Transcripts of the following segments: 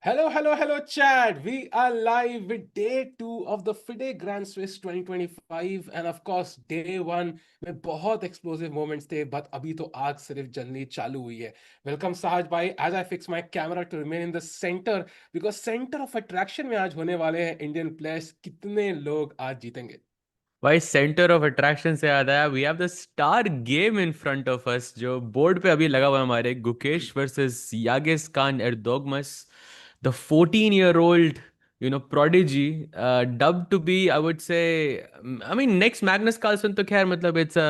Hello, hello, hello, Chad. We are live with day two of the FIDE Grand Swiss 2025, and of course, day one में बहुत explosive moments थे, but अभी तो आग सिर्फ जलनी चालू हुई है. Welcome Sahaj भाई. As I fix my camera to remain in the center, because center of attraction में आज होने वाले हैं Indian players. कितने लोग आज जीतेंगे? भाई सेंटर ऑफ अट्रैक्शन से याद आया we have the star game in front of us जो बोर्ड पे अभी लगा हुआ है हमारे Gukesh versus Yagiz Kaan Erdogmus the 14-year-old prodigy dubbed to be I would say I mean next Magnus Carlsen तो खैर मतलब it's a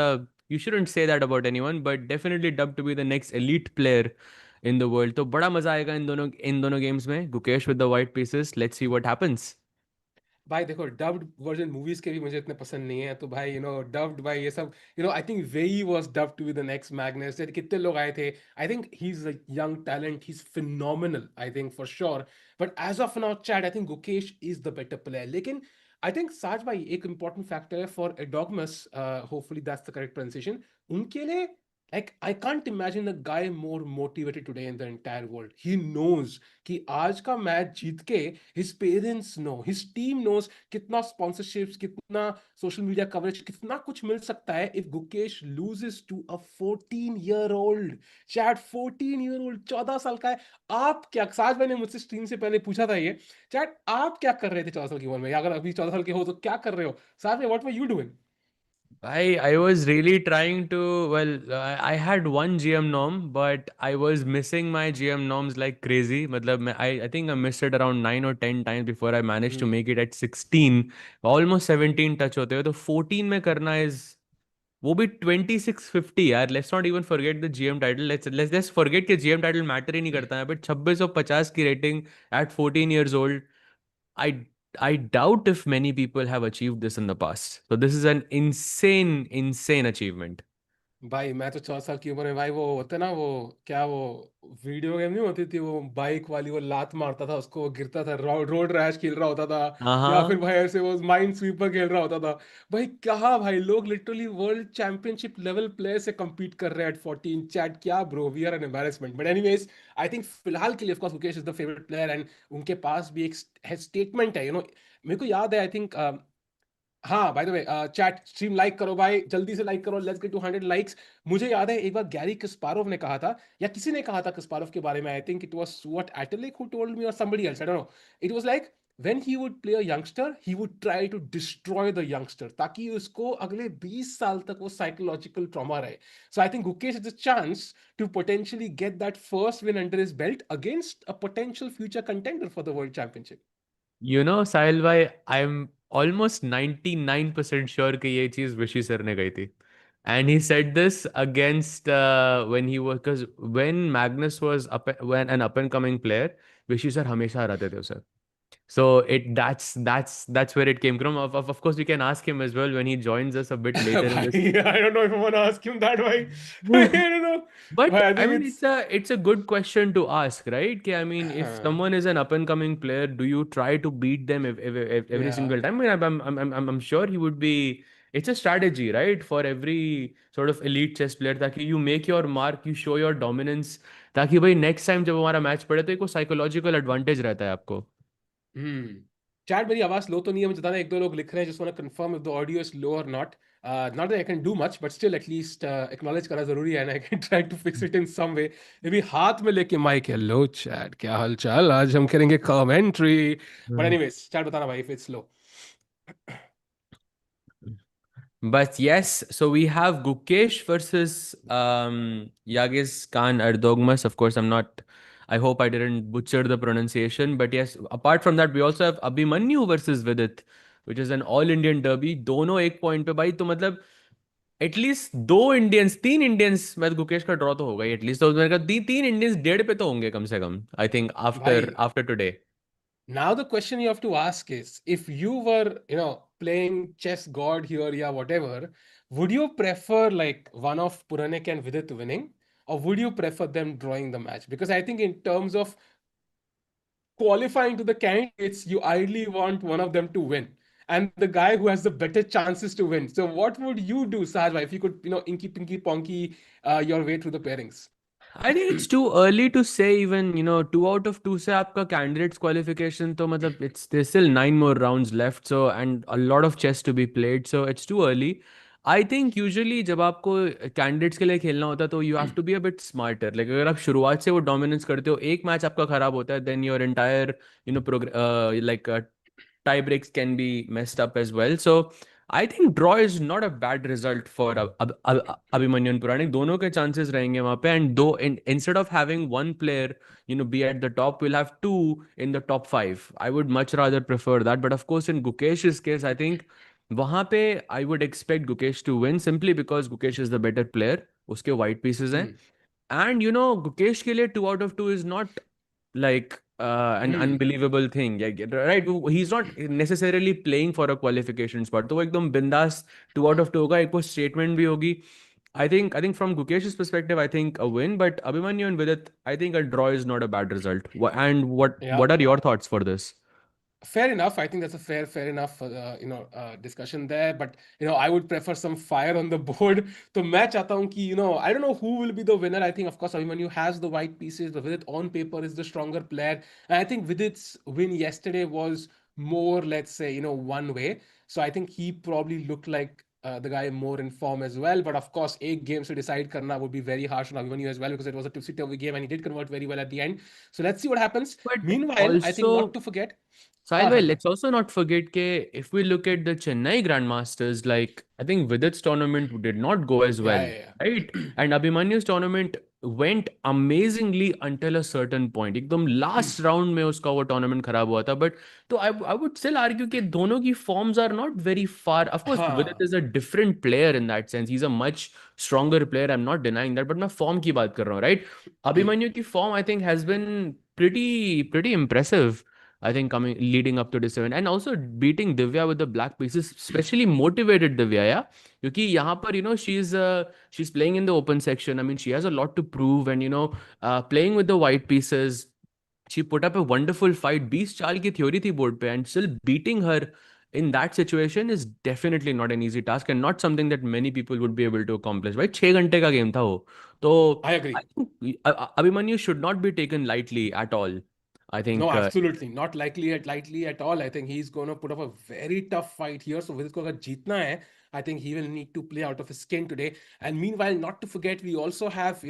you shouldn't say that about anyone but definitely dubbed to be the next elite player in the world तो बड़ा मजा आएगा इन दोनों games में Gukesh with the white pieces let's see what happens. भाई देखो डब्ड वर्जन मूवीज के भी मुझे इतने पसंद नहीं है तो भाई डब्ड भाई ये सब I think Wei was dubbed to be the next Magnus कितने लोग आए थे I think he is a young talent he is phenomenal I think for sure but as of now chat I think Gukesh is the better player लेकिन I think साज भाई एक important factor है for Erdogmus hopefully that's the correct pronunciation उनके लिए like I can't imagine a guy more motivated today in the entire world. He knows कि आज का मैच जीत के his parents know, his team knows कितना sponsorships, कितना social media coverage, कितना कुछ मिल सकता है if Gukesh loses to a 14-year-old. Chad 14-year-old 14 साल का है. आप क्या साज मैंने मुझसे स्ट्रीम से पहले पूछा था ये चैट आप क्या कर रहे थे 14 साल की उम्र में या अगर अभी 14 साल के हो तो क्या कर रहे हो साज में what were you doing I was really trying to I had one GM norm but I was missing my GM norms like crazy मतलब I think I missed it around 9 or 10 times before I managed to make it at 16 almost 17 touch होते हुए तो 14 में करना is वो भी 2650 यार let's not even forget the GM title let's forget कि GM title matter ही नहीं करता है but 2650 की rating at 14 years old I I doubt if many people have achieved this in the past. So this is an insane achievement. भाई मैं तो 14 साल की उम्र में भाई वो होते ना वो क्या वो वीडियो गेम नहीं होती थी वो बाइक वाली वो लात मारता था उसको वो गिरता था रोड रैश खेल रहा होता था या फिर हाँ भाई ऐसे वो माइंड स्वीपर खेल रहा होता था भाई कहाँ भाई लोग literally world championship level player से compete कर रहे हैं एट 14 चैट क्या bro we are an embarrassment but anyways I think फिलहाल के लिए of course Mukesh is the favourite player and उनके पास भी एक स्टेटमेंट है मेरे को याद है आई थिंक हाँ bye the way chat stream like करो भाई जल्दी से लाइक करो लेट्स गेट टू 100 लाइक्स मुझे याद है एक बार गैरी कस्पारोव ने कहा था या किसी ने कहा था कस्पारोव के बारे में I think it was what एटलिक हु टोल्ड मी और somebody else I don't know it was like when he would play a youngster he would try to destroy the youngster ताकि उसको अगले 20 साल तक वो साइकोलॉजिकल ट्रॉमा रहे so I think Gukesh is a chance to potentially get that first win under his belt against a potential future contender for the world championship Sahil bhai, I'm almost 99% sure कि ये चीज ऋषि sir ने कही थी. And he said this against when he was because when Magnus was when an up and coming player, Rishi sir हमेशा हराते थे उसे. So that's where it came from. Of course, we can ask him as well when he joins us a bit later in this. भाई I don't know if I want to ask him that way. I don't know. But But I I think mean, it's it's a good question to ask, right? Okay, I mean, if uh, someone is an up and coming player, do you try to beat them if every yeah. single time? I mean, I'm sure he would be. It's a strategy, right, for every sort of elite chess player, ताकि you make your mark, you show your dominance, ताकि भाई next time जब हमारा match पड़े तो एक वो psychological advantage रहता है आपको. Hmm. चैट मेरी आवाज लो तो नहीं है मुझे बताना एक दो लोग लिख रहे हैं just want to confirm if the audio is low और not not that I can do much but still at least acknowledge करना जरूरी है and I can try to fix it in some way maybe हाथ में लेके mic hello chat क्या हाल चाल आज हम करेंगे कमेंट्री बट एनीवेज चैट बताना भाई if it's low But yes, so we have Gukesh versus Yagiz Kaan Erdogmus. Of course, I'm not. I hope I didn't butcher the pronunciation. But yes, apart from that, we also have Abhimanyu versus Vidit, which is an all-Indian derby. दोनों एक point पे भाई तो मतलब at least दो Indians तीन Indians मैं गुकेश का ड्रॉ तो होगा ही एटलीस्ट तो मैंने कहा तीन इंडियंस डेढ़ पे तो होंगे कम से कम आई थिंक भाई after after today. now the question you have to ask is if you were playing chess god here yeah whatever would you prefer like one of Puranik and Vidit winning or would you prefer them drawing the match because I think in terms of qualifying to the candidates you ideally want one of them to win and the guy who has the better chances to win so what would you do Sajwa if you could inky pinky ponky your way through the pairings I think it's too early to say even, 2 out of 2 से आपका candidates qualification तो मतलब there's still 9 more rounds left, so and a lot of chess to be played, so it's too early. I think usually जब आपको candidates के लिए खेलना होता है तो you have to be a bit smarter. Like अगर आप शुरुआत से वो dominance करते हो, एक मैच आपका खराब होता है, then your entire, tie breaks can be messed up as well. So I think draw is not a bad result for Abhimanyu and Puranik. दोनों के chances रहेंगे वहाँ पे, and though instead of having one player, be at the top, we'll have two in the top five. I would much rather prefer that. But of course, in Gukesh's case, I think वहाँ पे I would expect Gukesh to win simply because Gukesh is the better player. उसके white pieces हैं. Hmm. And Gukesh के लिए 2 out of 2 is not like an Hmm. unbelievable thing. Right? He's not necessarily playing for a qualification spot. तो वो एकदम बिंदास 2 out of 2 होगा. एक वो statement भी होगी. I think from Gukesh's perspective, I think a win. But Abhimanyu and Vidit, I think a draw is not a bad result. And what Yeah. what are your thoughts for this? Fair enough. I think that's a fair enough, discussion there. But I would prefer some fire on the board. तो मैं चाहता हूँ कि I don't know who will be the winner. I think of course Abhimanyu has the white pieces. But Vidit on paper is the stronger player. And I think Vidit's win yesterday was more, let's say, one way. So I think he probably looked like the guy more in form as well. But of course, eight games to decide karna would be very harsh on Abhimanyu as well because it was a tipsy-turvy game and he did convert very well at the end. So let's see what happens. But Meanwhile, I think not also, to forget. Sahil हाँ bhai, हाँ हाँ let's also not forget that if we look at the Chennai Grandmasters, like I think Vidit's tournament did not go as well, right? yeah. And Abhimanyu's tournament went amazingly until a certain point. एकदम last round में उसका वो tournament खराब हुआ था. But तो I would still argue कि दोनों की forms are not very far. Of course, Vidit हाँ is a different player in that sense. He's a much stronger player. I'm not denying that. But मैं form की बात कर रहा हूँ, right? Abhimanyu की form I think has been pretty impressive. I think coming leading up to this event and also beating Divya with the black pieces, especially motivated Divya, yeah. क्योंकि यहाँ पर she's playing in the open section. I mean, she has a lot to prove, and playing with the white pieces, she put up a wonderful fight. 20 चाल की theory थी board पे, and still beating her in that situation is definitely not an easy task and not something that many people would be able to accomplish. भाई 6 घंटे का game था वो. तो I I agree. think Abhimanyu should not be taken lightly at all. I No, think absolutely not lightly at all. I think he's going to put up a very tough fight here. So Vidit को अगर जीतना है, I think he will need to play out of his skin today. And meanwhile, not to forget, we also have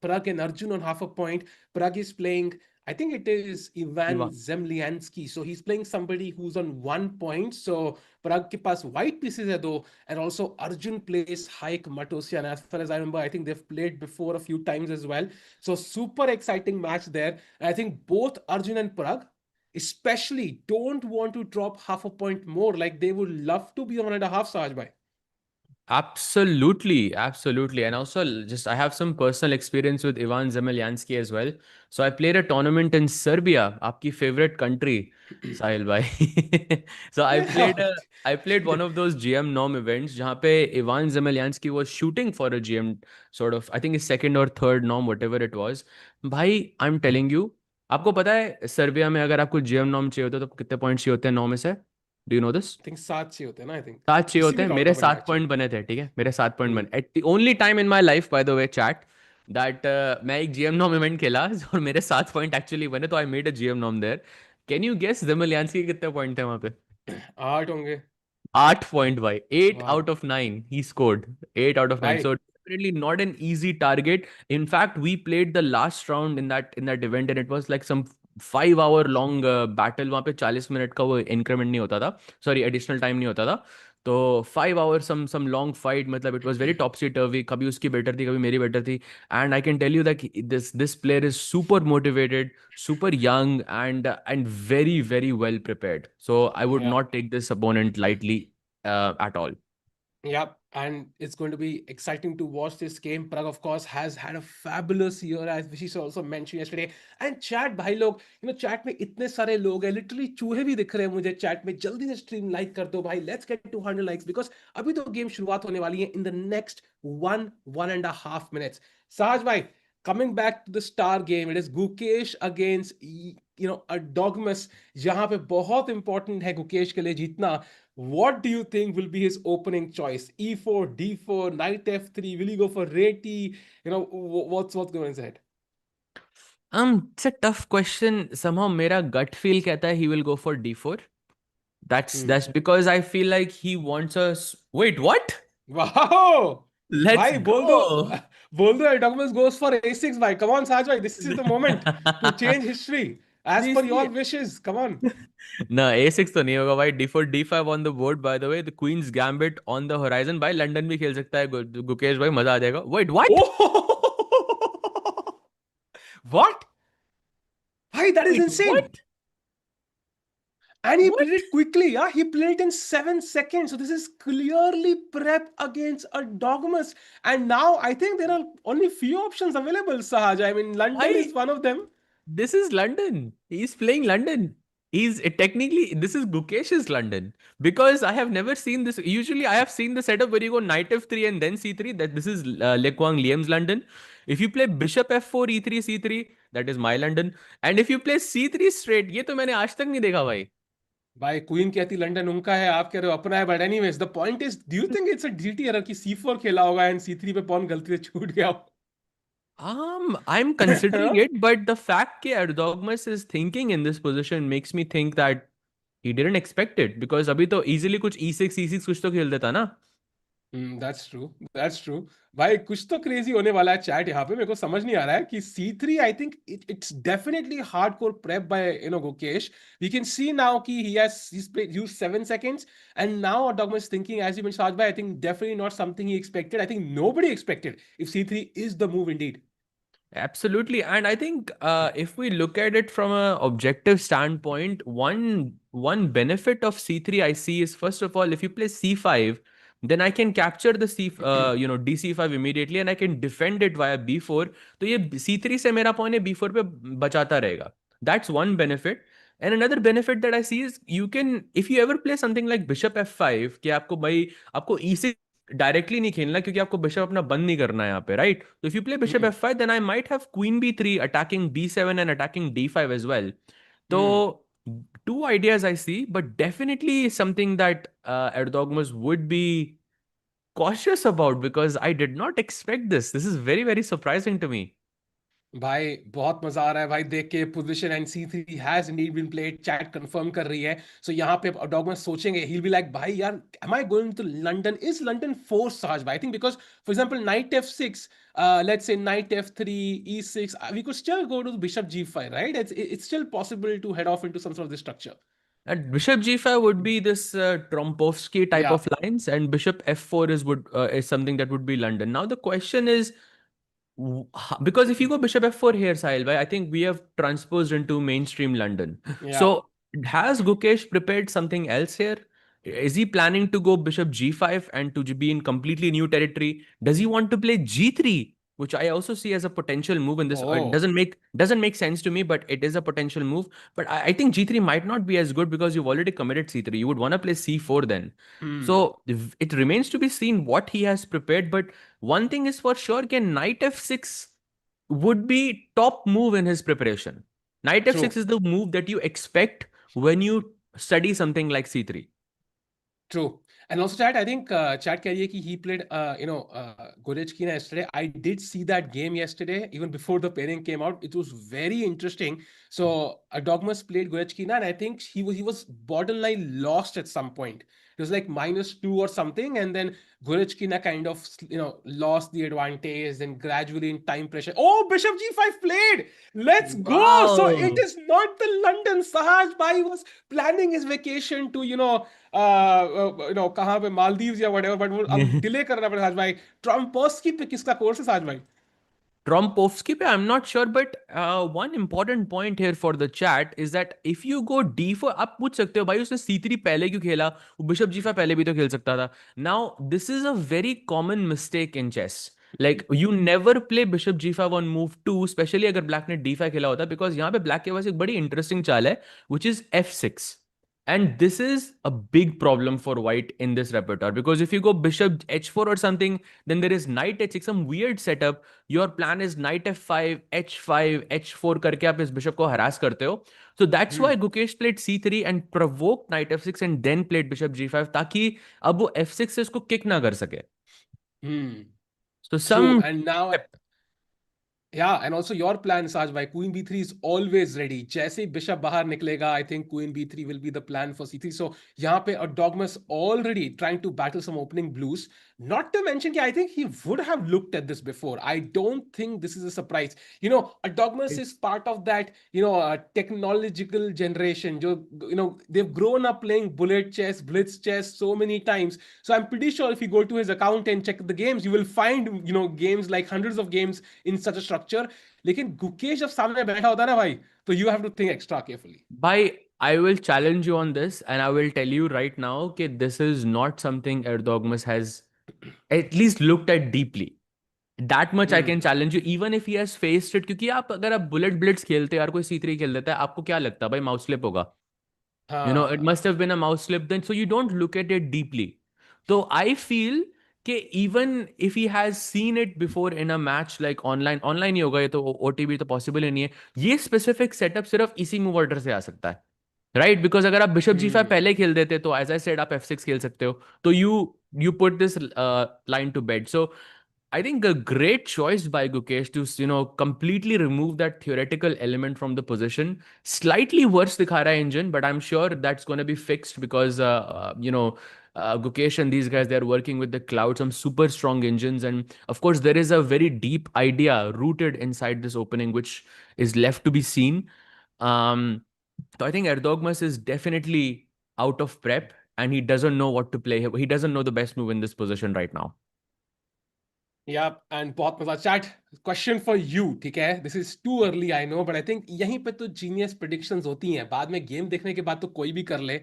Pragg and Arjun on half a point. Pragg is playing. I think it is Ivan Zemlyanskii. So he's playing somebody who's on 1 point. So Pragg के पास white pieces है दो. And also Arjun plays Haik Martirosyan. As far as I remember, I think they've played before a few times as well. So super exciting match there. And I think both Arjun and Pragg especially don't want to drop half a point more. Like they would love to be on 1.5, Sahaj bhai. Absolutely, absolutely. And also, just I have some personal experience with Ivan Zemlyanskii as well. So I played a tournament in Serbia, आपकी favorite country, Sahil bhai. So Yeah. I played one of those GM norm events जहाँ पे Ivan Zemlyanskii was shooting for a GM sort of, I think his second or third norm, whatever it was. भाई, I'm telling you, आपको पता है Serbia में अगर आपको GM norm चाहिए होता है तो कितने पॉइंट्स चाहिए होते हैं 9 में से? Do you know this? I think 7 चाहिए होते हैं ना, I think. 7 चाहिए किसी होते भी हैं, मेरे टूर्नामेंट में 7 पॉइंट actually. बने थे, ठीक है, मेरे 7 पॉइंट Hmm. बने at the only time in my life by the way chat that मैं एक जीएम नॉम इवेंट खेला और मेरे 7 पॉइंट एक्चुअली बने, तो आई मेड अ जीएम नॉम there. Can you guess Zemlyanskiy के कितने पॉइंट थे वहां पे? 8 होंगे. 8 पॉइंट भाई. Eight Wow. Out of nine he scored. 8 out of 9. भाई. So definitely not an easy target. In fact, we played the last round in that event and it was like some 5 hour long battle. वहाँ पे 40 minute का वो increment नहीं होता था, sorry additional time नहीं होता था. तो 5 hours some long fight, मतलब it was very topsy turvy. कभी उसकी बेटर थी, कभी मेरी बेटर थी. And I can tell you that this player is super motivated, super young, and very well prepared. So I would Yeah. not take this opponent lightly at all. Yep, and it's going to be exciting to watch this game. Pragg, of course, has had a fabulous year, as Vishish also mentioned yesterday. And chat, भाई लोग, chat में इतने सारे लोग हैं, literally चूहे भी दिख रहे हैं मुझे chat में. जल्दी से stream like कर दो भाई. Let's get to 100 likes because अभी तो game शुरुआत होने वाली है in the next 1.5 minutes. Sahaj भाई, coming back to the star game, it is Gukesh against Erdogmus. जहां पे बहुत important है गुकेश के लिए जीतना. What do you think will be his opening choice? E4, D4, knight F3. Will he go for Reti? What's going on his head? It's a tough question. Somehow मेरा gut feel कहता है he will go for d4. Hmm. That's because I feel like he wants us. Wait, what? Wow! Let's भाई बोल दो, go. बोल दो Erdogmus goes for a6 भाई. Come on Saj भाई, this is the moment to change history as नहीं per your see. wishes. Come on. ना ए6 तो नहीं होगा भाई. d4 d5 on the board. By the way the queen's gambit on the horizon. भाई London भी खेल सकता है गुकेश भाई. मजा आ जाएगा. Wait what? Oh! What? Bhai, that is Wait insane. what? And he What? played it quickly. Yeah, he played it in 7 seconds. So this is clearly prep against a dogmas. And now I think there are only few options available, Sahaj. I mean, London is भाई one of them. this is London. He's playing London. He's technically this is Gukesh's London because I have never seen this. Usually, I have seen the setup where you go knight f3 and then c3. That this is Le Quang Liam's London. If you play bishop f4 e3 c3, that is my London. And if you play c3 straight, ये तो मैंने आज तक नहीं देखा भाई. भाई queen कहती लंदन उनका है, आप कह रहे हो अपना है. But anyways the point is, do you think it's a GT error कि C4 खेला होगा एंड C3 पे पॉन गलती से छूट गया हो? I'm considering it, but the fact that Erdogmus is thinking in this position makes me think that he didn't expect it because अभी तो easily कुछ e6 e6 कुछ तो खेल देता ना. That's true, that's true. भाई कुछ तो क्रेजी होने वाला है चैट यहाँ पे. मेरे को समझ नहीं आ रहा है कि C3, I think it's definitely hardcore prep by Gukesh. We can see now कि he has used 7 seconds and now Dogma is thinking, as you mentioned Raj bhai, I think definitely not something he expected. I think nobody expected if C3 is the move indeed. Absolutely. And I think if we look at it from a objective standpoint, one benefit of C3 I see is first of all, if you play C5, then I can capture the DC5 immediately and I can defend it via B4. तो ये C3 से मेरा pawn है B4 पे बचाता रहेगा. That's one benefit. And another benefit that I see is you can, if you ever play something like Bishop F5, कि आपको भाई आपको E6 डायरेक्टली नहीं खेलना क्योंकि आपको बिशप अपना बंद नहीं करना है यहाँ पे राइट. तो if you play bishop Hmm. f5 then I might have queen b3 attacking b7 and attacking d5 as well. तो Hmm. two ideas I see, but definitely something that Erdogmus would be cautious about because I did not expect this. This is very, very surprising to me. भाई बहुत मजा आ रहा है भाई देख के. Position and C3 has indeed been played. Chat confirm कर रही है. सो यहाँ पे डॉगमा सोचेंगे, ही विल बी लाइक भाई यार, am I going to London? Is London force साज भाई? I think because for example knight F6, let's say knight F3 E6, we could still go to bishop G5, right? It's still possible to head off into some sort of this structure. And Bishop G5 would be this Trompovsky type Yeah. of lines, and Bishop F4 is something that would be London. Now the question is, because if you go bishop f4 here, Sahil bhai, I think we have transposed into mainstream London. Yeah. So has Gukesh prepared something else here? Is he planning to go bishop g5 and to be in completely new territory? Does he want to play g3, which I also see as a potential move in this? It Oh. doesn't make sense to me, but it is a potential move. But I think g3 might not be as good because you've already committed c3. You would want to play c4 then. Hmm. So it remains to be seen what he has prepared. But one thing is for sure, can knight f6 would be top move in his preparation. Knight f6 True. is the move that you expect when you study something like c3. True. And also, chat, I think chat kariye ki he played, Gorechkina yesterday. I did see that game yesterday, even before the pairing came out. It was very interesting. So, Dogmas played Gorechkina, and I think he was borderline lost at some point. It was like -2 or something, and then Gorechkina kind of, lost the advantage, and gradually in time pressure. Oh, Bishop G5 played! Let's go! So, it Wow. is not the London. Sahaj Bhai was planning his vacation to, कहाँ पे, मालदीव्स या whatever, but वो अब delay करना पड़ा. साज भाई ट्रम्पोस्की पे किसका कोर्स है साज भाई? Trompovsky, I'm not sure, but one important point here for the chat is that if you go d4, आप पूछ सकते हो भाई उसने c3 पहले क्यों खेला, वो बिशप g5 पहले भी तो खेल सकता था. Now this is a very common mistake in chess. Like you never play bishop g5 on move 2, especially अगर black ने d5 खेला होता, because यहाँ पे black के पास एक बड़ी interesting चाल है, which is f6. And this is a big problem for white in this repertoire because if you go bishop h4 or something, then there is knight h6, some weird setup. Your plan is knight f5, h5, h4 करके आप इस bishop को harass करते हो. So that's why hmm. Gukesh played c3 and provoked knight f6 and then played bishop g5 ताकि अब वो f6 से इसको kick ना कर सके. हम्म. So True. some And now, step. Yeah, and also your plan, Saj bhai. Queen B3 is always ready. जैसे ही Bishop बाहर निकलेगा, I think Queen B3 will be the plan for C3. So यहाँ पे Erdogmus already trying to battle some opening blues. Not to mention, I think he would have looked at this before. I don't think this is a surprise. Erdogmus is part of that, technological generation. They've grown up playing bullet chess, blitz chess so many times. So I'm pretty sure if you go to his account and check the games, you will find, games like hundreds of games in such a structure. लेकिन गुकेश जब सामने बैठा होता है ना भाई, तो you have to think extra carefully. By I will challenge you on this, and I will tell you right now that this is not something Erdogmus has at least looked at deeply. That much I can Hmm. challenge you, even if he has faced it. क्योंकि आप अगर आप bullet Blitz खेलते हैं, यार कोई C3 खेल देता है, आपको क्या लगता है भाई माउस स्लिप होगा? It हाँ. must have been a mouse slip then. So you don't look at it deeply. So I feel कि even if he has seen it before in a match like online ही होगा ये तो OTB तो possible ही नहीं है. ये specific setup सिर्फ इसी मूव ऑर्डर से आ सकता है. राइट बिकॉज अगर आप बिशप जी फाइव Hmm. पहले खेल देते तो एज आई सेड आप F6 खेल सकते हो तो you put this line to bed so I think a great choice by Gukesh to completely remove that theoretical element from the position. Slightly worse the Khara engine, but I'm sure that's going to be fixed because Gukesh and these guys, they're working with the cloud, some super strong engines, and of course there is a very deep idea rooted inside this opening which is left to be seen. So I think Erdogmus is definitely out of prep and he doesn't know what to play. He doesn't know the best move in this position right now. Yeah, and बहुत मजा chat. Question for you, ठीक है? This is too early I know, but I think यहीं पे तो genius predictions होती हैं. बाद में गेम देखने के बाद तो कोई भी कर ले.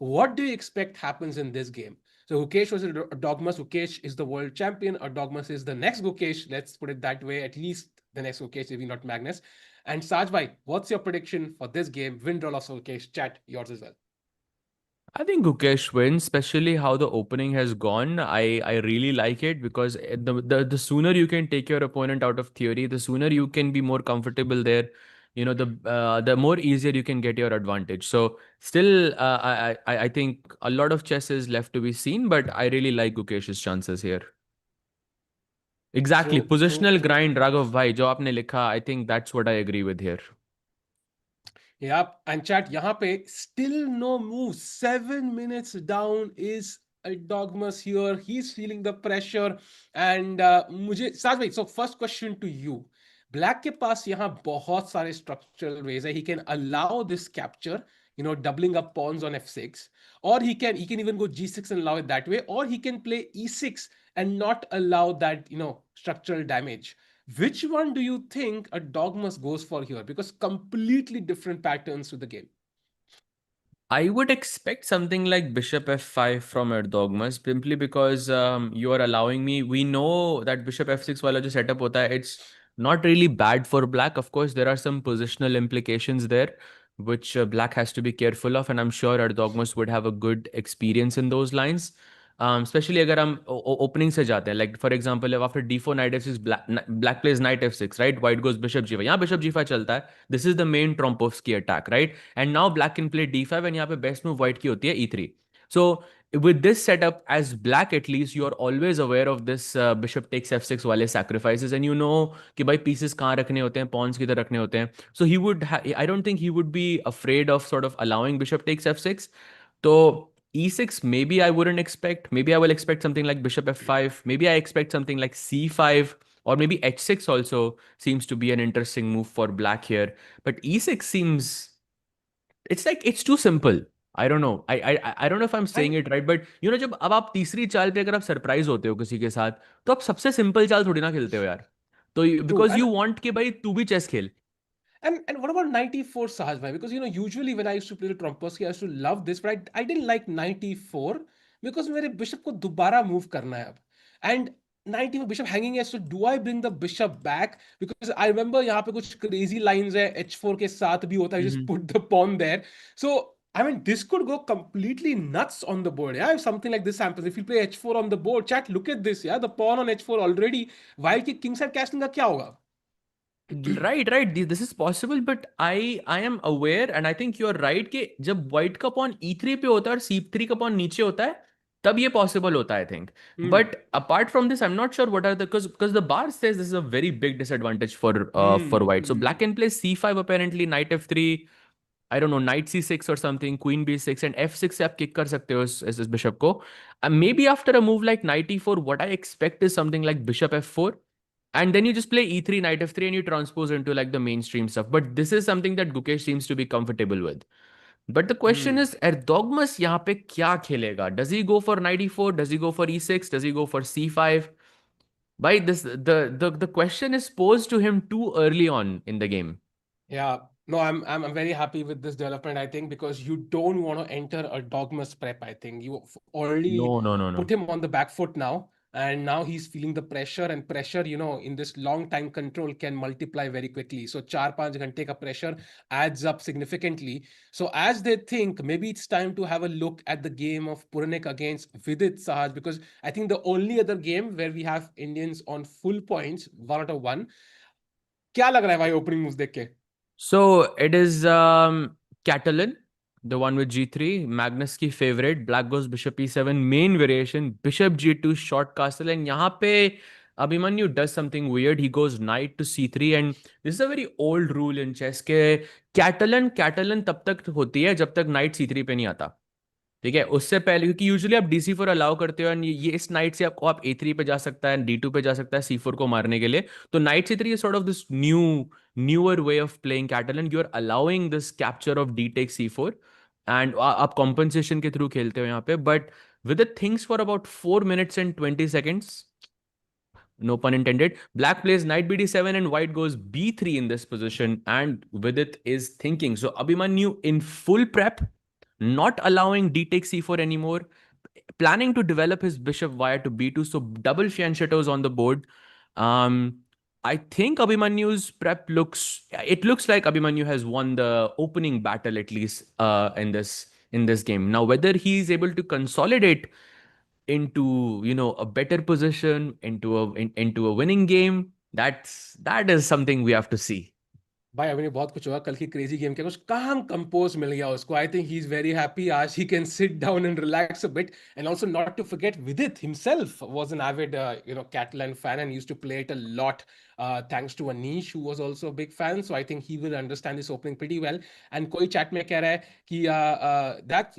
What do you expect happens in this game? So Gukesh was a dogmas. Gukesh is the world champion. Or dogmas is the next Gukesh. Let's put it that way. At least the next Gukesh, maybe not Magnus. And Saj bhai, what's your prediction for this game? Win, draw, loss of Gukesh. Chat yours as well. I think Gukesh wins, especially how the opening has gone. I really like it because the sooner you can take your opponent out of theory, the sooner you can be more comfortable there. The more easier you can get your advantage. So still, I think a lot of chess is left to be seen, but I really like Gukesh's chances here. Exactly, True, true, positional true. grind, Raghav bhai, जो आपने लिखा, I think that's what I agree with here. Yep, and chat यहाँ पे still no move. 7 minutes down is a dogmas here. He's feeling the pressure. And मुझे साथ भाई, so first question to you. Black के पास यहाँ बहुत सारे structural ways है. He can allow this capture, doubling up pawns on F6, or he can even go G6 and allow it that way, or he can play E6 and not allow that, structural damage. Which one do you think a Dogmas goes for here? Because completely different patterns to the game. I would expect something like Bishop F5 from Erdogmus simply because you are allowing me. We know that Bishop F6 wala jo setup hota hai, it's not really bad for black. Of course, there are some positional implications there, which black has to be careful of, and I'm sure Erdogmus would have a good experience in those lines. Especially अगर हम opening से जाते हैं, like for example, if after D4 knight F6, black plays knight F6, right? White goes Bishop G5. यहाँ Bishop G5 चलता है. This is the main Trompovsky attack, right? And now black can play d5 and यहाँ पे best move white की होती है e3. So with this setup, as black at least, you are always aware of this bishop takes f6 वाले sacrifices and you know कि भाई pieces कहाँ रखने होते हैं, pawns किधर रखने होते हैं. So I don't think he would be afraid of sort of allowing bishop takes f6. So e6 maybe I wouldn't expect. Maybe I will expect something like bishop f5. Maybe I expect something like c5 or maybe h6 also seems to be an interesting move for black here. But e6 seems it's like it's too simple. I don't know. I don't know if I'm saying And it right, but जब अब आप तीसरी चाल पे अगर आप surprise होते हो किसी के साथ तो आप सबसे सिंपल चाल थोड़ी ना खेलते हो यार. तो true. बिकॉज यू वांट कि भाई तू भी चेस खेल. And what about 94 Sahaj bhai? Because usually when I used to play the Trompovsky, I used to love this, but I didn't like 94 because मेरे bishop को दोबारा move करना है अब. And 94 bishop hanging है, so do I bring the bishop back? Because I remember यहाँ पे कुछ crazy lines है, h4 के साथ भी होता है, you just Mhm. put the pawn there. So I mean, this could go completely nuts on the board. Yeah, if something like this happens, if you play h4 on the board, chat, look at this. Yeah, the pawn on h4 already. While के king side castling का क्या होगा? Right. This is possible, but I am aware and I think you are right कि जब white का pawn e3 पे होता है और c3 का pawn नीचे होता है तब ये पॉसिबल होता है, I think. Hmm. But apart from this I am not sure what are the, because the bar says this is a very big disadvantage for Hmm. white. So black Hmm. can play c5 apparently, knight f3, I don't know, knight c6 or something, queen b6, and f6 से आप kick कर सकते हो इस bishop को. Maybe after a move like knight e4, what I expect is something like bishop f4, and then you just play e3, knight f3, and you transpose into like the mainstream stuff. But this is something that Gukesh seems to be comfortable with. But the question Hmm. is, Erdogmus यहाँ पे क्या खेलेगा? Does he go for knight e4? Does he go for e6? Does he go for c5? By this, the question is posed to him too early on in the game. Yeah, no, I'm very happy with this development, I think, because you don't want to enter a dogmas prep. I think you already No, no, no, put no. him on the back foot now, and now he's feeling the pressure, and pressure, in this long time control can multiply very quickly. So 4-5 ghante ka pressure adds up significantly. So as they think, maybe it's time to have a look at the game of Puranik against Vidit Sahaj, because I think the only other game where we have Indians on full points, 1 out of 1. क्या लग रहा है भाई opening move देख के? So it is Catalan, the one with g3. Magnus की favorite. Black goes bishop e7. Main variation. Bishop g2 short castle. And यहाँ पे Abhimanyu does something weird. He goes knight to c3. And this is a very old rule in chess के Catalan तब तक होती है जब तक knight c3 पे नहीं आता. ठीक है, उससे पहले, क्योंकि यूजुअली आप d4 अलाउ करते हो, एंड ये इस नाइट से आपको आप a3 पे जा सकता है, d2 पे जा सकता है c4 को मारने के लिए. तो knight c3 is sort of this newer way of playing Catalan. You are allowing this capture of d take c4, and आप कॉम्पनसेशन के थ्रू खेलते हो यहाँ पे. But with the things for about 4 minutes and 20 seconds, no pun intended, black plays knight bd7 and white goes b3 in this position, and Vidit is thinking. So Abhimanyu in full prep, not allowing d takes c4 anymore, planning to develop his bishop via to b2. So double fianchettos on the board. um I think Abhimanyu's prep looks like Abhimanyu has won the opening battle, at least in this game. Now whether he is able to consolidate into, a better position, into a winning game, that is something we have to see. भाई अभी बहुत कुछ हुआ कल की crazy game के कुछ काम कंपोज मिल गया उसको I think he is very happy आज he can sit down and relax a bit and also not to forget Vidit himself was an avid Catalan fan and used to play it a lot thanks to Anish who was also a big fan so I think he will understand this opening pretty well and कोई chat में कह रहा है कि that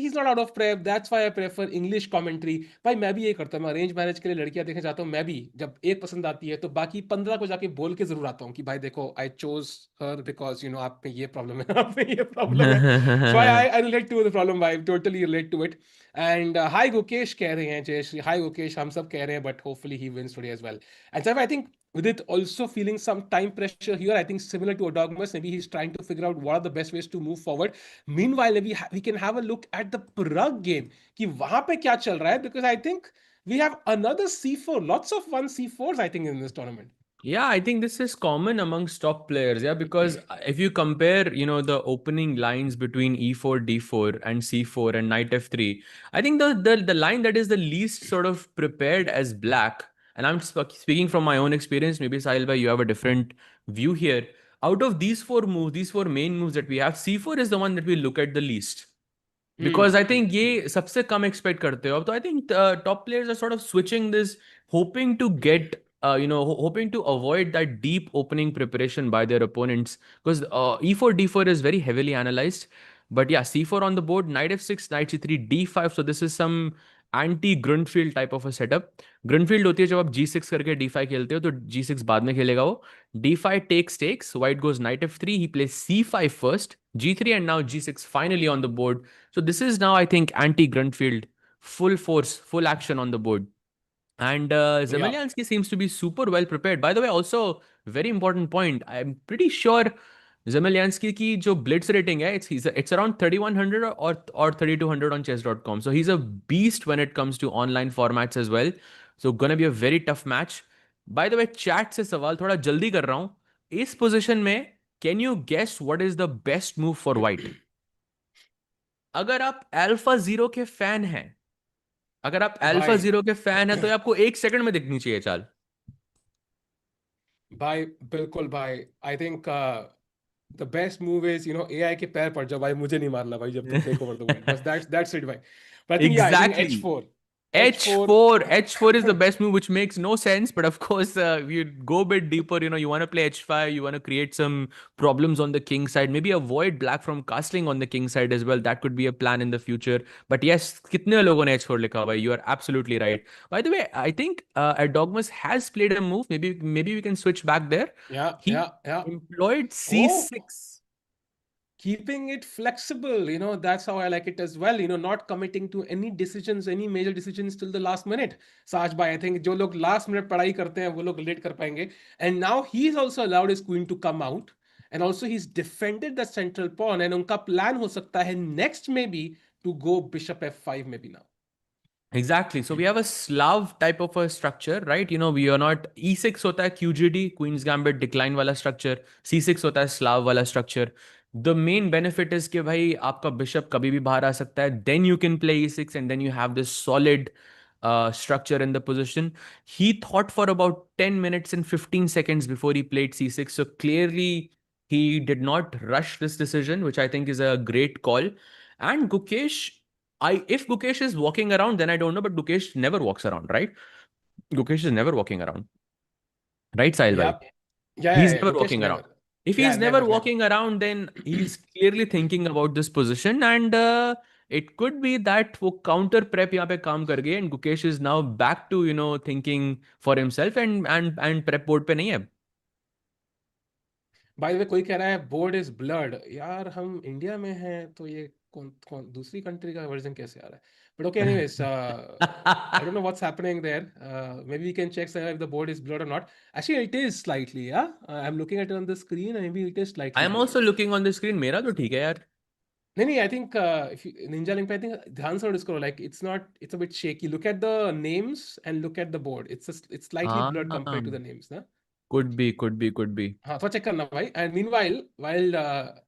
he's not out of prep that's why I prefer English commentary भाई मैं भी ये करता हूँ मैं अरेंज मैरिज के लिए लड़कियां देखने जाता हूँ मैं भी जब एक पसंद आती है तो बाकी 15 को जाके बोल के जरूर आता हूँ कि भाई देखो आई चोज हर बिकॉज आप में ये प्रॉब्लम है आप में ये प्रॉब्लम है so I relate to the problem I totally relate to it and hi Gukesh कह रहे हैं जय हाई गुकेश हम सब कह रहे हैं but hopefully he wins today as well and sir I think with it also feeling some time pressure here I think similar to Erdogmus maybe he's trying to figure out what are the best ways to move forward meanwhile we can have a look at the Pragg game कि वहां पे क्या चल रहा है because I think we have another C4 lots of 1 C4s I think in this tournament. Yeah, I think this is common amongst top players. Yeah, because if you compare, the opening lines between e4, d4, and c4 and knight f3, I think the line that is the least sort of prepared as black, and I'm speaking from my own experience. Maybe Sahil bhai, you have a different view here. Out of these four moves, these four main moves that we have, c4 is the one that we look at the least. Because I think ये सबसे कम expect करते हो अब तो. I think top players are sort of switching this, hoping to get hoping to avoid that deep opening preparation by their opponents, because e4 d4 is very heavily analyzed. But yeah, c4 on the board, knight f6, knight c3, d5. So this is some anti Grunfeld type of a setup. Grunfeld होती है जब आप g6 करके d5 खेलते हो, तो g6 बाद में खेलेगा वो. d5 takes, white goes knight f3, he plays c5 first, g3, and now g6 finally on the board. So this is now, I think, anti-Grunfeld, full force, full action on the board. And Yeah. Zemlyanskii seems to be super well prepared. By the way, also very important point. I'm pretty sure Zemlyanskii की जो blitz rating है, it's around 3100 or 3200 on chess.com. So he's a beast when it comes to online formats as well. So gonna be a very tough match. By the way, chat से सवाल थोड़ा जल्दी कर रहा हूँ. इस position में, can you guess what is the best move for white? अगर आप अल्फा जीरो के फैन हैं, अगर आप अल्फा भाई जीरो के फैन हैं, तो ये आपको 1 सेकंड में दिखनी चाहिए चाल. भाई बिल्कुल भाई I think the best move is AI के पैर पड़ जाओ भाई, मुझे नहीं मारना भाई जब तुम टेक ओवर द वर्ल्ड, बस दैट्स इट भाई। बट आई थिंक या I think H Exactly. Four H four H4, H4 is the best move, which makes no sense. But of course, you go a bit deeper. You want to play H5. You want to create some problems on the king side. Maybe avoid black from castling on the king side as well. That could be a plan in the future. But yes, कितने लोगों ने H4 लिखा भाई? You are absolutely right. By the way, I think Erdogmus has played a move. Maybe we can switch back there. या He या employed O, C6. keeping it flexible, that's how I like it as well, not committing to any decisions, any major decisions till the last minute. Saj bhai, I think jo log last minute padhai karte hain wo log late kar payenge. And now he's also allowed his queen to come out, and also he's defended the central pawn, and unka plan ho sakta hai next maybe to go bishop f5 maybe now. Exactly. So we have a Slav type of a structure, right? We are not E6 hota hai QGD, Queen's Gambit decline wala structure. C6 hota hai Slav wala structure. The main benefit is कि भाई आपका bishop कभी भी बाहर आ सकता है. Then you can play E6 and then you have this solid structure in the position. He thought for about 10 minutes and 15 seconds before he played C6. So clearly he did not rush this decision, which I think is a great call. And Gukesh, if Gukesh is walking around, then I don't know, but Gukesh never walks around, right? Gukesh is never walking around, right, Sahil bhai? Yep. Yeah, He's yeah, never Gukesh walking around. never. If Yeah, he's never never, never. walking around, then he's clearly thinking about this position, and it could be that वो counter prep यहाँ पे काम कर गए, and Gukesh is now back to thinking for himself and prep board पे नहीं है. Bye the वे कोई कह रहा है बोर्ड इज ब्लर्ड, यार हम इंडिया में हैं तो ये कौन कौन दूसरी कंट्री का वर्जन कैसे आ रहा है? But okay anyways, I don't know what's happening there. Maybe we can check if the board is blurred or not. Actually, it is slightly, yeah. I'm looking at it on the screen, and maybe it is I slightly am also blurred. looking on the screen. मेरा तो So, ठीक है यार. no, no, I think if you, Ninja Link, I think ध्यान से scroll, like it's not, it's a bit shaky. Look at the names and look at the board. It's slightly हाँ, blurred compared to the names, na? could be, could be, could be. हाँ थोड़ा check करना भाई. And meanwhile, while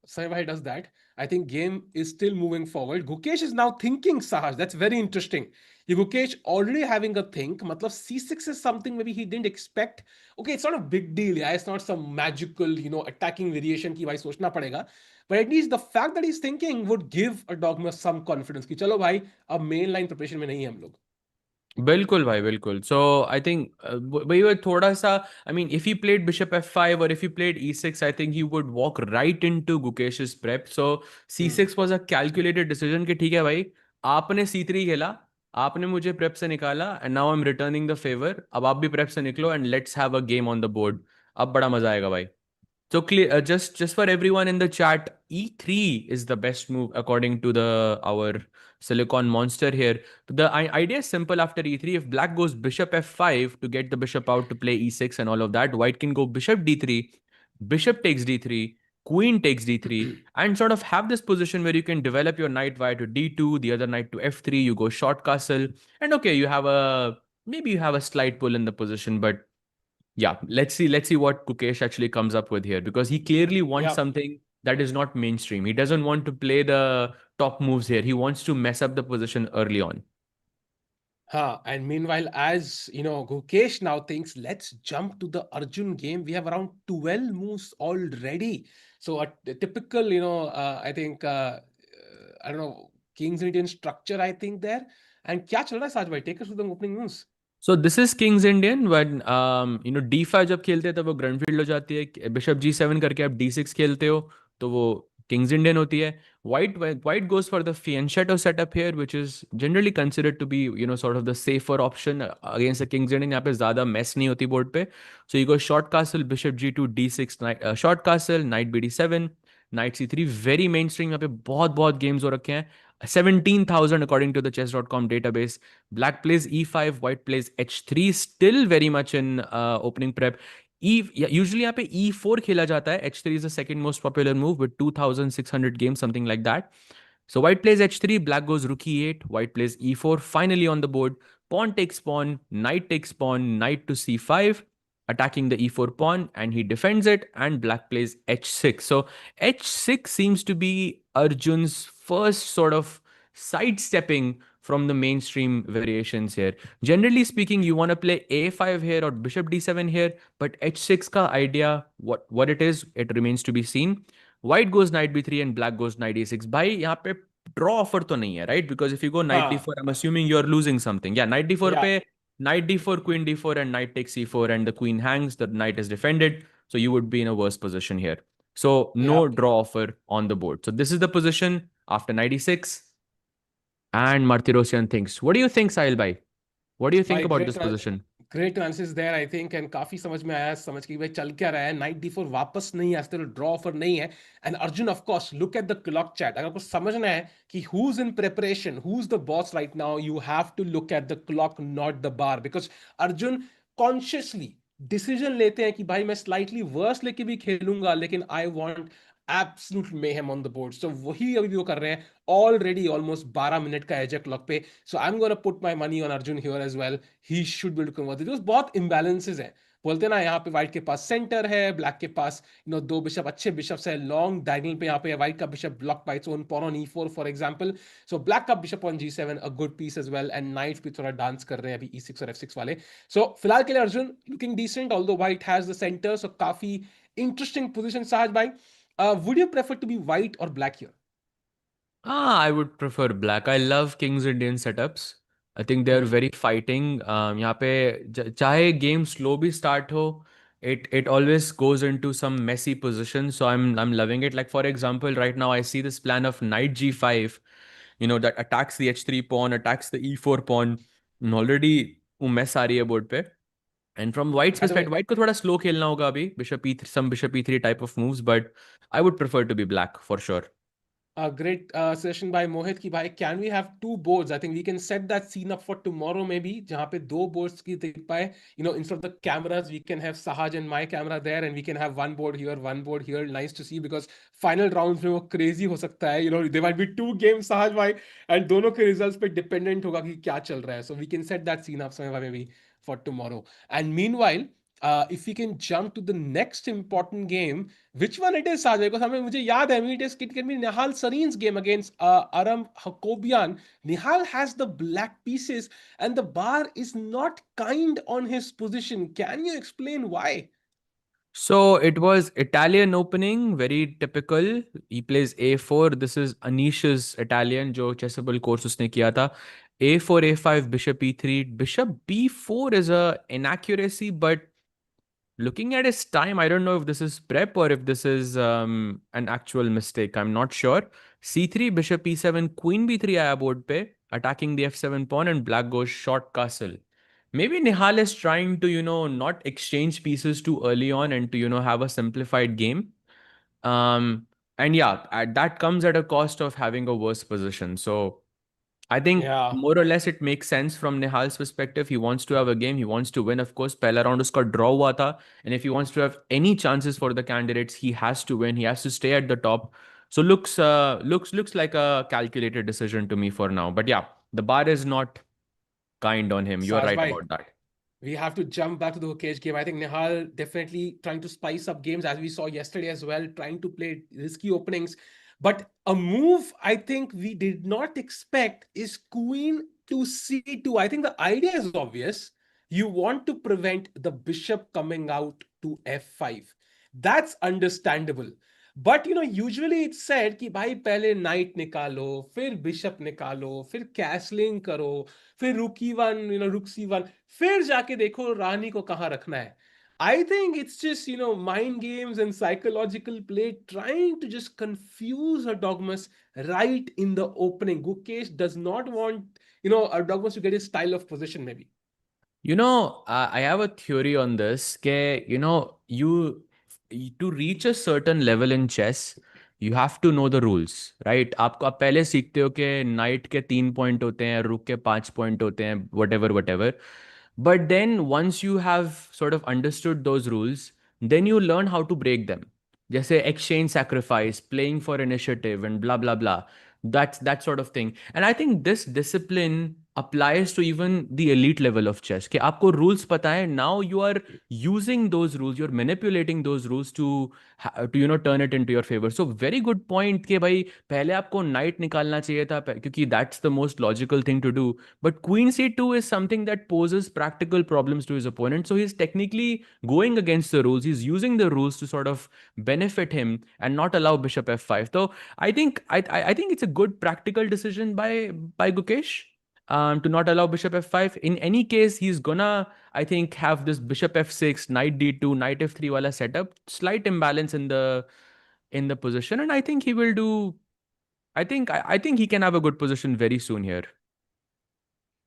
Sai Bhai does that, I think game is still moving forward. Gukesh is now thinking, Sahaj. That's very interesting. Gukesh already having a think. Matlab C6 is something maybe he didn't expect. Okay, it's not a big deal. Yeah, it's not some magical, attacking variation ki bhai sochna padega. But at least the fact that he's thinking would give a dogma some confidence. Ki chalo bhai, अब main line preparation में नहीं है हम लोग. बिल्कुल भाई बिल्कुल. सो I think वही वो थोड़ा सा, I mean if he played bishop F5 और if he played E6, I think he would walk right into Gukesh's prep. So C6 was a calculated decision कि ठीक है भाई, आपने C3 खेला, आपने मुझे प्रेप से निकाला, and now I M returning the favour. अब आप भी प्रेप से निकलो and let's have a game on the board. अब बड़ा मजा आएगा भाई. So clear, just for everyone in the chat, E3 is the best move according to the our silicon monster here. The idea is simple after E3. If black goes bishop F5 to get the bishop out to play E6 and all of that, white can go bishop D3, bishop takes D3, queen takes D3, and sort of have this position where you can develop your knight via to D2, the other knight to F3, you go short castle, and okay, you have a maybe you have a slight pull in the position, but yeah, let's see what Gukesh actually comes up with here, because he clearly wants Yeah. something that is not mainstream. He doesn't want to play the top moves here. He wants to mess up the position early on. Huh. And meanwhile, as Gukesh now thinks, let's jump to the Arjun game. We have around 12 moves already. So a typical, I think, I don't know, King's Indian structure, I think there. And क्या चल रहा है साज भाई? Take us through the opening moves. So this is King's Indian when D5 जब खेलते हैं तब वो ग्रैंडफील्ड हो जाती है. बिशप G7 करके आप D6 खेलते हो तो वो King's Indian होती है. White goes for the fianchetto setup here, which is generally considered to be sort of the safer option against the King's Indian. यहाँ पे ज़्यादा mess नहीं होती board पे. So you go short castle, bishop G2, D6, short castle, knight BD7, knight C3. Very mainstream. यहाँ पे बहुत बहुत games हो रखे हैं. 17,000 according to the chess.com database. Black plays E5, white plays H3, still very much in opening prep. Usually यहाँ पे E4 खेला जाता है. H3 is the second most popular move with 2,600 games, something like that. So white plays H3, black goes rook E8, white plays E4. Finally on the board, pawn takes pawn, knight to C5, attacking the E4 pawn, and he defends it, and black plays H6. So H6 seems to be Arjun's first sort of sidestepping from the mainstream variations here. Generally speaking, you want to play A5 here or bishop D7 here, but H6 ka idea, what it is, it remains to be seen. White goes knight b3 and black goes knight e6. भाई यहाँ पे draw offer तो नहीं है, right? Because if you go knight हाँ d4, I'm assuming you're losing something. Yeah, knight d4 या पे knight d4, queen d4, and knight takes c4, and the queen hangs. The knight is defended, so you would be in a worse position here. So या no draw offer on the board. So this is the position after knight e6, and Martirosyan thinks. What do you think, Sahil bhai? What do you think भाई about this position? Great answers there I think, and काफी समझ में आया, समझ के कि भाई चल क्या रहा है। नाइट डी फोर वापस नहीं है, स्टिल ड्रॉ ऑफर नहीं है। And Arjun of course look at the clock chat, अगर आपको समझना है कि who is in preparation, who is the boss right now, you have to look at the clock not the bar, because Arjun consciously decision लेते हैं कि भाई मैं स्लाइटली वर्स लेके भी खेलूंगा, लेकिन I want absolute mayhem on the board. So वही अभी भी वो कर रहे हैं। ऑलरेडी ऑलमोस्ट 12 मिनट का एज क्लॉक पे। So I am gonna put my money on Arjun here as well. He should be convert it. बहुत इम्बैलेंसेस हैं, बोलते हैं ना, यहाँ पे व्हाइट के पास सेंटर है, ब्लैक के पास दो बिशप, अच्छे बिशप्स है लॉन्ग डायगोनल पे। यहाँ पे व्हाइट का bishop block by its own pawn on e4 for example. So black का bishop on g7 a good piece as well, and knight भी थोड़ा डांस कर रहे हैं अभी e6 और f6 वाले। सो फिलहाल के लिए Arjun looking decent, although white has the centre. So काफी इंटरेस्टिंग पोजीशन साज भाई। Would you prefer to be white or black here? I would prefer black. I love King's Indian setups. I think they are Hmm. very fighting. यहाँ पे चाहे game slow भी start हो, it always goes into some messy position. So I'm loving it. Like for example, right now I see this plan of knight g5, that attacks the h3 pawn, attacks the e4 pawn. And already वो mess आ रही है board पे. And from White's By the way, perspective, White को थोड़ा slow खेलना होगा अभी. Bishop e3, some bishop e3 type of moves, but I would prefer to be black for sure. a great session by Mohit ki bhai, can we have two boards? I think we can set that scene up for tomorrow maybe, jahan pe do boards ki dekh paए. Instead of the cameras, we can have Sahaj and my camera there, and we can have one board here, one board here. Nice to see, because final rounds में वो crazy हो सकता है. There might be two games Sahaj bhai, and दोनों के results पे dependent होगा कि क्या चल रहा है. So we can set that scene up समय maybe for tomorrow. And meanwhile, if we can jump to the next important game, which one it is, Sajay? Because मुझे याद है, it can be Nihal Sarin's game against Aram Hakobian. Nihal has the black pieces, and the bar is not kind on his position. Can you explain why? So it was Italian opening, very typical. He plays A4. This is Anish's Italian, जो chessable course उसने किया था. A4, A5, Bishop E3. Bishop B4 is a inaccuracy, but looking at his time, I don't know if this is prep or if this is an actual mistake. I'm not sure. C3, Bishop E7, Queen B3 आया board पे, attacking the F7 pawn, and black goes short castle. Maybe Nihal is trying to, not exchange pieces too early on and to, have a simplified game. Um, and yeah, that comes at a cost of having a worse position. So I think Yeah. more or less it makes sense from Nihal's perspective. He wants to have a game. He wants to win. Of course, पहला round उसका draw हुआ था. And if he wants to have any chances for the candidates, he has to win. He has to stay at the top. So looks like a calculated decision to me for now. But yeah, the bar is not kind on him. You're Saj right bhai, about that. we have to jump back to the Gukesh game. I think Nihal definitely trying to spice up games, as we saw yesterday as well, trying to play risky openings. But a move I think we did not expect is Queen to C2. I think the idea is obvious. You want to prevent the bishop coming out to F5. That's understandable. But usually it's said कि भाई पहले knight निकालो, फिर bishop निकालो, फिर castling करो, फिर rook e1, rook c1, फिर जाके देखो रानी को कहाँ रखना है. I think it's just mind games and psychological play trying to just confuse Erdogmus right in the opening. Gukesh does not want Erdogmus to get his style of position maybe. I have a theory on this. कि, you to reach a certain level in chess, you have to know the rules, right? आप पहले सीखते हो कि knight के 3 point होते हैं, rook के 5 point होते हैं, whatever. But then once you have sort of understood those rules, then you learn how to break them. जैसे exchange sacrifice, playing for initiative, and blah blah blah. That's that sort of thing. And I think this discipline applies to even the elite level of chess कि आपको rules पता है, now you are using those rules, you're manipulating those rules to turn it into your favor. So very good point कि भाई पहले आपको knight निकालना चाहिए था क्योंकि that's the most logical thing to do, but queen c2 is something that poses practical problems to his opponent, so he's technically going against the rules, he's using the rules to sort of benefit him and not allow bishop f5. So I think it's a good practical decision by Gukesh, to not allow bishop f5. In any case, he's gonna, I think, have this bishop f6, knight d2, knight f3 wala setup, slight imbalance in the position, and I think he will do. I think he can have a good position very soon here.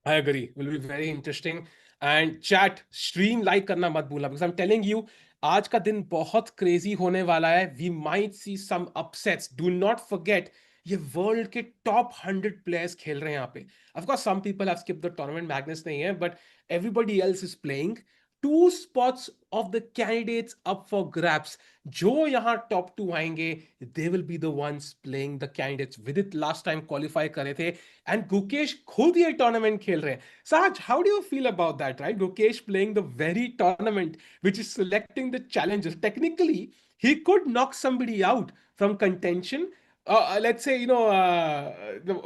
I agree. Will be very interesting. And chat stream like करना मत भूलना because I'm telling you आज का दिन बहुत crazy होने वाला है. We might see some upsets. Do not forget ये वर्ल्ड के टॉप 100 प्लेयर्स खेल रहे हैं यहाँ पे. Of course some people have skipped the tournament. Magnus नहीं है, but everybody else is playing. Two spots of the candidates up for grabs. जो यहाँ टॉप 2 आएंगे, they will be the ones playing the candidates. Vidit last time qualify करे थे. And Gukesh खुद ये tournament खेल रहे हैं. Saj, how do you feel about that, right? Gukesh playing the very tournament which is selecting the challengers. Technically, he could knock somebody out from contention. Let's say,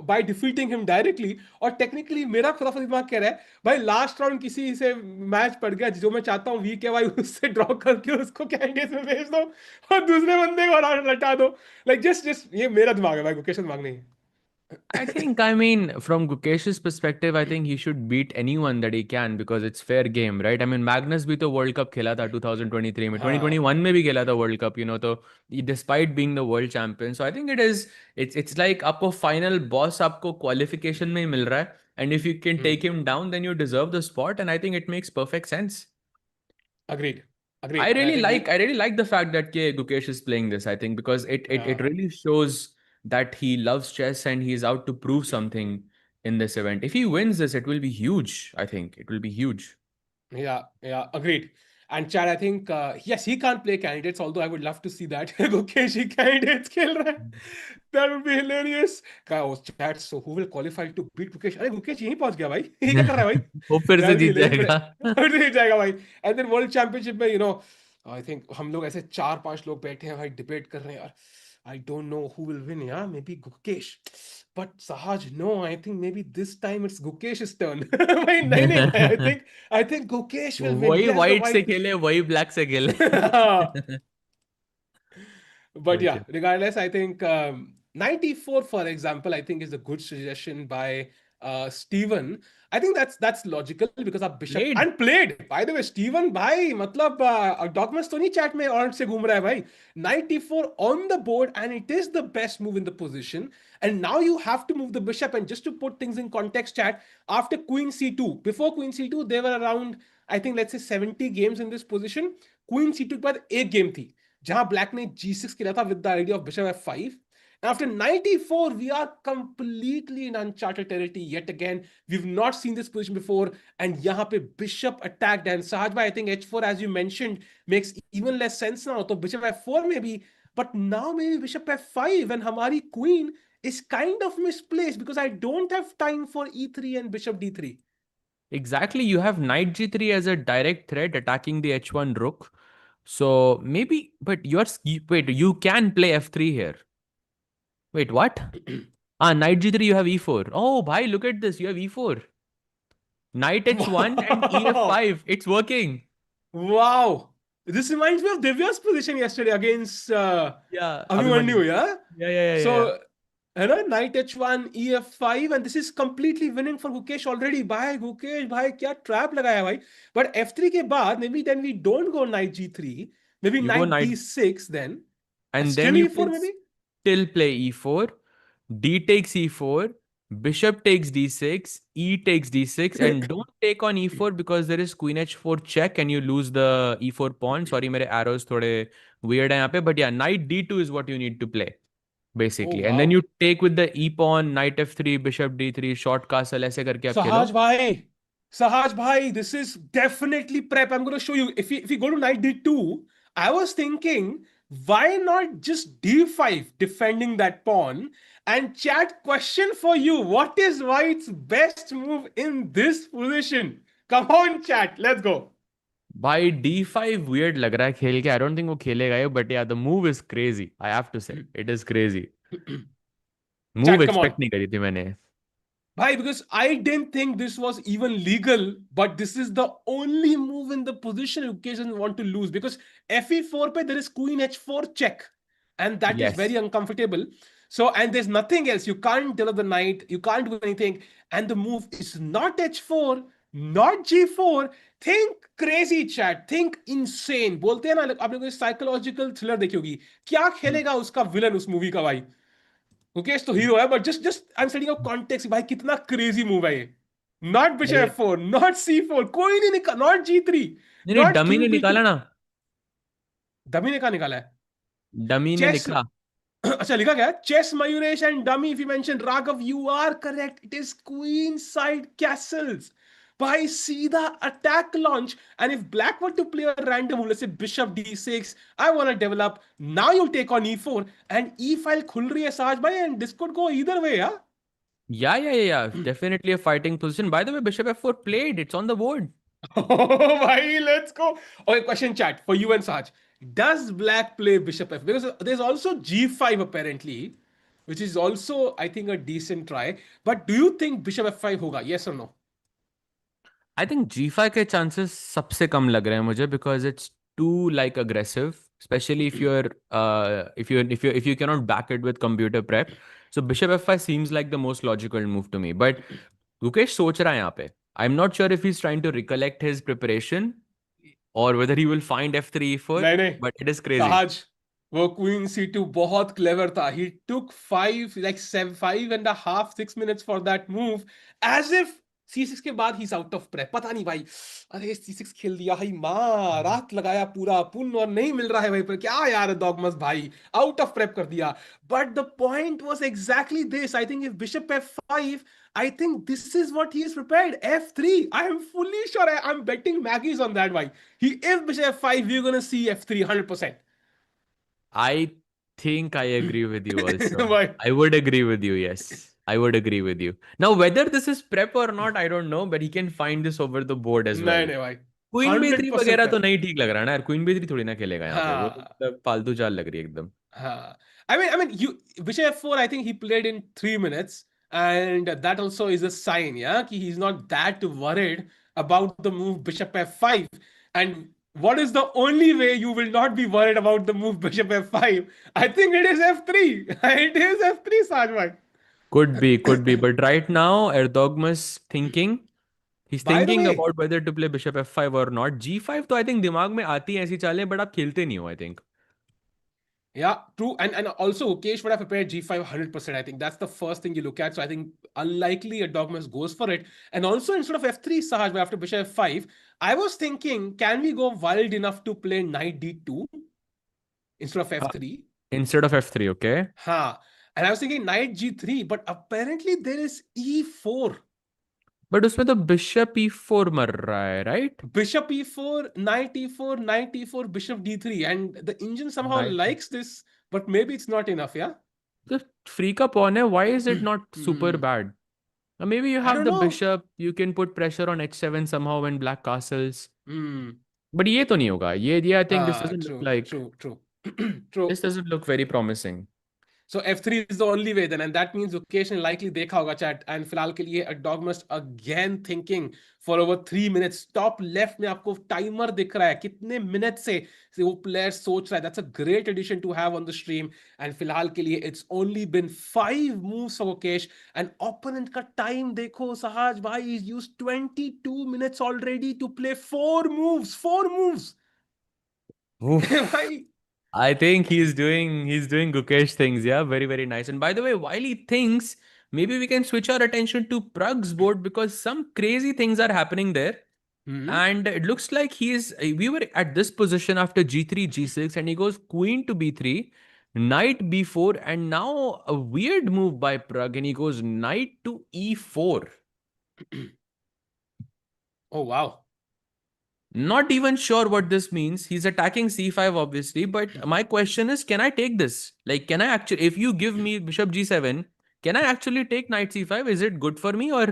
by defeating him directly. और technically मेरा खुदा सा दिमाग कह रहा है भाई last round किसी से मैच पड़ गया जो मैं चाहता हूँ वीक है भाई उससे ड्रॉ करके उसको कैंडिडेट में भेज दो और दूसरे बंदे को लटा दो. लाइक जस्ट ये मेरा दिमाग है भाई, गुकेश का दिमाग नहीं है. I think, I mean, from Gukesh's perspective, I think he should beat anyone that he can because it's fair game, right? I mean, Magnus भी तो World Cup खेला था 2023 में, हाँ 2021 में भी खेला था World Cup, तो despite being the world champion. So I think it's like आपको final boss आपको qualification में ही मिल रहा है. And if you can take him down, then you deserve the spot. And I think it makes perfect sense. agreed agreed. And I think I really like the fact that Gukesh is playing this, I think, because it uh, really shows that he loves chess and he's out to prove something in this event. If he wins this, it will be huge. I think it will be huge. Yeah, agreed. And Chad, I think yes, he can't play candidates, although I would love to see that. Gukesh he candidates खेल रहा है. That would be hilarious. Oh, Chad, so who will qualify to beat Gukesh? अरे गुकेश यहीं पहुंच गया भाई. ये क्या कर रहा है भाई? वो फिर से That would be Jeet hilarious. जाएगा. फिर से जीत जाएगा भाई. And then World Championship में, I think हम लोग ऐसे 4-5 लोग बैठे हैं भाई, डिबेट कर रहे हैं यार. I don't know who will win. Yeah, maybe Gukesh. But Sahaj, no, I think maybe this time it's Gukesh's turn. भाई नहीं नहीं भाई, I think Gukesh will win. He वही has the white से white. खेले, वही black से खेले. But But yeah, yeah. regardless, I think 94, for example, I think is a good suggestion by Steven. I think that's logical because our bishop Played. and played. By the way, Steven भाई मतलब Erdogmus तो नहीं chat में और से घूम रहा है भाई. 94 on the board and it is the best move in the position. And now you have to move the bishop. And just to put things in context, chat, after Queen C2, before Queen C2, there were around, I think, let's say 70 games in this position. Queen C2 के बाद एक game थी जहां black ने G6 खेला था with the idea of bishop F5. And after 94, we are completely in uncharted territory yet again. We've not seen this position before. And yahan pe bishop attacked. And Sahaj bhai, I think H4, as you mentioned, makes even less sense now. So bishop F4 maybe, but now maybe bishop F5 and hamari queen is kind of misplaced because I don't have time for E3 and bishop D3. Exactly. You have knight g3 as a direct threat attacking the h1 rook. So maybe, but wait, you can play f3 here. Wait, what? Knight g3, you have e4. Oh, bhai, look at this. You have e4. Knight h1 and Wow. ef5. It's working. Wow. This reminds me of Divya's position yesterday against Yeah, Abhimanyu, Abhimanyu. yeah? Yeah. So, knight h1, ef5, and this is completely winning for Gukesh already. Bhai, Gukesh, bhai, kya trap lagaya bhai. But f3 ke baad, maybe then we don't go knight g3, maybe You go knight knight, d6 then. and Still then you e4 can maybe? still play e4, d takes e4, bishop takes d6, e takes d6, and don't take on e4 because there is queen h4 check and you lose the e4 pawn. Sorry, मेरे arrows थोड़े weird हैं यहाँ पे, but yeah, knight d2 is what you need to play Oh, basically, and then wow. you take with the e pawn, knight f3, bishop d3, short castle ऐसे करके आप खेलो. Sahaj bhai, this is definitely prep. I'm going to show you. If you go to knight d2, I was thinking Why not just d5 defending that pawn? And chat, question for you: what is white's best move in this position? Come on, chat, let's go. भाई D5 weird लग रहा है खेल के. I don't think वो खेलेगा ये, but yeah, the move is crazy. I have to say, it is crazy. Move Chat, come on. expect नहीं करी थी मैंने. Why? Because I didn't think this was even legal, but this is the only move in the position Gukesh doesn't want to lose. Because fe4 pe there is queen h4 check, and that is very Yes. uncomfortable. So, and there's nothing else. You can't develop the knight, you can't do anything, and the move is not h4, not g4. Think crazy, chat. Think insane. बोलते हैं ना, आप लोगों ने psychological thriller देखी होगी. क्या खेलेगा उसका विलन उस मूवी का भाई? मुकेश तो हीरो है, but just I am setting a context भाई, कितना क्रेजी मूव है ये. नॉट बिशप अरे f4, नॉट c4, कोई नहीं निकाल, नॉट g3, नहीं नहीं, नॉट डमी ने किंग b2. निकाला ना. डमी ने कहा निकाला है? डमी ने चेस. लिखा. अच्छा, लिखा क्या? Chess Mayuresh and dummy. If you mention Raghav, you are correct. It is queen side castles. भाई सीधा attack launch. And if black were to play a random, let's say bishop d6, I want to develop. Now you take on e4 and e file खुल रही है साज भाई, and this could go either way. या Yeah. Definitely a fighting position. By the way, Bishop F4 played. It's on the board. Oh, bhai, let's go. Okay, question chat for you and Saj. Does black play bishop f? Because there's also g5 apparently, which is also, I think, a decent try. But do you think bishop f5 hoga? Yes or no? I think G5 के chances सबसे कम लग रहे हैं मुझे, because it's too like aggressive, especially if you cannot back it with computer prep. So Bishop F5 seems like the most logical move to me. But Gukesh सोच रहा है यहाँ पे. I'm not sure if he's trying to recollect his preparation or whether he will find F3 E4, नहीं नहीं, but it is crazy. सहज, वो queen c2 बहुत क्लेवर था. He took 5.5 6 minutes for that move, as if c6 के बाद he's out of prep. पता नहीं भाई, अरे c6 खेल दिया भाई, माँ रात लगाया पूरा पुन और नहीं मिल रहा है भाई, पर क्या यार डॉगमस भाई, आउट ऑफ प्रेप कर दिया. But the point was exactly this. I think if bishop f5, I think this is what he is prepared. F3. I am fully sure. I'm betting Maggie's on that. Why? If bishop f5, we're gonna see f3 100%. I think I agree with you also. Why? I would agree with you, yes. I would agree with you. Now, whether this is prep or not, I don't know, but he can find this over the board as well. नहीं नहीं भाई, queen B three 100% वगैरह तो prep. नहीं ठीक लग रहा ना यार. क्वीन बी थ्री थोड़ी ना खेलेगा यहाँ पे. वो तो हाँ मतलब फालतू चाल लग रही है एकदम. हाँ. I mean, you bishop f4. I think he played in 3 minutes, and that also is a sign, yeah, कि he's not that worried about the move bishop f5. And what is the only way you will not be worried about the move bishop f5? I think it is f3. It is f3, Sajwai. Could be. But right now, Erdogmus thinking. He's By the thinking way, about whether to play bishop f5 or not. G5 तो I think दिमाग में आती है ऐसी चालें, but आप खेलते नहीं हो, I think. yeah, true. And also, Gukesh would have prepared g5 100%. I think that's the first thing you look at. So I think unlikely a dogmas goes for it. And also, instead of f3, Sahaj, but after bishop f5, I was thinking, can we go wild enough to play knight d2 instead of हाँ, f3? instead of f3, okay? Ha. And I was thinking knight g3, but apparently there is e4. But उसमें तो bishop e4 मर रहा है, right? Bishop e4, knight e4, knight e4, bishop d3. And the engine somehow Knight. likes this, but maybe it's not enough, yeah? The free का pawn है. Why is it not super Hmm. bad? Maybe you I have don't the know. bishop. You can put pressure on h7 somehow when black castles. Hmm. But ये तो नहीं होगा. ये I think this Ah, doesn't look true, like. true, true. True. This doesn't look very promising. So f3 is the only way then, and that means occasionally likely देखा होगा chat. And फिलहाल के लिए a dog must again thinking for over 3 minutes. Top left में आपको timer दिख रहा है कितने minutes से वो player सोच रहा है. That's a great addition to have on the stream. And फिलहाल के लिए it's only been 5 moves for Gukesh. And opponent का time देखो सहज भाई, he's used 22 minutes already to play 4 moves. 4 moves. Oof. भाई. I think he's doing Gukesh things, yeah, very very nice. And by the way, while he thinks, maybe we can switch our attention to Pragg's board because some crazy things are happening there. Hmm. And it looks like we were at this position after g3, g6, and he goes queen to b3, knight b4, and now a weird move by Pragg, and he goes knight to e4. Oh wow. Not even sure what this means. He's attacking c5, obviously, but my question is, can I take this? Like, can I actually, if you give me bishop g7, can I actually take knight c5? Is it good for me or?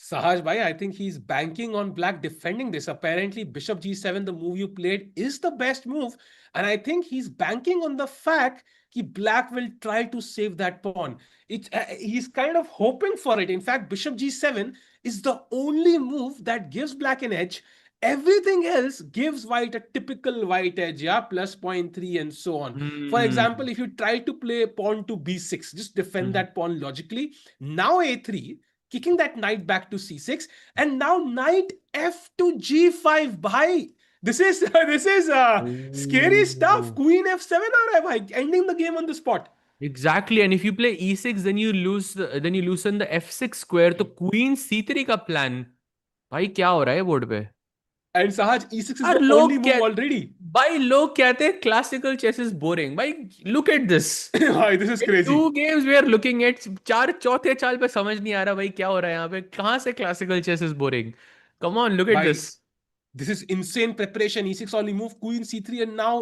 Sahaj bhai, I think he's banking on black defending this. Apparently, Bishop G7, the move you played, is the best move. And I think he's banking on the fact that black will try to save that pawn. He's kind of hoping for it. In fact, Bishop G7 is the only move that gives black an edge. Everything else gives white a typical white edge, yeah, plus 0.3 and so on. For Hmm. example, if you try to play pawn to b6, just defend Mhm. that pawn logically. Now a3, kicking that knight back to c6, and now knight f to g5. Bhai, this is this is scary stuff. Ooh. Queen f7 or bhai, ending the game on the spot. Exactly, and if you play e6, then you lose. Then you loosen the f6 square. तो queen c3 का plan. भाई क्या हो रहा है board पे? And Sahaj, e6 is यार the only लोग move क्या? already. भाई लोग कहते हैं क्लासिकल चेस इज बोरिंग. भाई look at this. Bhai, this is In two crazy. games we are looking at, चार चौथे चाल पे समझ नहीं आ रहा भाई क्या हो रहा है यहाँ पे. कहाँ से classical chess is boring? Come on, look at Bhai, this. this is insane preparation. E6 only move, queen c3, and now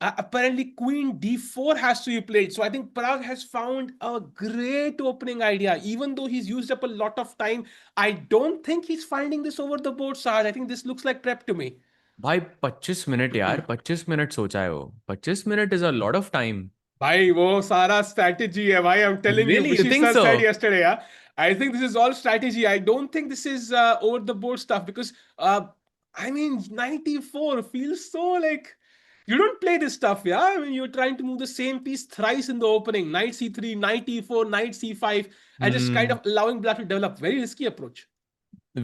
apparently queen d4 has to be played. So I think Pragg has found a great opening idea. Even though he's used up a lot of time, I don't think he's finding this over the board, Sahaj. I think this looks like prep to me. भाई 25 minute यार, 25 minute सोचा है वो. 25 minute is a lot of time. Bhai, wo sara strategy hai, bhai. I'm telling you, Really, you Vishy think sir said so? yesterday, yeah. I think this is all strategy. I don't think this is over the board stuff because, I mean, 94 feels so like you don't play this stuff, yeah. I mean, you're trying to move the same piece thrice in the opening, knight c3, knight e4, knight c5, and just kind Hmm. of allowing black to develop. Very risky approach.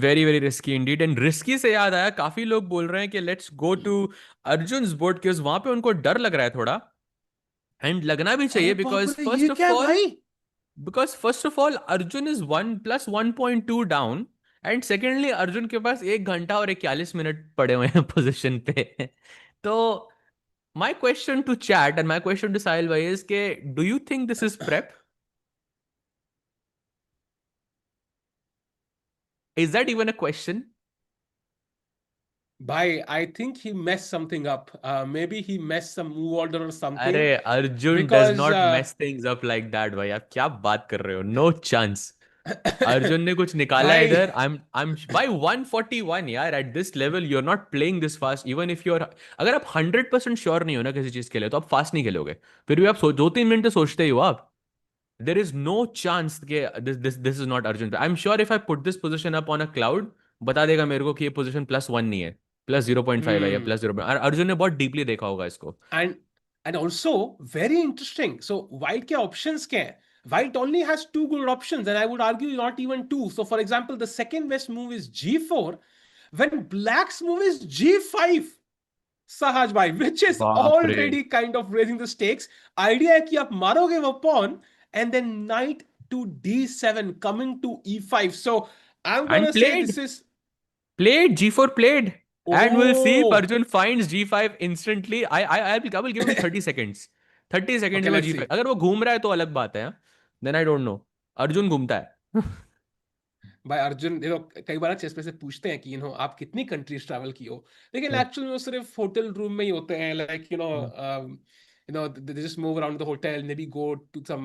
Very very risky indeed. And risky से याद आया, काफी लोग बोल रहे हैं कि let's go to Arjun board, क्योंकि वहां पे उनको डर लग रहा है थोड़ा. एंड लगना भी अरे चाहिए बाप बिकॉज रे, ये फर्स्ट क्या ऑफ है ऑल, भाई? Arjun is 1 + 1.2 down. And secondly Arjun के पास 1 घंटा और 41 मिनट पड़े हुए हैं पोजिशन पे. तो my question to chat and my question to Sahil भाई इज के, do you think this is prep? Is that even a question? Bhai, I think he messed something up. Maybe he messed some move order or अरे something Arjun does because not mess things up like that भाई. आप क्या बात कर रहे हो? No chance. Arjun ने कुछ निकाला है भाई इधर. आई एम भाई 141 यार. At this level you are not playing this fast. Even if you are, अगर आप 100% श्योर नहीं हो ना किसी चीज के लिए, तो आप फास्ट नहीं खेलोगे. फिर भी आप 2-3 मिनट तो सोचते ही हो आप. देर इज नो चांस के this is not Arjun. I am sure if I put this position up on a cloud, बता देगा मेरे को कि ये पोजिशन +1 नहीं है, +0.5 है या hmm. +0. अर्जुन ने बहुत डीपली देखा होगा इसको. and and also very interesting. So white ke options kya hai? White only has two good options, and I would argue not even two. So for example, the second best move is g4, when black's move is g5. Sahaj bhai, which is बाप रे. already kind of raising the stakes. Idea hai ki aap maroge wo pawn, and then knight to d7 coming to e5. So I'm And gonna say played. this is Played G4 played, and we'll see if oh Arjun finds G5 instantly. I will give him 30 seconds. 30 seconds okay. में वो Let's G5, see. अगर वो घूम रहा है तो अलग बात है. Then I don't know. Arjun घूमता है. भाई अर्जुन देखो, कई बार चेस पे से पूछते हैं कि आप कितनी कंट्रीज ट्रैवल की हो, लेकिन एक्चुअली वो सिर्फ होटल रूम में ही होते हैं. Like they just move around the hotel, maybe go to some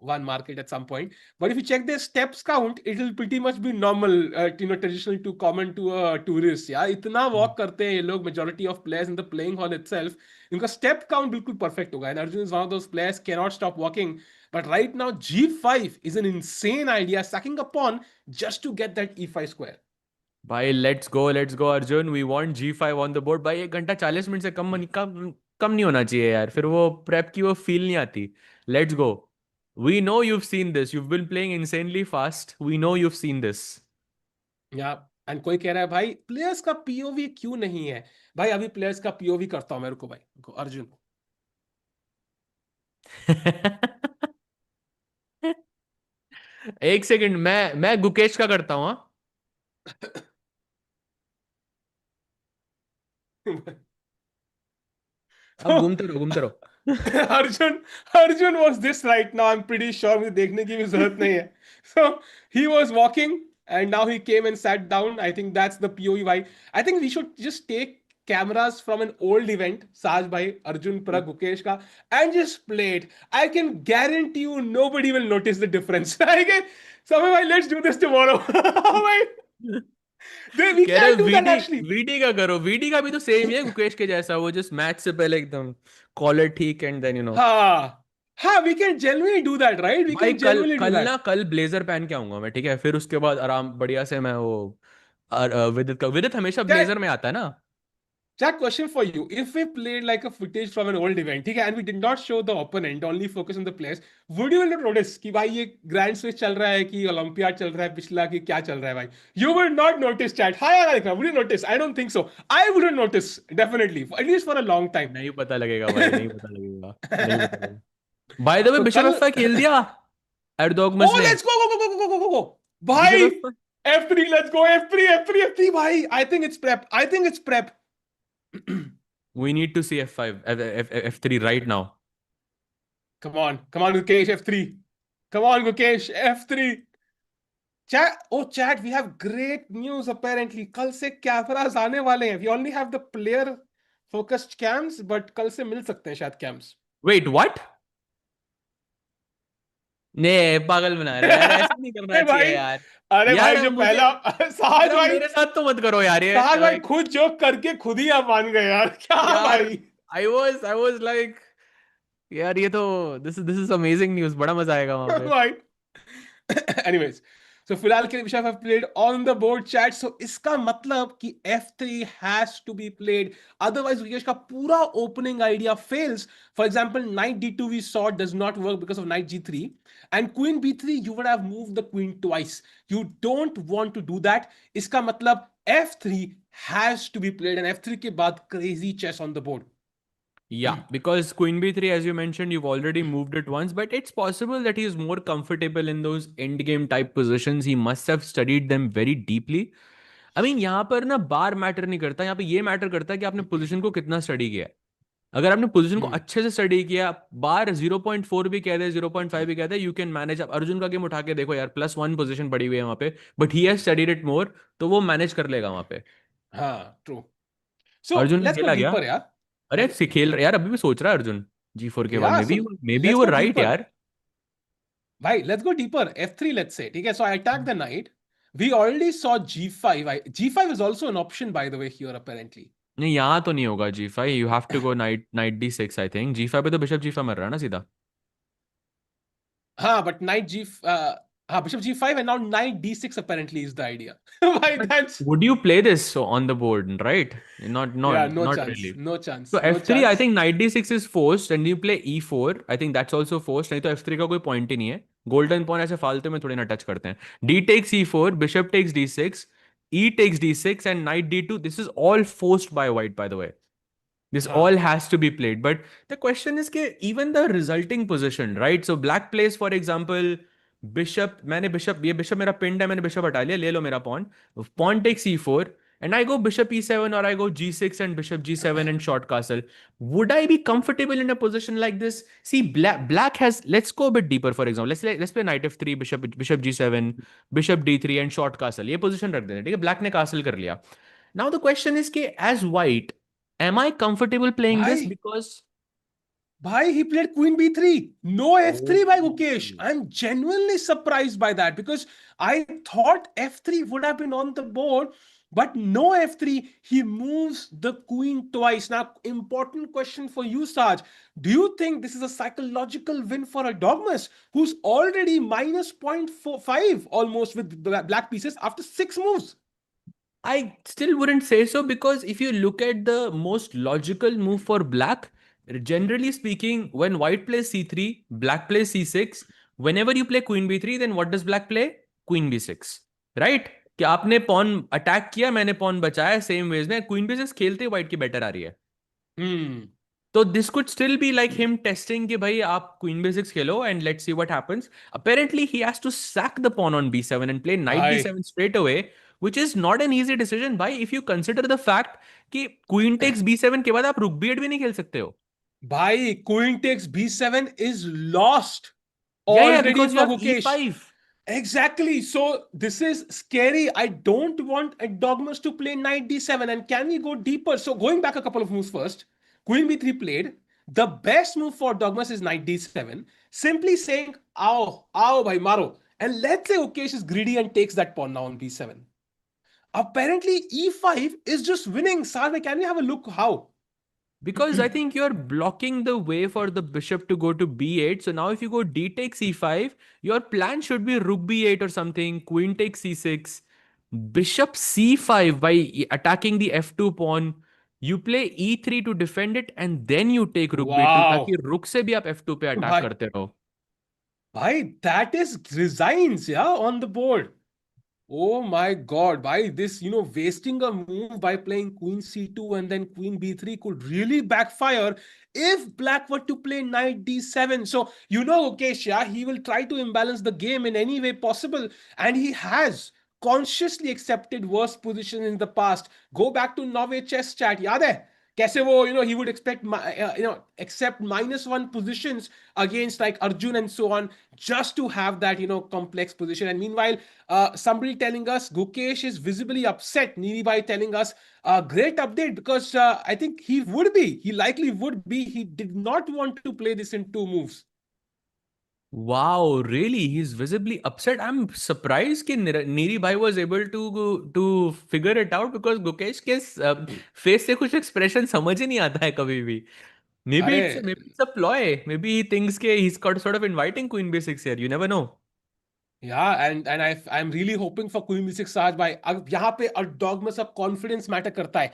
one market at some point. But if you check their steps count, it will pretty much be normal, traditional to common to a tourist. यार इतना walk करते हैं ये लोग, majority of players in the playing hall itself. इनका step count बिल्कुल perfect होगा, and Arjun is one of those players cannot stop walking. But right now g5 is an insane idea, sacking a pawn just to get that e5 square. भाई let's go Arjun. We want G5 on the board. भाई 1 घंटा 40 minute से कम नहीं होना चाहिए यार. फिर वो प्रेप की वो फील नहीं आती. Let's go. We know you've seen this. You've been playing insanely fast. We know you've seen this. या एंड कोई कह रहा है भाई प्लेयर्स का पीओवी क्यों नहीं है? भाई अभी प्लेयर्स का पीओवी करता हूं मेरे को भाई, अर्जुन. 1 सेकंड, मैं गुकेश का करता हूँ, हाँ? अब तो घूमते रहो, घूमते रहो. Arjun Arjun was this right now. I am pretty sure मुझे देखने की भी जरूरत नहीं है. So he was walking, and now he came and sat down. I think that's the POE why. I think we should just take cameras from an old event, Saj bhai, Arjun, Pragg, Gukesh ka, and just play it. I can guarantee you nobody will notice the difference. I can, Samay bhai, let's do this tomorrow. Bhai, we कह रहे can do that वीडी actually. वीडी का करो, VD का भी तो same ही है गुकेश के जैसा, वो जस्ट मैच से पहले एकदम कॉलर ठीक and then Ha. Ha, we can genuinely do that, right? We भाई can कल genuinely do कल ना that. कल ब्लेजर पहन के आऊंगा मैं, ठीक है, फिर उसके बाद आराम बढ़िया से मैं वो विदित का, विदित हमेशा ब्लेजर That में आता है ना। Jack, question for you. If we played like a footage from an old event, okay, and we did not show the opponent, only focus on the players, would you not notice कि भाई ये grand switch चल रहा है कि olympiad चल रहा है पिछला कि क्या चल रहा है भाई? You would not notice, chat. Hi, Alika, would you notice? I don't think so. I wouldn't notice, definitely, at least for a long time. नहीं पता लगेगा भाई, नहीं पता लगेगा, नहीं पता लगेगा। बाय द वे तो बिशप कल एफ खेल दिया एर्दोगमस oh ने। let's go बिशप भाई F F3 let's go F3 भाई I think it's prep. We need to see F5 F3 right now. Come on Gukesh F3. Come on Gukesh F3. Chat, we have great news apparently. कल से cameras आने वाले हैं. We only have the player focused cams, but कल से मिल सकते हैं शायद cams. Wait what? ने पागल बना रहे यार, ऐसे नहीं करना अरे चाहिए भाई यार। अरे भाई यार जो मुझे पहला यार साहज अब भाई मेरे साथ तो मत करो यार ये साहज भाई like, खुद जोक करके खुद ही आप मान गए यार क्या यार भाई आई वाज लाइक यार ये तो दिस इज अमेजिंग न्यूज़, बड़ा मजा आएगा वहां पे। भाई Anyways, so फिलहाल के लिए we have played on the board chat. So इसका मतलब कि F3 has to be played. Otherwise, Vikesh का पूरा opening idea fails. For example, knight d2 we saw does not work because of knight g3. And queen b3, you would have moved the queen twice. You don't want to do that. इसका मतलब F3 has to be played. And F3 के बाद crazy chess on the board. Yeah, because Queen B3, as you mentioned, you've already moved it once, but it's possible that he is more comfortable in those end game type positions. He must have studied them very deeply. I mean, यहाँ पर ना बार matter नहीं करता, यहाँ पे ये matter करता है कि आपने पोजीशन को कितना स्टडी किया है। अगर आपने पोजीशन को Hmm. अच्छे से स्टडी किया, बार 0.4 भी कह दे, 0.5 भी कह दे, यू कैन मैनेज। आप अर्जुन का गेम उठा के देखो यार, +1 पोजीशन पड़ी हुई है वहां पे, but he has studied it more, तो वो मैनेज कर लेगा वहां पे। हाँ, true. So अर्जुन ने let's go खेला गया। deeper, यार. अरे खेल यार, अभी भी सोच रहा है अर्जुन G4 के बाद, Yeah, may be so may be let's वो go राइट deeper. यार। Bhai, let's go deeper. F3, let's say. Okay, so I attack the knight. We already saw G5. G5 is also an option, by the way, here, apparently. नहीं यहाँ तो नहीं होगा G5, you have to go knight knight D6 I think. G5 पे तो bishop G5 मर रहा है ना सीधा। But knight G, bishop G5 and now knight D6 apparently is the idea. Bhai, But that's, would you play this on the board, right? Not not yeah, no not chance. really. No So chance. No F3, I chance. think knight D6 is forced and you play E4, I think that's also forced। नहीं तो F3 का कोई point ही नहीं है। Golden point ऐसे फालतू में थोड़ी ना टच करते हैं। D takes E4, bishop takes D6, E takes D6 and knight D2, this is all forced by white, by the way। This all Huh. has to be played. But the question is कि even the resulting position, right? So black plays, for example, bishop, मैंने bishop, ये bishop मेरा pinned है, मैंने bishop हटा लिया, ले लो मेरा pawn. Pawn takes e4 and I go bishop e7 or I go g6 and bishop g7 and short castle. Would I be comfortable in a position like this? See, black has, let's go a bit deeper, for example. Let's play knight f3, bishop g7, bishop d3 and short castle. ये position रख देते हैं, ठीक है? Black ने castle कर लिया. Now the question is कि as white, am I comfortable playing this? Bhai, Because he played queen b3. No f3 by oh, Gukesh. I'm genuinely surprised by that because I thought f3 would have been on the board, but no f3. He moves the queen twice. Now, important question for you, Saj. Do you think this is a psychological win for Erdogmus, who's already minus 0.45 almost with black pieces after 6 moves? I still wouldn't say so, because if you look at the most logical move for black, generally speaking, when white plays c3, black plays c6, whenever you play queen b3, then what does black play? Queen b6, right? कि आपने pawn attack किया, मैंने pawn बचाया, same veg में queen b6 खेलते ही white की better आ रही है। Hmm. तो this could still be like him testing कि भाई आप क्वीन b6 खेलो and let's see what happens. Apparently he has to sack the pawn on b7 and play knight Bhai. d7 straight away, which is not an easy decision भाई, if you consider the fact कि queen takes b7 के बाद आप रुक b8 भी नहीं खेल सकते हो। Bhai, queen takes b7 is lost या already because you for have Gukesh. e5, Exactly. So this is scary. I don't want Erdogmus to play knight d7. And can we go deeper? So going back a couple of moves first, queen b3 played. The best move for Dogmas is knight d7. Simply saying, "Ow, ow, bhai maro." And let's say Gukesh is greedy and takes that pawn now on b7. Apparently, e5 is just winning. Sarve, can we have a look how? Because I think you're blocking the way for the bishop to go to b8. So now if you go d takes e5, your plan should be rook b8 or something, queen takes c6, bishop c5 by attacking the f2 pawn. You play e3 to defend it and then you take rook b2 ताकि Wow. rook से भी आप f2 पे attack Bhai, करते रहो. bhai, that is resigns, yeah, on the board. Oh my God, by this, wasting a move by playing queen c2 and then queen b3 could really backfire if black were to play knight d7. So, okay, yeah, he will try to imbalance the game in any way possible. And he has consciously accepted worse positions in the past. Go back to Norway chess chat, yaad hai? कैसे वो he would expect accept -1 positions against like Arjun and so on just to have that complex position. And meanwhile, somebody telling us Gukesh is visibly upset. Niribai telling us great update because I think he likely would be. He did not want to play this in two moves. Wow, really? He's visibly upset. I'm surprised कि Neeri bhai was able to figure it out because Gukesh के face से कुछ expression समझ ही नहीं आता है कभी भी. अरे Maybe it's a ploy. Maybe he thinks कि he's got sort of inviting Queen B6 here. You never know. Yeah, and I'm really hoping for Queen B6 Saj भाई. अब यहाँ पे Erdogmus अब confidence matter करता है.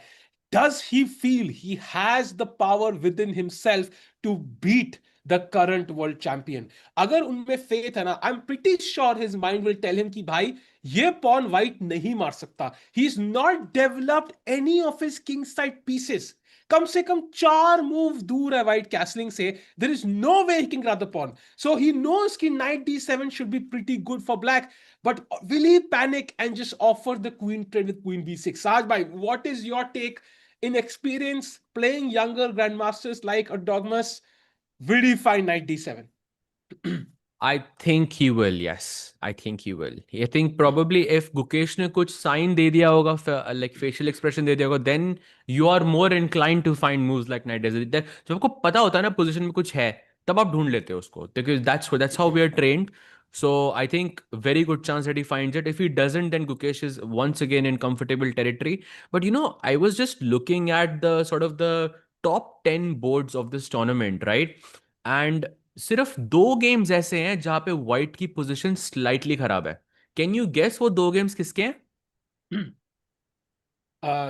Does he feel he has the power within himself to beat the current world champion? अगर उनमें faith है ना, I'm pretty sure his mind will tell him कि भाई ये pawn white नहीं मार सकता. He's not developed any of his king side pieces. कम से कम 4 मूव दूर है white castling से. There is no way he can grab the pawn. So he knows कि knight d7 should be pretty good for black. But will he panic and just offer the queen trade with queen b6? Saj bhai, what is your take in experience playing younger grandmasters like Erdogmus? Will he find knight d7? I think he will, yes. I think he will. I think probably if Gukesh ने कुछ sign दे दिया होगा, like facial expression दे दिया होगा, then you are more inclined to find moves like knight d7. जब आपको पता होता है ना position में कुछ है, तब आप ढूंढ लेते हो उसको. Because that's how we are trained. So I think very good chance that he finds it. If he doesn't, then Gukesh is once again in comfortable territory. But I was just looking at the sort of the top 10 boards of this tournament, right? And सिर्फ 2 games ऐसे हैं जहां पे white की position slightly खराब है. Can you guess वो 2 games किसके हैं?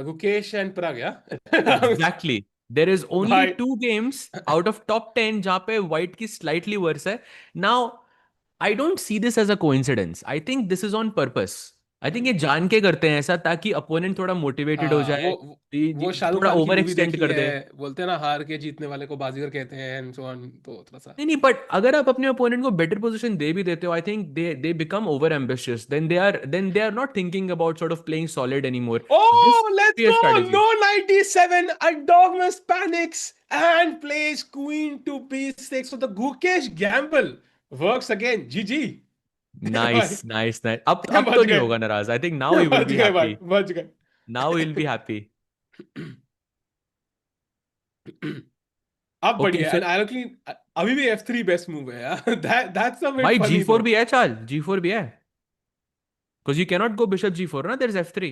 Gukesh and Pragg, yeah? Exactly. There is only Bhai, 2 games out of top 10 जहां पे व्हाइट की स्लाइटली वर्स है. Now I don't see this as a coincidence. I think this is on purpose. I think ये जान के करते हैं ऐसा ताकि अपोनेंट थोड़ा मोटिवेटेड हो हाँ जाए, वो शाहरुख थोड़ा खान की ओवर मूवी एक्सटेंड देखी कर है. दे. बोलते हैं ना हार के जीतने वाले को बाजीगर कहते हैं एंड सो ऑन, तो थोड़ा सा. नहीं नहीं, बट अगर आप अपने ओपोनेंट को बेटर पोजीशन दे भी देते हो, I think they become over ambitious. Then they are not thinking about sort of playing solid anymore. This Oh, let's be a go! strategy. No 97. Erdogmus panics and plays queen to b6. So the Gukesh gamble works again. GG. भाई nice nice nice. अब तो बच नहीं गए. होगा नाराज. I think now he will बच B गए भाई, हैप्पी. बच गए. Now he will be happy. अब ओके बढ़िया. एंड फिर आयरकली अभी भी f3 बेस्ट मूव है यार. That's a bit भाई जी funny फोर though. भी है. चाल जी4 भी है. Because you cannot go bishop जी4 ना. There is f3.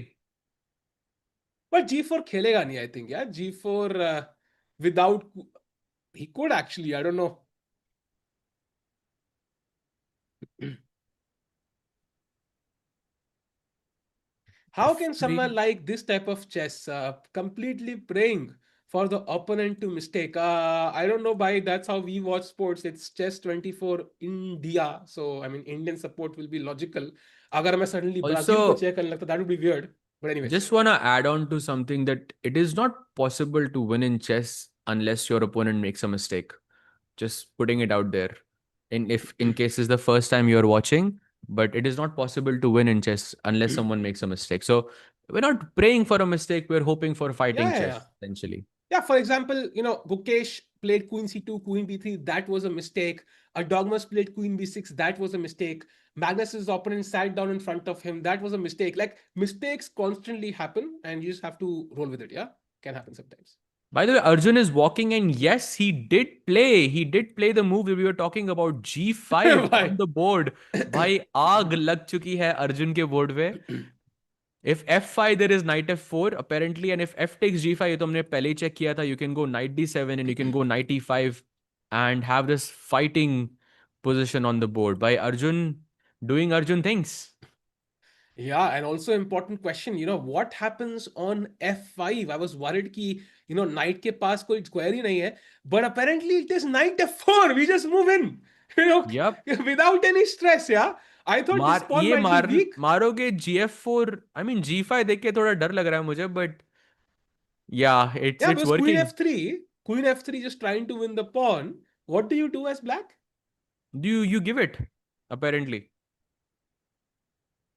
But g4 खेलेगा नहीं, I think. Yeah, g4 without he could actually. I don't know. How can f3. someone like this type of chess completely praying for the opponent to mistake? I don't know, by that's how we watch sports. It's chess 24 India. So, I mean, Indian support will be logical. अगर मैं suddenly Brazil को also check करने लगता, that would be weird. But anyways. just want to add on to something that it is not possible to win in chess unless your opponent makes a mistake. Just putting it out there. If in case it's the first time you're watching, but it is not possible to win in chess unless someone makes a mistake. So we're not praying for a mistake. We're hoping for Yeah, fighting yeah, chess yeah. essentially. Yeah, for example, Gukesh played queen c2, queen b3. That was a mistake. Erdogmus played queen b6. That was a mistake. Magnus's opponent sat down in front of him. That was a mistake. Like mistakes constantly happen, and you just have to roll with it. Yeah, can happen sometimes. By the way, Arjun is walking, and yes, he did play. He did play the move that we were talking about, G5 on Why? the board. भाई आग लग चुकी है अर्जुन के board पे. If f5 there is knight f4 apparently, and if f takes g5 ये तो हमने पहले ही चेक किया था. You can go knight d7 and you can go knight e5 and have this fighting position on the board by Arjun doing Arjun things. Yeah, and also important question, what happens on f5? I was worried कि, knight के पास कोई square ही नहीं है, but apparently it is knight f4. We just move in, you know, Yep. without any stress. Yeah, I thought this pawn ये might be weak. मारोगे gf4. I mean g5 देख के थोड़ा डर लग रहा है मुझे, but yeah, Yeah, it's because queen working. f3, queen f3 just trying to win the pawn. What do you do as black? You give it apparently.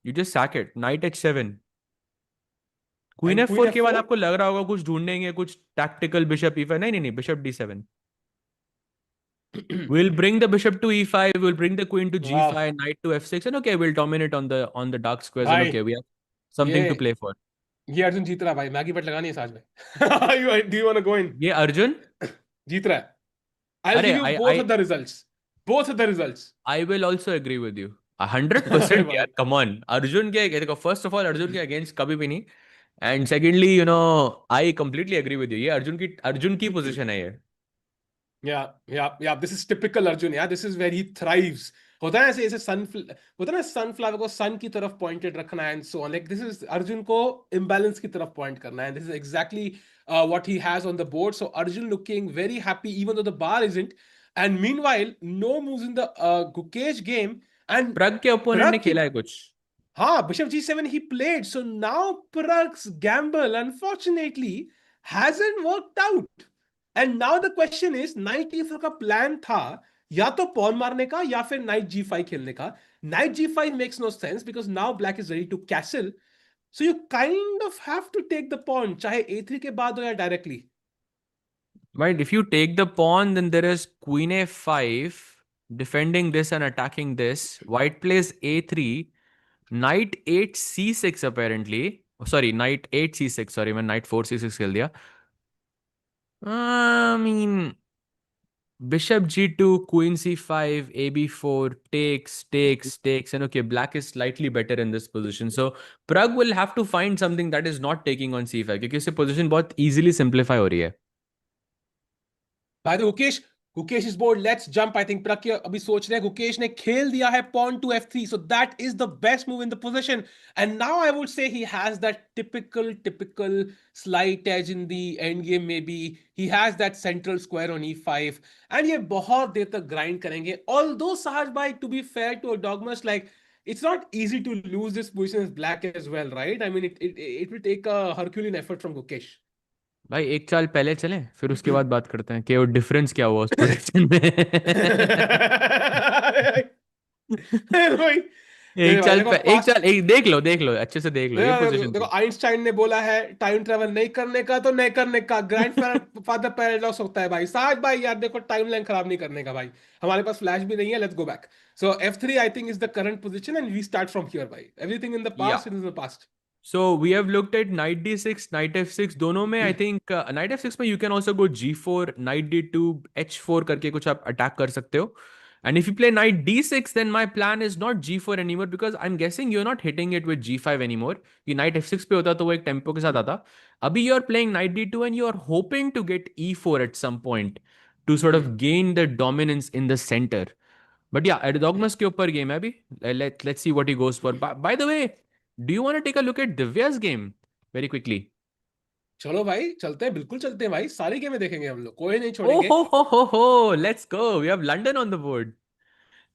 You just sack it. Knight h7. Queen And F queen four के बाद f4? आपको लग रहा होगा कुछ ढूंढेंगे, कुछ tactical bishop ई five. नहीं नहीं नहीं, bishop d7. We'll bring the bishop to e5. We'll bring the queen to Wow, g5, knight to f6, and okay, we'll dominate on the dark squares, and भाई okay, we have ये something to play for. ये अर्जुन जीत रहा भाई. Maggi but लगानी है साथ में. Do you want to go in? ये अर्जुन. जीत रहा है. I'll अरे give you I both I of the results. Both of the results. I will also agree with you. 100% यार. भाई. Come on. अर्जुन के देखो, first of all अर्जुन के against कभी भी नहीं. And secondly, I completely agree with you. ये अर्जुन की position है ये. Yeah, yeah, yeah. This is typical Arjun. Yeah, this is where he thrives. होता है ऐसे ऐसे होता है ना, सनफ्लावर को सन की तरफ पॉइंटेड रखना है and so on. Like this is Arjun को इम्बैलेंस की तरफ पॉइंट करना है. This is exactly what he has on the board. So Arjun looking very happy even though the bar isn't. And meanwhile, no moves in the Gukesh game. And प्रग के opponent ने Pragg खेला है कुछ. Bishop G7 he played. So now Pragg's gamble, unfortunately, hasn't worked out. And now the question is, Knight E4 का plan था या तो pawn मारने का या फिर Knight G5 खेलने का. Knight G5 makes no sense because now Black is ready to castle. So you kind of have to take the pawn, चाहे A3 के बाद हो या directly. Right, if you take the pawn, then there is queen a5, defending this and attacking this. White plays a3, knight 8 c6 apparently. Oh, sorry, knight 8 c6. Sorry, मैं knight 4 c6 खेल दिया. I mean, bishop g2, queen c5, ab4, takes, and okay, black is slightly better in this position. So Pragg will have to find something that is not taking on c5 क्योंकि उससे position बहुत easily simplify हो रही है. By the Gukesh is bored. Let's jump. I think Pragg अभी सोच रहे हैं Gukesh ने खेल दिया है pawn to f3. So that is the best move in the position. And now I would say he has that typical slight edge in the end game maybe. He has that central square on e5. And ये बहुत देर तक grind करेंगे. Although Sahaj bhai, to be fair to Erdogmus, like it's not easy to lose this position as black as well, right? I mean, it will take a Herculean effort from Gukesh. भाई एक चाल पहले चलें, फिर उसके बाद बात करते हैं कि वो डिफरेंस क्या हुआ उस प्रोडक्शन में. भाई एक भाई चाल देखो एक चाल एक देख लो अच्छे से देख लो ये देखो पोजीशन देखो थी. आइंस्टाइन ने बोला है टाइम ट्रेवल नहीं करने का तो नहीं करने का. ग्रैंडफादर पैराडॉक्स होता है भाई. साज भाई यार देखो टाइम लाइन खराब नहीं करने का भाई. हमारे पास फ्लैश भी नहीं है. Let's go back. So f3 I think is the current position and we start from here भाई. एवरीथिंग इन द या past is in the past. So we have looked at knight d6, knight f6. दोनों में I think knight f6 में you can also go g4, knight d2, h4 करके कुछ आप attack कर सकते हो. And if you play knight d6, then my plan is not g4 anymore because I'm guessing you're not hitting it with g5 anymore. ये knight f6 पे होता तो वो एक टेम्पो के साथ आता. अभी you're playing knight d2 and you're hoping to get e4 at some point to sort of gain the dominance in the center. But yeah, Erdogmus के ऊपर game है अभी. Let's see what he goes for. By the way, do you want to take a look at Divya's game very quickly? चलो भाई चलते हैं. बिल्कुल चलते हैं भाई. सारी गेमें देखेंगे हम लोग. कोई नहीं Oh छोड़ेंगे. ho ho ho ho! Let's go. We have London on the board.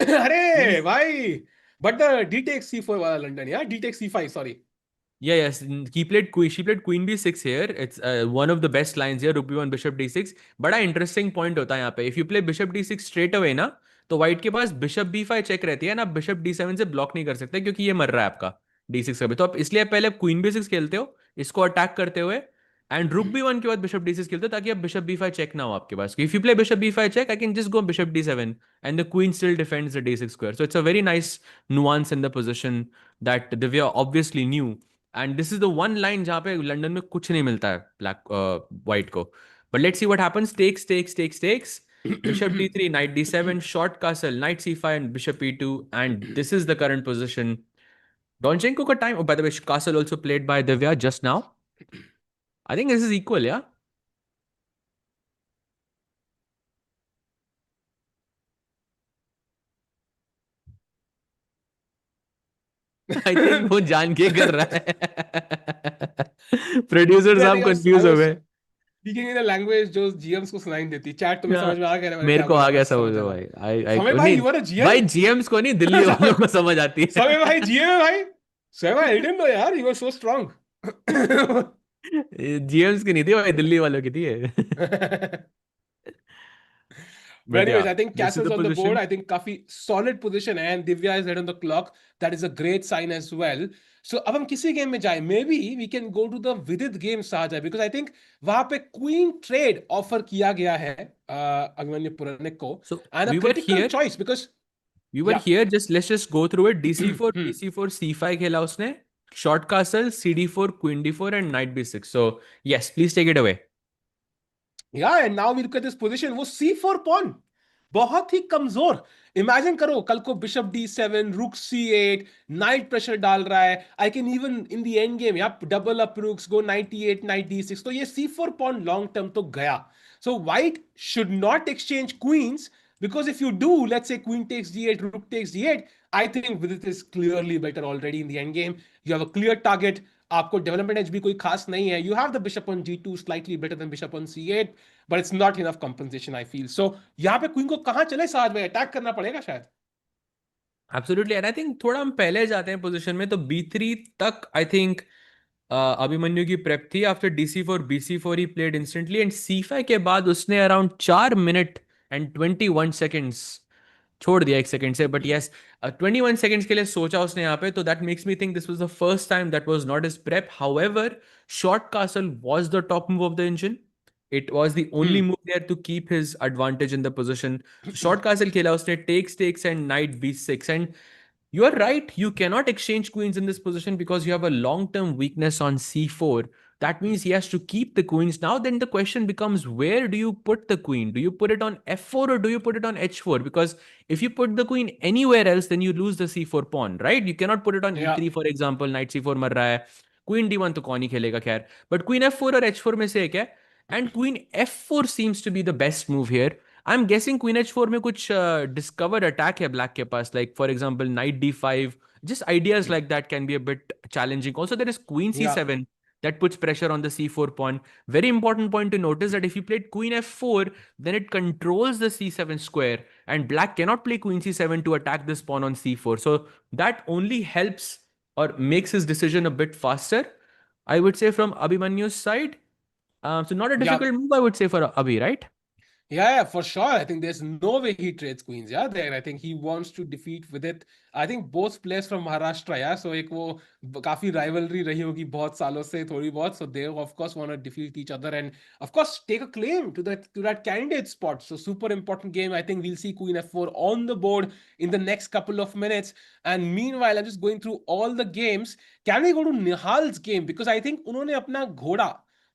अरे He's भाई. But the D take c4 वाला लंडन. या d take c5 sorry. Yeah, yes. He played queen. She played queen b6 here. It's one of the best lines here. Rook b1, bishop d6. बड़ा interesting point होता है यहाँ पे. If you play bishop d6 straight away ना, तो white के पास bishop b5 check रहती है ना. आप bishop d7 से ब्लॉक नहीं कर सकते क्योंकि ये मर रहा है आपका d6 का भी. तो आप इसलिए आप पहले queen b6 खेलते हो इसको अटैक करते हुए. एंड रुक B1 के बाद बिशप D6 खेलते हो ताकि अब बिशप B5 चेक ना हो आपके पास. If you play bishop B5 check, I can just go bishop D7 and the queen still defends the D6 square. So it's a very nice nuance in the position that Divya obviously knew. And this is the one line जहाँ पे London में कुछ नहीं मिलता है black white को. But let's see what happens. Takes, takes, takes, takes. Bishop D3, knight D7, short castle, knight C5, and bishop E2. And this is the current position. Donchenko got time. Oh, by the way, castle also played by Divya just now. I think this is equal, yeah? I think वो जान के कर रहा है. Producers I आप think I confused हो was गए. speaking in a language जो GMs को सुनाई देती. चैट तुम्हें समझ हाँ, में आ गया मैं मेरे क्या को बोल आ रहा हूँ, गया अच्छे समझ समझ में जाना. भाई. आई समय भाई, नहीं. you are a भाई GM? जीएम्स को नहीं, दिल्ली वालों को समझ आती है. समय भाई GM है भाई. समय I didn't know यार, you were so strong. जीएम्स की नहीं थी भाई, दिल्ली वालों की थी ये. But But anyways, yeah, I think this is castle's the on the board. position. I think काफी solid position है and Divya is head on the clock. That is a great sign as well. So अब हम किसी game में जाए. Maybe we can go to the Vidit game Saja, because I think वहां पे queen trade offer किया गया है अभिमन्यु पुरानिक को, So and a we were critical here. choice because We were yeah. here. Just let's just go through it. DC4, PC4, C5 खेला उसने. Short castle, CD4, Queen D4, and Knight B6. So yes, please take it away. Yeah, and now we look at this position. वो C4 pawn बहुत ही कमजोर. Imagine करो कल को bishop D7, रुक C8, night pressure डाल रहा है. I can even in the end game या डबल अप रुक्स, गो नाइट E8, नाइट D6. तो ये C4 pawn लॉन्ग टर्म तो गया. So white should not exchange queens, because if you do, let's say queen takes D8, rook takes D8, I think Vidit is clearly better already in the end game. You have a clear target. आपको development as भी कोई खास नहीं है. You have the bishop on G2 slightly better than bishop on C8, but it's not enough compensation I feel. So यहाँ पे queen को कहाँ चले, साथ में अटैक करना पड़ेगा शायद. एब्सोल्युटली. एंड आई थिंक थोड़ा हम पहले जाते हैं पोजीशन में, तो B3 तक आई थिंक अभिमन्यु की प्रेप थी. After DC4, BC4 he played instantly, and C5 के बाद उसने अराउंड 4 मिनट एंड 21 सेकेंड्स छोड़ दिया 1 सेकंड से. बट यस, 21 सेकेंड्स के लिए सोचा उसने यहाँ पे. तो that makes me think this was the first time that was not his prep. However, short castle was the top move of the engine. It was the only move there to keep his advantage in the position. So short castle खेला उसने, takes and knight B6. And you are right, you cannot exchange queens in this position because you have a long-term weakness on C4. That means he has to keep the queens. Now then the question becomes, where do you put the queen? Do you put it on F4 or do you put it on H4? Because if you put the queen anywhere else, then you lose the C4 pawn, right? You cannot put it on या E3, for example. Knight C4 मर रहा है. Queen D1 तो कौन ही खेलेगा खैर. But Queen F4 और H4 में से एक है. And Queen F4 seems to be the best move here. I'm guessing Queen H4 में कुछ discovered attack है black के पास. Like for example, Knight D5. Just ideas like that can be a bit challenging. Also, there is Queen या C7 that puts pressure on the C4 pawn. Very important point to notice that if you played Queen F4, then it controls the C7 square, and black cannot play Queen C7 to attack this pawn on C4. So that only helps or makes his decision a bit faster, I would say, from Abhimanyu's side. So not a या difficult move, I would say, for Abhi, right? Yeah, for sure. I think there's no way he trades queens. Yeah, there. I think he wants to defeat Vidit. I think both players from Maharashtra. Yeah, so एक वो काफी rivalry रही होगी बहुत सालों से थोड़ी बहुत. So they of course want to defeat each other and of course take a claim to that candidate spot. So super important game. I think we'll see Queen F4 on the board in the next couple of minutes. And meanwhile, I'm just going through all the games. Can we go to Nihal's game, because I think उन्होंने अपना घोड़ा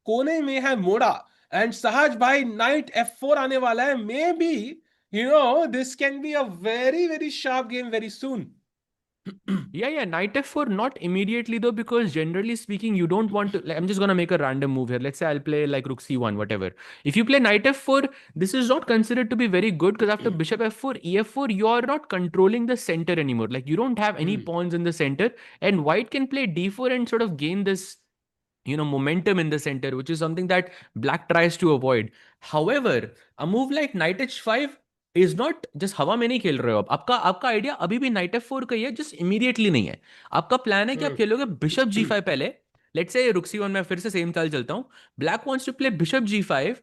कोने में है मोड़ा. And सहज भाई night F4 आने वाला है. May be this can be a very very sharp game very soon. Yeah, knight F4, not immediately though, because generally speaking, you don't want to. Like, I'm just gonna make a random move here. Let's say I'll play like rook C1, whatever. If you play knight F4, this is not considered to be very good because after bishop F4, E4, you're not controlling the center anymore. Like you don't have any pawns in the center, and white can play D4 and sort of gain this momentum in the center, which is something that black tries to avoid. However, a move like knight h5 is not just हवा में नहीं खेल रहे हो आप. आपका आपका idea अभी भी knight f4 का ही है, जस्ट इमीडिएटली नहीं है. आपका प्लान है कि आप खेलोगे बिशप g5 पहले. लेट्स से रुक c1 में फिर से सेम चाल चलता हूं. Black wants to play bishop g5,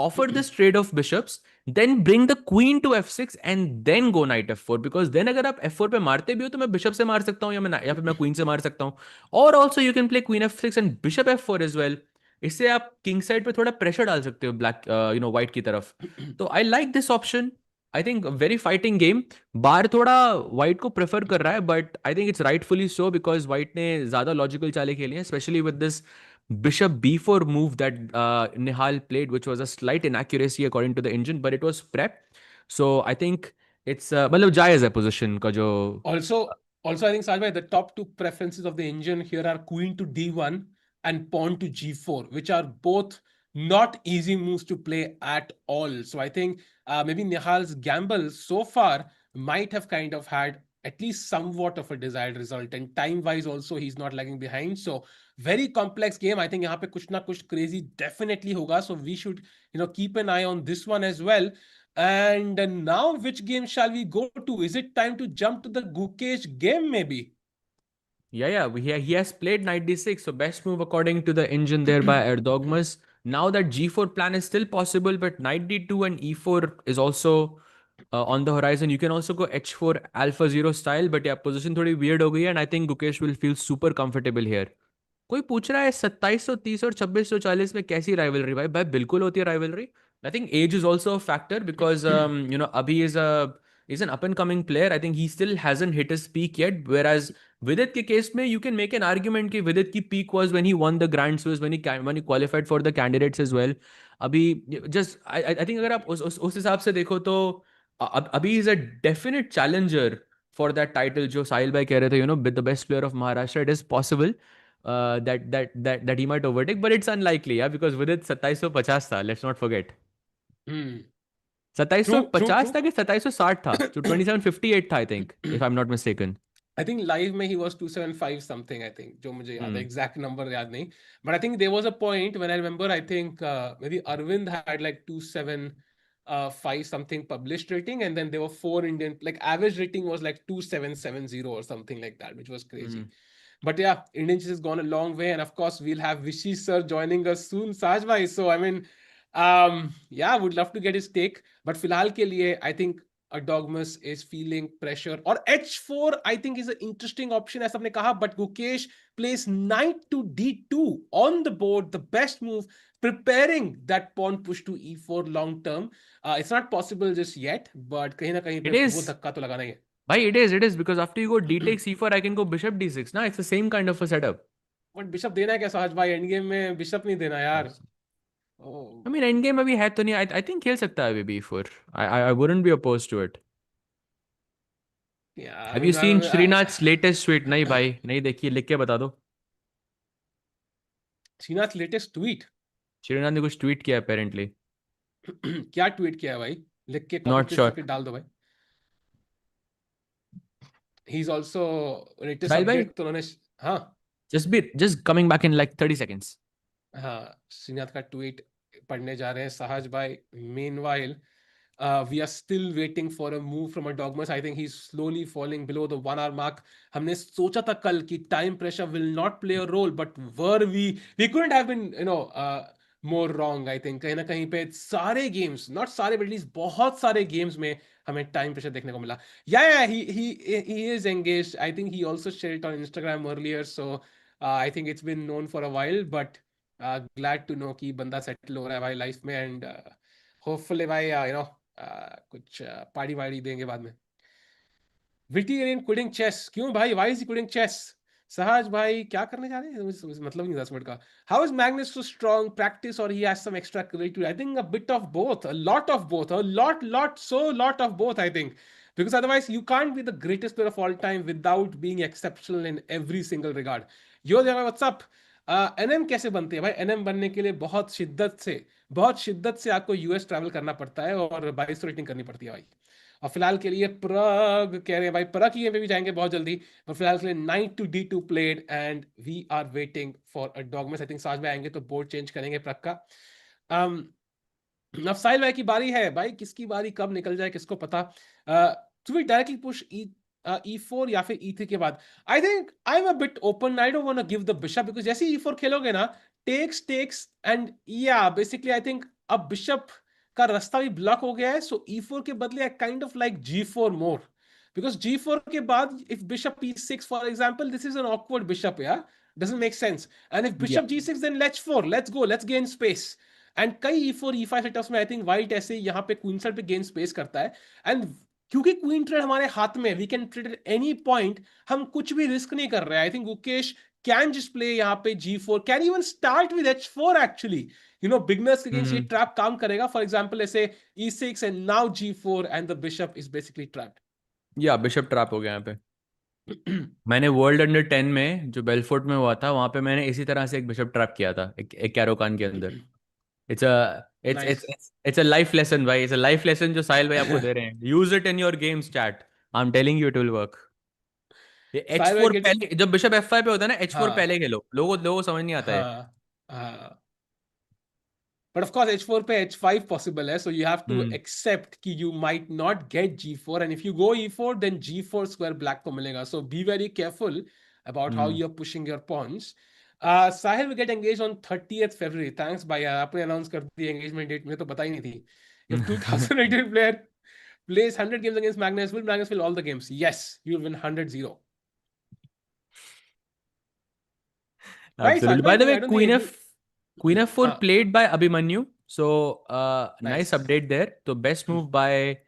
offer this trade of bishops, then bring the queen to f6 and then go knight f4, because then अगर आप f4 पे मारते भी हो तो मैं बिशप से मार सकता हूं या फिर मैं क्वीन से मार सकता हूं. Or also you can play queen f6 and bishop f4 as well. इससे आप किंग साइड पे थोड़ा प्रेशर डाल सकते हो ब्लैक व्हाइट की तरफ. तो I like this option. I think very fighting game. बार थोड़ा व्हाइट को प्रेफर कर रहा है, but I think it's rightfully so because white ने ज्यादा लॉजिकल चालें खेली हैं, especially with this Bishop B4 move that Nihal played, which was a slight inaccuracy according to the engine, but it was prep. So I think it's मतलब जायज है position का जो. Also, I think Sajbhai, the top two preferences of the engine here are queen to d1 and pawn to g4, which are both not easy moves to play at all. So I think maybe Nihal's gamble so far might have kind of had at least somewhat of a desired result. And time-wise also, he's not lagging behind. So very complex game. I think यहाँ पे कुछ ना कुछ crazy definitely होगा. So we should, keep an eye on this one as well. And now, which game shall we go to? Is it time to jump to the Gukesh game, maybe? Yeah. He has played knight d6, so best move according to the engine there by Erdogmus. Now that g4 plan is still possible, but knight d2 and e4 is also on the horizon. You can also go h4 alpha 0 style, but yeah, position थोड़ी weird हो गई है, and I think Gukesh will feel super comfortable here. कोई पूछ रहा है 2730 और 2640 में कैसी राइवलरी. भाई भाई बिल्कुल होती है rivalry. I think age is also a factor because अभी is an up and coming player. I think he still hasn't hit his peak yet, where age Vidit के केस में you can make an argument कि विदित की peak was when he won the Grand Swiss, when he qualified for the Candidates as well. अभी just I think अगर आप उस हिसाब से देखो तो अभी is a definite challenger for that title. जो साहिल भाई कह रहे थे, the best player of Maharashtra, it is possible that he might overtake, but it's unlikely, yeah, because with it 2750 था, let's not forget. Hmm. True, true, 2750 true. था कि 2760 था, तो 2758 था, I think, if I'm not mistaken. I think live में he was 275 something, I think, जो मुझे याद है, Hmm. exact number याद नहीं. But I think there was a point when I remember, I think maybe Arvind had like 275 something published rating, and then there were four Indian, like average rating was like 2770 or something like that, which was crazy. Hmm. But yeah, Indian chess has gone a long way, and of course we'll have Vishy sir joining us soon, Sajbhai. So I mean, yeah, would love to get his take. But फिलहाल के लिए, I think Erdogmus is feeling pressure. Or h4, I think, is an interesting option, as आपने कहा. But Gukesh plays knight to d2 on the board, the best move, preparing that pawn push to e4 long term. It's not possible just yet, but कहीं ना कहीं It पे वो is. धक्का तो लगाना ही है. Why it is because after you go d takes e4, I can go bishop d6. Now it's the same kind of a setup. But bishop देना है क्या सहज भाई? एंड गेम में बिशप नहीं देना यार. Yes. Oh, I mean, endgame अभी है तो नहीं. I think खेल सकता है अभी b4. I wouldn't be opposed to it. yeah, I Have you mean, seen Srinath's latest tweet? नहीं भाई, नहीं देखिए, लिख के बता दो. Srinath's latest tweet. श्रीनाथ ने कुछ ट्वीट किया apparently. क्या ट्वीट किया है भाई? लिख के कॉपी Not पेस्ट sure. करके डाल दो भाई. ही इज ऑल्सो लेटेस्ट साहिल भाई, अपडेट तो उन्होंने. हाँ. just coming back in like 30 seconds. हाँ, श्रीनाथ का ट्वीट पढ़ने जा रहे हैं सहज भाई. Meanwhile, we are still waiting for a move from Erdogmus. I think he's slowly falling below the 1 hour mark. हमने सोचा था कल कि time pressure will not play a role, but were we couldn't have been, more wrong. I think कहीं ना कहीं पे सारे games, not सारे but at least बहुत सारे games में हमें time pressure देखने को मिला. Yeah, he is engaged. I think he also shared it on Instagram earlier, so I think it's been known for a while, but glad to know कि बंदा settle हो रहा है भाई life में, and hopefully भाई, कुछ पार्टी वाड़ी देंगे बाद में. विटी क्विटिंग चेस क्यों भाई? Why is he quitting chess? Sahaj भाई क्या करने जा रहे हैं? मतलब नहीं 10 मिनट का. How is Magnus so strong? Practice और he has some extra creativity? I think a bit of both, a lot of both, a lot so lot of both, I think. Because otherwise you can't be the greatest player of all time without being exceptional in every single regard. यो देवा WhatsApp. NM कैसे बनते हैं भाई? NM बनने के लिए बहुत शिद्दत से आपको यूएस ट्रैवल करना पड़ता है और 22 रेटिंग करनी पड़ती है भाई. और फिलहाल के लिए प्रग कह रहे हैं भाई, प्रग की पे भी जाएंगे बहुत जल्दी. और फिलहाल के लिए knight to D2 played and we are waiting for Erdogmus. I think साथ में आएंगे तो बोर्ड चेंज करेंगे प्रग का. um, नफसाइल भाई की बारी है भाई. किसकी बारी कब निकल जाए किसको पता. टू डायरेक्टली पुश E4 या फिर E3 के बाद? I think I am a bit open. I don't want to give the bishop because जैसे E4 खेलोगे ना, टेक्स एंड या बेसिकली आई थिंक अब बिशप का रास्ता भी ब्लॉक हो गया है. सो E4 के बदले I kind of like G4 more, because G4 के बाद if bishop E6 for example, this is an awkward bishop. या doesn't make sense. And if Yeah. bishop g6, then h4, let's go, let's gain space. And कई e4 e5 setups में I think white ऐसे यहाँ पे queen side पे gain space करता है. And क्योंकि क्वीन ट्रेड हमारे हाथ में, we can trade at any point, हम कुछ भी रिस्क नहीं कर रहे हैं. I think Gukesh can just play यहाँ पे g4, can even start with h4 actually. Beginners के अगेंस्ट ये हम्म. ट्रैप काम करेगा. फॉर एग्जांपल ऐसे e6 and now g4 and the bishop is basically trapped. या बिशप ट्रैप हो गया यहाँ पे. मैंने वर्ल्ड अंडर 10 में जो बेलफोर्ट में हुआ था वहां पे मैंने इसी तरह से एक बिशप ट्रैप किया था एक कैरोकान के अंदर. It's a nice. It's a life lesson भाई. इट्स अ लाइफ लेसन जो साहिल भाई आपको दे रहे हैं. Use it in your games chat. I am telling you it will work. ये एच साइड फोर गेटिंग. पहले जब बिशप F5 पे होता है ना H4 हाँ पहले खेलो. लोगों को समझ नहीं आता है. हाँ हाँ. But of course, h4 पे h5 possible है, so you have to hmm. accept कि you might not get g4, and if you go e4, then g4 square black को मिलेगा. So be very careful about how hmm. you're pushing your pawns. Sahil will get engaged on 30th February. Thanks भाई, आपने announce कर दी engagement date, मुझे तो पता ही नहीं थी. If 2018 player plays 100 games against Magnus, will Magnus win all the games? Yes, you will win 100-0. Right, Absolutely. Sahil By भाई, the way, I don't think any. Queen F4 हाँ, played by Abhimanyu. So nice nice. update there. So best move by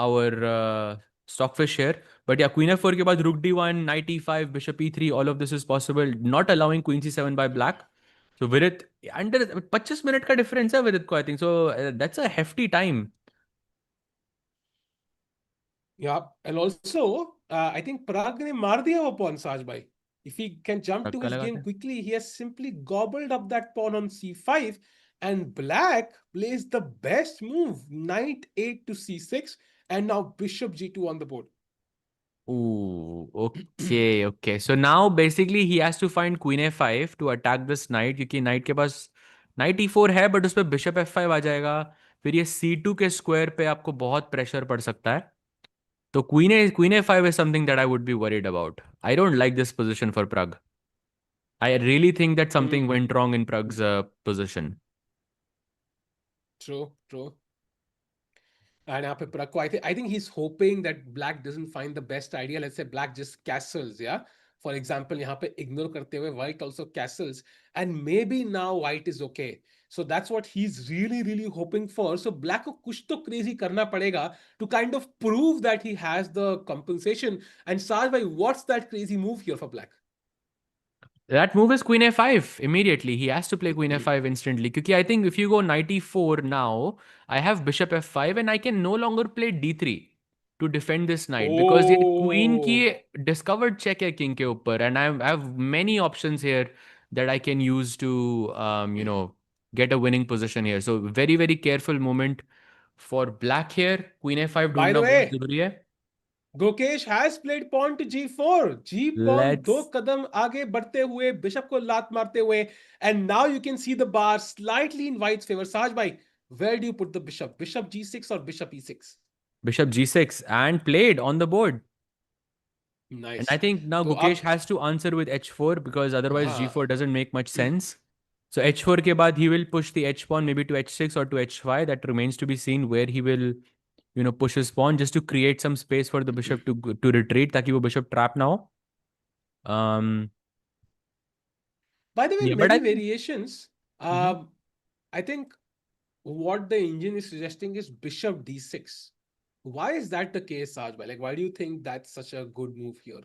our stockfish here. But yeah, Queen F4 के बाद Rook D1, Knight E5, Bishop E3, all of this is possible. Not allowing Queen C7 by black. So Vidit, under 25 minute का difference है Vidit को I think. So that's a hefty time. Yeah, and also, I think Pragg ने मार दिया वो pawn, Saj bhai. If he can jump to धक्का his लगाते game हैं. quickly, he has simply gobbled up that pawn on c5, and black plays the best move, knight 8 to c6, and now bishop g2 on the board. Ooh, okay, okay. So now basically he has to find Queen A5 to attack this knight क्योंकि knight के पास knight E4 है but उस पे Bishop F5 आ जाएगा. फिर ये C2 के square पे आपको बहुत प्रेशर पड़ सकता है. तो Queen A5 is something that I would be worried about. I don't like this position for Pragg. I really think that something Hmm. went wrong in Pragg's position. True, true. And यहाँ पे Pragg को, I think he's hoping that black doesn't find the best idea. Let's say black just castles, yeah. For example, यहाँ पे ignore करते हुए white also castles, and maybe now white is okay. So that's what he's really, really hoping for. So black को कुछ तो crazy करना पड़ेगा to kind of prove that he has the compensation. And Saj bhai, what's that crazy move here for black? That move is Queen A5 immediately. He has to play Queen F5 instantly. Because I think if you go Knight E4 now, I have Bishop F5 and I can no longer play D3 to defend this knight because the Queen Oh, की discovered check है King के ऊपर and I have many options here that I can use to get a winning position here. So very very careful moment for Black here. Queen A5 by the ढूंढना बहुत way, जरूरी है. Gukesh has played pawn to g4. G pawn दो Let's कदम आगे बढ़ते हुए bishop को लात मारते हुए, and now you can see the bar slightly in white's favor. Saj bhai, where do you put the bishop? Bishop g6 or bishop e6? Bishop G6 and played on the board. And I Nice. think now तो Gukesh अब has to answer with H4 because otherwise हाँ, G4 doesn't make much sense. So H4 के बाद he will push the H pawn maybe to H6 or to H5. That remains to be seen where he will, push his pawn just to create some space for the bishop to retreat ताकि वो bishop trap ना हो. Um, by the way, yeah, but I many think variations. Mhm. I think what the engine is suggesting is bishop d6. Why is that the case, Saj bhai? Like, why do you think that's such a good move here?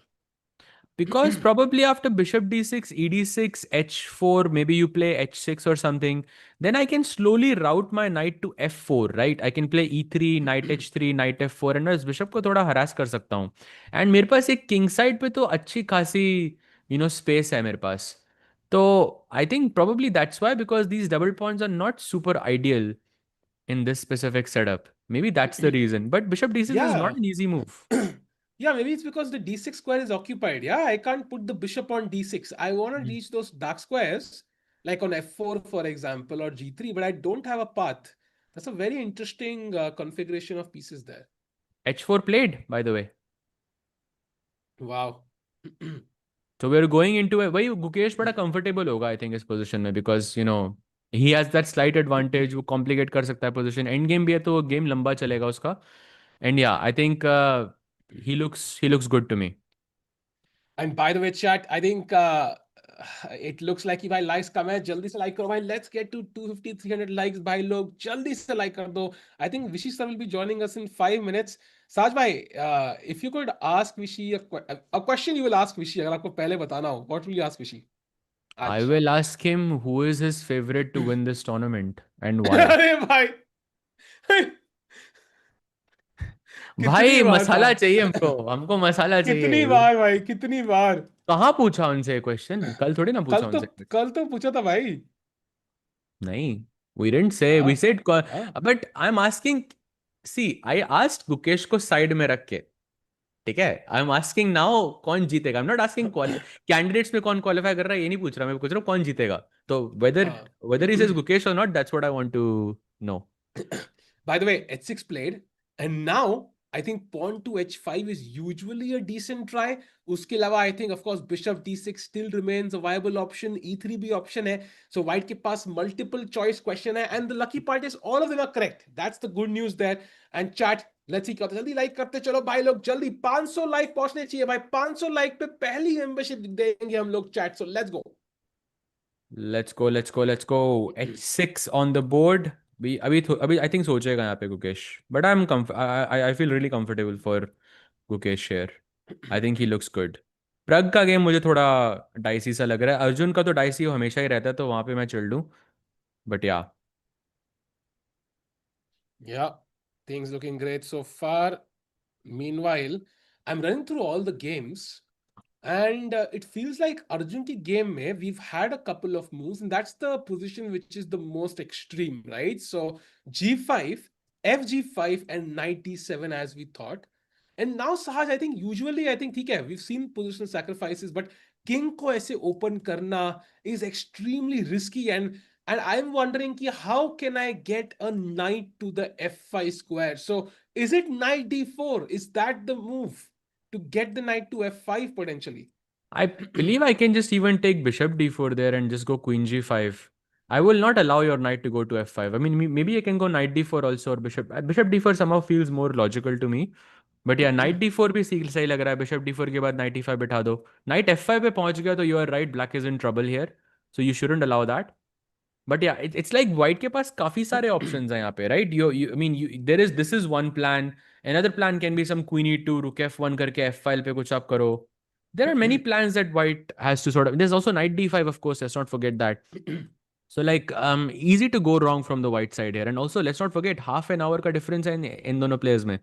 Because probably after bishop d6, ed6, h4, maybe you play h6 or something, then I can slowly route my knight to f4, right? I can play e3, knight h3, knight f4 and मैं इस bishop को थोड़ा harass कर सकता हूँ. And मेरे पास एक king side पे तो अच्छी खासी, space है मेरे पास. तो I think probably that's why because these double pawns are not super ideal in this specific setup. Maybe that's the reason. But bishop d6 is not Yeah. an easy move. Yeah, maybe it's because the d6 square is occupied. Yeah, I can't put the bishop on d6. I want to reach those dark squares, like on f4, for example, or g3, but I don't have a path. That's a very interesting configuration of pieces there. h4 played, by the way. Wow. So we're going into a वही गुकेश बड़ा comfortable होगा I think इस position में because he has that slight advantage. वो complicate कर सकता है position. End game भी है तो गेम लंबा चलेगा उसका. एंड या I think he looks good to me. And by the way, chat, I think it looks like कि भाई likes कम है, जल्दी से like करो भाई. Let's get to 250 300 likes भाई लोग, जल्दी से like कर दो. I think Vishy sir will be joining us in 5 minutes. Saj bhai, if you could ask Vishy a question, you will ask Vishy, अगर आपको पहले बताना हो, what will you ask Vishy I आज? will ask him who is his favorite to win this tournament and why. अरे भाई, कितनी भाई बार था. मसाला चाहिए हमको, हमको मसाला कितनी चाहिए. बार भाई, कितनी बार. कहाँ पूछा उनसे क्वेश्चन? कल थोड़ी ना कल पूछा तो, उनसे. कल तो पूछा था भाई. नहीं, we didn't say. हाँ We said, हाँ but I'm asking. See, I asked Gukesh को साइड में रख के. ठीक है, आई एम आस्किंग नाउ कौन जीतेगा. आई एम नॉट आस्किंग कैंडिडेट्स में कौन क्वालिफाई कर रहा है, ये नहीं पूछ रहा. मैं पूछ रहा हूँ कौन जीतेगा. तो वेदर हाँ. वेदर इज गुकेश और not, that's what I want to know. By the way, H6 played, and now I think pawn to H5 is usually a decent try. Uske alawa, I think, of course, bishop D6 still remains a viable option. E3 bhi option hai. So white ke paas multiple choice question hai, and the lucky part is all of them are correct. That's the good news there. And chat, let's see क्या होता है. जल्दी like करते चलो भाई लोग, जल्दी 500 like पहुंचने चाहिए भाई. 500 like पे पहली membership देंगे हम लोग chat. So let's go. Let's go. H6 on the board. भी अभी आई थिंक सोचेगा यहाँ पे Gukesh. But I feel really comfortable for Gukesh share. I think he looks good. Pragg का गेम मुझे थोड़ा डाइसी सा लग रहा है. अर्जुन का तो डाइसी हमेशा ही रहता है, तो वहां पे मैं चिल दूं. बट या. Yeah, things looking great so far. Meanwhile, I'm running through all the games, and it feels like Arjun ki game mein we've had a couple of moves, and that's the position which is the most extreme, right? So G5, FG5, and knight D7 as we thought. And now Sahaj, I think usually I think ठीक है, we've seen positional sacrifices, but king को ऐसे open करना is extremely risky, and I'm wondering ki how can I get a knight to the f5 square? So is it knight d4? Is that the move to get the knight to f5 potentially? I believe I can just even take bishop d4 there and just go queen g5. I will not allow your knight to go to f5. I mean, maybe I can go knight d4 also, or bishop d4 somehow feels more logical to me. But yeah, knight d4 भी सही लग रहा है. bishop d4 के बाद knight e5 बिठा दो. knight f5 पे पहुंच गया तो you are right, black is in trouble here. So you shouldn't allow that. But yeah, it's like white के पास काफी सारे options हैं यहाँ पे, right? I mean, this is one plan. Another plan can be some queen e2, rook f1 करके f file पे कुछ आप करो. There are many plans that white has to sort of. There's also knight d5, of course. Let's not forget that. So like easy to go wrong from the white side here. And also let's not forget half an hour का difference है इन दोनों players में.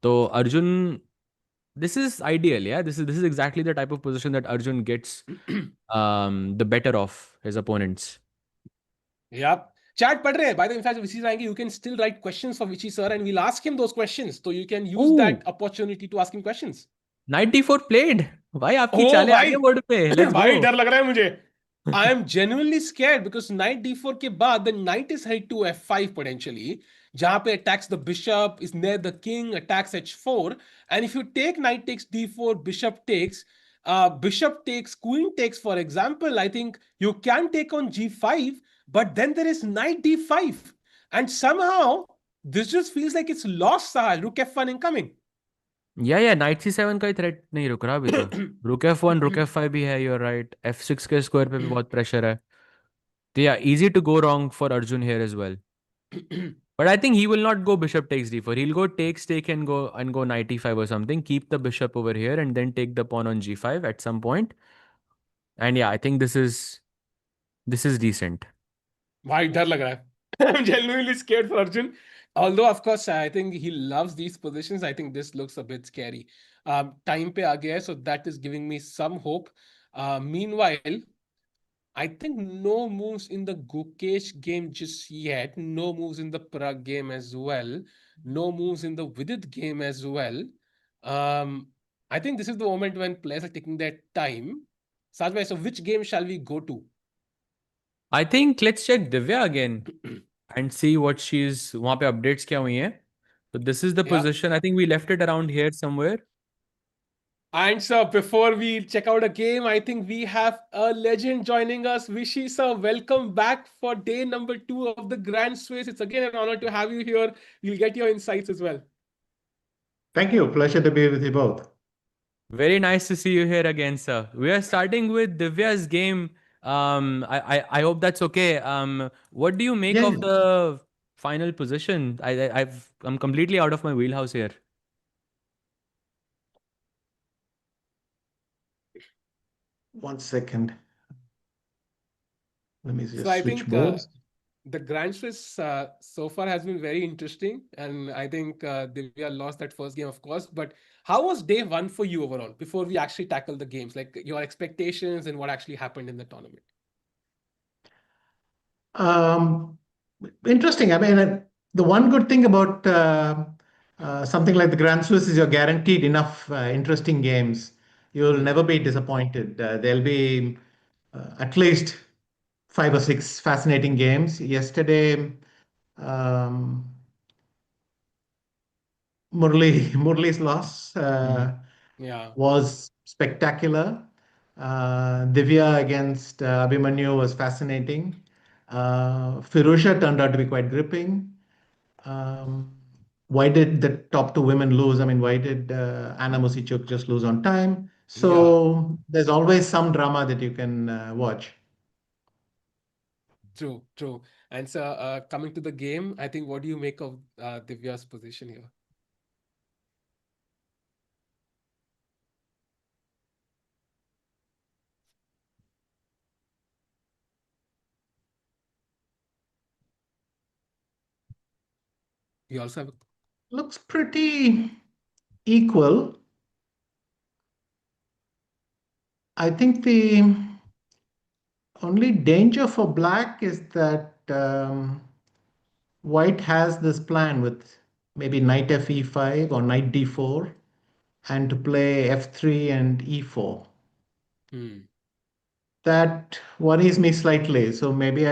तो Arjun, this is ideal, yeah. This is exactly the type of position that Arjun gets the better of his opponents. Yep. Chat पढ़ रहे हैं. By the way, in fact, Vichy आएंगे, you can still write questions for Vichy sir, and we'll ask him those questions. So you can use that Oh, opportunity to ask him questions. knight d4 played. भाई आपकी Oh चालें आ भाई, गई board पे. Let's go. भाई डर लग रहा है मुझे. I am genuinely scared because knight d4 के बाद the knight is headed to f5 potentially, जहां पे attacks the bishop is near the king, attacks h4, and if you take knight takes d4, bishop takes, queen takes, for example, I think you can take on g5, but then there is knight d5, and somehow this just feels like it's lost. Sahaj, rook f1 incoming. या night c7 का ही threat नहीं रुक रहा अभी तो. रुक f1 रुक f5 भी है. You're right. f6 के स्क्वायर पे भी बहुत प्रेशर है. तो या easy to go wrong for Arjun here as well. But I think he will not go bishop takes d4. He'll go takes take and go knight e5 or something. Keep the bishop over here and then take the pawn on g5 at some point. And yeah, I think this is decent. भाई डर लग रहा है. I'm genuinely scared for Arjun. Although, of course, I think he loves these positions. I think this looks a bit scary. Time पे आ गया है, so that is giving me some hope. Meanwhile, I think no moves in the Gukesh game just yet. No moves in the Pragg game as well. No moves in the Vidit game as well. Um, I think this is the moment when players are taking their time. Sajbhai, so which game shall we go to? I think let's check Divya again and see what she's वहाँ पे updates क्या हुई हैं. So this is the Yeah. position. I think we left it around here somewhere. And so, before we check out a game, I think we have a legend joining us. Vishy sir, welcome back for day number 2 of the Grand Swiss. It's again an honor to have you here. We'll get your insights as well. Thank you. Pleasure to be with you both. Very nice to see you here again, sir. We are starting with Divya's game. I hope that's okay. What do you make Yeah, of yeah. the final position? I'm completely out of my wheelhouse here. One second. Let me So just I switch think boards. the Grand Swiss so far has been very interesting, and I think Divya lost that first game, of course. But how was day one for you overall? Before we actually tackle the games, like your expectations and what actually happened in the tournament. Um, Interesting. I mean, the one good thing about something like the Grand Swiss is you're guaranteed enough interesting games. You'll Hmm. never be disappointed. There'll be at least five or six fascinating games. Yesterday, um, Murli's loss Hmm. Yeah, was spectacular. Divya against Abhimanyu was fascinating. Firusha turned out to be quite gripping. Um, why did the top two women lose? I mean, why did Anna Musichuk just lose on time? yeah, So there's always some drama that you can watch. true, true. And so coming to the game, I think what do you make of Divya's position here? You also have. Looks pretty equal. I think the only danger for black is that white has this plan with maybe knight f e5 or knight d4 and to play f3 and e4. Hmm. That worries me slightly. So maybe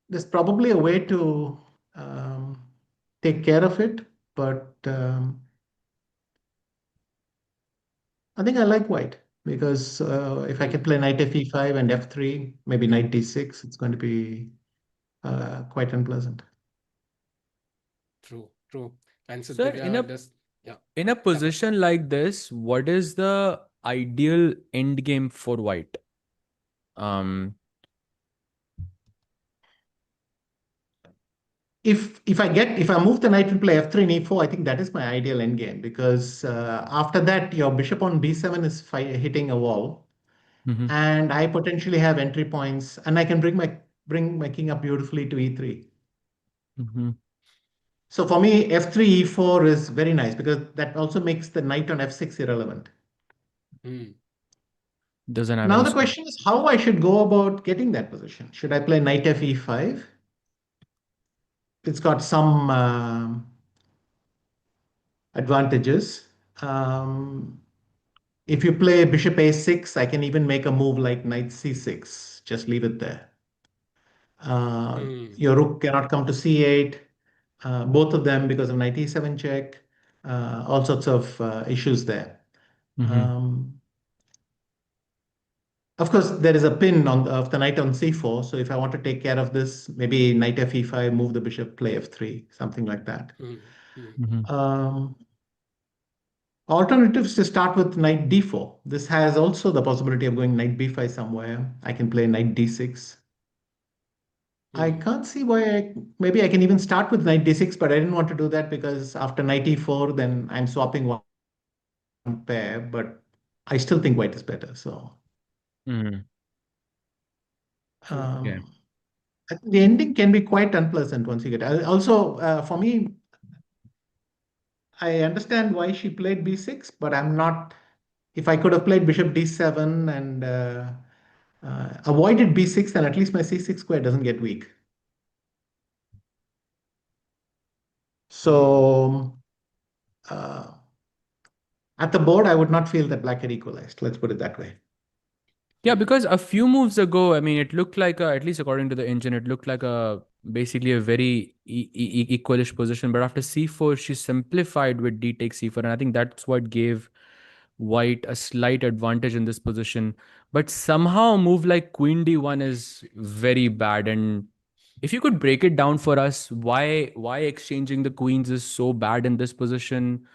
there's probably a way to um, take care of it, but I think I like white because if I can Hmm. play knight f e5 and f3, maybe Hmm. knight d6, it's going to be quite unpleasant. True, true. And so Sir, Divya does. Yeah. in a Yeah, please. position like this, what is the ideal end game for white? If I move the knight and play f3 and e4, I think that is my ideal endgame because after that your bishop on b7 is hitting a wall, Mhm, and I potentially have entry points, and I can bring my king up beautifully to e3. mhm. So for me, f3 e4 is very nice because that also makes the knight on f6 irrelevant. Hmm. Doesn't have Now any the scope. question is how I should go about getting that position. Should I play knight f e5? It's got some advantages. Um, If you play bishop a6, I can even make a move like knight c6. Just leave it there. Hmm. Your rook cannot come to c8. Both of them because of knight e7 check. All sorts of issues there. Mhm, Um, of course, there is a pin of the knight on c4. So if I want to take care of this, maybe knight f e5, move the bishop, play f3, something like that. Hmm. Hmm. mhm, Um, Alternatives to start with knight d4. This has also the possibility of going knight b5 somewhere. I can play knight d6. I Hmm. can't see why maybe I can even start with knight d6, but I didn't want to do that because after knight e4, then I'm swapping one pair, but I still think white is better. So mhm. True. Okay. um, I think the ending can be quite unpleasant once you get. Also, for me, I understand why she played b6, but I'm not. If I could have played bishop d7 and avoided b6, then at least my c6 square doesn't get weak. Hmm. So uh, at the board, I would not feel that black had equalized. Let's put it that way. Yeah, Hmm. because a few moves ago, I mean, it looked like at least according to the engine, it looked like a basically a very equalish position. But after c4, she simplified with d takes c4, and I think that's what gave white a slight advantage in this position. But somehow, a move like queen d1 is very bad. And if you could break it down for us, why exchanging the queens is so bad in this position?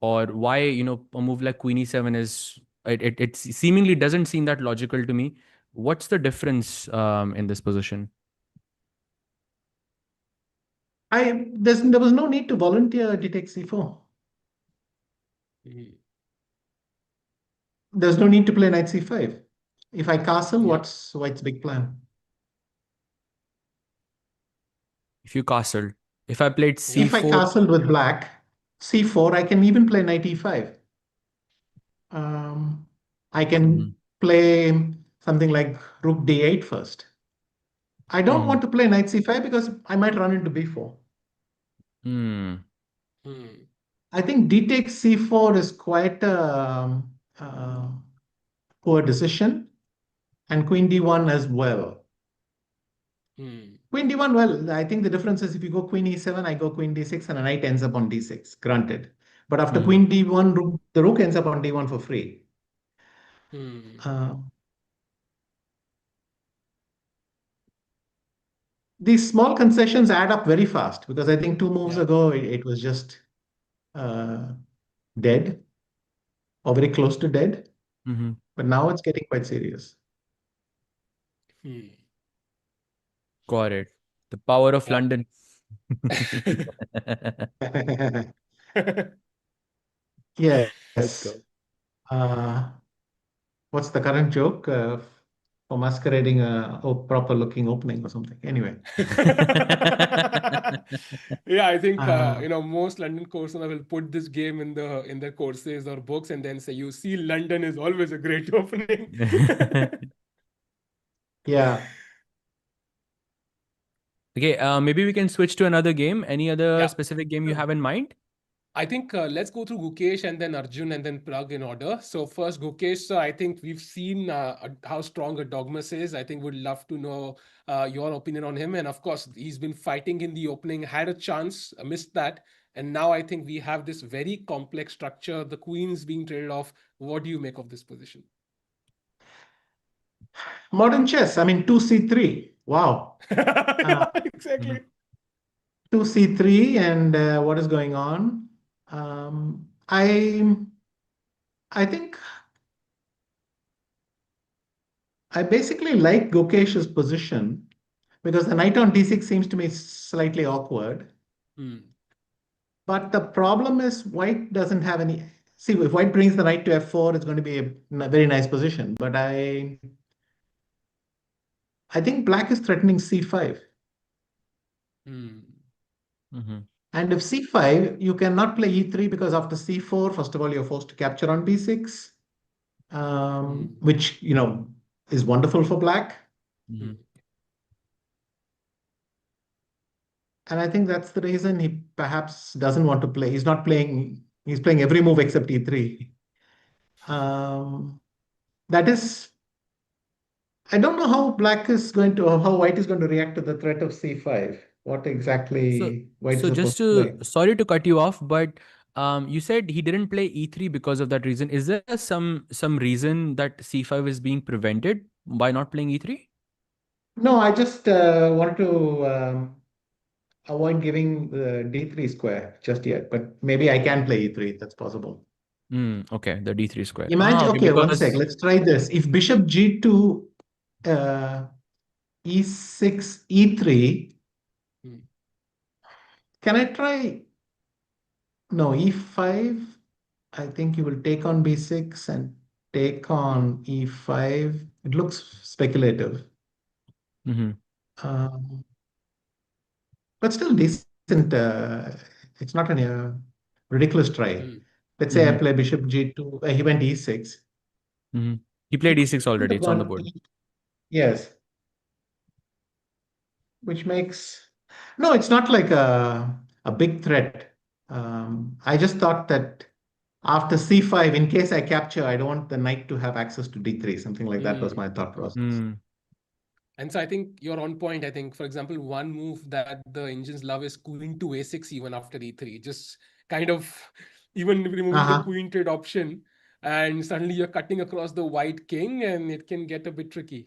or why, a move like queen e7 is it seemingly doesn't seem that logical to me. What's the difference in this position? There was no need to volunteer d takes c4. Hmm. There's no need to play knight c5. If I castle, Yeah. what's white's big plan? If you castled, if I played Yeah. If I c4. castled with black, c4, I can even play knight e5. Um, I Mhm. can play something like rook d8 first. I don't Mhm. want to play knight c5 because I might run into b4. Hmm. Hmm. I think d takes c4 is quite a poor decision, and queen d1 as well. Hmm. Queen d1, well, I think the difference is if you go queen e7, I go queen d6, and a knight ends up on d6, granted. But after Mhm. queen d1, the rook ends up on d1 for free. Hmm. Uh, these small concessions add up very fast because I think 2 moves Yeah. ago, it was just uh, dead or very close to dead. Mhm. But now it's getting quite serious. Hmm. Got it. The power of Yeah. London. Let's Yes. go. Uh, what's the current joke for masquerading a proper looking opening or something? Anyway. Yeah, I think Uh, most London courses will put this game in their courses or books and then say, "You see, London is always a great opening." yeah. Okay, maybe we can switch to another game. Any other Yeah. specific game you So have in mind? I think let's go through Gukesh and then Arjun and then Pragg in order. So first Gukesh, so I think we've seen how strong Erdogmus is. I think we'd love to know your opinion on him. And of course, he's been fighting in the opening, had a chance, missed that. And now I think we have this very complex structure. The queen's being traded off. What do you make of this position? Modern chess. I mean, 2c3. Wow. Uh, Yeah, exactly. Mhm. 2c3 and what is going on? I think I basically like Gokesh's position because the knight on d6 seems to me slightly awkward. Hmm. But the problem is white doesn't have any. See, if white brings the knight to f4, it's going to be a very nice position. But I think black is threatening c5. Hmm. Mhm. And if c5, you cannot play e3 because after c4, first of all, you're forced to capture on b6, Hmm. which, is wonderful for black. Mhm. Hmm. And I think that's the reason he perhaps doesn't want to play. He's playing every move except e3. Um, that is, I don't know how white is going to react to the threat of c5. What So, exactly white is so just supposed to play? sorry to cut you off, but you said he didn't play e3 because of that reason. Is there some reason that c5 is being prevented by not playing e3? No, I just want to avoid giving the d3 square just yet, but maybe I can Hmm. play e3. That's possible. Okay, the d3 square. Imagine, Okay, okay, one sec. because Let's try this. If bishop g2, uh, e6, e3, Hmm. can I try? No, e5. I think you will take on b6 and take Hmm. on e5. It looks speculative, Mhm. um, but still decent. It's not a ridiculous try. Hmm. Let's say I Mhm. play bishop g2. He went e6. Mhm. He He played e6 could already. have It's on the gone board. yes, which makes no. It's not like a big threat. I just thought that after c5, in case I capture, I don't want the knight to have access to d3. Something like that was Hmm. my thought process. Mm. And so I think you're on point. I think, for example, one move that the Indians love is queen to a6 even after e3. Just kind of even removing the Uh-huh. queen trade option, and suddenly you're cutting across the white king, and it can get a bit tricky.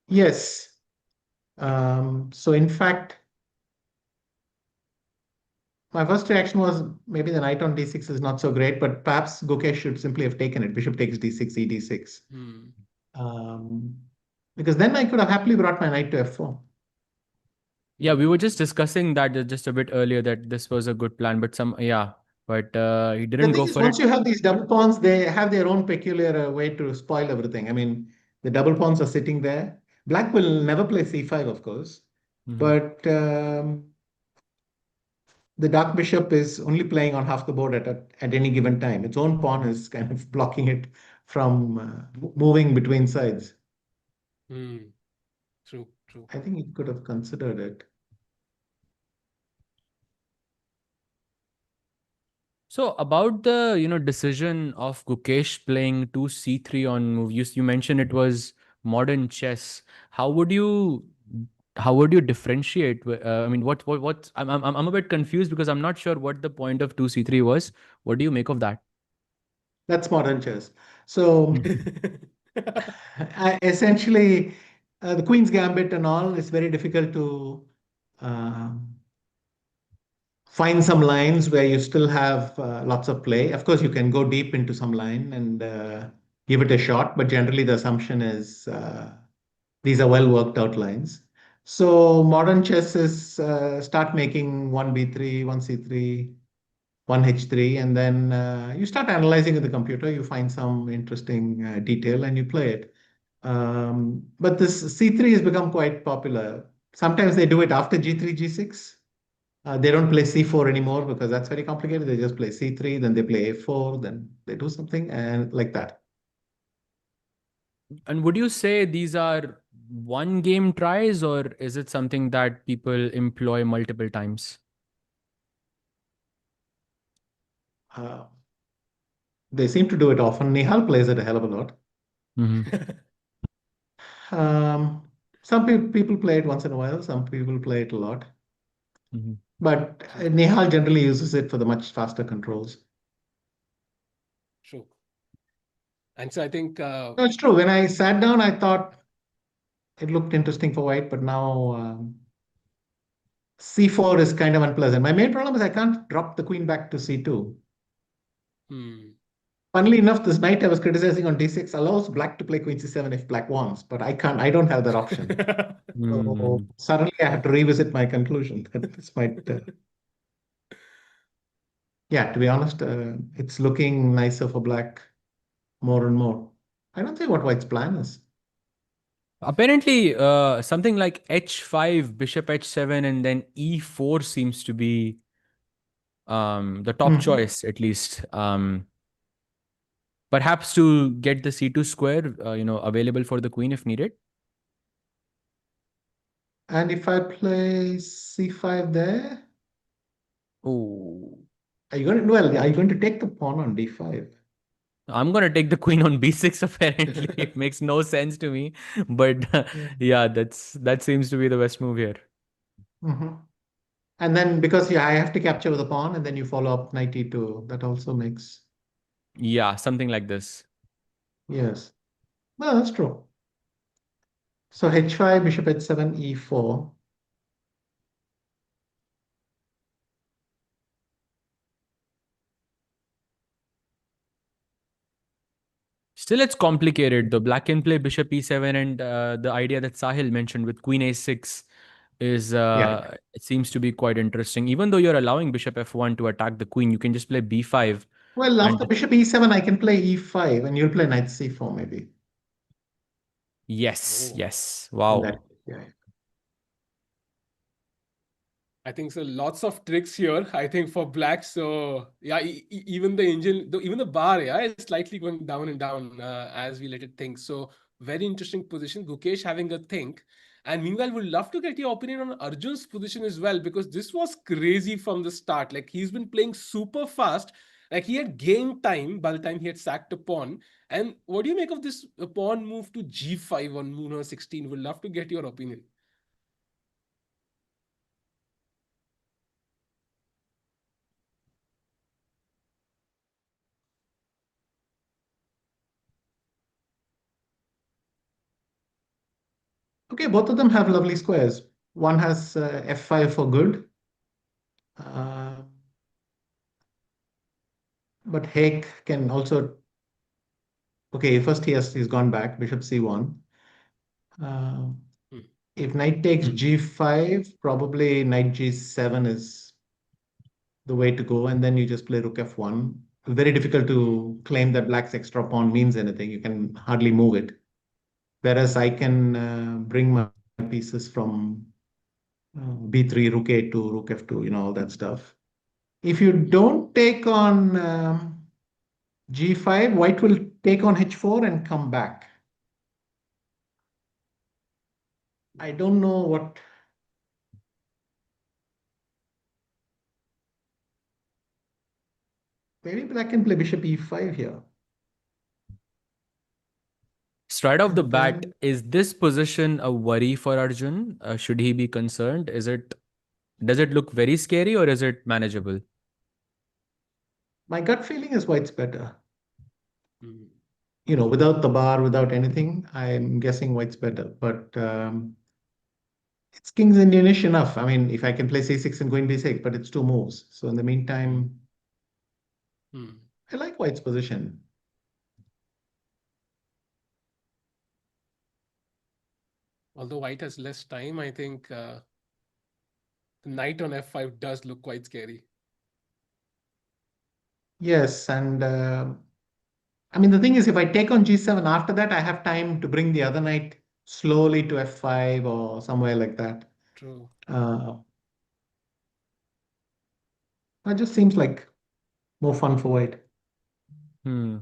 Yes. So in fact, My first reaction was maybe the knight on d6 is not so great, but perhaps Gukesh should simply have taken it. Bishop takes d6, e d6. Hmm. Um, because then I could have happily brought my knight to f4. Yeah, we were just discussing that just a bit earlier that this was a good plan, but he The didn't thing go is, for once it. you have these double pawns, they have their own peculiar way to spoil everything. I mean, the double pawns are sitting there. Black will never play c5, of course, Mhm. but the dark bishop is only playing on half the board at any given time. Its own pawn is kind of blocking it from moving between sides. Hmm. True. True. I think it could have considered it. So about the decision of Gukesh playing 2 c3 on move, you mentioned it was modern chess. How would you differentiate? I mean, what? I'm a bit confused because I'm not sure what the point of 2 c3 was. What do you make of that? That's modern chess. So essentially, the Queen's Gambit and all is very difficult to um find some lines where you still have lots of play. Of course, you can go deep into some line and give it a shot, but generally the assumption is these are well worked out lines. So modern chess is start making one b3, one c3, one h3, and then you start analyzing with the computer. You find some interesting detail and you play it. But this c3 has become quite popular. Sometimes they do it after g3, g6. They don't play c4 anymore because that's very complicated. They just play c3, then they play a4, then they do something and like that. And would you say these are one game tries, or is it something that people employ multiple times? Uh, they seem to do it often. Nihal plays it a hell of a lot. Hmm. Some people play it once in a while, some people play it a lot. Hmm. But True. Nihal generally uses it for the much faster controls. True. And so I think No, it's true. When I sat down, I thought it looked interesting for white, but now c4 is kind of unpleasant. My main problem is I can't drop the queen back to c2. hmm. Funnily enough, this knight I was criticizing on d6 allows black to play queen c7 if black wants, but I can't. I don't have that option. So Hmm. suddenly I have to revisit my conclusion that this might. Yeah, to be honest, it's looking nicer for black more and more. I don't see what white's plan is. Apparently, something like h5, bishop h7, and then e4 seems to be the top Mhm. choice, at least. Perhaps to get the c2 square, available for the queen if needed. And if I play c5 there, Oh, are you going to, well, are you going to take the pawn on d5? I'm gonna take the queen on b6. Apparently, it makes no sense to me, but Yeah. yeah, that seems to be the best move here. Mhm. And then because yeah, I have to capture the pawn and then you follow up knight e2. That also makes, Yeah, something like this. yes. Well, that's true. So h5, bishop h7, e4. Still, it's complicated. The black can play bishop e7, and the idea that Sahil mentioned with queen a6 is Yeah. it seems to be quite interesting. Even though you're allowing bishop f1 to attack the queen, you can just play b5. Well, after And bishop e7, I can play e5 and you'll play knight c4 maybe. yes, Oh. yes, In that, wow. yeah. I think so. Lots of tricks here. I think for black. So yeah, even the engine, even the bar, yeah, is slightly going down and down as we let it think. So very interesting position. Gukesh having a think. And meanwhile, would love to get your opinion on Arjun's position as well because this was crazy from the start. Like he's been playing super fast. Like he had gained time by the time he had sacked a pawn. And what do you make of this pawn move to g5 on Moon 16? Would love to get your opinion. Okay, both of them have lovely squares. One has f5 for good. Uh, but Haik can also. Okay, first he's gone back. Bishop c1. Uh, Hmm. if knight takes g5, probably knight g7 is the way to go, and then you just play rook f1. Very difficult Hmm. to claim that black's extra pawn means anything. You can hardly move it. Whereas I can bring my pieces from b3, rook a2, rook f2, all that stuff. If you don't take on g5, white will take on h4 and come back. I don't know what. Maybe black can play bishop e5 here. Straight off the And bat, then is this position a worry for Arjun? Should he be concerned? Does it look very scary or is it manageable? my gut feeling is white's better. Hmm. Without the bar, without anything, I'm guessing white's better. But it's king's Indianish enough. I mean, if I can play c6 and queen b6, but it's two moves. So in the meantime, Hmm. I like white's position. Although white has less time, I think the knight on f5 does look quite scary. Yes, and I mean, the thing is, if I take on g7 after that, I have time to bring the other knight slowly to f5 or somewhere like that. True. Uh, that just seems like more fun for white. Hmm.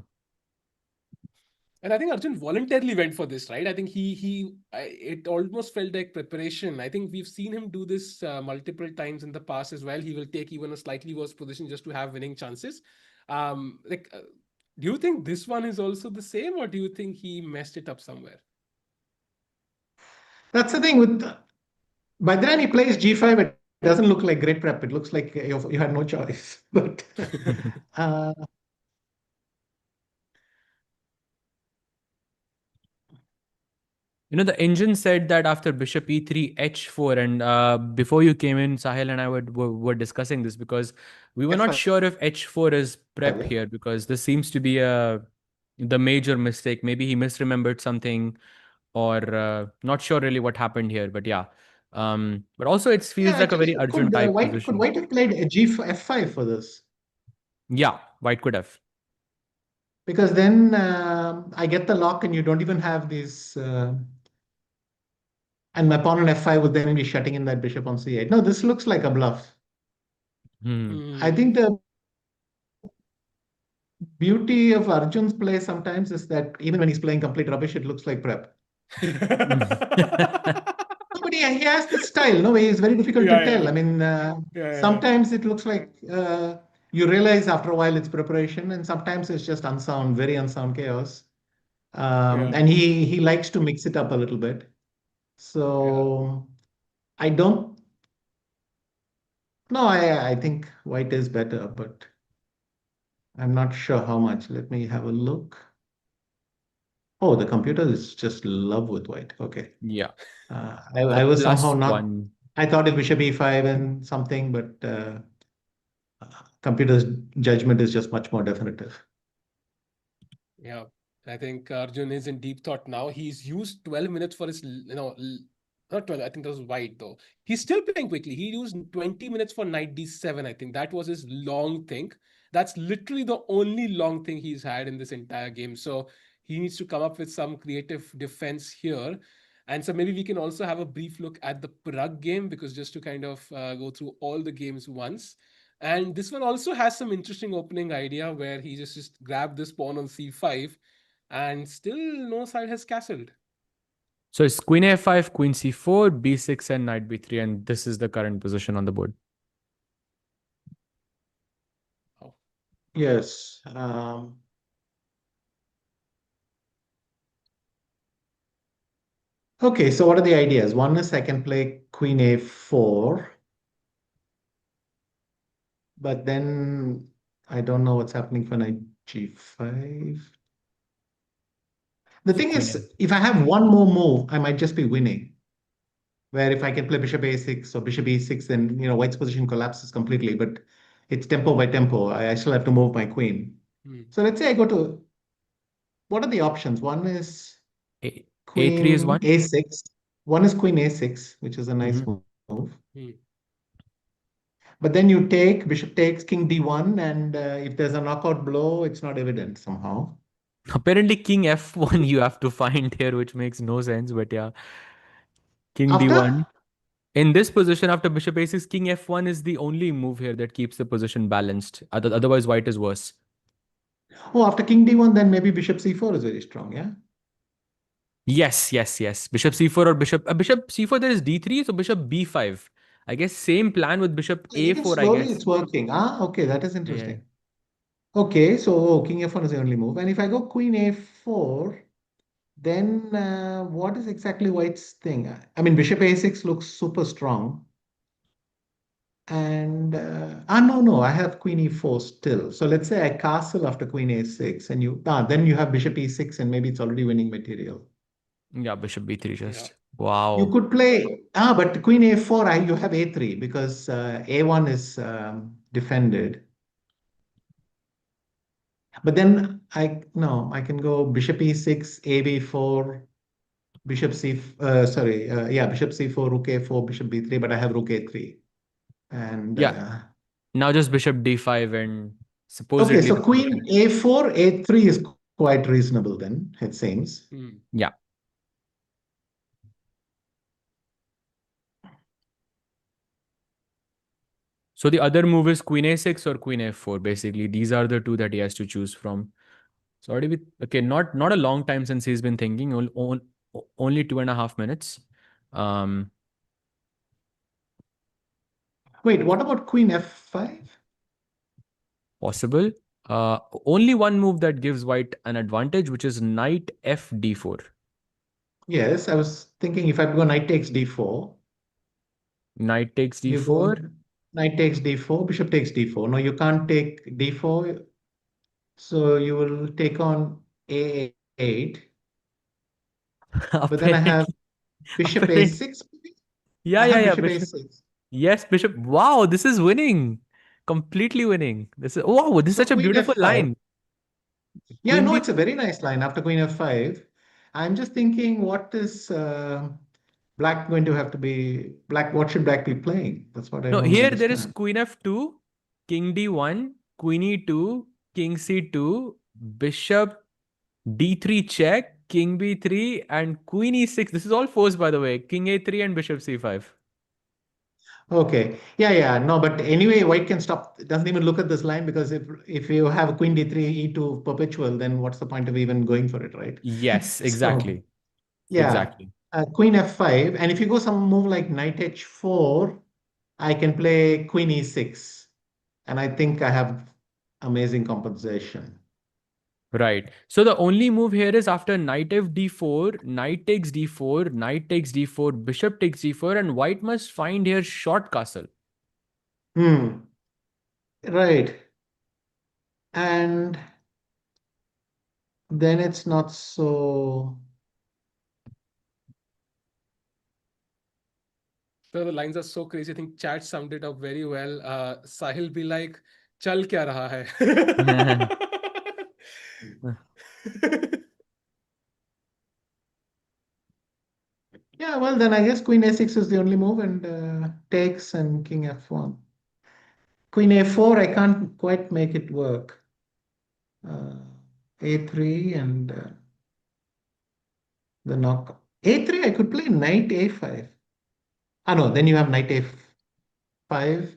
And I think Arjun voluntarily went for this, right? I think it almost felt like preparation. I think we've seen him do this multiple times in the past as well. He will take even a slightly worse position just to have winning chances. Do you think this one is also the same, or do you think he messed it up somewhere? That's the thing with. By the time he plays g5, it doesn't look like great prep. It looks like you had no choice. But uh, The engine said that after bishop e3, h4, and before you came in, Sahil and I were discussing this because we were not f5, sure if h4 is prep yeah. here because this seems to be the major mistake. Maybe he misremembered something or not sure really what happened here. But yeah, but also it feels Yeah, like a actually, very Arjun could type white could position. white have played a g f5 for this? Yeah, white could have. Because then I get the lock, and you don't even have these. And my pawn on f5 would then be shutting in that bishop on c8. No, this looks like a bluff. Hmm. I Hmm. think the beauty of Arjun's play sometimes is that even when he's playing complete rubbish, it looks like prep. No, but he has this style, no way. It's very difficult to Yeah, tell. yeah, I mean, yeah, yeah, sometimes it looks like you realize after a while it's preparation, and sometimes it's just unsound, very unsound chaos. yeah, And he likes to mix it up a little bit. yeah. So I don't. No, I think white is better, but I'm not sure how much. Let me have a look. Oh, the computer is just love with white. Okay. Yeah, I the was somehow plus not. one. I thought it bishop e5 and something, but computer's judgment is just much more definitive. Yeah, I think Arjun is in deep thought now. He's used 12 minutes for his, not 12, I think that was wide though. He's still playing quickly. He used 20 minutes for knight d7, I think. That was his long thing. That's literally the only long thing he's had in this entire game. So he needs to come up with some creative defense here. And so maybe we can also have a brief look at the Pragg game because just to kind of go through all the games once. And this one also has some interesting opening idea where he just grabbed this pawn on c5 and still no side has castled. So it's queen a5, queen c4, b6, and knight b3, and this is the current position on the board. Oh. Yes. Okay, so what are the ideas? One is I can play queen a4, but then I don't know what's happening for knight g5. The So thing queen a. is, if I have one more move, I might just be winning. Where if I can play bishop a6 or bishop e6, then white's position collapses completely. But it's tempo by tempo. I still have to move my queen. Hmm. So let's say I go to, what are the options? One is A3 is queen one. a6. One is queen a6, which is a nice Mhm. move. Hmm. But then you take, bishop takes, king d1, and if there's a knockout blow, it's not evident somehow. Apparently, king f1 you have to find here, which makes no sense. But yeah, king After? d1. In this position, after bishop a6, king f1 is the only move here that keeps the position balanced. Otherwise, white is worse. Oh, after king d1, then maybe bishop c4 is very strong, yeah? Yes, yes, yes. Bishop c4 or bishop c4. There is d3, so bishop b5. I guess same plan with bishop Even a4. I slowly guess. it's working. Ah, okay, that is Yeah, yeah. interesting. Okay, so king f1 is the only move. And if I go queen a4, then what is exactly white's thing? I mean, bishop a6 looks super strong. And no, I have queen e4 still. So let's say I castle after queen a6, and then you have bishop e6, and maybe it's already winning material. Yeah, bishop b3 Yeah. just. You Wow. could play, but queen a4, you have a3 because a1 is defended. But then I can go bishop e6, a b4, bishop c4, rook a4, bishop b3, but I have rook a3. And Yeah. Now just bishop d5 and okay, supposedly so the queen position. a4, a3 is quite reasonable then, it seems. Hmm. Yeah. So the other move is queen a6 or queen f4. Basically, these are the two that he has to choose from. So already with okay, not a long time since he's been thinking. Only 2.5 minutes. Um, Wait, what about queen f5? Possible. Only one move that gives white an advantage, which is knight f d4. Yes, I was thinking if I go knight takes d4, Knight takes you go d4. knight takes d4, bishop takes d4. No, you can't take d4, so you will take on a8. But then I have Apparently, bishop apparently, a6. yeah, I yeah, have yeah. bishop Bishop. a6. Yes, bishop. Wow, this is winning. Completely winning. This is wow. This is So such a queen beautiful f5. line. Yeah, Queen no, b. it's a very nice line after queen f5. I'm just thinking, what is black going to have to be black? What should black be playing? That's what I No, don't here there is understand. queen f2, king d1, queen e2, king c2, bishop d3 check, king b3, and queen e6. This is all forced, by the way. King a3 and bishop c5. Okay. Yeah, yeah. No, but anyway, white can stop. Doesn't even look at this line because if you have queen d3, e2 perpetual, then what's the point of even going for it, right? Yes, So exactly. yeah, Exactly. queen f5, and if you go some move like knight h4, I can play queen e6, and I think I have amazing compensation. Right. So the only move here is after knight f d4, knight takes d4, knight takes d4, bishop takes d4, and white must find here short castle. Hmm. Right. And then it's not so. So the lines are so crazy. I think chat summed it up very well. Sahil be like, "Chal kya raha hai?" Yeah, well, then I guess queen a6 is the only move and takes and king f1. Queen a4, I can't quite make it work. Uh, a3 and the knock. a3, I could play knight a5. Ah, no, then you have knight a5,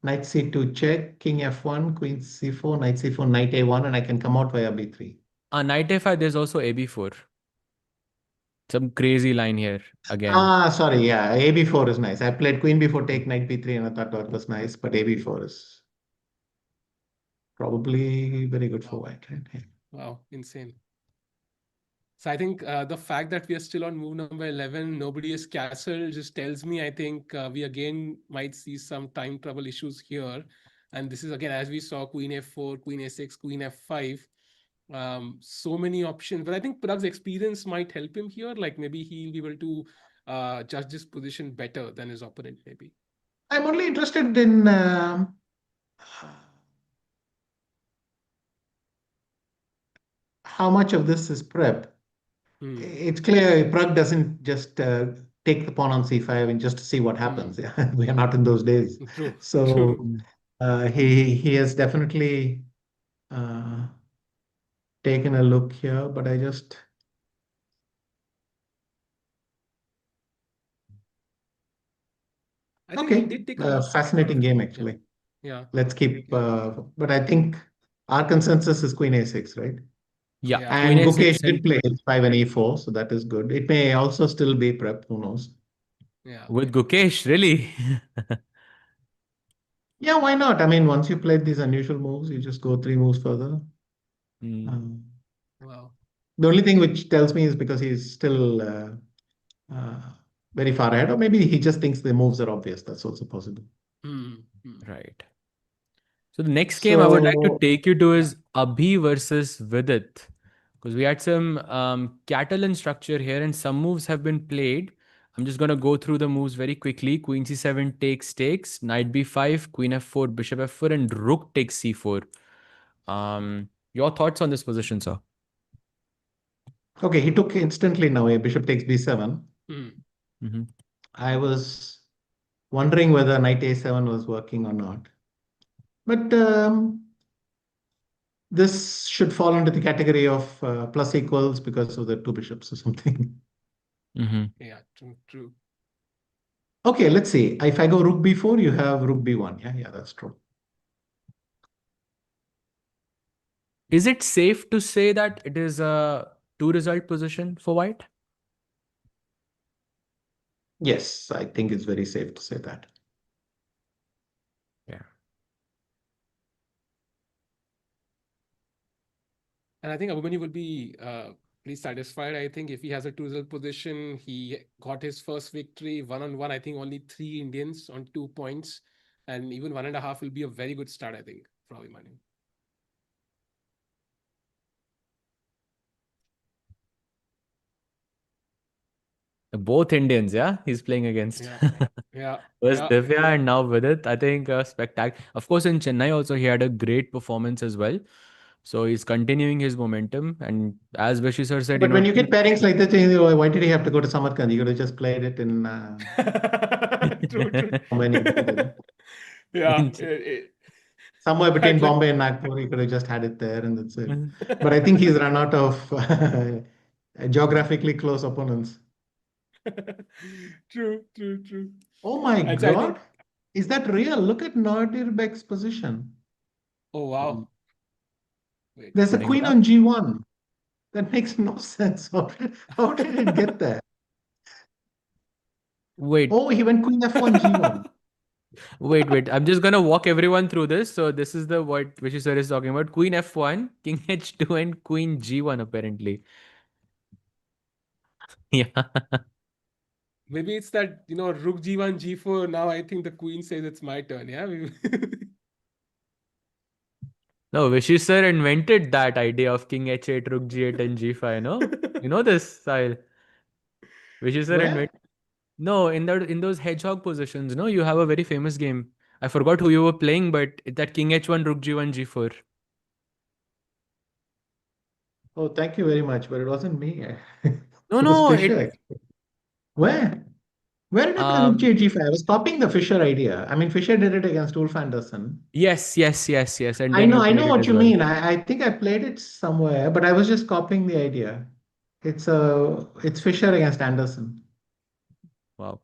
knight c2 check, king f1, queen c4, knight c4, knight a1, and I can come out via b3. Knight a5, there's also ab4. Some crazy line here again. Ah, sorry, yeah, a b4 is nice. I played queen b4 take knight b3 and I thought that was nice, but a b4 is probably very good for Wow. white, right? Yeah. Wow, insane. So I think the fact that we are still on move number 11, nobody is castle, just tells me I think we again might see some time trouble issues here. And this is again, as we saw, queen f4, queen a6, queen f5. So many options. But I think Pragg's experience might help him here. Like maybe he'll be able to judge this position better than his opponent, maybe. I'm only interested in how much of this is prep. It's clear Pragg doesn't just take the pawn on c5 and just to see what happens. Yeah, we are not in those days. True. So True. he has definitely uh, taken a look here, but I just I think he okay. did take a look. Fascinating game actually. Yeah. Let's keep. Yeah. But I think our consensus is Queen A6, right? Yeah, Yeah. Queen And A6 Gukesh and did play H5 and E4, so that is good. It may also still be prep. Who knows? Yeah. with Gukesh, really? Yeah, why not? I mean, once you played these unusual moves, you just go 3 moves further. Hmm. Um, Wow. the only thing which tells me is because he's still uh, very far ahead, or maybe he just thinks the moves are obvious. That's also possible. Right. So the next game I would like to So, take you to Yeah. is Abhi versus Vidit. Because we had some Catalan structure here and some moves have been played. I'm just going to go through the moves very quickly. Queen c7 takes, knight b5, queen f4, bishop f4, and rook takes c4. Your thoughts on this position, sir? okay, he took instantly now a bishop takes b7. Hmm. I was wondering whether knight a7 was working or not. But this should fall into the category of plus equals because of the 2 bishops or something. Hmm. Yeah. True. True. Okay, let's see. If I go rook b4, you have rook b1. Yeah, that's true. Is it safe to say that it is a two result position for white? Yes, I think it's very safe to say that. Yeah. And I think Abhimanyu will be pretty satisfied. I think if he has a 2-0 position, he got his first victory 1-on-1. I think only 3 Indians on 2 points. And even 1.5 will be a very good start, I think, for Abhimanyu. Both Indians, yeah, he's playing against. Yeah. Yeah. Was Yeah. Divya and now Vidit. I think spectacular. Of course, in Chennai also he had a great performance as well. So he's continuing his momentum. And as Vishi sir said, But when you get pairings like that, you know, why did he have to go to Samarkand? You could have just played it in True, true. Bombay and get it in. Yeah. Somewhere between I'd like. Bombay and Nagpur, he could have just had it there and that's it. But I think he's run out of geographically close opponents. True, true, true. Oh my And so I think, God. Is that real? Look at Nardirbek's position. oh, wow. Wait. There's a Putting it queen up. on G1. That makes no sense. How did it get there? Wait, Oh, he went queen F1 G1. wait. I'm just gonna walk everyone through this. So this is the what Vishi sir is talking about. Queen F1, King H2, and Queen G1 apparently. Yeah. Maybe it's that, Rook G1, G4. Now I think the queen says it's my turn. Yeah. No, Vishi sir invented that idea of King H8, Rook G8, and G5. No, you know this style. Vishi sir Where? invented. No, in those hedgehog positions, no, you have a very famous game. I forgot who you were playing, but it's that King H1, Rook G1, G4. Oh, thank you very much. But it wasn't me. No, It was no, Fisher. Where? Where did I play Rook um G5? I was copying the Fisher idea. I mean, Fisher did it against Ulf Anderson. yes, and then you I played know it what as you well. mean. I think I played it somewhere, but I was just copying the idea. It's Fisher against Anderson. Wow.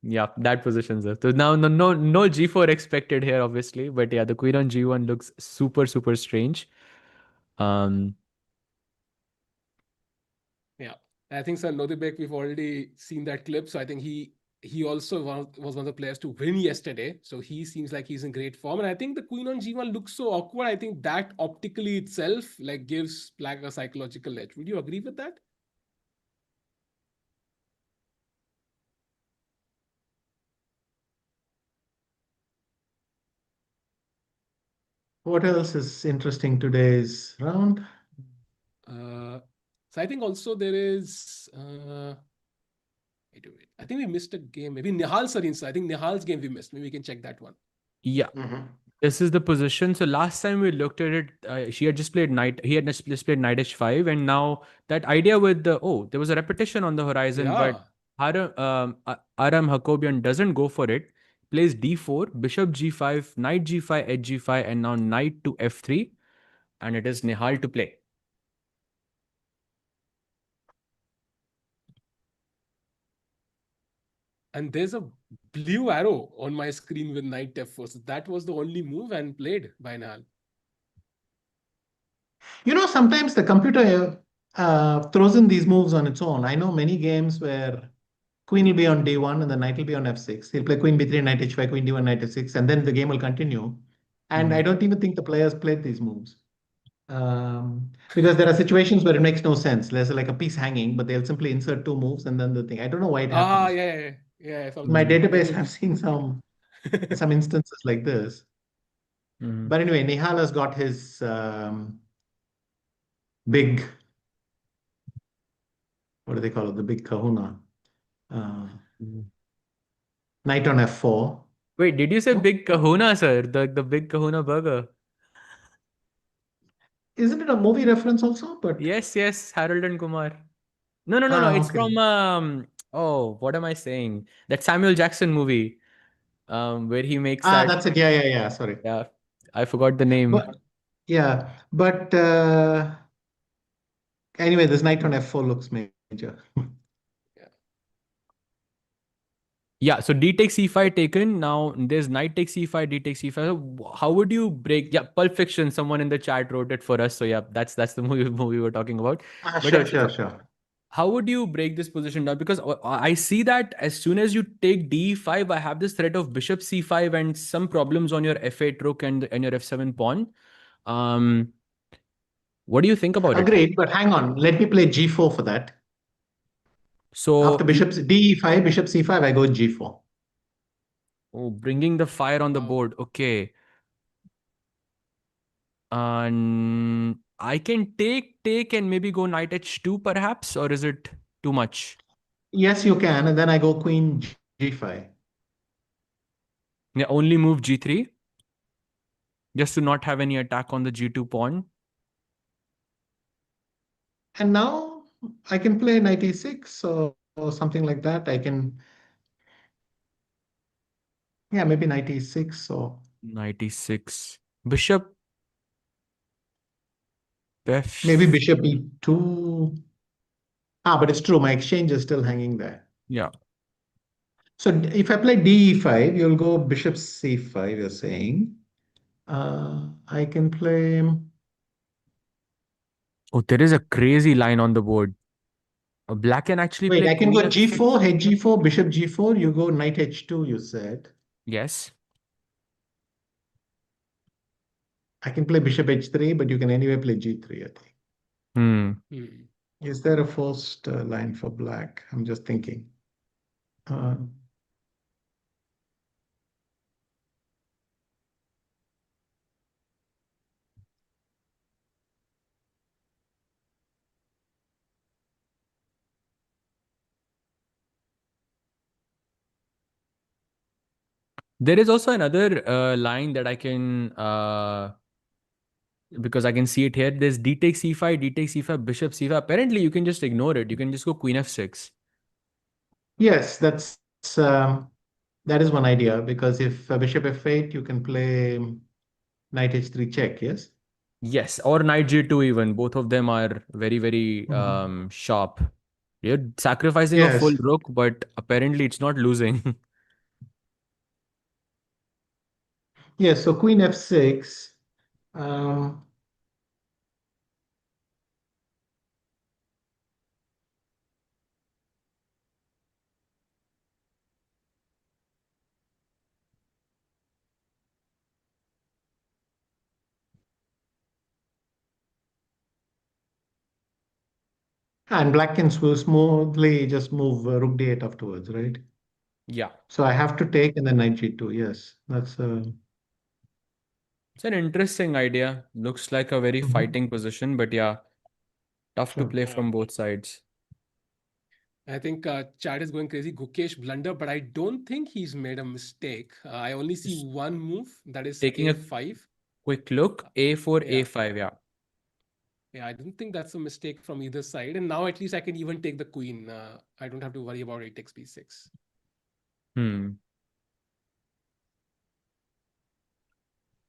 Yeah, that position, sir. So now no G4 expected here, obviously. But yeah, the queen on G1 looks super strange. Um Yeah. I think Sir Nodibek, we've already seen that clip. So I think he also was one of the players to win yesterday. So he seems like he's in great form. And I think the queen on G1 looks so awkward. I think that optically itself like gives Black a psychological edge. Would you agree with that? What else is interesting today's round? Uh, so I think also there is wait. I think we missed a game. Maybe Nihal Sarin's. I think Nihal's game we missed. Maybe we can check that one. yeah. Mhm. This is the position. So last time we looked at it, she had just played knight. He had just played knight h5, and now that idea with the there was a repetition on the horizon, but Yeah. Aram Hakobian doesn't go for it. Plays d4, bishop g5, knight g5, edge g5, and now knight to f3, and it is Nihal to play. And there's a blue arrow on my screen with knight f4. So that was the only move and played by Nihal. Sometimes the computer throws in these moves on its own. I know many games where queen will be on d1 and the knight will be on f6. He'll play queen b3, knight h5, queen d1, knight f6, and then the game will continue. And I don't even think the players played these moves. Because there are situations where it makes no sense. There's like a piece hanging, but they'll simply insert two moves and then the thing. I don't know why it Ah, happens. yeah. In my Something. database, I've seen some instances like this. But anyway, Nihal has got his big, what do they call it? The big kahuna. Knight on f4. Wait, did you say Oh, big kahuna, sir? The big kahuna burger? isn't it a movie reference also? But Yes, Harold and Kumar. No. It's okay. from what am I saying? That Samuel Jackson movie, where he makes that. That's it. Yeah. Sorry. Yeah, I forgot the name. But yeah, but anyway, this knight on f4 looks major. Yeah, so d takes e5 taken. Now there's knight takes e5, d takes e5. So how would you break? Yeah, Pulp Fiction. Someone in the chat wrote it for us. So yeah, that's the movie we're talking about. But yeah, Sure. how would you break this position down? Because I see that as soon as you take d5, I have this threat of bishop c5 and some problems on your f8 rook and your f7 pawn. Um, what do you think about it? Agreed, but hang on. Let me play g4 for that. So After bishop d5, bishop c5, I go g4. bringing the fire on the Wow. board. Okay. I can take and maybe go knight h2 perhaps, or is it too much? Yes, you can, and then I go queen g5. Yeah, only move g3 just to not have any attack on the g2 pawn. And now I can play knight e6 or something like that. I can, yeah, maybe knight e6 or Knight e6. Bishop maybe f. bishop e2. But it's true, my exchange is still hanging there. Yeah. So if I play d5, you'll go bishop c5, you're saying. I can play. Oh, there is a crazy line on the board. Black can actually Wait, play I can go queen g4, f6. head g4, bishop g4. You go knight h2, you said. Yes. I can play bishop h3, but you can anyway play g3, I think. Hmm. Is there a forced line for black? I'm just thinking. Uh, There is also another line that I can because I can see it here. There's d takes e5, d takes e5, bishop c5. Apparently, you can just ignore it. You can just go queen f6. yes, that is one idea because if bishop f8, you can play knight h3 check, yes? Yes, or knight g2 even. Both of them are very Mhm. sharp. You're sacrificing a full Yes. rook, but apparently it's not losing. Yes, so queen f6. Um, and black can smoothly just move rook d8 afterwards, right? Yeah. So I have to take and then knight g2. Yes, that's It's an interesting idea. Looks like a very mhm. fighting position, but yeah, tough to Sure. play from both sides. I think chat is going crazy. Gukesh blunder, but I don't think he's made a mistake. I only see Just one move, that is taking a A5. quick look. A4, Yeah. A5, yeah. Yeah, I don't think that's a mistake from either side. And now at least I can even take the queen. I don't have to worry about 8 takes B6. Hmm.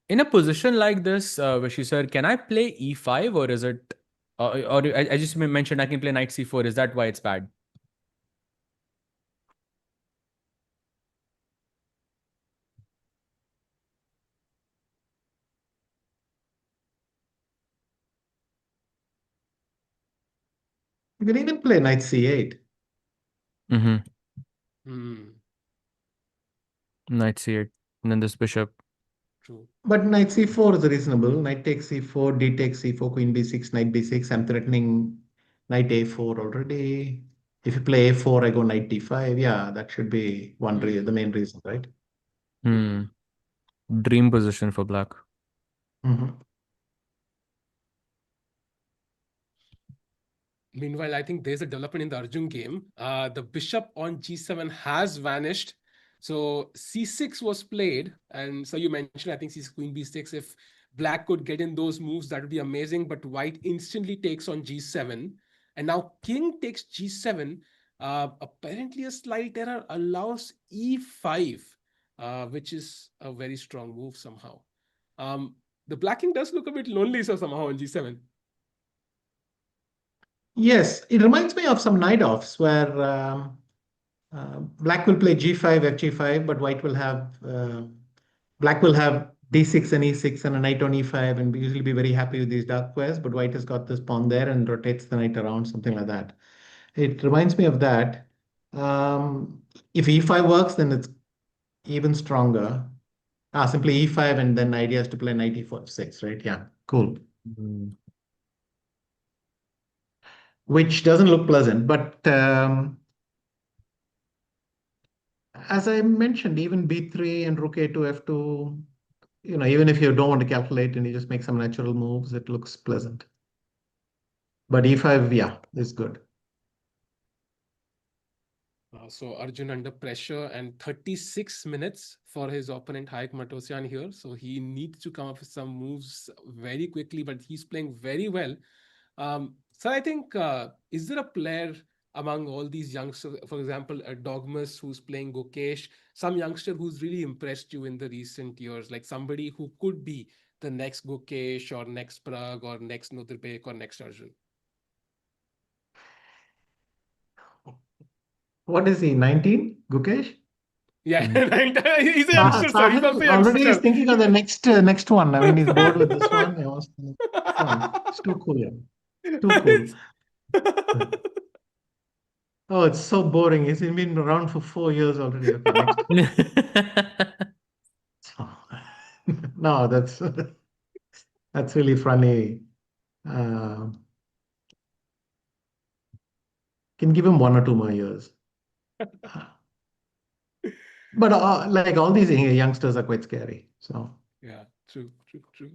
In a position like this, Vishi sir, can I play E5 or is it, or I just mentioned I can play knight C4. Is that why it's bad? You can even play knight c8. Mm-hmm. Hmm, Knight C8. And then this bishop. true. But knight c4 is reasonable. Knight takes c4, d takes c4, queen b6, knight b6. I'm threatening knight a4 already. If you play a4, I go knight d5. Yeah, that should be the main reason, right? Hmm. Dream position for black. Mhm. Meanwhile, I think there's a development in the Arjun game. The bishop on G7 has vanished. So C6 was played. And so you mentioned, I think C6, Queen B6. If black could get in those moves, that would be amazing. But white instantly takes on G7. And now king takes G7. Apparently, a slight error allows E5, which is a very strong move somehow. The black king does look a bit lonely, so somehow on G7. Yes, it reminds me of some night offs where black will play g5, fg5, but black will have d6 and e6 and a knight on e5 and usually be very happy with these dark squares, but white has got this pawn there and rotates the knight around, something like that. It reminds me of that. If e5 works, then it's even stronger. Simply e5 and then the idea is to play knight e4, f6, right? Yeah, cool. Hmm. Which doesn't look pleasant, but as I mentioned, even b3 and rook a2, f2, even if you don't want to calculate and you just make some natural moves, it looks pleasant. But e5, yeah, is good. So Arjun under pressure and 36 minutes for his opponent Haik Martirosyan here. So he needs to come up with some moves very quickly, but he's playing very well. So I think, is there a player among all these youngsters, for example, Erdogmus who's playing Gukesh, some youngster who's really impressed you in the recent years, like somebody who could be the next Gukesh or next Pragg or next Nudirbek or next Arjun? What is he, 19, Gukesh? Yeah, Hmm. he's a youngster, sir. He's also a Already he's youngster. thinking of the next one. I mean, he's bored with this one. He wants the next one. It's too cool, yeah. Too cool. Oh, it's so boring. He's been around for 4 years already. Okay, next. No, that's really funny. Uh, can give him 1 or 2 more years. But like all these youngsters are quite scary. So Yeah, true, true, true.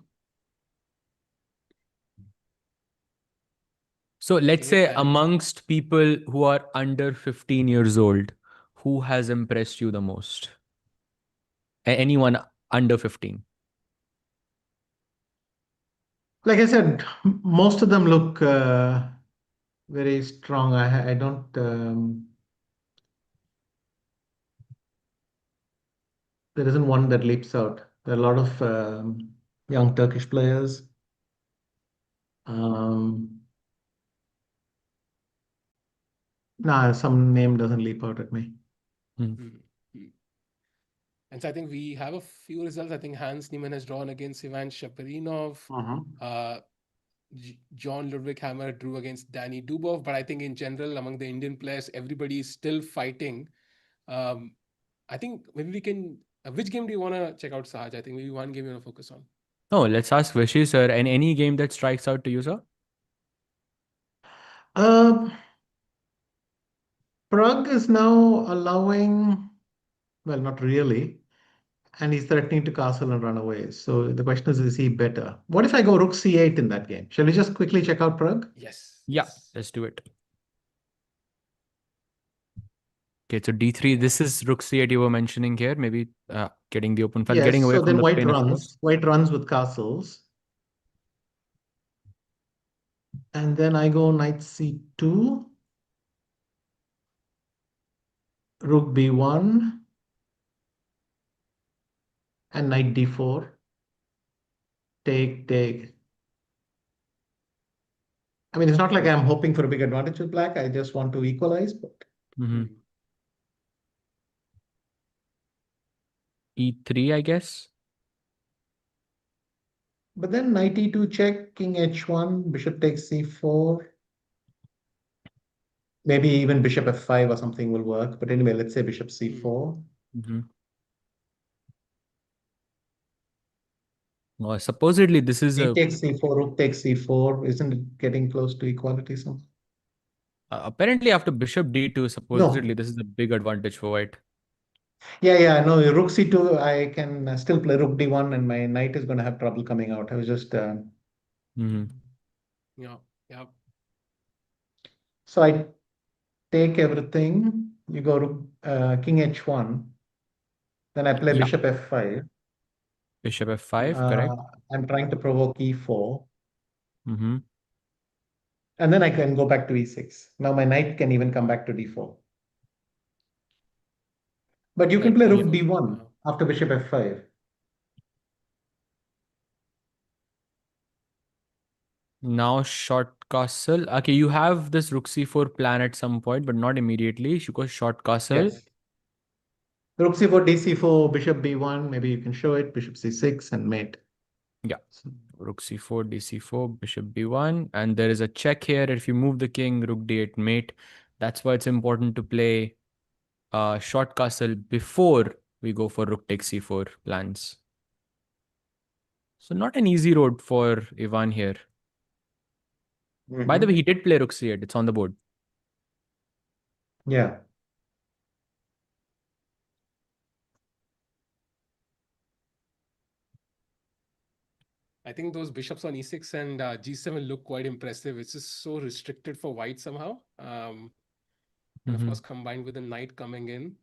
So let's Taking your say time. amongst people who are under 15 years old, who has impressed you the most? Anyone under 15? like I said, most of them look very strong. I don't. There isn't one that leaps out. There are a lot of young Turkish players. Um, nah, some name doesn't leap out at me. Hmm. Mm, mm. And so I think we have a few results. I think Hans Niemann has drawn against Ivan Shaporinov. Mhm. Uh, John Ludwig Hammer drew against Danny Dubov. But I think in general, among the Indian players, everybody is still fighting. Um, I think maybe we can. Which game do you want to check out, Sahaj? I think maybe one game you want to focus on. Oh, let's ask Vishy, sir. And any game that strikes out to you, sir? Um, Prague is now allowing, well, not really, and he's threatening to castle and run away. So the question is he better? What if I go rook c8 in that game? Shall we just quickly check out Prague? Yes, Yeah, yes. let's do it. Okay, so d3. This is rook c8 you were mentioning here. Maybe getting the open file, getting Yes, away so from then the pin, of course. white runs with castles. And then I go knight c2, rook b1, and knight d4. Take, take. I mean, it's not like I'm hoping for a big advantage with black. I just want to equalize. But Mm-hmm. e3, I guess. But then knight e2 check, king h1, bishop takes c4. Maybe even bishop f5 or something will work. But anyway, let's say bishop c4. Mm-hmm. Well, supposedly this is D a takes c4, rook takes c4. Isn't it getting close to equality somehow? apparently after bishop d2, supposedly No. this is a big advantage for white. Yeah, no, rook c2, I can still play rook d1 and my knight is going to have trouble coming out. I was just... Mm-hmm. Yeah, yeah. So I take everything. You go king h1. Then I play Yeah, bishop f5. bishop f5, correct. I'm trying to provoke e4. Mm-hmm. And then I can go back to e6. Now my knight can even come back to d4. But you can Knight play rook e4. d1 Yeah. after bishop f5. Now short castle. Okay, you have this rook c4 plan at some point, but not immediately. You go short castle. Yes. Rook c4, dc4, bishop b1. Maybe you can show it. Bishop c6 and mate. Yeah. Rook c4, dc4, bishop b1. And there is a check here. If you move the king, rook d8 mate. That's why it's important to play short castle before we go for rook takes c4 plans. So not an easy road for Ivan here. By the way, he did play rook c8. It's on the board. Yeah. I think those bishops on e6 and g7 look quite impressive. It's just so restricted for white somehow. And of course, combined with a knight coming in,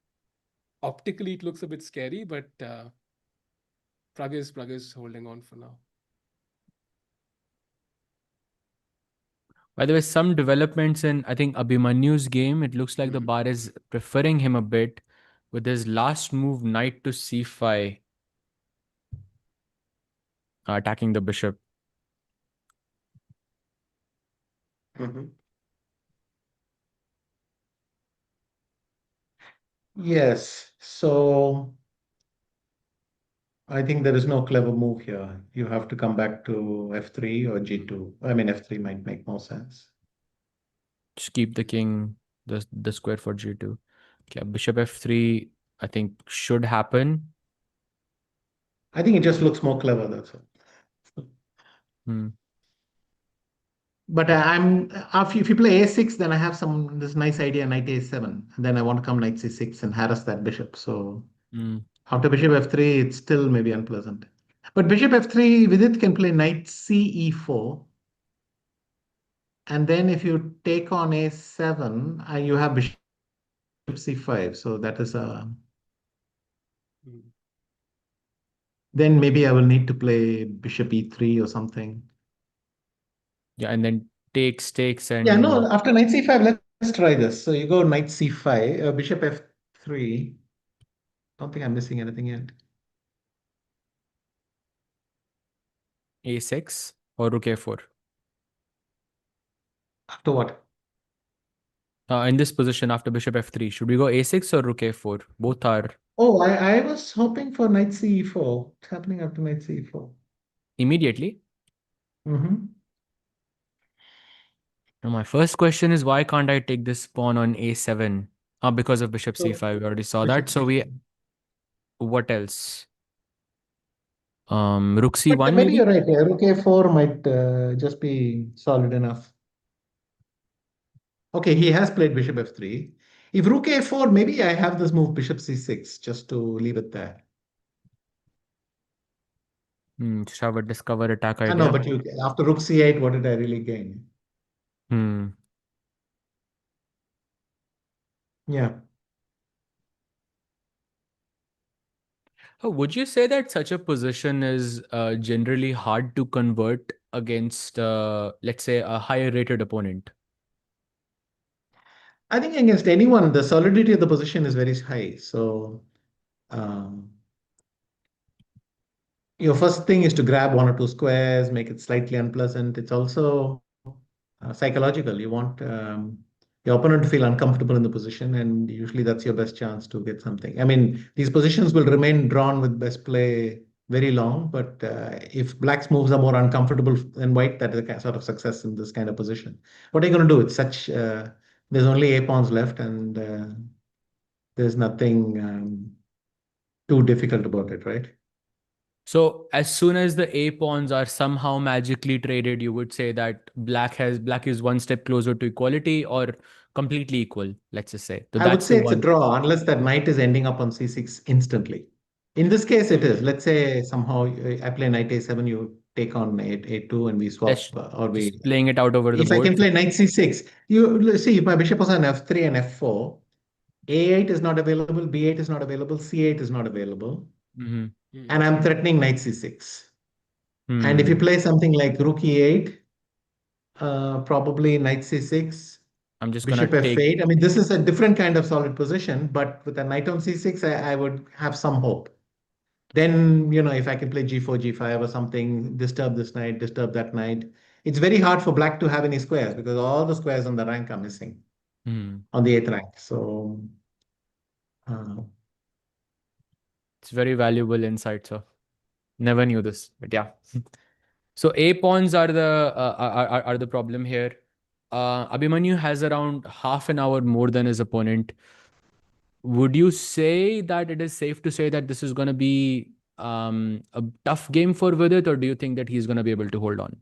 optically it looks a bit scary, but Pragg is holding on for now. By the way, some developments in, I think, Abhimanyu's game, it looks like the bar is preferring him a bit with his last move, knight to c5, attacking the bishop. Yes. So I think there is no clever move here. You have to come back to f3 or g2. I mean, f3 might make more sense. Just keep the king, the square for g2. Okay, bishop f3, I think, should happen. I think it just looks more clever, that's all. But if you play a6, then I have this nice idea, knight a7. And then I want to come knight c6 and harass that bishop. So after bishop f3, it's still maybe unpleasant. But bishop f3, Vidit can play knight c e4. And then if you take on a7, you have bishop c5. So that is a... Then maybe I will need to play bishop e3 or something. Yeah, and then takes, and... Yeah, no, after knight c5, let's try this. So you go knight c5, bishop f3. Don't think I'm missing anything yet. a6 or rook a4. After what? In this position after bishop f3, should we go a6 or rook a4? Both are... Oh, I was hoping for knight ce4. What's happening after knight ce4? Immediately? Now my first question is, why can't I take this pawn on a7? Because of bishop c5. We already saw that. So what else? Rook But c1 maybe maybe? you're right. Rook a4 might just be solid enough. Okay, he has played bishop f3. If rook a4, maybe I have this move bishop c6 just to leave it there. Just have a discover attack I know, idea. but after rook c8, what did I really gain? Yeah. Would you say that such a position is generally hard to convert against, let's say, a higher rated opponent? I think against anyone, the solidity of the position is very high. So um, your first thing is to grab one or two squares, make it slightly unpleasant. It's also psychological. You want your opponent to feel uncomfortable in the position, and usually that's your best chance to get something. I mean, these positions will remain drawn with best play very long, but if black's moves are more uncomfortable than white, that is a sort of success in this kind of position. What are you going to do? It's such there's only a pawns left, and there's nothing too difficult about it, right? So as soon as the A pawns are somehow magically traded, you would say that black is one step closer to equality or completely equal, let's just say. So I would that's the say it's a one. draw unless that knight is ending up on c6 instantly. In this case, it is. Hmm. Let's say somehow I play knight a7, you take on a2, and we Let's swap, or we. just playing it out over the If I board. can play knight c6, you see if my bishop was on f3 and f4, a8 is not available, b8 is not available, c8 is not available, Mm-hmm. and Hmm. I'm threatening knight c6. And if you Hmm. play something like rook e8, probably knight c6, I'm just gonna bishop take. f8. I mean, this is a different kind of solid position, but with a knight on c6, I would have some hope. Then, if I can play g4, g5 or something, disturb this knight, disturb that knight. It's very hard for black to have any squares because all the squares on the rank are missing Hmm. on the eighth rank. So, uh, It's very valuable insight, so never knew this, but yeah. So A pawns are the problem here. Abhimanyu has around half an hour more than his opponent. Would you say that it is safe to say that this is going to be a tough game for Vidit, or do you think that he's going to be able to hold on?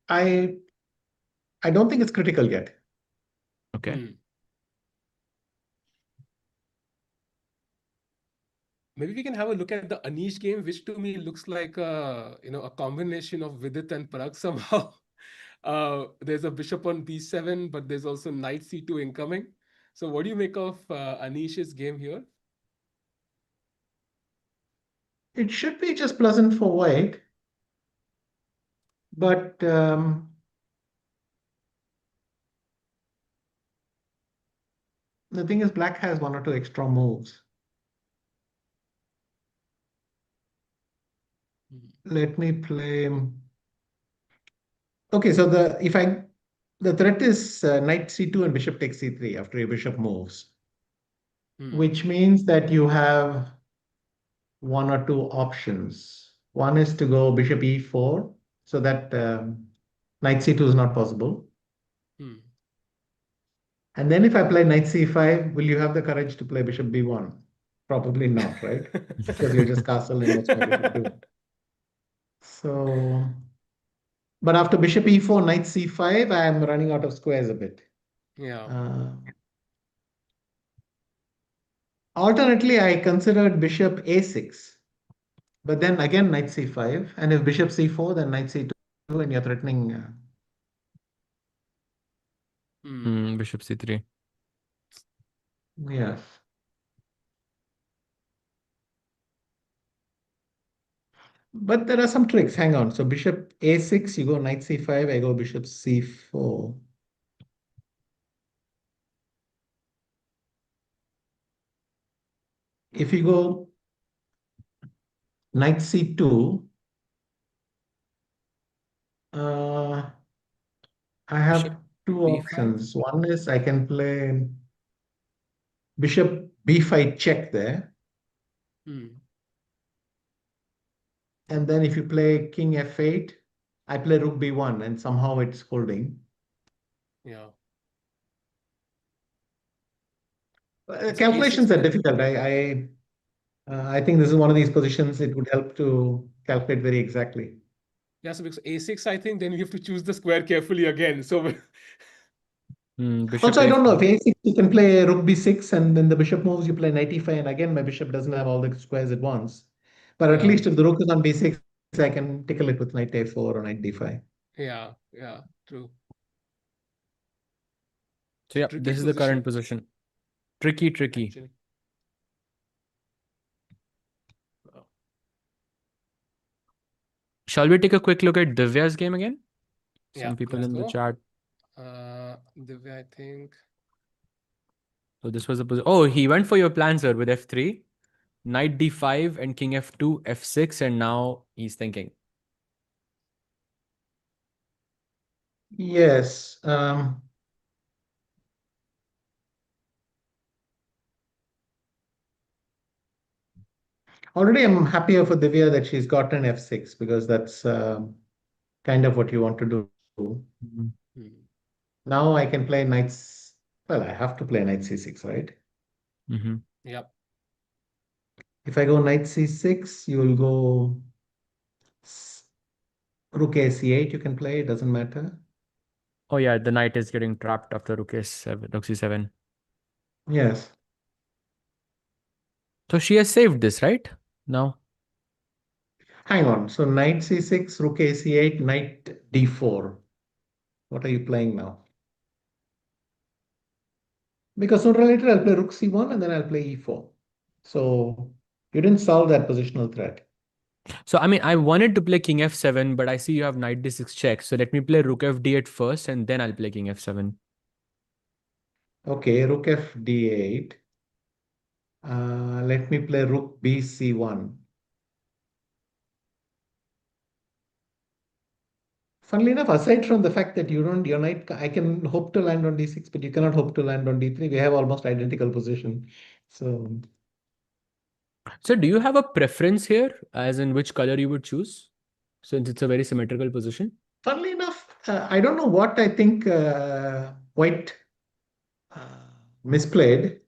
I I don't think it's critical yet. Okay. Hmm. Maybe we can have a look at the Anish game, which to me looks like a combination of Vidit and Pragg somehow. There's a bishop on b7, but there's also knight c2 incoming. So what do you make of Anish's game here? It should be just pleasant for white, but the thing is, black has one or two extra moves. Hmm. Let me play. Okay, so the threat is knight c2 and bishop takes c3 after your bishop moves, Hmm. which means that you have one or two options. One is to go bishop e4, so that knight c2 is not possible. Hmm. And then if I play knight c5, will you have the courage to play bishop b1? Probably not, right? Because you're just castling, what's my bishop do? So, but after bishop e4, knight c5, I am running out of squares a bit. Yeah. Uh, Alternately, I considered bishop a6, but then again knight c5, and if bishop c4, then knight c2, and you're threatening. Hmm. Bishop c3. Yeah. But there are some tricks. Hang on. So bishop a6, you go knight c5, I go bishop c4. If you go knight c2, uh, I Bishop have two b5. options. One is I can play bishop b5 check there. Hmm. And then if you play king f8, I play rook b1 and somehow it's holding. Yeah. And so a6 Calculations are then. difficult. I think this is one of these positions it would help to calculate very exactly. Yeah, so because a6, I think then you have to choose the square carefully again. So Bishop Also, I don't know a5. if a6 you can play rook b6 and then the bishop moves, you play knight e5, and again my bishop doesn't have all the squares at once. But at yeah, least if the rook is on b6, I can tickle it with knight a4 or knight d5. yeah, yeah, true. So yeah, Tricky this is the current position, position. Tricky. actually. Shall we take a quick look at Divya's game again? Yeah, Some people let's in the go. chat. Divya, I think. So this was the position. Oh, he went for your plan, sir, with f3, knight d5, and king f2, f6, and now he's thinking. Yes. Already, I'm happier for Divya that she's gotten f6 because that's kind of what you want to do. Mhm. Now I can play knights. Well, I have to play knight c6, right? Mhm. Yep. If I go knight c6, you will go rook a c8. You can play, it doesn't matter. Oh yeah, the knight is getting trapped after rook a7, rook c7. Yes. So she has saved this, right? Now. Hang on. So knight c6, rook a c8, knight d4. What are you playing now? Because sooner or later I'll play rook c1 and then I'll play e4. So you didn't solve that positional threat. So I mean, I wanted to play king f7, but I see you have knight d6 check. So let me play rook fd8 first, and then I'll play king f7. Okay, rook f d8. Let me play rook b c1. Funnily enough, aside from the fact that you don't, your knight, I can hope to land on d6, but you cannot hope to land on d3. We have almost identical position. So, So do you have a preference here, as in which color you would choose, since it's a very symmetrical position? funnily enough, I don't know what I think White uh, misplayed,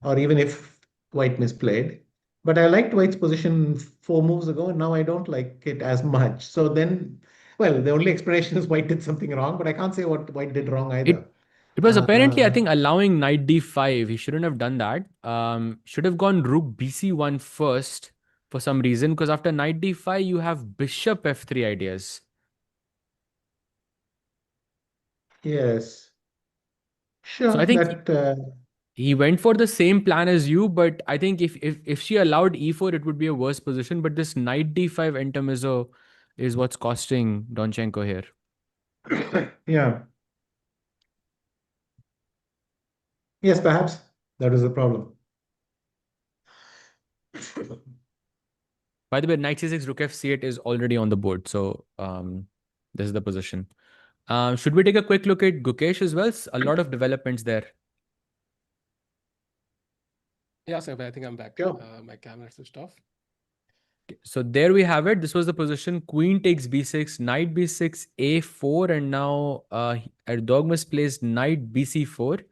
or even if White misplayed. But I liked White's position 4 moves ago, and now I don't like it as much. So then, well, the only explanation is White did something wrong, but I can't say what White did wrong either. It it was apparently, I Uh, think, allowing knight d5. He shouldn't have done that. Should have gone rook bc1 first for some reason, because after knight d5, you have bishop f3 ideas. yes, So I sure. think That he went for the same plan as you, but I think if she allowed e4, it would be a worse position. But this knight d5 intermezzo is what's costing Donchenko here. yeah. Yes, perhaps that is the problem. By the way, knight c6, rook f c8 is already on the board. So this is the position. Should we take a quick look at Gukesh as well? A lot of developments there. Yeah, sir, but I think I'm back. Sure. My camera switched off. So there we have it. This was the position. Queen takes b6, knight b6, a4, and now Erdogmus plays knight bc4,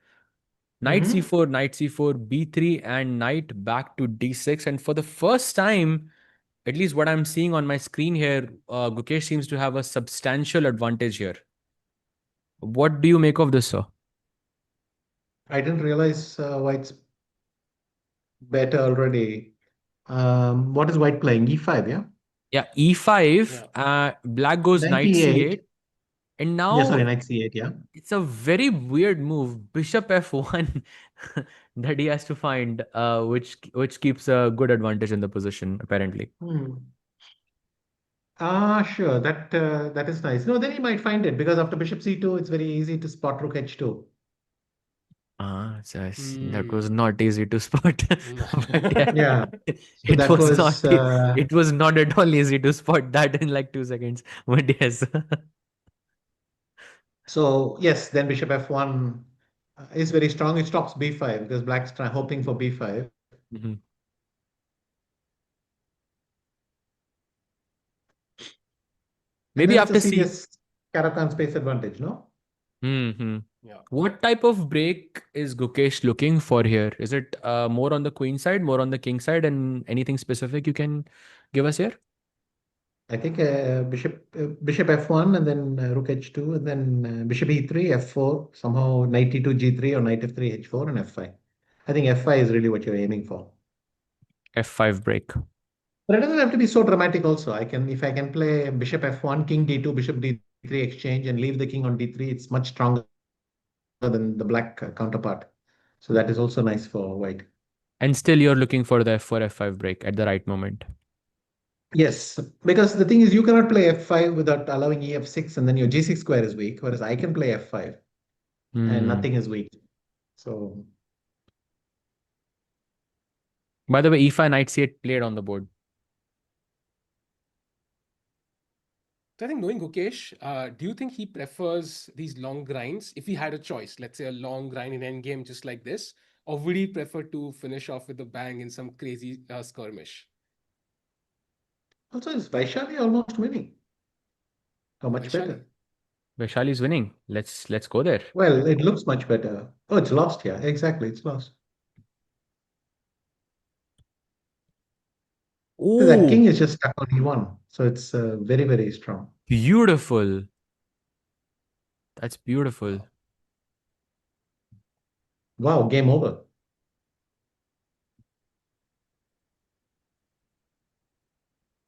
knight Mhm. c4, knight c4, b3, and knight back to d6. And for the first time, at least what I'm seeing on my screen here, Gukesh seems to have a substantial advantage here. What do you make of this, sir? I didn't realize White's better already. What is White playing? E5, yeah? Yeah, e5, Yeah. black goes Knight knight E8. c8, and Yeah, now sorry, Knight C8, yeah. it's a very weird move, bishop f1, that he has to find, which keeps a good advantage in the position, apparently. Hmm. Ah, sure. That is nice. No, then he might find it because after Bishop C2, it's very easy to spot Rook H2. That was Hmm. not easy to spot. But yeah, Yeah. So it that was was not it was not at all easy to spot that in like 2 seconds. But yes. so yes, then Bishop F1 is very strong. It stops B5 because Black's hoping for B5. Mhm. And Maybe then it's a after C. serious Caracan space advantage, no? Hmm. Yeah. What type of break is Gukesh looking for here? Is it more on the queen side, more on the king side, and anything specific you can give us here? I think Bishop F1 and then Rook H2 and then Bishop E3, F4, somehow Knight E2, G3 or Knight F3, H4 and F5. I think F5 is really what you're aiming for. F5 break. But it doesn't have to be so dramatic also. If I can play Bishop F1, King D2, Bishop D3 exchange and leave the king on D3, it's much stronger than than the black counterpart. So that is also nice for white. And still you're looking for the f4 f5 break at the right moment. Yes, because the thing is, you cannot play f5 without allowing ef6, and then your g6 square is weak, whereas I can play f5 and Hmm. nothing is weak. So By the way, e5 knight c8 played on the board. So I think knowing Gukesh, do you think he prefers these long grinds? If he had a choice, let's say a long grind in endgame just like this, or would he prefer to finish off with a bang in some crazy skirmish? also, is Vaishali almost winning? How much Vaishali. better? Vaishali is winning. Let's go there. Well, it looks much better. Oh, it's lost. Yeah, exactly. It's lost. So that king Oh, is just stuck on e1. So it's very, very strong. beautiful. That's beautiful. Wow, game over.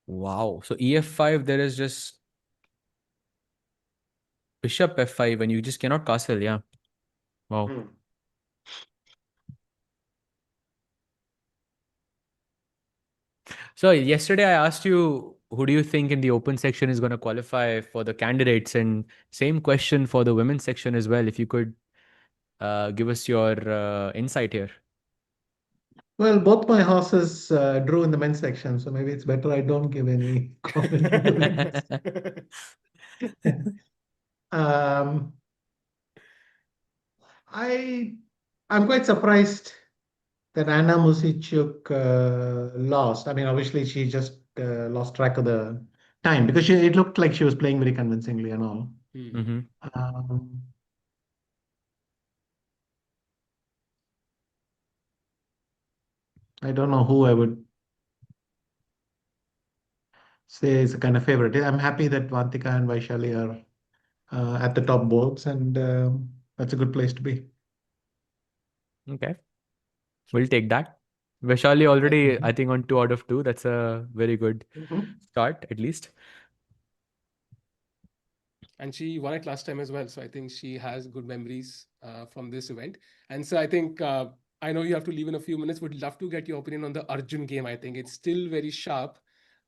Wow. So ef5, there is just bishop f5 and you just cannot castle. Yeah. Wow. Hmm. So yesterday I asked you, who do you think in the open section is going to qualify for the candidates? And same question for the women's section as well. If you could give us your insight here. Well, both my horses drew in the men's section, so maybe it's better I don't give any comment on the women's. um, I I'm quite surprised that Anna Musichuk lost. I mean, obviously she just lost track of the time because it looked like she was playing very convincingly and all. Hmm. Hmm. Um, I don't know who I would say is a kind of favorite. I'm happy that Vantika and Vaishali are at the top boards, and that's a good place to be. Okay. We'll take that. Vaishali already, Definitely. I think, on 2 out of 2. That's a very good Mhm. start, at least. And she won it last time as well. So I think she has good memories from this event. And so I think I know you have to leave in a few minutes. Would love to get your opinion on the Arjun game. I think it's still very sharp.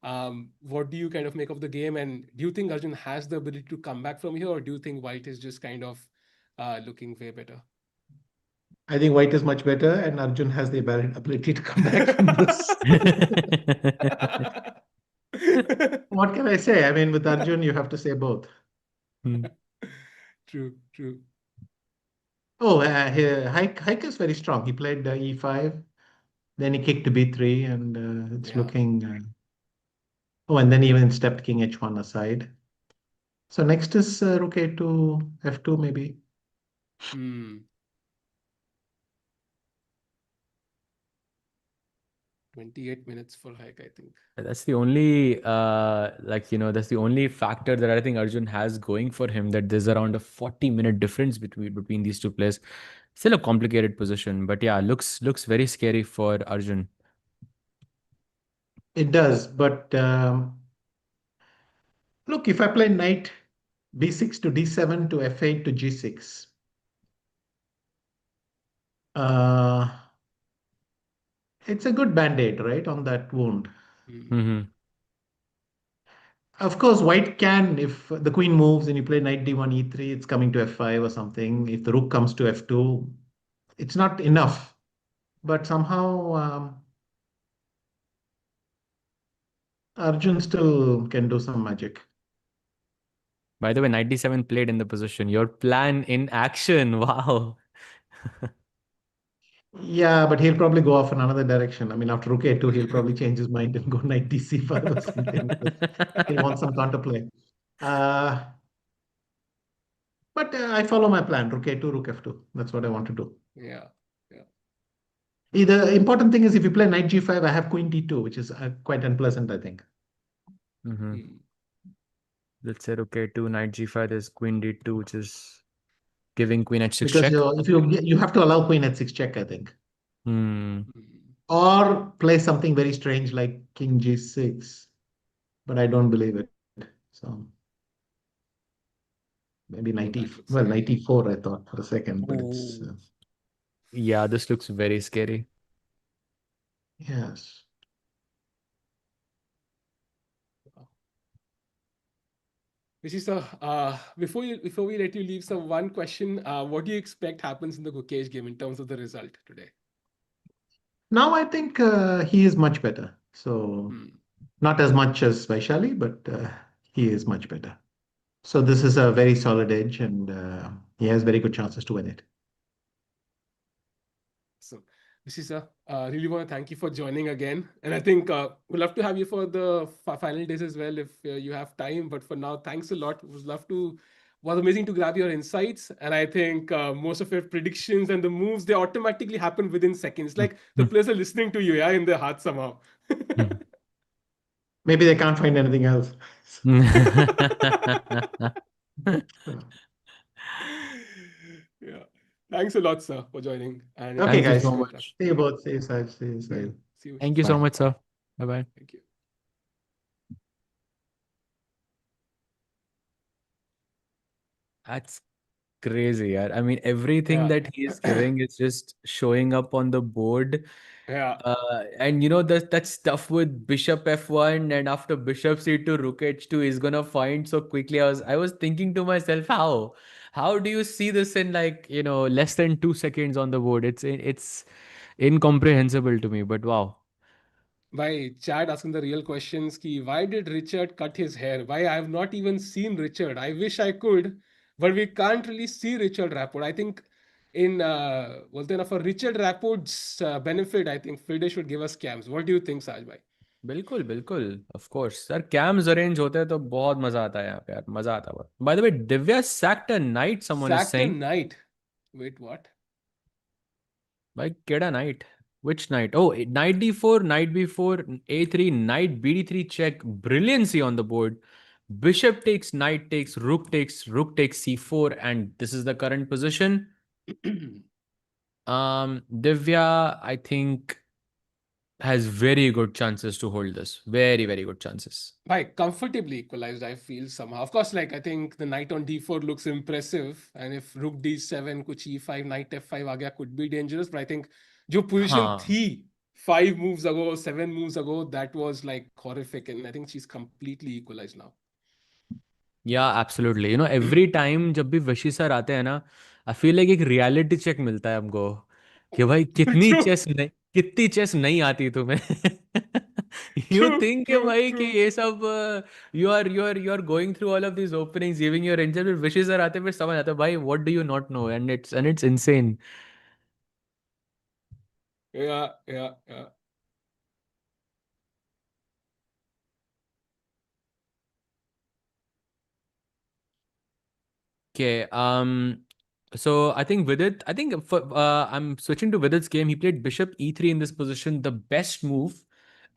What do you kind of make of the game? And do you think Arjun has the ability to come back from here, or do you think White is just kind of looking way better? I think White is much better, and Arjun has the ability to come back from this. What can I say? I mean, with Arjun, you have to say both. Hmm. True, true. Oh, Haik is very strong. He played e5, then he kicked to b3, and it's Yeah. looking. Oh, and then even stepped king h1 aside. So next is rook a2, f2 maybe. Hmm. 28 minutes for Haik, I think. That's the only, that's the only factor that I think Arjun has going for him, that there's around a 40-minute difference between these two players. Still a complicated position, but yeah, looks very scary for Arjun. It does, but look, if I play knight b6 to d7 to f8 to g6, uh, it's a good band-aid, right, on that wound. Hmm. Hmm. Of course, white can, if the queen moves and you play knight d1, e3, it's coming to f5 or something. If the rook comes to f2, it's not enough. But somehow Arjun still can do some magic. By the way, 97 played in the position. Your plan in action. Wow. Yeah, but he'll probably go off in another direction. I mean, after rook a2, he'll probably change his mind and go knight dc5 or something because he'll want some counterplay. Uh, but I follow my plan, rook a2, rook f2. That's what I want to do. Yeah. Yeah. The important thing is if you play knight g5, I have queen d2, which is quite unpleasant, I think. Hmm. Hmm. Let's say okay, 2 knight g5, there's queen d2, which is giving queen h6 Because check. if you have to allow queen h6 check, I think. Hmm. Hmm. Or play something very strange like king g6, but I don't believe it. So maybe Oh, 90, that looks well, scary. 94, I thought for a second, but it's, Oh. Yeah, this looks very scary. yes. Rishi sir, before we let you leave, sir, one question: what do you expect happens in the Gukesh game in terms of the result today? Now I think he is much better. So Hmm. not as much as Vaishali, but he is much better. So this is a very solid edge, and he has very good chances to win it. So, Rishi sir, really want to thank you for joining again, and I think we'd love to have you for the final days as well if you have time. But for now, thanks a lot. It was love to. Was amazing to grab your insights, and I think most of your predictions and the moves they automatically happen within seconds. Like the players are listening to you, yeah, in their heart somehow. Maybe they can't find anything else. So, Yeah. Thanks a lot, sir, for joining. And it okay, Thank was you nice guys. so to interact. much. See you both. See you, Saj. See you, See Saj. you. See you. Thank you so Bye. much, sir. Bye bye. Thank you. That's crazy, yeah. I mean, everything Yeah. that he's giving is just showing up on the board. Yeah. And that stuff with Bishop F1 and after Bishop C2, Rook H2 is gonna find so quickly. I was thinking to myself, how do you see this in like less than 2 seconds on the board? It's incomprehensible to me. But wow. By Chad asking the real questions, ki, why did Richard cut his hair? Why I have not even seen Richard. I wish I could, but we can't really see Richard Rapport. I think in बोलते हैं ना for Richard Rapport's benefit, I think FIDE should give us cams. What do you think, Saj bhai? बिल्कुल बिल्कुल of course sir camps arrange होते हैं तो बहुत मजा आता है यहाँ पे यार मजा आता है bye the way Divya sacked a knight someone is Sacked a saying knight. Wait, what? भाई केड़ा knight which knight oh knight d4 knight b4 a3 knight bd3 check brilliancy on the board bishop takes knight takes rook takes c4 and this is the current position Divya I think has very good chances to hold this very very good chances. By comfortably equalized, I feel somehow. Of course, like I think the knight on d4 looks impressive, and if rook d7, kuch e5, knight f5 aa gaya, could be dangerous. But I think jo position हाँ. thi 5 moves ago, 7 moves ago, that was like horrific, and I think she's completely equalized now. या absolutely every time जब भी वशी sir आते हैं ना I feel like एक reality check मिलता है हमको कि भाई True, कितनी चेस नहीं आती तुम्हें यू true, थिंक कि true, भाई कि true. ये सब you are going through all of this openings giving your angel फिर वशी सर आते हैं, फिर समझ आता है भाई what do you not know and it's insane. Yeah, yeah, yeah. Okay. So I think Vidit, I think I'm switching to Vidit's game. He played Bishop E3 in this position, the best move.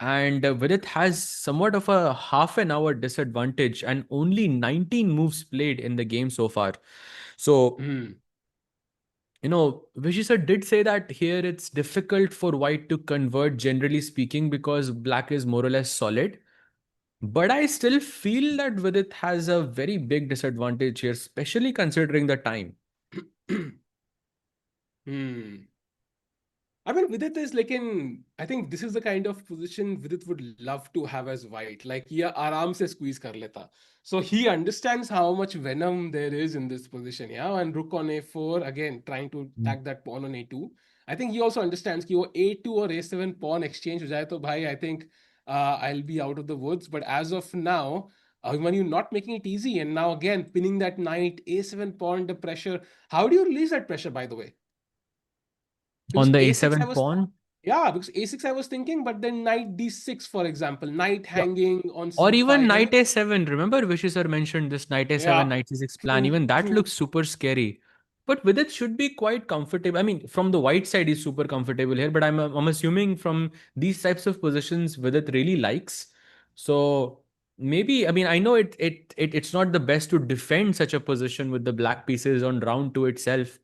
And Vidit has somewhat of a half an hour disadvantage and only 19 moves played in the game so far. So, Hmm. Vishy sir did say that here it's difficult for white to convert, generally speaking, because black is more or less solid. But I still feel that Vidit has a very big disadvantage here, especially considering the time. Hmm. I mean, Vidit is like in. I think this is the kind of position Vidit would love to have as white. Like, yeah, आराम से squeeze कर लेता. So he understands how much venom there is in this position. Yeah, and rook on a4 again, trying to Mm. attack that pawn on a2. I think he also understands कि वो a2 or a7 pawn exchange हो जाए तो भाई, I think I'll be out of the woods. But as of now, Abhimanyu not making it easy, and now again pinning that knight a7 pawn the pressure. How do you release that pressure, by the way? Because On the a6 I a7 was pawn, yeah, because a6 I was thinking, but then knight d6, for example, knight yeah, hanging on or even c5, and knight a7. Remember, Vishy sir mentioned this knight a7, yeah, knight c6 plan. true, Even that true. looks super scary. But with it should be quite comfortable. I mean, from the white side, he's super comfortable here. But I'm assuming from these types of positions, with it really likes. So maybe I mean I know it's not the best to defend such a position with the black pieces on round two itself.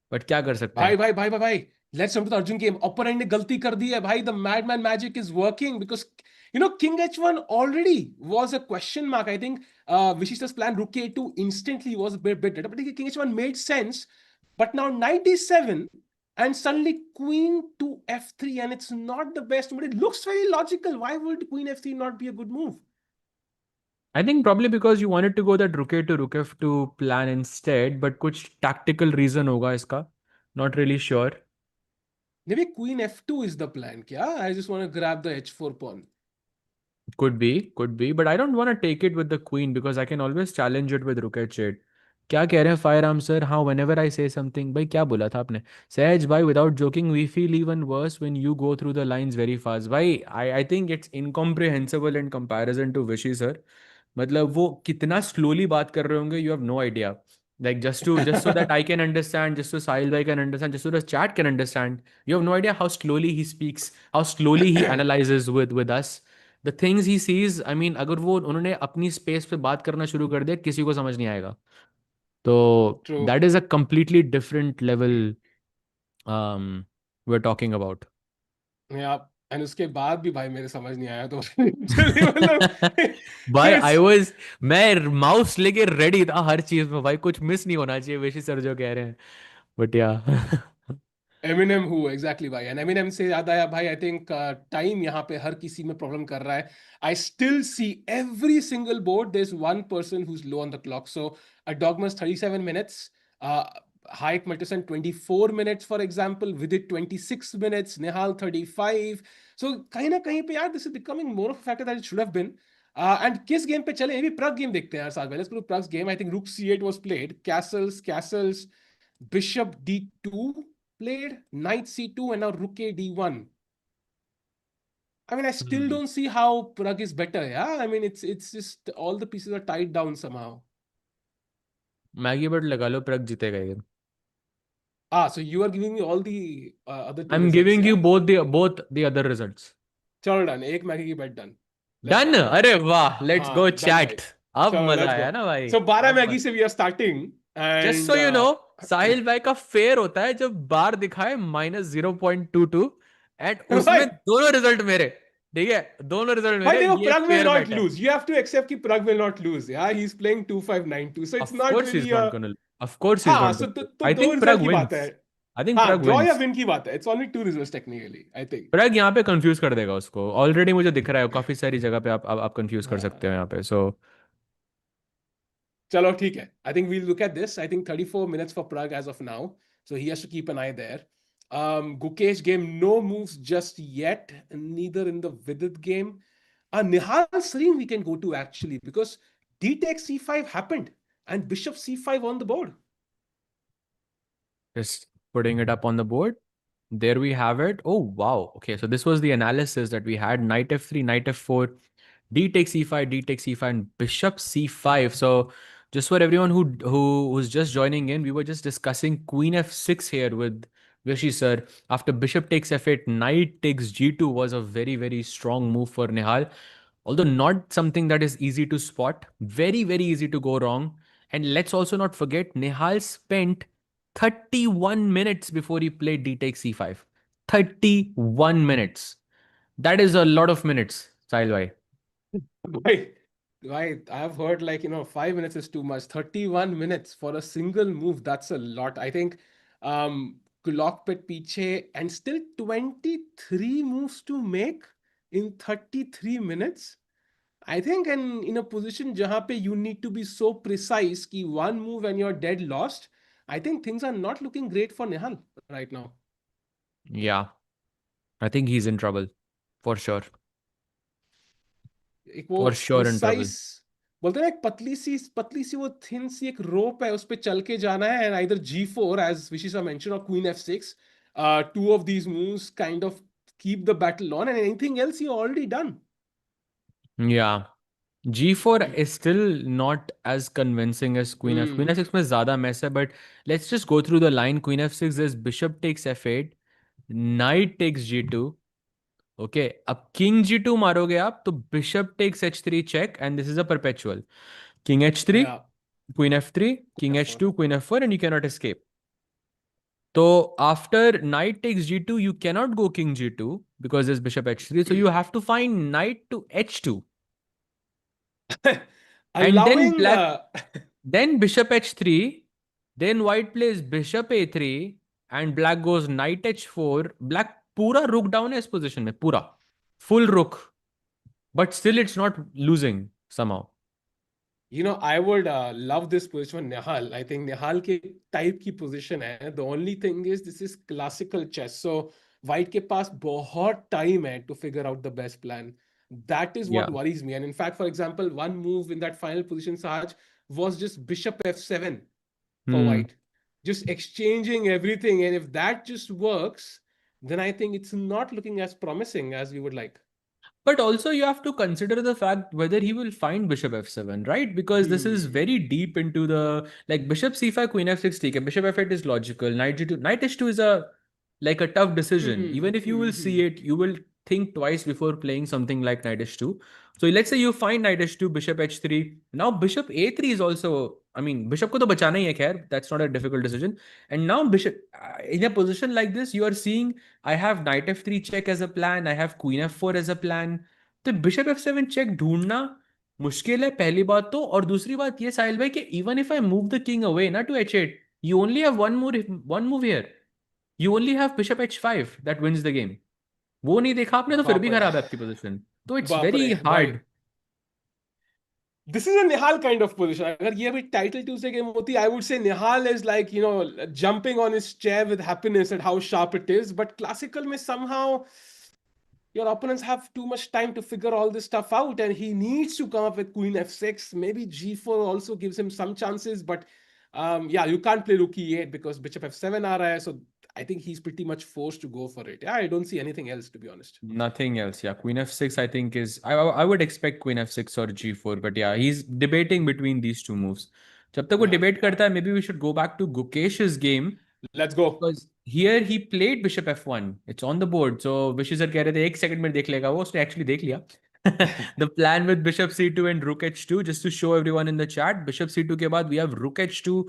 But क्या कर सकते भाई हैं? भाई भाई भाई भाई Let's jump to the Arjun game. Opponent ने गलती कर दी है भाई. The madman magic is working because King H1 already was a question mark. I think Vishisha's plan Rook A2 instantly was a bit better, but King H1 made sense. But now 97 and suddenly Queen to F3 and it's not the best, but it looks very logical. Why would Queen F3 not be a good move? I think probably because you wanted to go that rook a to rook f2 plan instead, but कुछ tactical reason होगा इसका. Not really sure. Maybe Queen F2 is the plan. Kya? I just want to grab the H4 pawn. Could be, but I don't want to take it with the queen because I can always challenge it with rook h8. क्या कह रहे हैं firearm sir? हाँ, whenever I say something, भाई क्या बोला था आपने? सहज भाई, without joking, we feel even worse when you go through the lines very fast. भाई, I think it's incomprehensible in comparison to Vishy sir. मतलब वो कितना slowly बात कर रहे होंगे, you have no idea. Like just so that I can understand, just so Sahil bhai can understand, just so the chat can understand. You have no idea how slowly he speaks, how slowly he analyzes with us. The things he sees, I mean, अगर वो उन्होंने अपनी space पे बात करना शुरू कर दिया, किसी को समझ नहीं आएगा. तो True. that is a completely different level we're talking about. Yeah. And उसके बाद भी भाई मेरे समझ नहीं आया तो चलिए मतलब भाई it's मैं माउस लेके रेडी था हर चीज में भाई, कुछ मिस नहीं होना चाहिए वेशी सर जो कह रहे हैं. बट या एमिनेम हु एग्जैक्टली भाई. एंड एमिनेम से याद आया भाई, आई थिंक टाइम यहाँ पे हर किसी में प्रॉब्लम कर रहा है. I still see every single board there is one person who is low on the clock. So Erdogmus 37 minutes, Haik Martirosyan 24 minutes for example, Vidit 26 minutes, Nihal 35. So कहीं ना कहीं पे यार this is becoming more of a factor that it should have been. And किस game पे चले, अभी प्रग game देखते हैं यार साथ में. Let's go to Prag's game. I think Rook C8 was played, castles, Bishop D2 played, Knight C2, and now Rook A D1. I mean, I still don't see how Pragg is better. Yeah, I mean, it's just all the pieces are tied down somehow. Maggi but लगा लो, प्रग जीतेगा ये. So you are giving me all the other two I'm results. giving you Yeah, both the other results. चलो done. एक Maggi की bet done. Let's done. go. अरे वाह, let's go Done chat. guys. अब चलो मजा let's आया go. ना भाई. So 12 अब मैगी से we are starting. Just And so you know, Sahil भाई का फेयर होता है जब बार दिखाए -0.22 एंड उसमें भाई दोनों रिजल्ट मेरे. ठीक है, दोनों रिजल्ट भाई मेरे, देखो, ये Pragg will फेयर not बेट है. lose. You have to accept कि Pragg will not lose. Yeah, he's playing 2592. So it's of not course he is really a. Not gonna, of course he is हाँ, not so gonna. आई दो think result प्रग की बात है. Wins. I think हाँ, Pragg draw या wins. Win की बात है. It's only two results technically, I think. Pragg यहाँ पे कंफ्यूज कर देगा उसको. ऑलरेडी मुझे दिख रहा है काफी सारी जगह पे आप कंफ्यूज कर सकते हो यहाँ पे. सो चलो ठीक है. I think we'll look at this. I think 34 minutes for Pragg as of now. So he has to keep an eye there. Gukesh game, no moves just yet. Neither in the Vidit game. Nihal Serene we can go to actually because D takes C5 happened and Bishop C5 on the board. just putting it up on the board. There we have it. Oh, wow. Okay, so this was the analysis that we had. Knight f3, knight f4, d takes e5, d takes e5, and bishop c5. So just for everyone who was just joining in, we were just discussing queen f6 here with Rishi sir. After bishop takes f8, knight takes g2 was a very, very strong move for Nihal. Although not something that is easy to spot. Very, very easy to go wrong. And let's also not forget, Nihal spent 31 minutes before he played d takes c5. 31 minutes. That is a lot of minutes, Sahil bhai. Why? I've heard 5 minutes is too much. 31 minutes for a single move, that's a lot. I think clock pe piche and still 23 moves to make in 33 minutes. I think in a position jahan pe you need to be so precise ki one move and you're dead lost. I think things are not looking great for Nihal right now. Yeah, I think he's in trouble. For sure. एक वो For sure in trouble. Precise बोलते हैं ना, एक पतली सी वो thin सी एक रोप है, उस पे चल के जाना है. And either G4 as Vishisa mentioned or Queen F6, two of these moves kind of keep the battle on, and anything else you already done. Yeah. G4 is still not as convincing as Queen F. Queen F6 में ज़्यादा mess है, but let's just go through the line. Queen F6 is bishop takes F8, knight takes G2. Okay, अब King G2 मारोगे आप तो bishop takes H3 check, and this is a perpetual. King H3, Yeah. Queen F3, King F4. H2, Queen F4, and you cannot escape. So after knight takes g2, you cannot go king g2 because there's bishop h3. So you have to find knight to h2. And then Allowing black, then bishop h3, then white plays bishop a3, and black goes knight h4. Black pura rook down है इस position में, pura. Full rook. But still it's not losing somehow. I would love this position for Nihal. I think Nihal के type की position है. The only thing is this is classical chess. So white के पास बहुत time है to figure out the best plan. That is what Yeah. worries me. And in fact, for example, one move in that final position, Sahaj, was just bishop f7 for Hmm. white. Just exchanging everything. And if that just works, then I think it's not looking as promising as we would like. But also you have to consider the fact whether he will find bishop f7, right? Because this is very deep into the like bishop c5, queen f6, take bishop f8 is logical. Knight g2, knight h2 is a like a tough decision. Even if you will see it, you will think twice before playing something like knight h2. So let's say you find knight h2, bishop h3. Now bishop a3 is also, I mean, bishop ko to bachana hi hai khair. That's not a difficult decision. And now bishop in a position like this, you are seeing I have knight f3 check as a plan. I have queen f4 as a plan. तो bishop f7 check ढूंढना मुश्किल है पहली बात तो और दूसरी बात ये साहिल भाई कि even if I move the king away ना to h8 you only have one move here. You only have bishop h5 that wins the game. वो नहीं देखा आपने तो फिर भी बाप रे खराब है आपकी पोजीशन. तो it's बाप very रे भाई hard. This is a Nihal kind of position. अगर ये भी title Tuesday game होती, I would say Nihal is like, jumping on his chair with happiness at how sharp it is. But classical में somehow your opponents have too much time to figure all this stuff out, and he needs to come up with queen f6. Maybe g4 also gives him some chances, but yeah, you can't play rook e8 because bishop f7 aa raha hai, so I think he's pretty much forced to go for it. Yeah, I don't see anything else, to be honest. Nothing else. Yeah, queen f6 I think is I would expect queen f6 or g4, but yeah, he's debating between these two moves. जब तक वो Yeah, debate करता है, maybe we should go back to Gukesh's game. let's go. Because here he played bishop f1. It's on the board. So Vishi sir कह रहे थे एक second में देख लेगा वो, उसने actually देख लिया. The plan with bishop c2 and rook h2, just to show everyone in the chat, bishop c2 के बाद we have rook h2,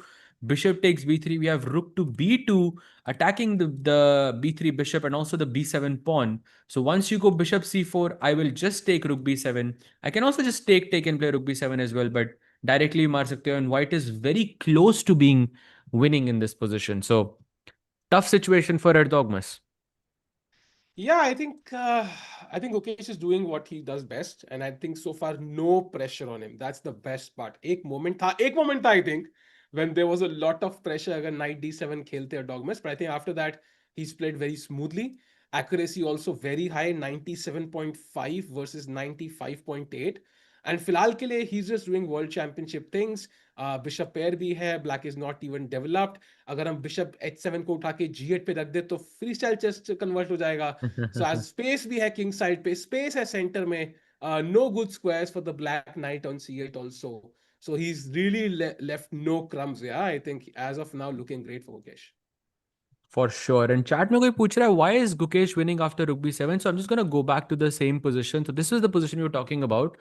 bishop takes b3, we have rook to b2, attacking the b3 bishop and also the b7 pawn. So once you go bishop c4, I will just take rook b7. I can also just take and play rook b7 as well, but directly मार सकते हो, and white is very close to being winning in this position. So tough situation for Erdogmus. Yeah, I think Gukesh is doing what he does best, and I think so far no pressure on him. That's the best part. एक moment था I think when there was a lot of pressure अगर knight d7 खेलते Erdogmus, but I think after that he's played very smoothly. Accuracy also very high, 97.5 versus 95.8. And फिलहाल के लिए he's just doing world championship things. Bishop pair भी है, black is not even developed. अगर हम bishop h7 को उठा के g8 पे रख दे तो फ्री स्टाइल चेस कन्वर्ट हो जाएगा. सो एज स्पेस भी है किंग साइड पे, स्पेस है सेंटर में, no good squares for the black knight on c8 also. So he's really left no crumbs. Yeah, I think as of now looking great for Gukesh. For sure. And chat में कोई पूछ रहा है why is Gukesh winning after rook b7? So I'm just gonna go back to the same position. So this is the position we were talking about.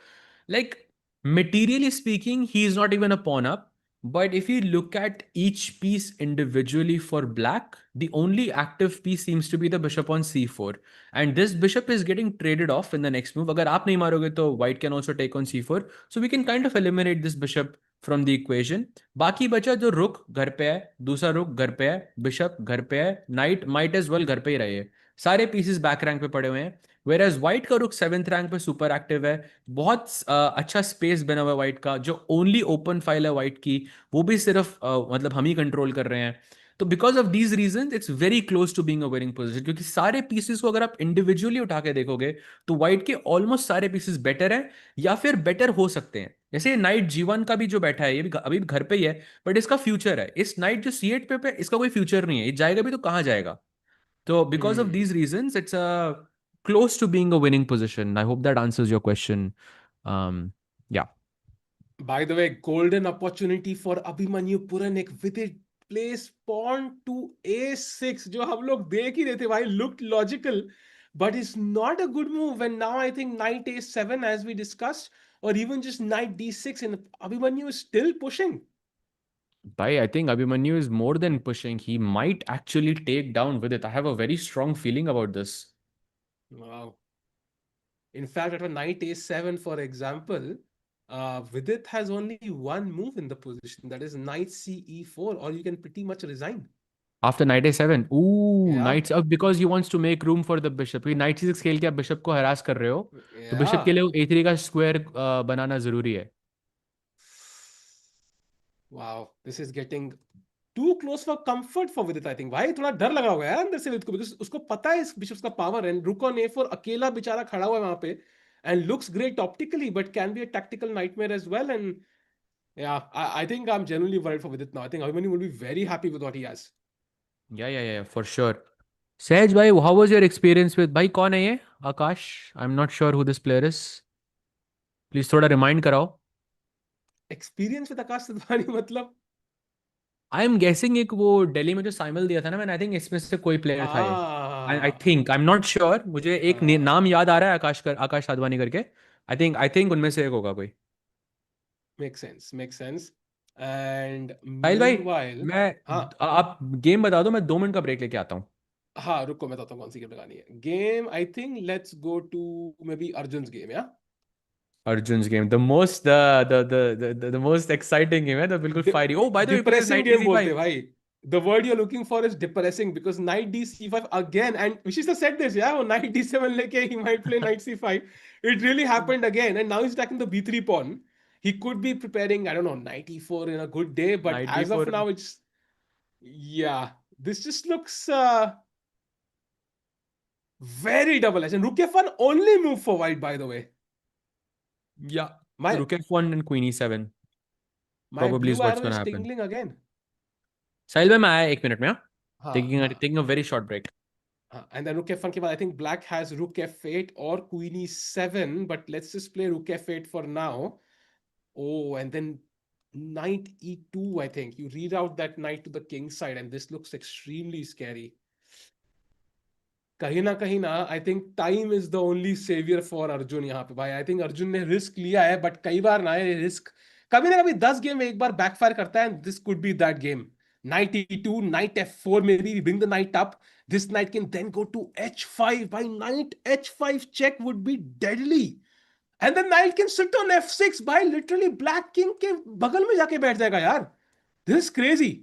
Like materially speaking, he is not even a pawn up. But if you look at each piece individually for black, the only active piece seems to be the bishop on c4. And this bishop is getting traded off in the next move. अगर आप नहीं मारोगे तो white can also take on c4. So we can kind of eliminate this bishop from the equation. बाकी बचा जो रुक घर पे है, दूसरा रुक घर पे है, बिशप घर पे है, नाइट माइट एज वेल घर पे ही रहे. सारे पीसेस बैक रैंक पे पड़े हुए हैं. वेर एज व्हाइट का रुक 7th रैंक पे सुपर एक्टिव है. बहुत अच्छा स्पेस बना हुआ है व्हाइट का. जो ओनली ओपन फाइल है व्हाइट की, वो भी सिर्फ मतलब हम ही कंट्रोल कर रहे हैं. तो because of these reason it's very close to being a winning position, क्योंकि सारे पीसेस को अगर आप इंडिविजुअली उठा के देखोगे तो व्हाइट के ऑलमोस्ट सारे पीसेस बेटर है या फिर बेटर हो सकते हैं. जैसे नाइट जी1 का भी जो बैठा है, ये भी अभी घर पे ही है, बट इसका फ्यूचर है. इस नाइट जो c8 पे इसका कोई फ्यूचर नहीं है, ये जाएगा भी तो कहाँ जाएगा. तो because of these reasons it's a close to being a winning position. I hope that answers your question. या By the way, golden opportunity for Abhimanyu Puranik. Vidit plays pawn to a6 जो हम लोग देख ही रहे थे भाई, looked logical, but it's not a good move. And now I think knight a7 as we discussed, or even just knight d6, and Abhimanyu is still pushing. Bhai, I think Abhimanyu is more than pushing. He might actually take down Vidit. I have a very strong feeling about this. Wow. In fact, at a knight a7, for example, Vidit has only one move in the position, that is knight ce4, or you can pretty much resign. After knight a7, ooh, Yeah, knights up because he wants to make room for the bishop. क्योंकि knight c6 खेल के आप bishop को harass कर रहे हो, तो bishop के yeah. लिए a3 का square बनाना जरूरी है. Wow, this is getting too close for comfort for Vidit, I think. भाई थोड़ा डर लगा हुआ है यार अंदर से विदित को, because उसको पता है इस बिशप का पावर है. रुक ऑन a4, अकेला बेचारा खड़ा हुआ है वहां पे, and looks great optically, but can be a tactical nightmare as well. And yeah, I think I'm genuinely worried for Vidit now. I think Abhimanyu will be very happy with what he has. Yeah, for sure. Sahaj bhai, how was your experience with भाई कौन है ये? Akash? I'm not sure who this player is. Please थोड़ा remind कराओ. Experience with Akash Sidhwani, मतलब आई am गेसिंग एक वो दिल्ली में जो साइमल दिया था ना मैंने, आई थिंक इसमें से कोई प्लेयर था ये. आई think I am not sure. मुझे एक नाम याद आ रहा है, आकाश साधवानी करके. आई थिंक उनमें से एक होगा कोई. makes sense. And साहिल भाई, meanwhile, मैं हाँ आप गेम बता दो, मैं 2 मिनट का ब्रेक लेके आता हूँ. हाँ रुको मैं बताता हूँ कौन सी गेम लगानी है. Game I think let's go to maybe Arjun's game. या Arjun's game, the most exciting game है, तो बिल्कुल fiery. Oh by the way, player depressing knight game D बोलते हैं 5. भाई. The word you're looking for is depressing because knight d c5 again, and Vishis has said this, yeah, वो knight d7 लेके he might play knight c5. It really happened again, and now he's attacking the b3 pawn. He could be preparing, I don't know, knight e4 in a good day, but night D as of 4. now it's, yeah, this just looks very double-edged. And rook f1 only move for white, by the way. या My रुक f1 and queen e7 my probably is blue what's arrow going is to happen. tingling again. साहिल भाई, मैं आया 1 minute में. हाँ, हाँ taking हाँ. Taking a very short break. And then rook f1 के बाद I think black has rook f8 or queen e7, but let's just play rook f8 for now. Oh, and then knight e2, I think. You read out that knight to the king side, and this looks extremely scary. कहीं ना I think time is the only saviour for Arjun यहाँ पे भाई. I think Arjun ने risk लिया है, but कई बार ना ये रिस्क कभी ना कभी 10 गेम में एक बार बैकफायर करता है. This could be that game. Night e2, night f4, maybe bring the knight up. This knight can then go to h5. By knight h5 check would be deadly. And the knight can sit on f6. By literally black king के बगल में जाके बैठ जाएगा यार. This is crazy.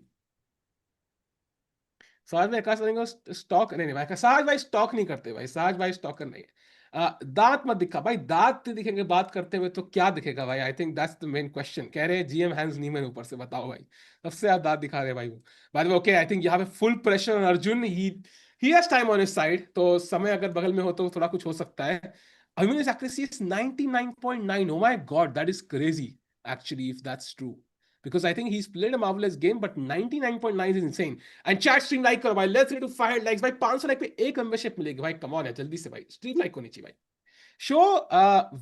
साज भाई आकाश वाणी को स्टॉक नहीं नहीं भाई, साज भाई स्टॉक नहीं करते भाई. साज भाई स्टॉकर नहीं है. दांत मत दिखा भाई. दांत दिखेंगे बात करते हुए तो क्या दिखेगा भाई. I think that's the main question. कह रहे हैं जीएम हैंड्स नीमन ऊपर से, बताओ भाई. सबसे ज्यादा दांत दिखा रहे हैं भाई वो. बाद में ओके, आई थिंक यहाँ पे full pressure on Arjun. He has time on his side, तो समय अगर बगल में हो तो थोड़ा कुछ हो सकता है. Aviman's accuracy is 99.9. Oh my god, that is crazy actually, if that's true. Because I think he's played a marvelous game, but 99.9 is insane. And chat stream like करो भाई. Let's get to 500 likes भाई. 500 like पे एक membership मिलेगी भाई. Come on है, जल्दी से भाई. स्ट्रीम लाइक होनी चाहिए भाई. Show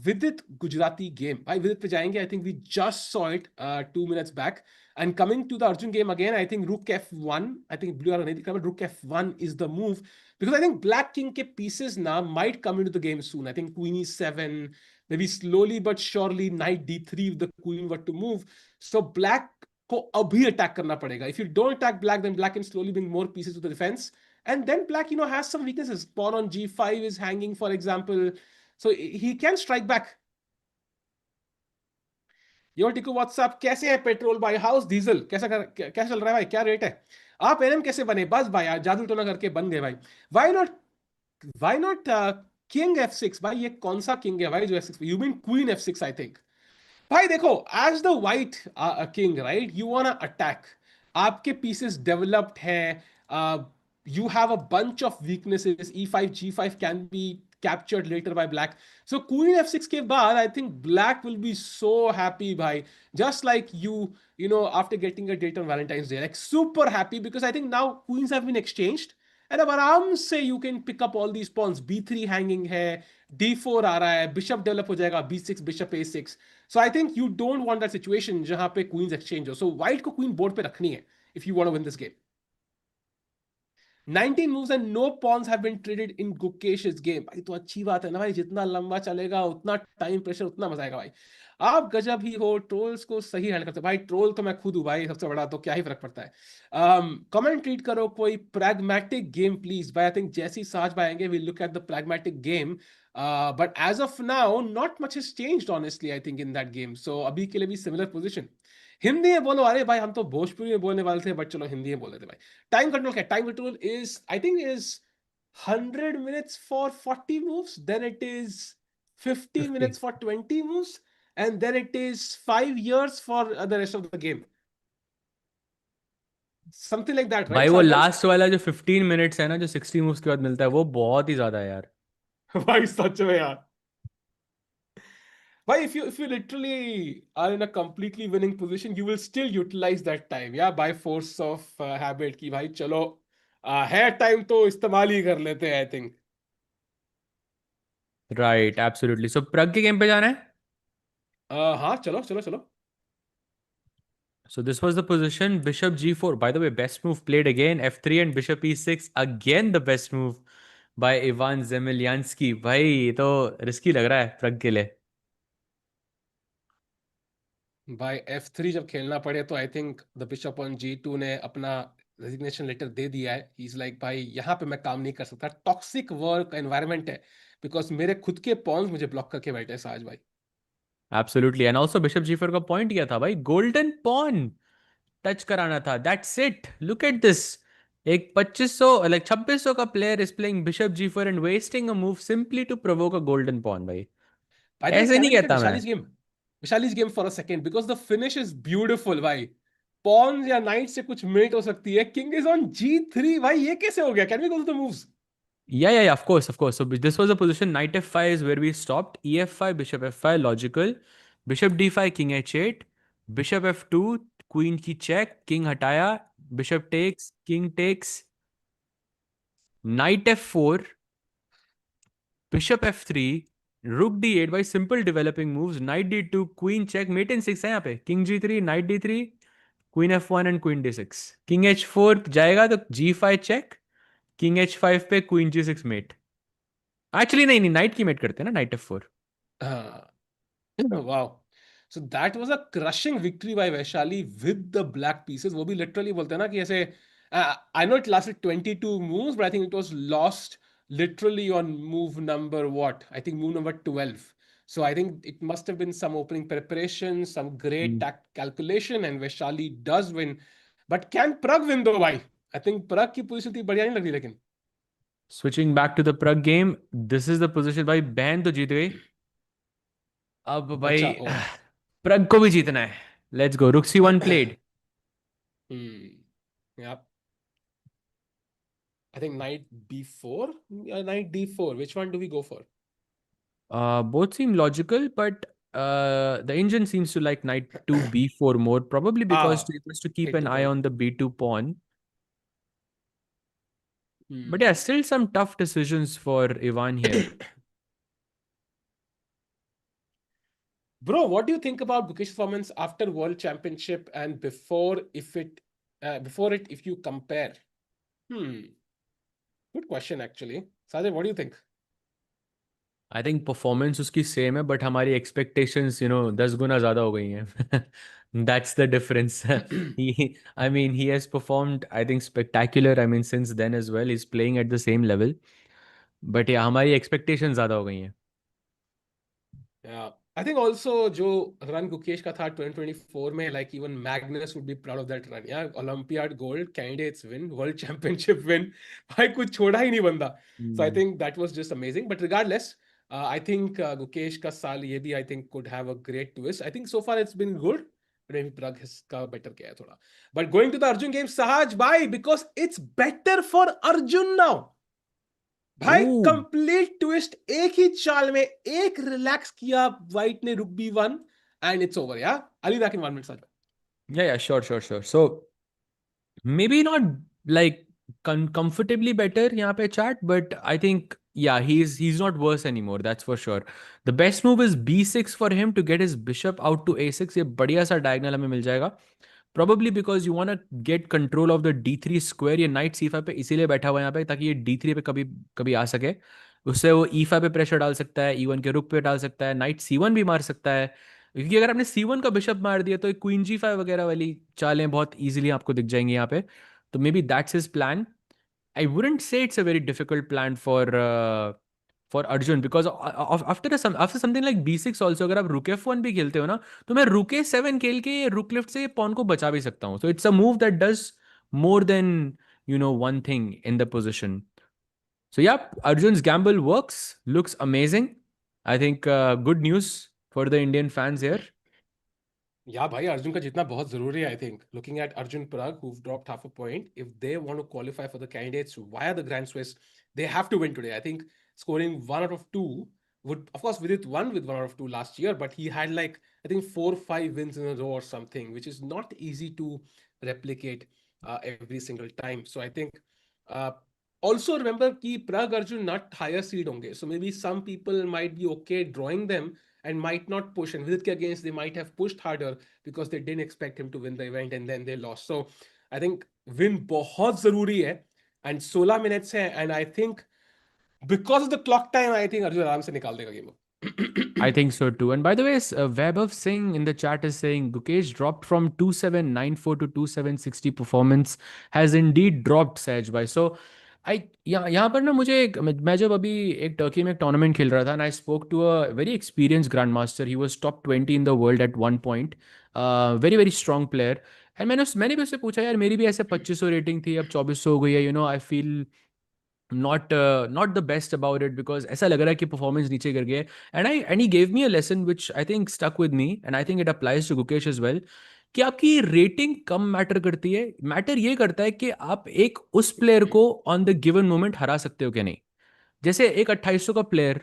Vidit Gujarati game. भाई Vidit पे जाएंगे. I think we just saw it 2 minutes back. And coming to the Arjun game again, I think rook f1. I think blue arrow नहीं दिख रहा, but rook f1 is the move. Because I think black king के pieces now might come into the game soon. I think queen e7, maybe slowly but surely knight d3 if the queen were to move. So black को अभी attack करना पड़ेगा. If you don't attack black, then black can slowly bring more pieces to the defense. And then black, has some weaknesses. Pawn on g5 is hanging, for example. So he can strike back. Yo Tiku WhatsApp, कैसे है petrol भाई? House diesel कैसा चल रहा है भाई? क्या rate है? आप एनएम कैसे बने? बस भाई यार जादू टोना करके बन गए भाई. वाई नॉट किंग f6 भाई. ये कौन सा किंग है भाई जो f6? You mean queen f6 I think. भाई देखो, as the white king right, you want to attack. आपके पीसेस डेवलप्ड हैं. You have a bunch of weaknesses. e5 g5 can be captured later by black. So queen f6 के बाद I think black will be so happy भाई. Just like after getting a date on Valentine's Day, like super happy, because I think now queens have been exchanged. And अब आराम से you can pick up all these pawns. b3 hanging है, d4 आ रहा है, bishop develop हो जाएगा, b6 bishop a6. So I think you don't want that situation जहां पे queens exchange हो. So white को queen board पे रखनी है if you want to win this game. 19 moves and no pawns have been traded in Gukesh's game. भाई तो अच्छी बात है ना भाई, जितना लंबा चलेगा उतना टाइम प्रेशर उतना मजा आएगा भाई. आप गजब ही हो, ट्रोल्स को सही हैंडल करते हो भाई. ट्रोल तो मैं खुद हूँ भाई, सबसे बड़ा, तो क्या ही फर्क पड़ता है. कमेंट रीड करो कोई pragmatic गेम प्लीज भाई. आई थिंक जैसे ही साज भाई आएंगे we'll look at the pragmatic game. But as of now not much has changed honestly I think in that game. So अभी के लिए भी similar position. हिंदी में बोलो. अरे भाई हम तो भोजपुरी में बोलने वाले थे, बट चलो हिंदी में बोल रहे थे भाई. टाइम कंट्रोल क्या? Time control is I think is 100 minutes for 40 moves, then it is 15 50. minutes for 20 moves, and then it is 5 years for the rest of the game. Something like that, right भाई वो Sajbhai? Last वाला जो 15 minutes है ना, जो 60 moves के बाद मिलता है, वो बहुत ही ज्यादा है यार. भाई सच में यार भाई, if you literally are in a completely winning position you will still utilize that time, yeah, by force of habit कि भाई चलो है टाइम तो इस्तेमाल ही कर लेते हैं I think. Right, absolutely. So Pragg के गेम पे जाना है. हाँ चलो चलो चलो. So this was the position. Bishop g4. By the way, best move played again. f3 and bishop e6. Again the best move by Ivan Zemlyanskii. भाई ये तो रिस्की लग रहा है प्रग के लिए. भाई F3 जब खेलना पड़े तो I think the bishop on G2 ने अपना रेजिग्नेशन लेटर दे दिया है. ही इज लाइक भाई यहाँ पे मैं काम नहीं कर सकता, टॉक्सिक वर्क एनवायरनमेंट है, बिकॉज मेरे खुद के पॉन्स मुझे ब्लॉक करके बैठे हैं साज भाई. Absolutely. And also bishop g4 का पॉइंट किया था भाई. गोल्डन पॉन टच कराना था. That's it. Look at this. एक 2500 लाइक 2600 का player is playing bishop g4 and wasting a move simply to provoke a golden pawn भाई. By the way, ऐसे can नहीं we look at कहता मैं. Vishali's game for a second because the finish is beautiful भाई. Pond's या night से कुछ met हो सकती है. किंग इज ऑन G3 भाई, ये कैसे हो गया? Can we go to the moves? Yeah, of course, of course. So this was the position. Knight f5 is where we stopped. E f5, bishop f5, logical. Bishop d5, king h8. Bishop f2, queen की check, king हटाया. Bishop takes, king takes. Knight f4, bishop f3, rook d8 by simple developing moves. Knight d2, queen check, mate in 6 है यहाँ पे. King g3, knight d3, queen f1 and queen d6. King h4 जाएगा तो g5 check. King h5 पे queen g6 mate. Actually नहीं नहीं, night की met करते हैं ना, नाइट f4. हाँ. Wow. So that was a crushing victory by Vaishali with the black pieces. वो भी literally बोलते हैं ना कि ऐसे I know it lasted 22 moves, but I think it was lost literally on move number what? I think move number 12. So I think it must have been some opening preparation, some great tact calculation, and Vaishali does win. But can Pragg win though, भाई? I think Pragg की position थी बढ़िया नहीं लग रही लेकिन. Switching back to the Pragg game. This is the position. भाई बहन तो जीत गई. अब भाई अच्छा ओ. प्रग को भी जीतना है. लेट्स गो. रुक c1 played. Yeah. I think knight b4, knight d4. Which one do we go for? Both seem logical, but the engine seems to like knight to b4 more, probably because it was to keep an Take eye pawn. on the b2 pawn. But yeah, still some tough decisions for Ivan here. Bro, what do you think about Gukesh's performance after World Championship and before? If you compare, good question actually. Sajay, what do you think? I think performance उसकी same है, but हमारी expectations 10 गुना ज़्यादा हो गई हैं. That's the difference. I mean he has performed, I think, spectacular. I mean since then as well is playing at the same level. But या हमारी एक्सपेक्टेशन ज़्यादा हो गई हैं. Yeah, I think also जो run Gukesh का था 2024 में, like even Magnus would be proud of that run. Yeah, Olympiad gold, candidates win, World Championship win. भाई कुछ छोड़ा ही नहीं बंदा. So I think that was just amazing. But regardless, I think Gukesh का साल ये भी I think could have a great twist. I think so far it's been good. But maybe Pragg has का better किया है थोड़ा. But going to the Arjun game, Sahaj bhai, because it's better for Arjun now. भाई Ooh. Complete twist. एक ही चाल में एक relax किया वाइट ने रुक b1 and it's over. Yeah Ali back in 1 minute. Yeah, sure. So maybe not like comfortably better यहाँ पे chat, but I think yeah, he's not worse anymore, that's for sure. The best move is b6 for him to get his bishop out to a6. ये बढ़िया सा diagonal हमें मिल जाएगा. probably because you want to get control of the d3 square. ये knight c5 पे इसीलिए बैठा हुआ है यहाँ पे, ताकि ये d3 पे कभी कभी आ सके। उससे वो e5 पे प्रेशर डाल सकता है, e1 के रुक पे डाल सकता है, नाइट c1 भी मार सकता है, क्योंकि अगर आपने c1 का बिशप मार दिया तो क्वीन g5 वगैरह वाली चालें बहुत इजीली आपको दिख जाएंगी यहाँ पे। तो may be that's his plan. I wouldn't say it's a very difficult plan for Arjun, because after something like b6 also, अगर आप rook f1 भी खेलते हो ना, तो मैं rook a7 खेल के rook left से pawn को बचा भी सकता हूँ. So it's a move that does more than one thing in the position. So yeah, Arjun's gamble works, looks amazing. I think good news for the Indian fans here. या भाई अर्जुन का जीतना बहुत जरूरी है I think looking at Arjun Parag who've dropped half a point if they want to qualify for the candidates via the Grand Swiss they have to win today. I think scoring 1 out of 2 would, of course Vidit won with 1 out of 2 last year, but he had like I think 4 5 wins in a row or something, which is not easy to replicate every single time. So I think uh, also remember कि Pragg Arjun not higher seed होंगे, so maybe some people might be okay drawing them and might not push. And Vidit ke against, they might have pushed harder because they didn't expect him to win the event and then they lost. So I think win बहुत जरूरी है and 16 minutes है and I think because of the clock time I think Arjun आराम से निकाल देगा game. I think so too. And by the way, Vaibhav Singh in the chat is saying Gukesh dropped from 2794 to 2760 performance has indeed dropped Saj bhai. So यहाँ पर ना मुझे मैं जब अभी एक टर्की में एक टूर्नामेंट खेल रहा था, and I spoke to a very experienced grandmaster. He was top 20 in the world at one point. Very very strong player. And मैंने भी उससे पूछा यार मेरी भी ऐसे 2500 रेटिंग थी, अब 2400 हो गई है, I feel not the best about it because ऐसा लग रहा है कि performance नीचे गिर गया है। And he gave me a lesson which I think stuck with me and I think it applies to Gukesh as well, कि आपकी रेटिंग कम मैटर करती है, मैटर ये करता है कि आप एक उस प्लेयर को ऑन द गिवन मोमेंट हरा सकते हो कि नहीं। जैसे एक 2800 का प्लेयर,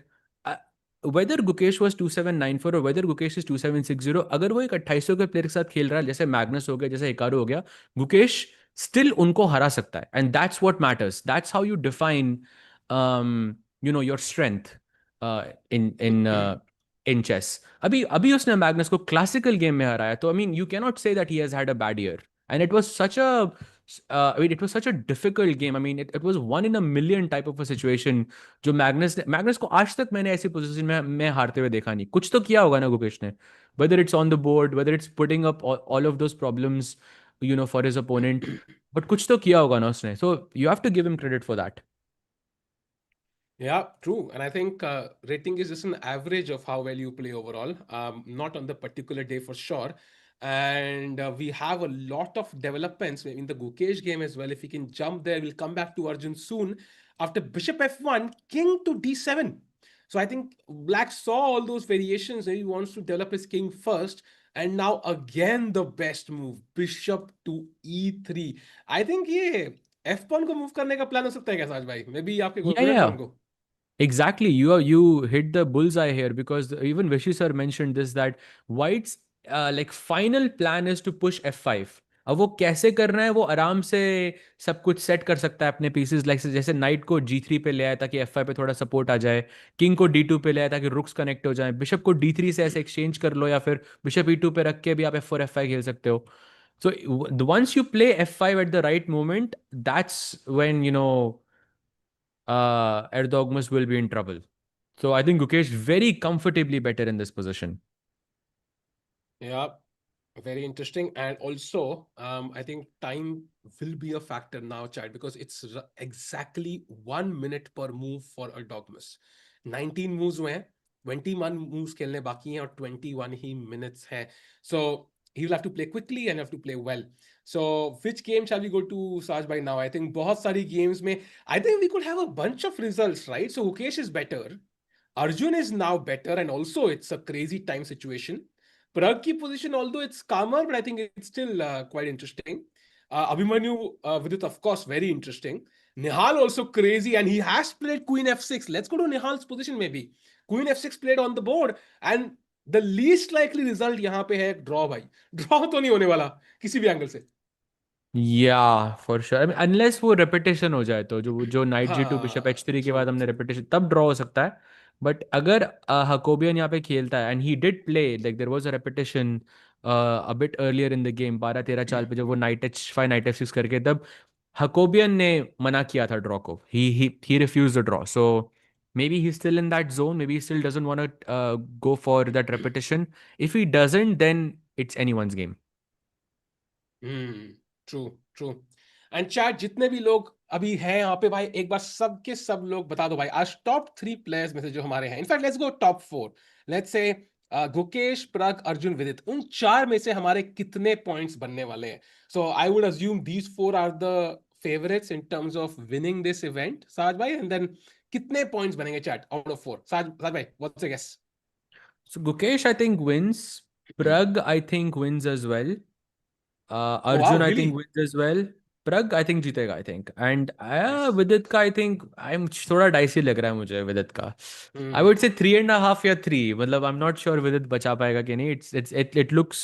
वेदर गुकेश वॉज 2794 और वेदर गुकेश इज 2760, अगर वो एक 2800 के प्लेयर के साथ खेल रहा है, जैसे मैग्नस हो गया, जैसे हिकारू हो गया, गुकेश स्टिल उनको हरा सकता है। And that's what matters, that's how you define your strength in in in chess. अभी अभी उसने मैग्नस को क्लासिकल गेम में हराया, तो I mean you can not say that he has had a bad year. And it was such a I mean, it was such a difficult game. I mean, it was 1 in a million type of a situation. जो Magnus को आज तक मैंने ऐसी position में मैं हारते हुए देखा नहीं। कुछ तो किया होगा ना गुकेश ने, whether it's on the board, whether it's putting up all of those problems, for his opponent, but कुछ तो किया होगा ना उसने. So you have to give him credit for that. Yeah, true. And I think rating is just an average of how well you play overall, not on the particular day for sure. And we have a lot of developments in the Gukesh game as well. If we can jump there, we'll come back to Arjun soon. After bishop f1, king to d7. So I think Black saw all those variations and he wants to develop his king first. And now again the best move, bishop to e3. I think ये f1 को move करने का plan हो सकता है क्या साज भाई? Maybe आपके Yeah, Gujrat yeah. pawn को. Exactly. You hit the bullseye here because even Vishy sir mentioned this, that White's like final plan is to push f5. अब वो कैसे करना है, वो आराम से सब कुछ सेट कर सकता है अपने पीसेस, लाइक जैसे नाइट को g3 पे ले आया ताकि f5 पे थोड़ा सपोर्ट आ जाए, किंग को d2 पे ले आया ताकि रुक्स कनेक्ट हो जाए, बिशप को d3 से ऐसे एक्सचेंज कर लो, या फिर बिशप e2 पे रख के भी आप f4 f5 खेल सकते हो। So once you play f5 at the right moment, that's when Erdogmus will be in trouble. So I think Gukesh very comfortably better in this position. Yeah, very interesting. And also, I think time will be a factor now, Chad, because it's exactly 1 minute per move for Erdogmus. 19 moves हुए हैं, 21 moves खेलने बाकी हैं और 21 ही minutes हैं. So he will have to play quickly and have to play well. So which game shall we go to, Saj bhai, now? I think बहुत सारी games में, I think we could have a bunch of results, right? So Gukesh is better. Arjun is now better, and also it's a crazy time situation. Pragg ki position, although it's calmer, but I think it's still quite interesting. Abhimanyu Vidit, of course, very interesting. Nihal also crazy, and he has played Queen f6. Let's go to Nihal's position maybe. Queen f6 played on the board, and the least likely result यहाँ पे है draw भाई. Draw तो नहीं होने वाला किसी भी एंगल से. Yeah, for sure. I mean, unless वो repetition हो जाए, तो जो knight g2 bishop हाँ, h3 के true. बाद हमने repetition, तब draw हो सकता है। But अगर Hakobian यहाँ पे खेलता है, and he did play, like there was a repetition a bit earlier in the game, 12-13 चाल पे जब वो नाइट H5 नाइट F6 करके, तब हकोबियन ने मना किया था ड्रॉ को. He refused the draw. So maybe he's still in that zone. Maybe he still doesn't want to go for that repetition. If he doesn't, then it's anyone's game. True true. And chat जितने भी लोग अभी हैं यहाँ पे भाई, एक बार सबके सब लोग बता दो भाई, आज टॉप 3 प्लेयर्स में से जो हमारे हैं, in fact let's go top 4. Let's say Gukesh, प्रग, Arjun, विदित, उन 4 में से हमारे कितने पॉइंट्स बनने वाले हैं? So I would assume these 4 are the favourites in terms of winning this event, Saj भाई. एंड देन कितने पॉइंट्स बनेंगे चैट आउट ऑफ 4? साज भाई, what's your guess? So Gukesh, I think, wins. Pragg, I think, wins as well. Wow, Arjun, I really? think, wins as well. Pragg, I think, जीतेगा, I think. And nice. Vidit का, I think, I'm थोड़ा dicey लग रहा है मुझे Vidit का. I would say 3.5 या 3. मतलब I'm not sure Vidit बचा पाएगा कि नहीं. It looks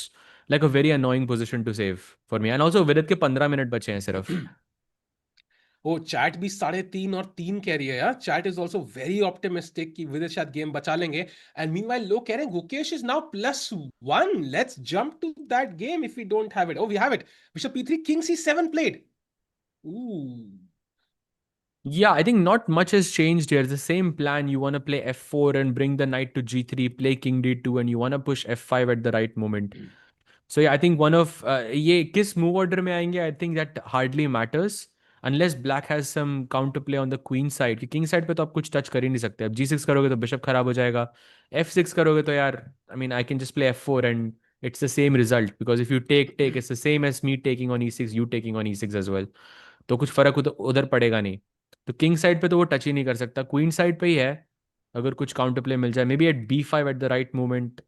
like a very annoying position to save for me. And also Vidit के 15 मिनट बचे हैं सिर्फ. वो चैट भी 3.5 और 3 कह रही है यार. Chat is also very optimistic कि विदित शायद गेम बचा लेंगे. एंड मीनवाइल लोग कह रहे हैं Gukesh is now +1. Let's jump to that game if we don't have it. Oh, we have it. Bishop P3, king C7 played. Yeah, I think not much has changed here. It's the same plan. You want to play F4 and bring the knight to G3, play King D2, and you want to push F5 at the right moment. So yeah, I think one of ये किस move order में आएंगे, I think that hardly matters unless black has some counter play on the queen side. कि king side पे तो आप कुछ touch कर ही नहीं सकते. अब G6 करोगे तो bishop खराब हो जाएगा. F6 करोगे तो यार, I mean, I can just play F4 and it's the same result, because if you take, it's the same as me taking on E6, you taking on E6 as well. तो कुछ फर्क उधर उधर पड़ेगा नहीं. तो किंग साइड पे तो वो टच ही नहीं कर सकता. क्वीन साइड पे ही है, अगर कुछ काउंटर प्ले मिल जाए, maybe at B5 at the right moment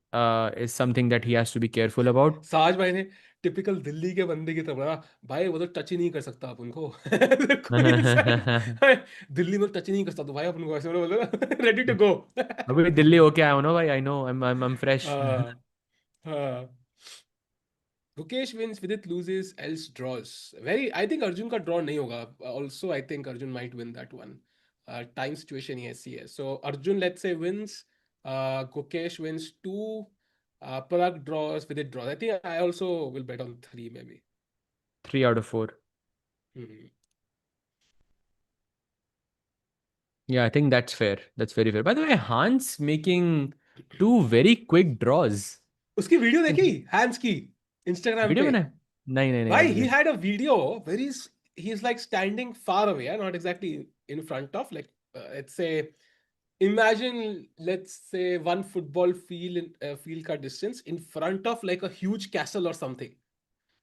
is something that he has to be careful about. Saj भाई ने टिपिकल दिल्ली के बंदे की तरह बोला, भाई वो तो टच ही नहीं कर सकता अपन को. क्वीन साइड दिल्ली में टच ही नहीं कर सकता तो भाई अपन को, ऐसे बोला, रेडी टू गो. अभी दिल्ली होके आया हूँ ना भाई, I know, I am fresh. हाँ, हाँ. Gukesh wins, Vidit loses, else draws. Very, I think Arjun का draw नहीं होगा. Also, I think Arjun might win that one. Time situation ही ऐसी है. So Arjun, let's say, wins. Gukesh wins 2. Pragg draws, Vidit draws. I think I also will bet on 3 maybe. 3 out of 4. Hmm. Yeah, I think that's fair. That's very fair. By the way, Hans making 2 very quick draws. उसकी video देखी hence की Instagram video पे? मैंने नहीं नहीं नहीं भाई, यार he मुझे. had a video where he's like standing far away, not exactly in front of, like, let's say, imagine, let's say, one football field ka distance in front of like a huge castle or something.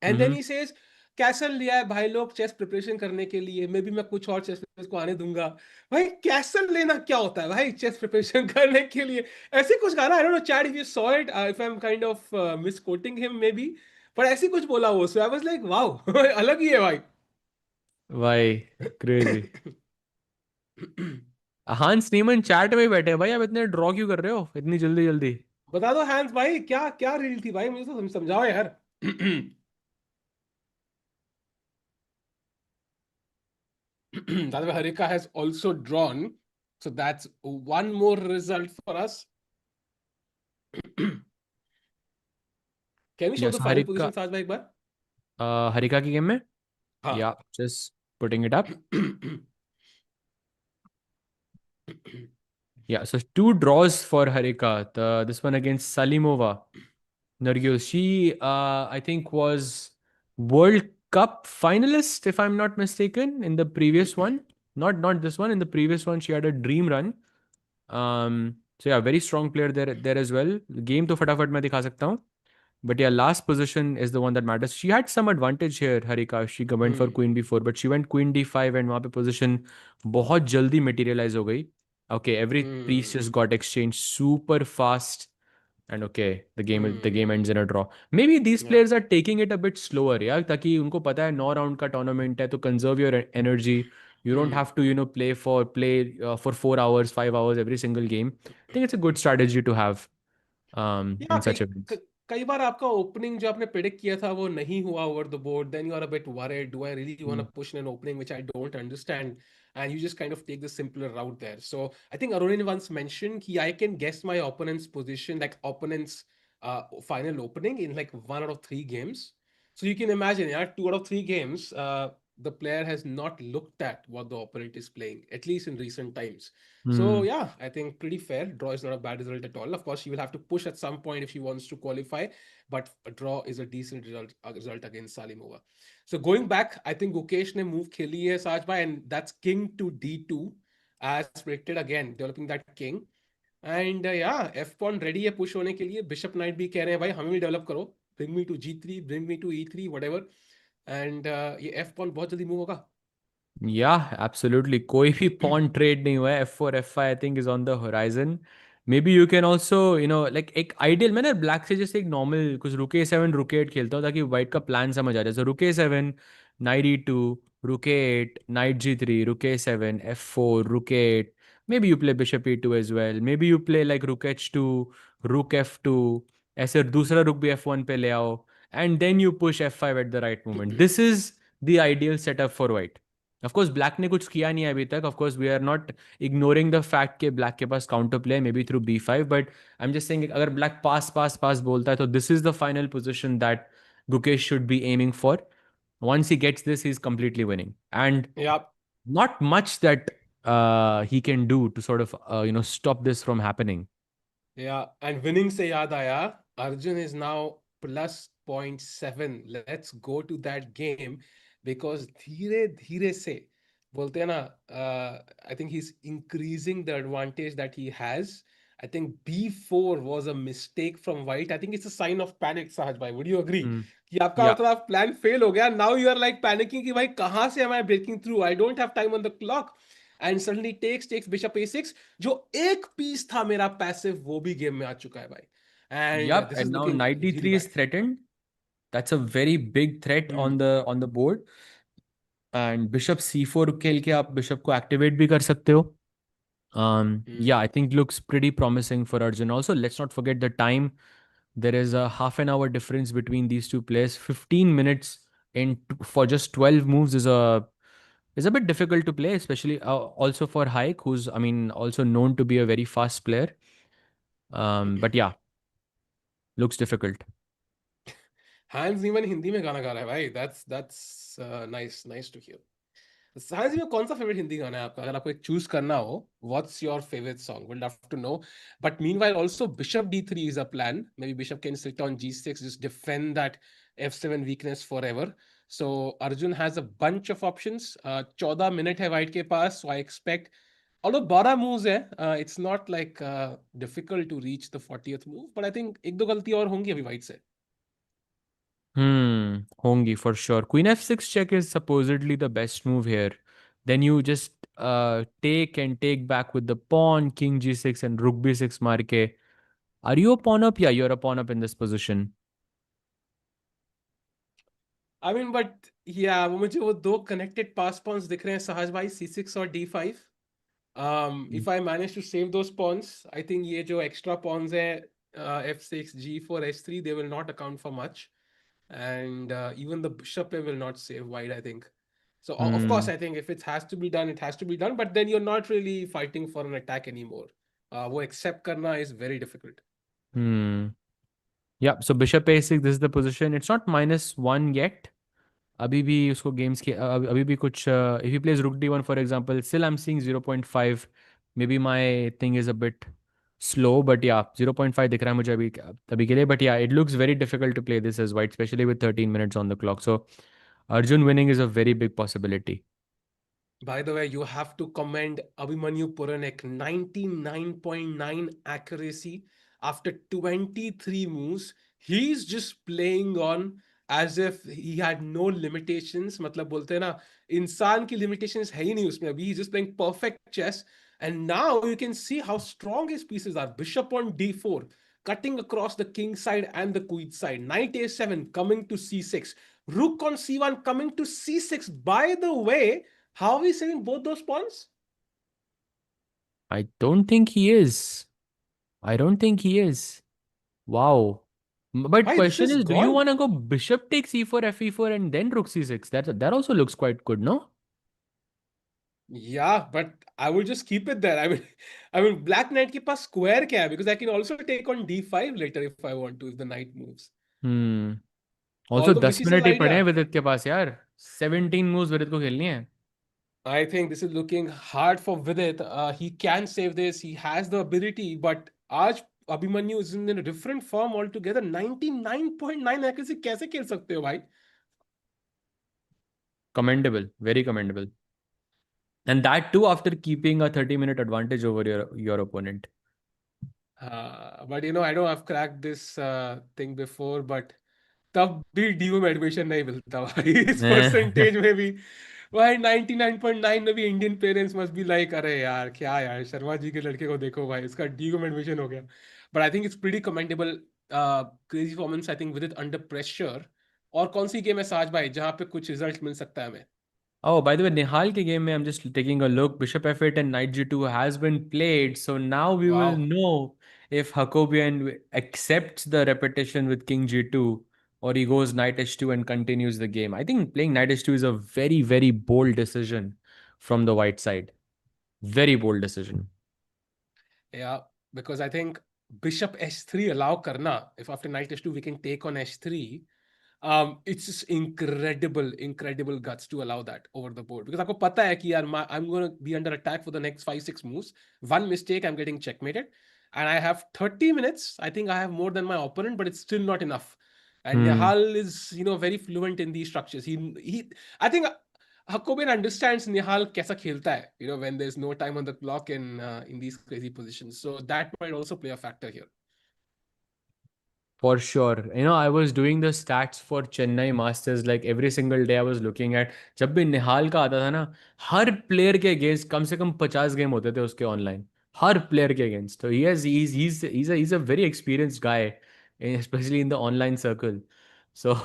And then he says, castle लिया है भाई लोग chess preparation करने के लिए, may be मैं कुछ और चेस प्लेयर्स को आने दूंगा. भाई कैसल लेना क्या होता है भाई चेस प्रिपरेशन करने के लिए? ऐसे कुछ गाना, I don't know chat if you saw it, if I am kind of misquoting him maybe, पर ऐसे कुछ बोला वो. So I was like wow, अलग ही है भाई. भाई क्रेजी. हांस नीमन चैट में ही बैठे हैं भाई. आप इतने ड्रॉ क्यों कर रहे हो इतनी जल्दी जल्दी? बता दो हैंस भाई, क्या क्या रील थी भाई, मुझे तो समझाओ यार. By the way, Harika has also drawn, so that's one more result for us. Can we show the yes, final Harika. position, Saj bhai, एक बार? हरिका की गेम में. हाँ. या just putting it up. Yeah, so 2 draws for Harika. This one against Salimova. Nargios. She, I think, was World Cup finalist, if I'm not mistaken, in the previous one. Not this one. In the previous one, she had a dream run. So yeah, very strong player there as well. Game to फटाफट मैं दिखा सकता हूँ. But yeah, last position is the one that matters. She had some advantage here, Harika. She went for queen b4, but she went queen d5 and वहाँ पे position बहुत जल्दी materialize हो गई. Okay, every piece just got exchanged super fast. And okay, the game ends in a draw. Maybe these Yeah. players are taking it a bit slower, yeah, ताकि उनको पता है 9 round का tournament है, तो conserve your energy. You don't have to play for 4 hours, 5 hours every single game. I think it's a good strategy to have Yeah, in such events. कई बार आपका opening जो आपने प्रेडिक्ट किया था वो नहीं हुआ over the board, then you are a bit worried, do I really want to push in an opening which I don't understand, and you just kind of take the simpler route there. So I think Arun once mentioned कि I can guess my opponent's position, like opponent's final opening in like 1 out of 3 games. So you can imagine, yeah, 2 out of 3 games, the player has not looked at what the opponent is playing, at least in recent times. So Hmm. yeah, I think pretty fair. Draw is not a bad result at all. Of course, he will have to push at some point if he wants to qualify, but a draw is a decent result against Salimova. So going back, I think Gukesh ne move खेली है साज भाई, and that's king to d2 as predicted, again developing that king. And या F pawn ready है push होने के लिए, bishop night भी कह रहे हैं भाई हमें भी डेवलप करो, bring me to G3, bring me to E3, whatever. And ये एफ पॉन बहुत जल्दी मूव होगा। Yeah, absolutely. कोई भी pawn trade नहीं हुआ है. F4, F5 I think is on the horizon. Maybe you can also, like एक ideal, मैंने black से जैसे एक normal कुछ रुके A7 रुके 8 खेलता हूँ ताकि white का plan समझ आ जाए. So रुके A7, knight E2, रुके 8, knight G3, रुके A7, F4, रुके 8. Maybe you play bishop E2 as well. Maybe you play like rook H2, rook F2. ऐसे दूसरा रुक भी F1 पे ले आओ. And then you push F5 at the right moment. This is the ideal setup for white. Of course black ने कुछ किया नहीं है अभी तक. Of course we are not ignoring the fact के ब्लैक के पास counter play maybe through B5, but I am just saying अगर ब्लैक पास पास पास बोलता है तो this is the final position that Gukesh should be aiming for. Once he gets this, he's completely winning. And या not much that he can do to sort of, stop this from happening. या and winning से याद आया, Arjun is now +0.7, let's go to that game, because धीरे धीरे से बोलते हैं ना, I think he is increasing the advantage that he has. I think B4 was a mistake from White. I think it's a sign of panic, Sahaj bhai. Would you agree? Hmm. कि आपका Yeah. मतलब plan fail हो गया, now you are like panicking कि भाई कहाँ से am I breaking through? I don't have time on the clock. And suddenly takes bishop A6, जो एक पीस था मेरा पैसिव, वो भी गेम में आ चुका है भाई. And Yep. this is And now looking knight really D3 is bad. threatened. That's a very big threat Hmm. on the board. And bishop C4 खेल के आप बिशप को एक्टिवेट भी कर सकते हो. Yeah, I Hmm. think looks pretty promising for Arjun. Also, let's not forget the time. There is a half an hour difference between these two players. 15 minutes for just 12 moves is a bit difficult to play, especially also for Haik, who's, I mean, also known to be a very fast player. But yeah, looks difficult. Hans even Hindi में गाना गा रहा है भाई, that's nice, nice to hear. Science में कौन सा favourite Hindi गाना है आपका, अगर आपको एक चूज करना हो, what's your favourite song, will love to know. But meanwhile also bishop D3 is a plan, maybe bishop can sit on G6, just defend that F7 weakness forever. So Arjun has a bunch of options. 14 minute है white के पास, so I expect, although 12 moves है, it's not like difficult to reach the 40th move, but I think एक दो गलती और होंगी अभी वाइट से. Hongi for sure. Queen F6 check is supposedly the best move here. Then you just take and take back with the pawn, King G6 and Rook B6 marke. Are you a pawn up? Yeah, you're a pawn up in this position. I mean but या वो मुझे वो दो connected पास Pond's दिख रहे हैं सहज भाई, C6 और D5. If I manage to save those pawns, I think ये जो extra pawns है, F6, G4, H3, they will not account for much. And even the bishop will not save white, I think. So of course, Hmm. I think if it has to be done, it has to be done. But then you're not really fighting for an attack anymore. वो accept करना is very difficult. Hmm. Yeah, so bishop a6, this is the position. It's not -1 yet. अभी भी उसको games के अभी भी कुछ if he plays rook d1 for example, still I'm seeing 0.5. Maybe my thing is a bit slow, but yeah, 0.5 दिख रहा है मुझे अभी के लिए. But yeah, it looks very difficult to play this as white, especially with 13 minutes on the clock. So Arjun winning is a very big possibility. By the way, you have to commend Abhimanyu Puranik, 99.9 accuracy after 23 moves. He's just playing on as if he had no limitations. मतलब बोलते हैं ना, इंसान की limitations है ही नहीं उसमें अभी. He's just playing perfect chess. And now you can see how strong his pieces are. Bishop on D4, cutting across the king side and the queen side. Knight A7 coming to C6. Rook on C1 coming to C6. By the way, how are we saving both those pawns? I don't think he is. I don't think he is. Wow. But Why this question is is, do you gone? want to go bishop takes e4, fe4, and then rook c6? That also looks quite good, no? Yeah, but I would just keep it there. I mean, Black Knight के पास square क्या है? Because I can also take on d5 later if I want to, if the knight moves. Hmm also Although 10 Vicious minute ही पड़े हैं idea. विदित के पास यार. 17 moves विदित को खेलनी है. I think this is looking hard for Vidit. He can save this. He has the ability, but आज Abhimanyu is in a different form altogether. 99.9 accuracy कैसे खेल सकते हो भाई? Commendable, very commendable. And that too after keeping a 30-minute advantage over your opponent. But I know I've cracked this thing before, but तब भी do में admission नहीं मिलता भाई इस परसेंटेज में भी भाई 99.9 में भी Indian parents must be like अरे यार क्या यार शर्मा जी के लड़के को देखो भाई इसका डीओ में एडमिशन हो गया but I think it's pretty commendable crazy performance I think with it under pressure और कौन सी गेम है साज भाई जहां पे कुछ रिजल्ट मिल सकता है हमें Oh, by the way, Nihal ke game mein, I'm just taking a look. Bishop F8 and Knight G2 has been played. So now we will wow know if Jacobian accepts the repetition with King G2 or he goes Knight H2 and continues the game. I think playing Knight H2 is a very, very bold decision from the white side. Very bold decision. Yeah, because I think bishop h3 allow karna. If after knight h2 we can take on h3, it's just incredible guts to allow that over the board. Because आपको पता है कि यार I'm going to be under attack for the next 5-6 moves. One mistake, I'm getting checkmated. And I have 30 minutes. I think I have more than my opponent, but it's still not enough. And Hmm. Nihal is, very fluent in these structures. I think Hakobian understands Nihal kaisa khelta hai, when there's no time on the clock in these crazy positions. So that might also play a factor here. For sure. I was doing the stats for Chennai Masters like every single day I was looking at. जब भी निहाल का आता था ना हर player के against कम से कम 50 game होते थे उसके ऑनलाइन हर प्लेयर के अगेंस्ट तो he's a very experienced guy especially in the online circle so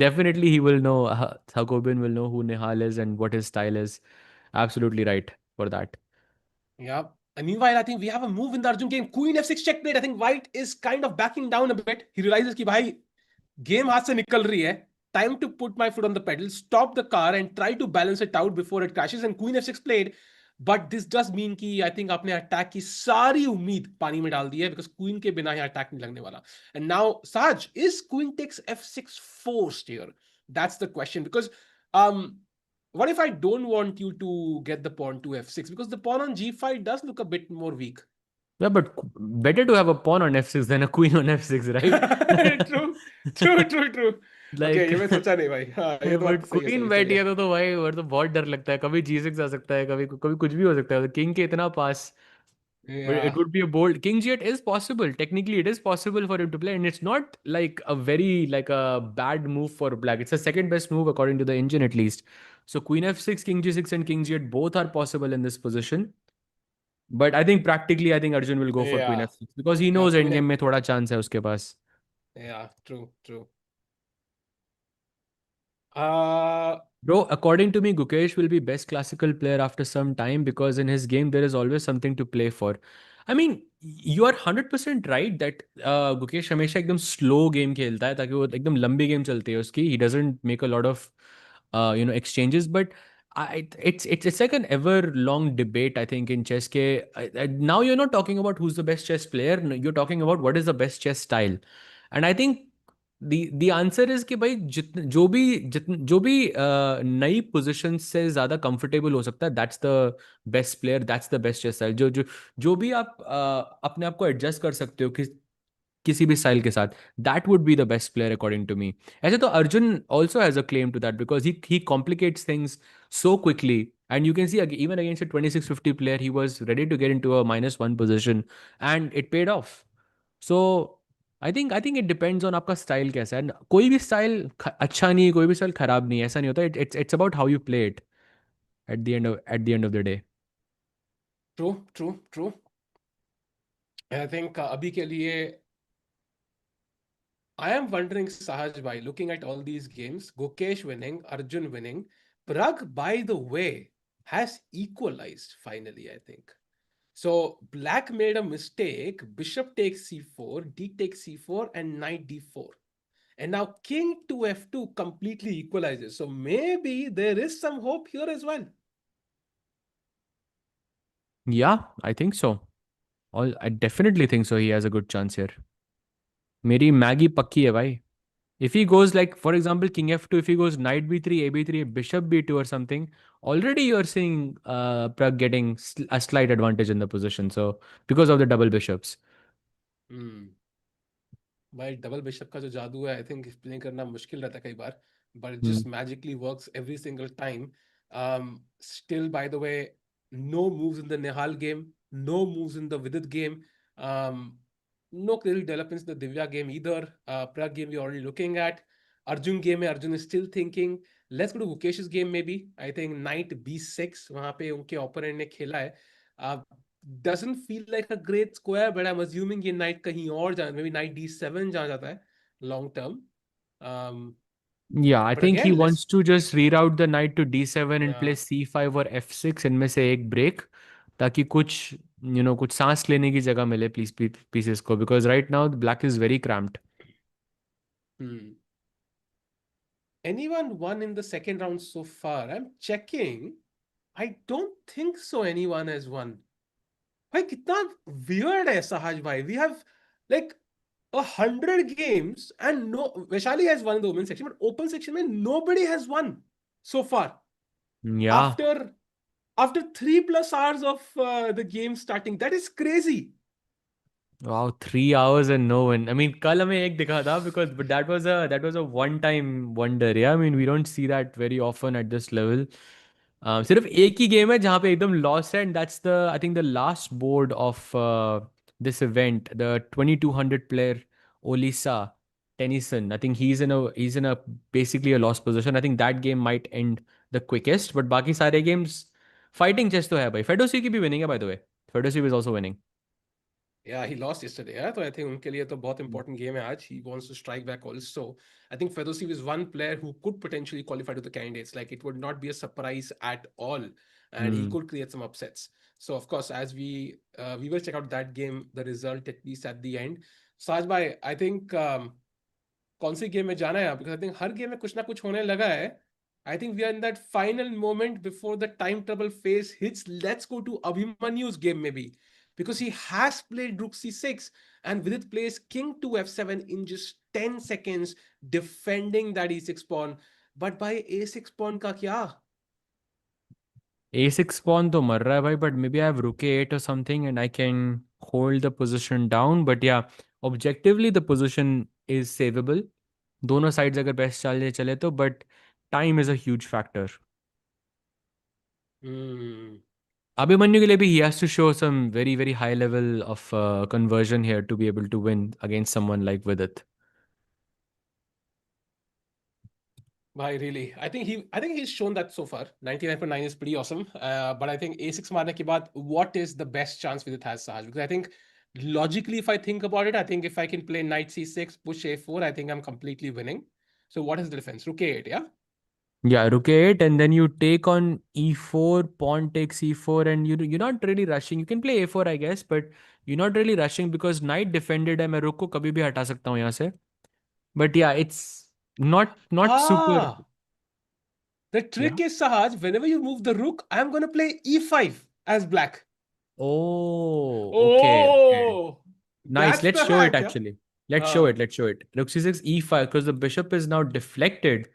definitely he will know Thakobin will know who Nihal is and what his style is absolutely right for that. Yeah. And meanwhile, I think we have a move in the Arjun game. Queen f6 checkmate. I think White is kind of backing down a bit. He realizes कि भाई game हाथ से निकल रही है time to put my foot on the pedal stop the car and try to balance it out before it crashes and queen f6 played but this does mean कि I think आपने attack की सारी उम्मीद पानी में डाल दी है because queen के बिना यहाँ अटैक नहीं लगने वाला and now Saj is queen takes f6 forced here that's the question because what if I don't want you to get the pawn to f6 because the pawn on g5 does look a bit more weak. Yeah, but better to have a pawn on f6 than a queen on f6, right? True. Okay, Like ये मैं सोचा नहीं भाई हाँ ये तो बात but सही है क्वीन सही बैठी है है तो भाई और तो बहुत डर लगता है कभी g6 आ सकता है कभी कभी कुछ भी हो सकता है किंग के इतना पास but it Yeah. would be a bold king g8 is possible technically it is possible for him to play and it's not like a very like a bad move for black it's the second best move according to the engine at least so queen f6 king g6 and king g8 both are possible in this position but I think practically I think Arjun will go for queen Yeah. f6 because he Yeah. knows endgame में थोड़ा chance है उसके पास. Yeah. True. Uh, Bro, according to me, Gukesh will be best classical player after some time because in his game there is always something to play for. I mean, you are 100% right that Gukesh हमेशा एकदम slow game खेलता है ताकि वो एकदम लंबी game चलती है उसकी. He doesn't make a lot of exchanges, but it's like an ever long debate I think in chess. Now you're not talking about who's the best chess player. No, you're talking about what is the best chess style, and I think the answer is कि भाई जो भी नई position से ज्यादा comfortable हो सकता है that's the best player that's the best style जो भी आप अपने आप को एडजस्ट कर सकते हो किसी भी स्टाइल के साथ that would be the best player according to me ऐसे तो Arjun also has a claim to that because he complicates things so quickly and you can see even against a 2650 player he was ready to get into a -1 position and it paid off so I think it depends on आपका style कैसा है कोई भी style अच्छा नहीं है कोई भी स्टाइल खराब नहीं है ऐसा नहीं होता it's about how you play it at the end of the day true. I think अभी के लिए I am wondering, Sahaj bhai, looking at all these games, Gukesh winning, Arjun winning, Pragg, by the way, has equalized finally, I think. So black made a mistake, bishop takes c4, d takes c4, and knight d4. And now king to f2 completely equalizes. So maybe there is some hope here as well. Yeah, I think so. I definitely think so. He has a good chance here. मेरी Maggi पक्की है भाई. If he goes like, for example, King F2, if he goes Knight B3, A B3, Bishop B2 or something, already you're seeing Pragg getting a slight advantage in the position. So because of the double bishops. Hmm. भाई double bishop का जो जादू है, I think explain करना मुश्किल रहता है कई बार, but it Hmm. Just magically works every single time. Still, by the way, no moves in the Nihal game, no moves in the Vidit game, um, no clear developments in the Divya game either. Pragg game we're already looking at. Arjun game में Arjun is still thinking. Let's go to Gukesh's game maybe. I think knight b6 वहाँ पे उनके opponent ने खेला है. Uh, doesn't feel like a great square, but I'm assuming ये knight कहीं और जा, maybe knight d7 जा जाता है long term. Um, Yeah, I but think he again, wants let's to just reroute the knight to d7 and play yeah. c5 और f6 इनमें से एक break ताकि कुछ कुछ सांस लेने की जगह मिले pieces को, because right now the black is very cramped. Hmm. Anyone won in the second round so far? I'm checking. I don't think so. Anyone has won. भाई कितना weird है Sahaj भाई. We have like 100 games and no Vaishali has won in the women's section, but open section में nobody has won so far. Yeah. After 3+ hours of the game starting, that is crazy. Wow, 3 hours and no one. I mean, कल हमें एक दिखा था because but that was a one time wonder. Yeah, I mean we don't see that very often at this level. सिर्फ एक ही game है जहाँ पे एकदम लॉस है, and that's the I think the last board of this event, the 2200 player Olisa Tennyson. I think he's in a basically a lost position. I think that game might end the quickest. But बाकी सारे games fighting chess तो है भाई. Fedossi की भी winning है by the way. Fedossi was also winning. Yeah, he lost yesterday. Yeah, so I think उनके लिए तो बहुत important game है आज. He wants to strike back also. I think Fedossi is one player who could potentially qualify to the candidates. Like it would not be a surprise at all, and he Hmm. could create some upsets. So of course, as we will check out that game, the result at least at the end. Saj bhai, I think कौन सी game में जाना है आप, because I think हर game में कुछ ना कुछ होने लगा है. I think we are in that final moment before the time trouble phase hits. Let's go to Abhimanyu's game maybe, because he has played rook c6 and Vidit plays king to f7 in just 10 seconds defending that e6 pawn. But by a6 pawn का क्या? A6 pawn तो मर रहा है भाई, but maybe I have rook a8 or something and I can hold the position down. But yeah, objectively the position is savable. दोनों sides अगर best चले चले तो, but time is a huge factor. Hmm. Abhimanyu के लिए भी he has to show some very very high level of conversion here to be able to win against someone like Vidit. Bhai, really, I think he's shown that so far. 99.9 is pretty awesome. But I think a6 मारने के बाद, what is the best chance Vidit has, Sahaj? Because I think logically, if I think about it, I think if I can play knight c6, push a4, I think I'm completely winning. So what is the defense? Rook a8, yeah? Yeah, rook a8 and then you take on e4, pawn takes e4, and you're not really rushing. You can play a4 I guess, but you're not really rushing because knight defended है. मैं rook को कभी भी हटा सकता हूँ यहाँ से. But yeah, it's not super. Ah, the Yeah. trick is, Sahaj, whenever you move the rook, I'm going to play e5 as black. Oh, okay, okay. Oh, Nice. that's Let's the show it hack, yeah? actually. Let's show Ah, it. Let's show it. Rook c6 e5 because the bishop is now deflected.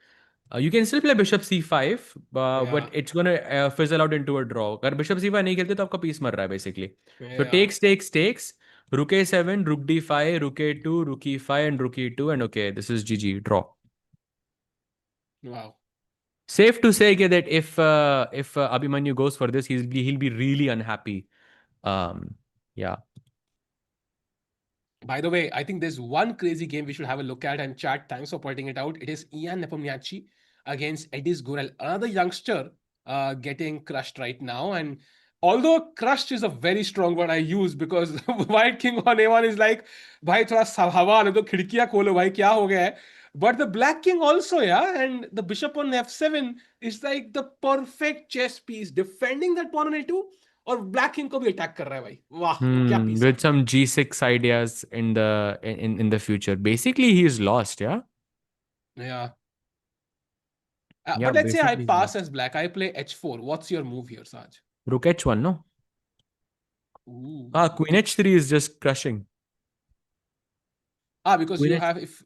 You can still play bishop c5, but yeah, it's gonna fizzle out into a draw. अगर bishop c5 नहीं खेलते तो आपका piece मर रहा है basically. So yeah. takes. Rook a7, rook d5, rook a2, rook e5, and rook e2, and okay, this is GG draw. Wow. Safe to say that if Abhimanyu goes for this, he'll be really unhappy. Yeah. By the way, I think there's one crazy game we should have a look at, and chat, thanks for pointing it out. It is Ian Nepomniachtchi against Edis Gurel, another youngster getting crushed right now. And although crushed is a very strong word I use, because White King on A1 is like, bhai thoda हवा आने दो, खिड़कियां खोलो भाई, क्या हो गया है? But the Black King also, yeah, and the bishop on f7 is like the perfect chess piece, defending that pawn on a2, और Black King को भी attack कर रहा है भाई. वाह, क्या piece है. With some G6 ideas in the future. Basically, he's lost, yeah? Yeah. Yeah, But let's say I basically he's pass lost. as black. I play h4. What's your move here, Saj? Rook H1, no? Ooh. Queen h3 is just crushing. Because Queen you h have if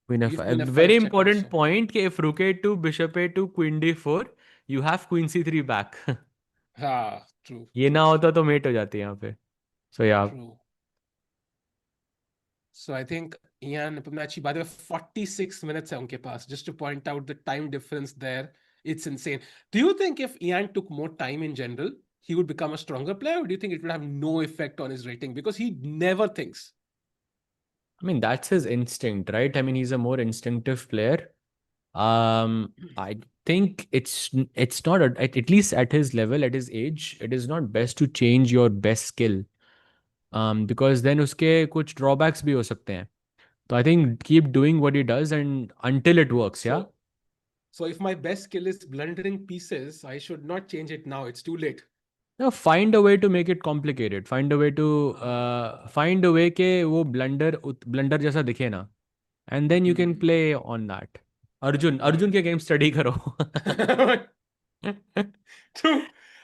Queen if f5. queen A very f5 check important also. point कि if rook a2, bishop a2, queen d4, you have queen c3 back. True, ये ना true, होता तो mate हो जाती है यहाँ पे. So yeah. true. So I think Ian Pumnachi, by the way, 46 minutes है उनके पास. Just to point out the time difference there, it's insane. Do you think if Ian took more time in general, he would become a stronger player, or do you think it would have no effect on his rating? Because he never thinks. I mean, that's his instinct, right? I mean, he's a more instinctive player. I think it's not at least at his level, at his age, it is not best to change your best skill. Because then उसके कुछ drawbacks भी हो सकते हैं. So I think keep doing what he does and until it works, yeah? So if my best skill is blundering pieces, I should not change it now. It's too late. Now find a way to make it complicated. Find a way to find a way के वो blunder जैसा दिखे ना. And then you can Hmm. play on that. Arjun के game study करो. True.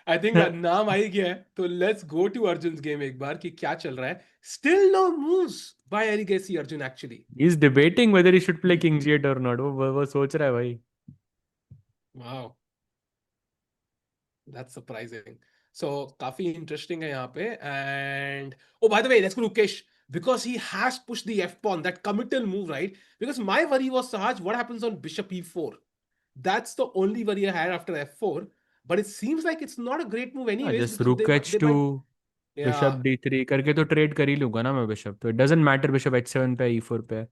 I think नाम आ ही गया है. तो let's go to Arjun's game एक बार कि क्या चल रहा है. Still no moves by Erigaisi Arjun actually. He's debating whether he should play King G8 or not. वो सोच रहा है भाई. Wow, that's surprising. So काफी interesting है यहाँ पे. And oh, by the way, let's go to Gukesh because he has pushed the F pawn, that committal move, right? Because my worry was, Sahaj, what happens on bishop e4? That's the only worry I had after f4. But it seems like it's not a great move हाँ, anyways just because rook they h2, might. bishop Yeah. d3 करके तो trade कर ही लूंगा ना मैं bishop. तो it doesn't matter bishop h7 पे e4 पे.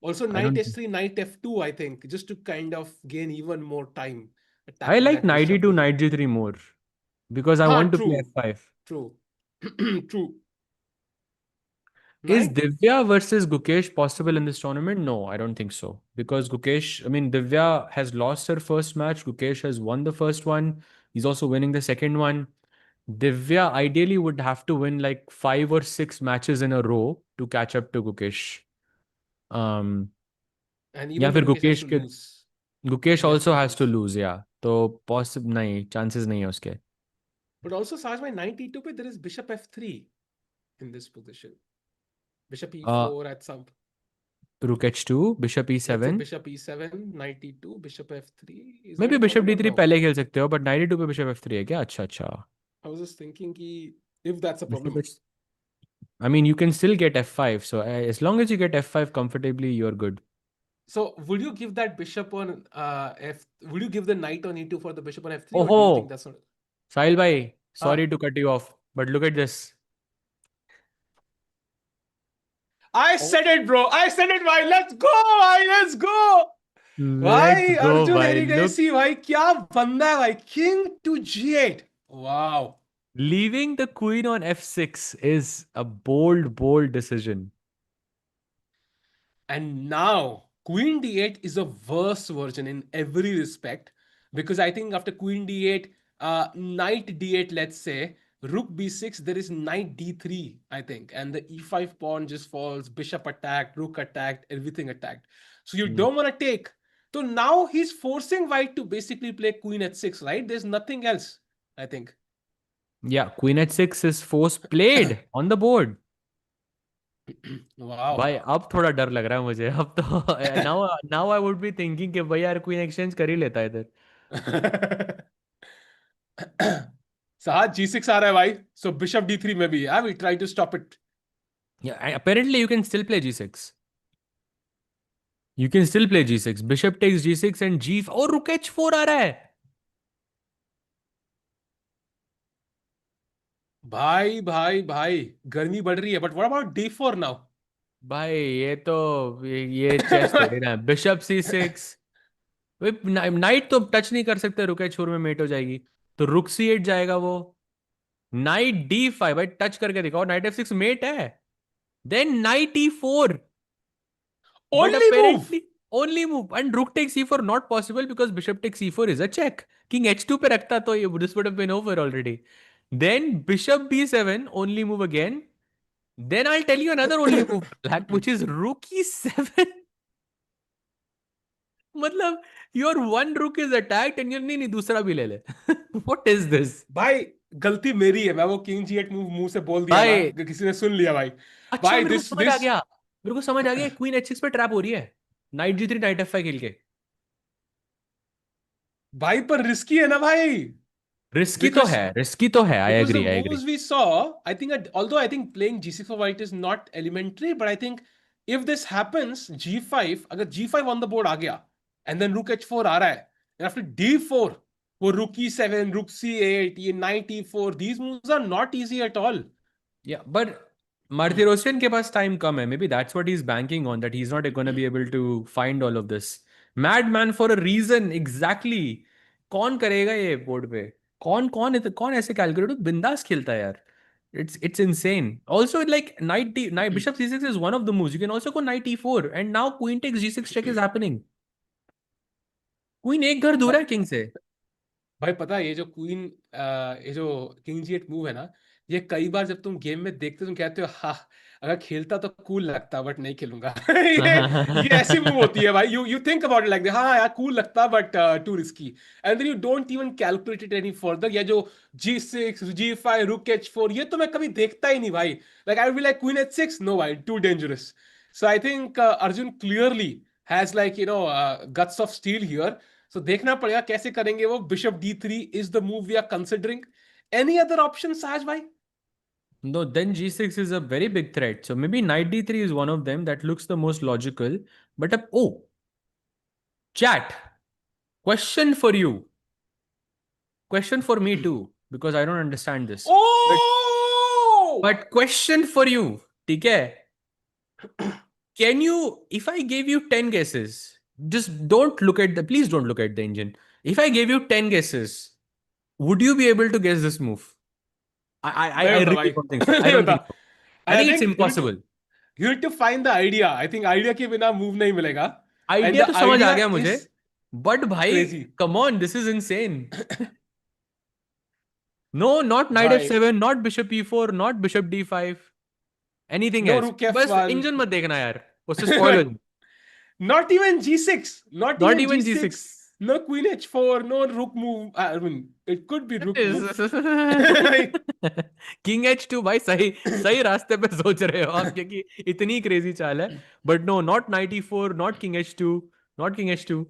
Also, I knight don't. h3, knight f2, I think, just to kind of gain even more time I attacking like that knight bishop. e2, knight g3 more because I want to play True. f5. True. True. Is Knight. Divya versus Gukesh possible in this tournament? No, I don't think so. Because Gukesh, I mean, Divya has lost her first match. Gukesh has won the first one. He's also winning the second one. Divya ideally would have to win like 5 or 6 matches in a row to catch up to Gukesh. Um, And या even then, फिर Gukesh has Gukesh to के lose. Gukesh He has also to has to lose. lose, yeah. तो possible नहीं, chances नहीं है उसके. But also, Saj, by knight e2, pe, there is bishop f3 in this position. Bishop Uh, e4 at some. rook h2, bishop Let's say e7. bishop e7, knight e2, bishop f3. Is may that be a bishop problem or d3 no? पहले खेल सकते हो, but night e2 पे bishop f3 है क्या? अच्छा अच्छा. I was just thinking if that's a bishop problem. I mean, you can still get f5. So as long as you get f5 comfortably, you're good. So would you give that bishop on f? Would you give the knight on e2 for the bishop on f3, or do you think Oh, that's not? Sahil bhai, sorry Ah, to cut you off, but look at this. I Oh, said it, bro. I said it. Why? Let's go. Why? Let's go. let's भाई go, Arjun bhai. Look, Erigaisi भाई क्या बंदा है भाई king to g8 wow. leaving the queen on f6 is a bold, bold decision. And now Queen D8 is a worse version in every respect because I think after Queen D8, Knight D8, let's say, Rook B6, there is Knight D3, I think, and the E5 pawn just falls, Bishop attacked, Rook attacked, everything attacked. So you Hmm. don't want to take. So now he's forcing White to basically play Queen H6, right? There's nothing else, I think. Yeah, queen h6 is force played on the board. Wow. भाई अब थोड़ा डर लग रहा है मुझे. अब तो now I would be thinking कि भाई यार क्वीन एक्सचेंज कर ही लेता है इधर. Sahaj G6 आ रहा है भाई. So Bishop D3 में भी है. We try to stop it. Yeah, apparently you can still play g6. You can still play g6. Bishop takes g6 and g. और rook h4 आ रहा है. भाई भाई भाई गर्मी बढ़ रही है. But what about D4 now? भाई ये चेस थोड़ी ना. Bishop c6. नाइट तो टच नहीं कर सकते. रुक h4 में मेट हो जाएगी. तो रुक c8 जाएगा वो. नाइट d5 भाई टच करके दिखाओ. नाइट f6 मेट है. Then knight e4. But Only move. apparently only move and rook takes e4 not possible because bishop takes e4 is a check. King h2 पे रखता तो ये this would have been over already. Then bishop b7 only move again. Then I'll tell you another only move black which is rook e7. मतलब your one rook is attacked and you नहीं नहीं दूसरा भी ले ले. What is this? भाई गलती मेरी है, मैं वो किंग जी एट मूव मुंह से बोल दिया ना, भाई किसी ने सुन लिया भाई। अच्छा, भाई मेरे को दिस समझ आ दिस गया, मेरे को समझ आ गया, क्वीन H6 पे ट्रैप हो रही है, नाइट G3 नाइट F5 खेल के। भाई पर रिस्की है ना भाई, रिस्की तो because है, रिस्की तो है, I because the agree, I agree. moves we saw, I think although I think playing G6 for white is not elementary, but I think if this happens, G5, अगर G5 on the board आ गया, and then Rook H4 आ रहा है, and after D4, वो Rook E7, Rook C8, ये Knight E4, these moves are not easy at all. Yeah, but Martirosyan के पास time कम है, maybe that's what he's banking on, that he's not going to be able to find all of this. Madman for a reason, exactly. कौन करेगा ये board पे? कौन ऐसे calculator बिंदास खेलता है यार? It's insane. Also, like knight bishop c6 is one of the moves. You can also go knight e4, and now queen takes g6 check is happening. Queen एक घर दूर है किंग से। भाई पता है ये जो क्वीन, ये जो किंग जी एट मूव है ना, ये कई बार जब तुम गेम में देखते हो, तुम कहते हो हाँ, अगर खेलता तो कूल लगता, बट नहीं खेलूंगा। ये ऐसी मूव होती है भाई, you you think about it like, हाँ यार कूल लगता but too risky, and then you don't even calculate it any further. या जो G6 G5 Rook H4, ये तो मैं कभी देखता ही नहीं भाई। Like I will be like queen H6, no भाई, too dangerous. So I think Arjun clearly has like guts of steel here. So देखना पड़ेगा कैसे करेंगे वो। Bishop D3 is the move we are considering. Any other option Saj भाई? No, then g6 is a very big threat. So maybe knight d3 is one of them that looks the most logical. But oh, chat. Question for you. Question for me too, because I don't understand this. Oh! But question for you, ठीक है? Can you, if I gave you 10 guesses, just don't look at the, please don't look at the engine. If I gave you 10 guesses, would you be able to guess this move? नहीं I होता really भाई। don't think so. I नहीं don't होता। think so. I I think it's think impossible. You need to find the idea. I think idea के बिना move नहीं मिलेगा। And idea the तो समझ आ आइडिया गया मुझे, इज बट भाई crazy. Come on, this is insane. No, not knight भाई f7, not bishop e4, not bishop d5, anything no else. रुक बस F1। इंजन मत देखना यार, उससे स्पॉइल हो जाए। Not even G6. Not Not even even G6. g6. No Queen H4. No Rook move. I mean, it could be Rook move. King H2 भाई, सही सही रास्ते पे सोच रहे हो आप, क्योंकि इतनी क्रेजी चाल है। But no, not knight e4, not king H2, not king H2।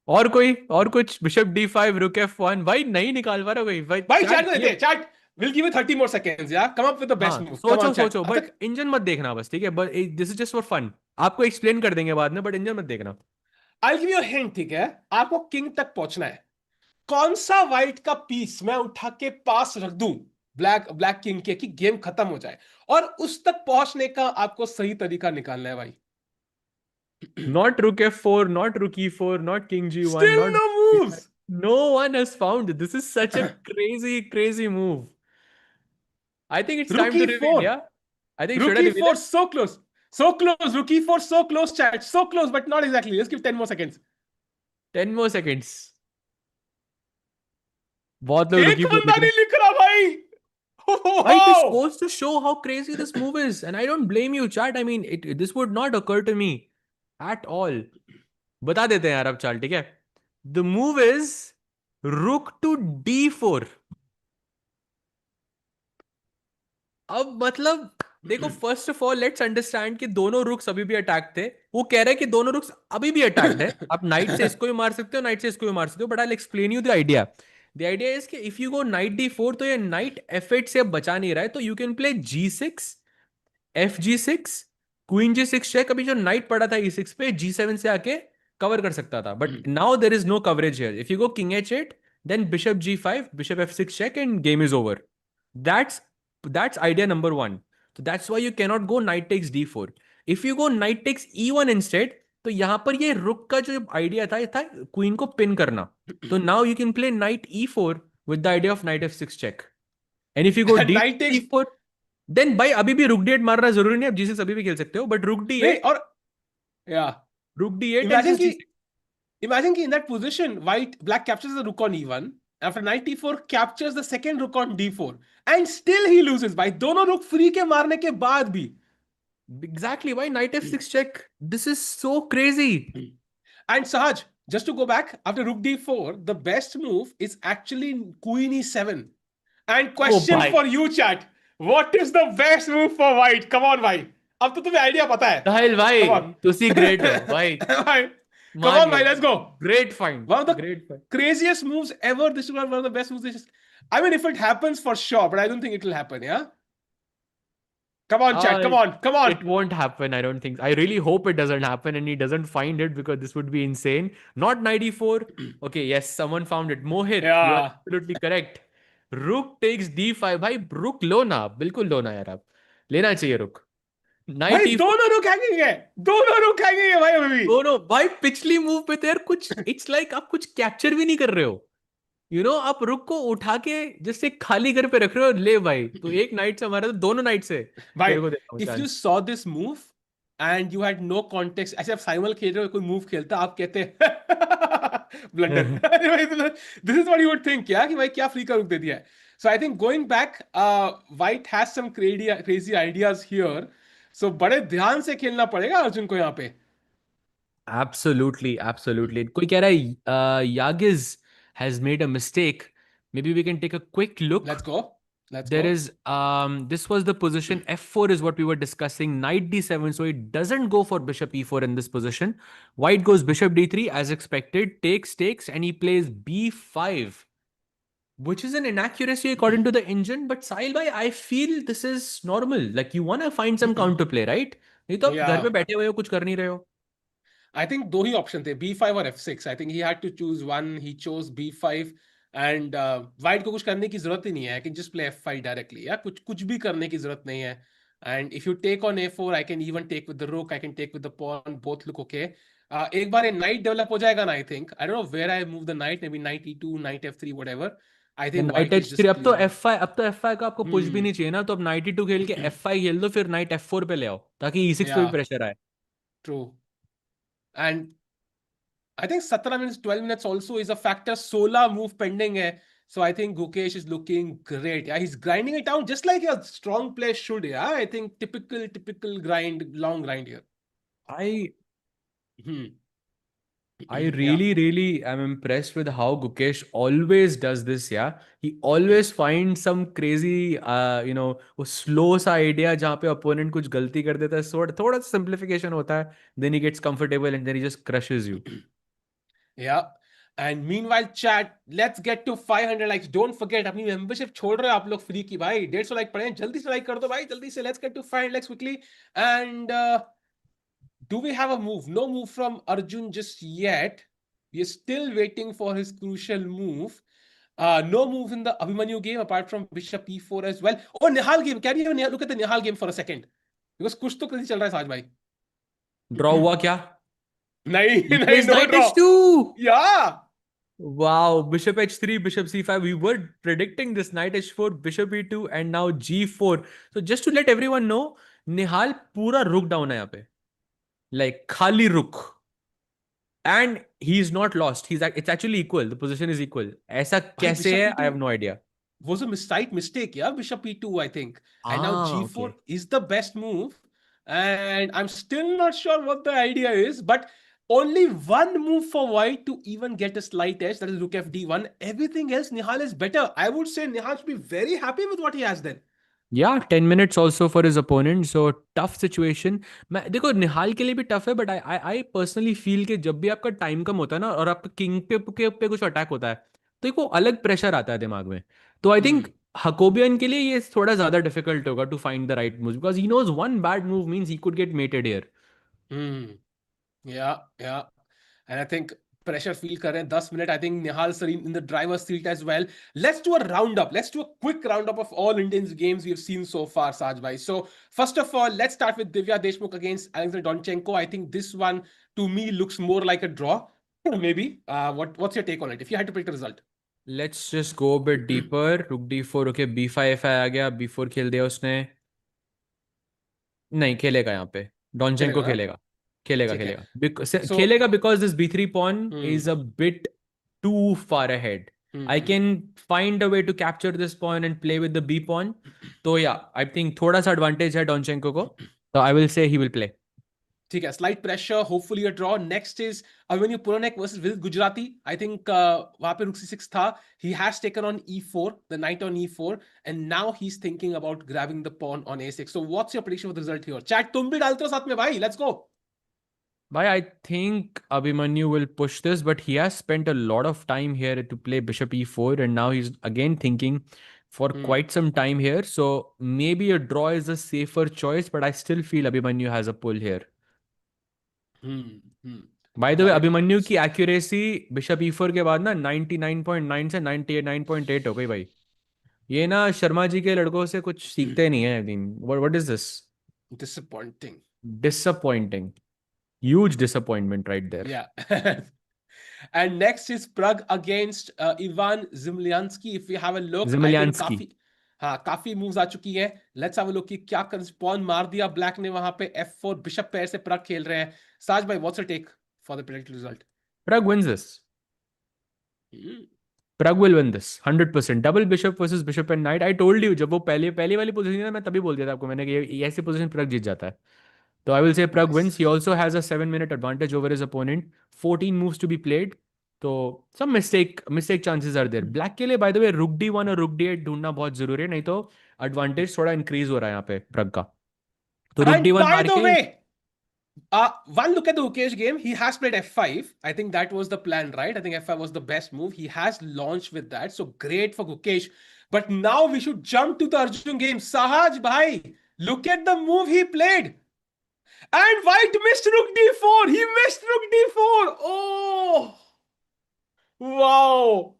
और कोई, और कुछ, बिशप d5, रुक f1, भाई नहीं निकाल पा रहा कोई भाई। भाई चैट chat में ये, देते chat. We'll give you 30 more seconds. Yeah, come up with the best हाँ move. Come सोचो on, chat. सोचो, अब बट तक इंजन मत देखना बस, ठीक है? But this is just for fun, आपको एक्सप्लेन कर देंगे बाद में, बट इंजन मत देखना। I'll give you a hint, ठीक है? आपको किंग तक पहुंचना है। कौन सा व्हाइट का पीस मैं उठा के पास रख दूं ब्लैक ब्लैक किंग के, कि गेम खत्म हो जाए, और उस तक पहुंचने का आपको सही तरीका निकालना है भाई। Not rook f4, not rook e4, not king g1, Still not no b5. moves. No one has found it. This is such a crazy, crazy move. I think it's time to Rookie reveal. 4. Yeah, I think should I Rookie reveal 4, it? so close. So close. Rookie 4, so close, chat. So close, but not exactly. Let's give 10 more seconds. 10 more seconds. बहुत लोग एक रुकी four बंदा लिख रहे नहीं हैं। लिख रहा भाई। It is Wow! supposed to show how crazy this move is, and I don't blame you, chat. I mean, this would not occur to me at all. बता देते हैं यार अब चाल, ठीक है? The move is rook to d4. अब मतलब देखो, first of all let's understand कि दोनों रुक्स अभी भी अटैक थे। वो कह रहे हैं कि दोनों रुक्स अभी भी अटैक्ड है, आप नाइट से इसको भी मार सकते हो, नाइट से इसको भी मार सकते हो, but I explain you the idea. The idea is कि if you go knight d4, तो ये नाइट f8 से अब बचा नहीं रहा है, तो you can play g6, fg6, queen g6 check. अभी जो नाइट पड़ा था e6 पे, g7 से आके कवर कर सकता था, but now there is no coverage here. If you go king h8, then bishop g5, bishop f6 check, and game is over. That's that's idea number one. So that's why you cannot go knight takes d4. If you go knight takes e1 instead, तो यहां पर ये रुक का जो idea था, ये था क्वीन को पिन करना। तो now you can play knight e4 with the idea of knight f6 check. And if you go d knight takes. e4, then भाई अभी भी रुक d8 मारना जरूरी नहीं, आप g6 अभी भी खेल सकते हो, बट रुक नहीं, d8, और या रुक d8 and इमेजिन just कि g6. imagine कि in that position white black captures the rook on e1, after knight e4 captures the second rook on d4, and still he loses भाई, दोनों रुक फ्री के मारने के बाद भी। Exactly, why knight f6 check? This is so crazy. And Sahaj, just to go back, after rook d4, the best move is actually queen e7. And question for you, chat. What is the best move for white? Come on, bhai. अब तो तुम्हें idea पता है. साहिल भाई, Come on. तुसी great हो भाई. Come on, bhai. Let's go. Great find. One of the Great find. craziest moves ever. This is one of the best moves. I mean, if it happens for sure, but I don't think it will happen. Yeah. Come on, chat. Come on. Come on. It won't happen. I don't think. I really hope it doesn't happen and he doesn't find it because this would be insane. Not 94. Okay, yes, someone found it. Mohit, you are absolutely correct. Rook takes d5. भाई rook लो ना, बिल्कुल लो ना यार आप. लेना चाहिए rook. भाई दोनों रुक हैंगिंग है. दोनों रुक हैंगिंग है भाई अभी भी. दोनों भाई पिछली मूव पे तो यार कुछ इट्स लाइक आप कुछ कैप्चर भी नहीं कर रहे हो. यू नो आप रुक को उठा के जैसे खाली घर पे रख रहे हो. ले भाई तो एक नाइट से हमारा तो दोनों नाइट से भाई. तेरे को देता हूं if you chance. Saw this move and you had no context, ऐसे आप साइमल खेल रहे हो, कोई मूव खेलता, आप कहते blunder. This is what you would think, क्या कि भाई क्या फ्री का रुक दे दिया है. So I think going back, white has some crazy ideas here. So बड़े ध्यान से खेलना पड़ेगा अर्जुन को यहाँ पे. Absolutely, absolutely. कोई कह रहा है Yagiz has made a mistake. Maybe we can take a quick look. Let's go. There is this was the position. F4 is what we were discussing. Knight d7, so it doesn't go for bishop e4 in this position. White goes bishop d3 as expected, takes, and he plays b5, which is an inaccuracy according to the engine. But Sahil bhai, I feel this is normal. Like you wanna find some counterplay, right? नहीं तो आप घर पे बैठे हुए हो, कुछ कर नहीं रहे हो. I think दो ही ऑप्शन थे, b5 और f6. I think he had to choose one. He chose b5 and white को कुछ करने की जरूरत ही नहीं है. I can just play f5 directly. या कुछ भी करने की जरूरत नहीं है. And if you take on a4, I can even take with the rook. I can take with the pawn. Both look okay. एक बार ये knight develop हो जाएगा ना, I think. I don't know where I move the knight. Maybe knight e2, knight f3, whatever. I think knight white is just h3. अब तो f5 का आपको push भी नहीं चाहिए ना, तो अब knight e2 खेल के f5 खेल दो, फिर knight f4 पे ले आओ ताकि e6 पे भी प्रेशर आए. True. And I think 17 minutes, 12 minutes also is a factor. 16 move pending hai. So I think Gukesh is looking great. Yeah, he's grinding it down just like a strong player should. Yeah, I think typical grind, long grind here. I really am impressed with how Gukesh always does this. Yeah, he always finds some crazy, वो slow सा idea जहाँ पे opponent कुछ गलती कर देता है, थोड़ा simplification होता है, then he gets comfortable and then he just crushes you. Yeah. And meanwhile, chat, let's get to 500 likes. Don't forget, अपनी membership छोड़ रहे हो आप लोग free की भाई. 150 like पड़े हैं, जल्दी से like कर दो भाई, जल्दी से. Let's get to 500 likes quickly. And do we have a move? No move from Arjun just yet. We are still waiting for his crucial move. No move in the Abhimanyu game apart from bishop e4 as well. Oh, Nihal game. Can you look at the Nihal game for a second? Because कुछ तो कहीं चल रहा है साज भाई. Draw हुआ क्या? नहीं, no knight draw. h2. Yeah. Wow, bishop h3, bishop c5. We were predicting this, knight h4, bishop e2, and now g4. So just to let everyone know, Nihal पूरा रुक down है यहाँ पे. Like खाली रुक. And he's not lost. It's actually equal. The position is equal. ऐसा कैसे है? I have no idea. Was a slight mistake, yeah. Bishop e2, I think. And now g4 is the best move. And I'm still not sure what the idea is, but only one move for white to even get a slight edge, that is rook fd1. Everything else, Nihal is better. I would say Nihal should be very happy with what he has then. Yeah, 10 minutes also for his opponent. So tough situation. देखो निहाल के लिए भी tough है, but I personally feel कि जब भी आपका time कम होता है ना और आपका किंग पे कुछ अटैक होता है तो एक वो अलग प्रेशर आता है दिमाग में. तो आई थिंक Hakobian के लिए ये थोड़ा ज्यादा डिफिकल्ट होगा to find the right move because he knows one bad move means he could get mated here. Yeah. And I think pressure feel कर रहे हैं 10 minute. I think Nihal sir in the driver's seat as well. Let's do a roundup. Let's do a quick roundup of all Indians games we've seen so far, Saj bhai. So first of all, let's start with Divya Deshmukh against Alexander Donchenko. I think this one to me looks more like a draw. Maybe. What's your take on it? If you had to predict the result. Let's just go a bit deeper. Rook d4. Okay, b5 आ गया. b4 खेल दिया उसने. नहीं खेलेगा यहाँ पे. Donchenko खेलेगा. खेलेगा because this b3 pawn is a bit too far ahead. I can find a way to capture this pawn and play with the b pawn. So yeah, I think थोड़ा सा advantage है Donchenko को. So I will say he will play. ठीक है, slight pressure, hopefully a draw. Next is Abhimanyu Puranik versus Vidit Gujrathi. I think वहां पे rook c6 था. He has taken on e4, the knight on e4, and now he's thinking about grabbing the pawn on a6. So what's your prediction for the result here? Chat तुम भी डालते हो साथ में भाई. Let's go. Bhai, I think Abhimanyu will push this, but he has spent a lot of time here to play bishop e4, and now he's again thinking for quite some time here. So maybe a draw is a safer choice, but I still feel Abhimanyu has a pull here. By the way, Got it. Abhimanyu की accuracy bishop e4 के बाद ना 99.9 से 98.8 हो गई भाई. ये ना शर्मा जी के लड़कों से कुछ सीखते नहीं है. I mean, what is this? Disappointing. Disappointing. Huge disappointment right there. Yeah. And next is Pragg against Ivan Zemlyanskii. If we have a look, I think Zemlyanskii. काफी मूव्स आ चुकी है. लेट्स हैव अ लुक कि क्या pawn मार दिया black ने वहां पे. f4 बिशप पेयर से Pragg खेल रहे हैं. साज भाई, what's your take for the predicted result? Pragg wins this. Pragg will win this 100%. Double bishop versus bishop and knight. I told you, जब वो पहली वाली पोजीशन थी ना, मैं तभी बोल दिया था आपको मैंने कि ये ऐसी पोजीशन Pragg जीत जाता है. So I will say Pragg wins. He also has a 7-minute advantage over his opponent. 14 moves to be played. So some mistake chances are there. Black के लिए by the way rook d1 और rook d8 ढूंढना बहुत जरूरी है, नहीं तो advantage थोड़ा increase हो रहा है यहाँ पे Pragg का. तो rook And d1 by मार the के way, one look at the Gukesh game. He has played f5. I think that was the plan, right? I think f5 was the best move. He has launched with that. So great for Gukesh. But now we should jump to the Arjun game. Sahaj bhai, look at the move he played. And white missed rook d4. He missed rook d4. Oh, wow.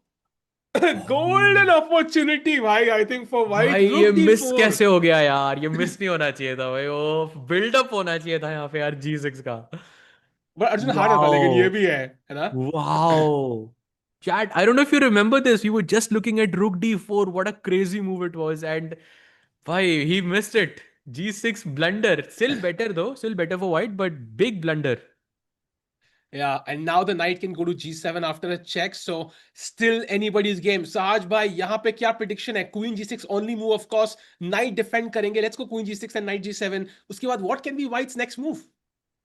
Golden opportunity, bhai. I think for white. भाई rook ये d4. Miss कैसे हो गया यार? ये miss नहीं होना चाहिए था भाई. वो बिल्डअप होना चाहिए था यहाँ पे यार g6 का. But Arjun हार रहा था, लेकिन ये Wow. भी है ना? Wow. Chat, I don't know if you remember this. We were just looking at rook d4. What a crazy move it was. And why he missed it. G6 blunder. Still better though. Still better for white, but big blunder. Yeah, and now the knight can go to g7 after a check. So still anybody's game. Sahaj bhai, यहाँ पे क्या prediction है? Queen g6 only move, of course. Knight defend करेंगे. Let's go queen g6 and knight g7. उसके बाद what can be white's next move?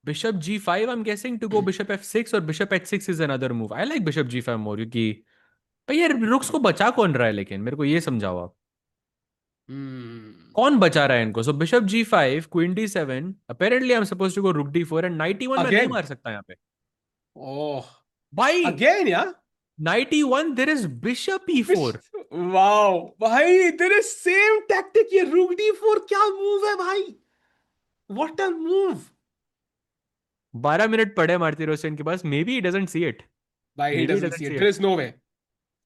Bishop g5, I'm guessing to go bishop f6 or bishop h6 is another move. I like bishop g5 more क्योंकि भाई यार रुक्स को बचा कौन रहा है, लेकिन मेरे को ये समझाओ आप. कौन बचा रहा है इनको? So bishop g5, queen d7. Apparently I am supposed to go rook d4 and night e1 में नहीं Again? मार सकता यहाँ पे. Oh, भाई again, yeah? Knight e1 there is bishop e4. Wow, भाई, there is same tactic. ये rook d4 क्या move है भाई? What a move! 12 मिनट पड़े मार्टिरोसियन के पास. Maybe he doesn't see it. Bhai, he doesn't see it. There is no way.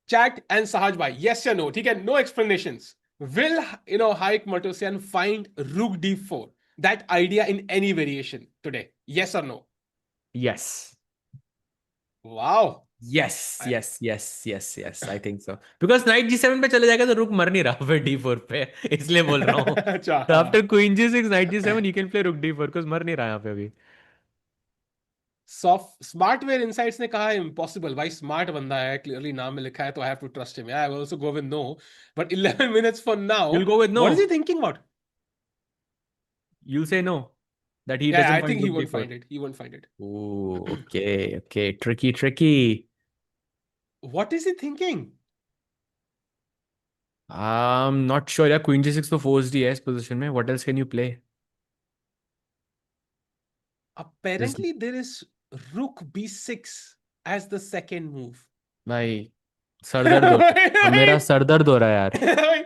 Chat and Sahaj bhai, yes or no? ठीक है, no explanations. Will Haik Martirosyan find rook d4? That idea in any variation today? Yes or no? Yes. Wow. Yes, yes, yes, yes, yes. I think so. Because knight g7 पे चले जाएगा तो रुक मर नहीं रहा फिर d4 पे. इसलिए बोल रहा हूँ. अच्छा, So after queen g6, knight g7, you can play rook d4 because मर नहीं रहा यहाँ पे अभी. स्मार्ट वेयर इनसाइट्स ने कहा है इम्पॉसिबल. भाई स्मार्ट बंदा है, क्लियरली नाम में लिखा है, तो I have to trust him. I will also go with no, but 11 minutes for now. You'll go with no. What is he thinking about? You'll say no. That he Yeah, doesn't I find think he rook won't d4. find it. He won't find it. Oh, okay, okay. Tricky. What is he thinking? I'm not sure. Yeah, queen g6 तो forced ही है इस position में. What else can you play? Apparently there is rook b6 as the second move. भाई sir दर्द हो रहा है. मेरा सर दर्द हो रहा है यार.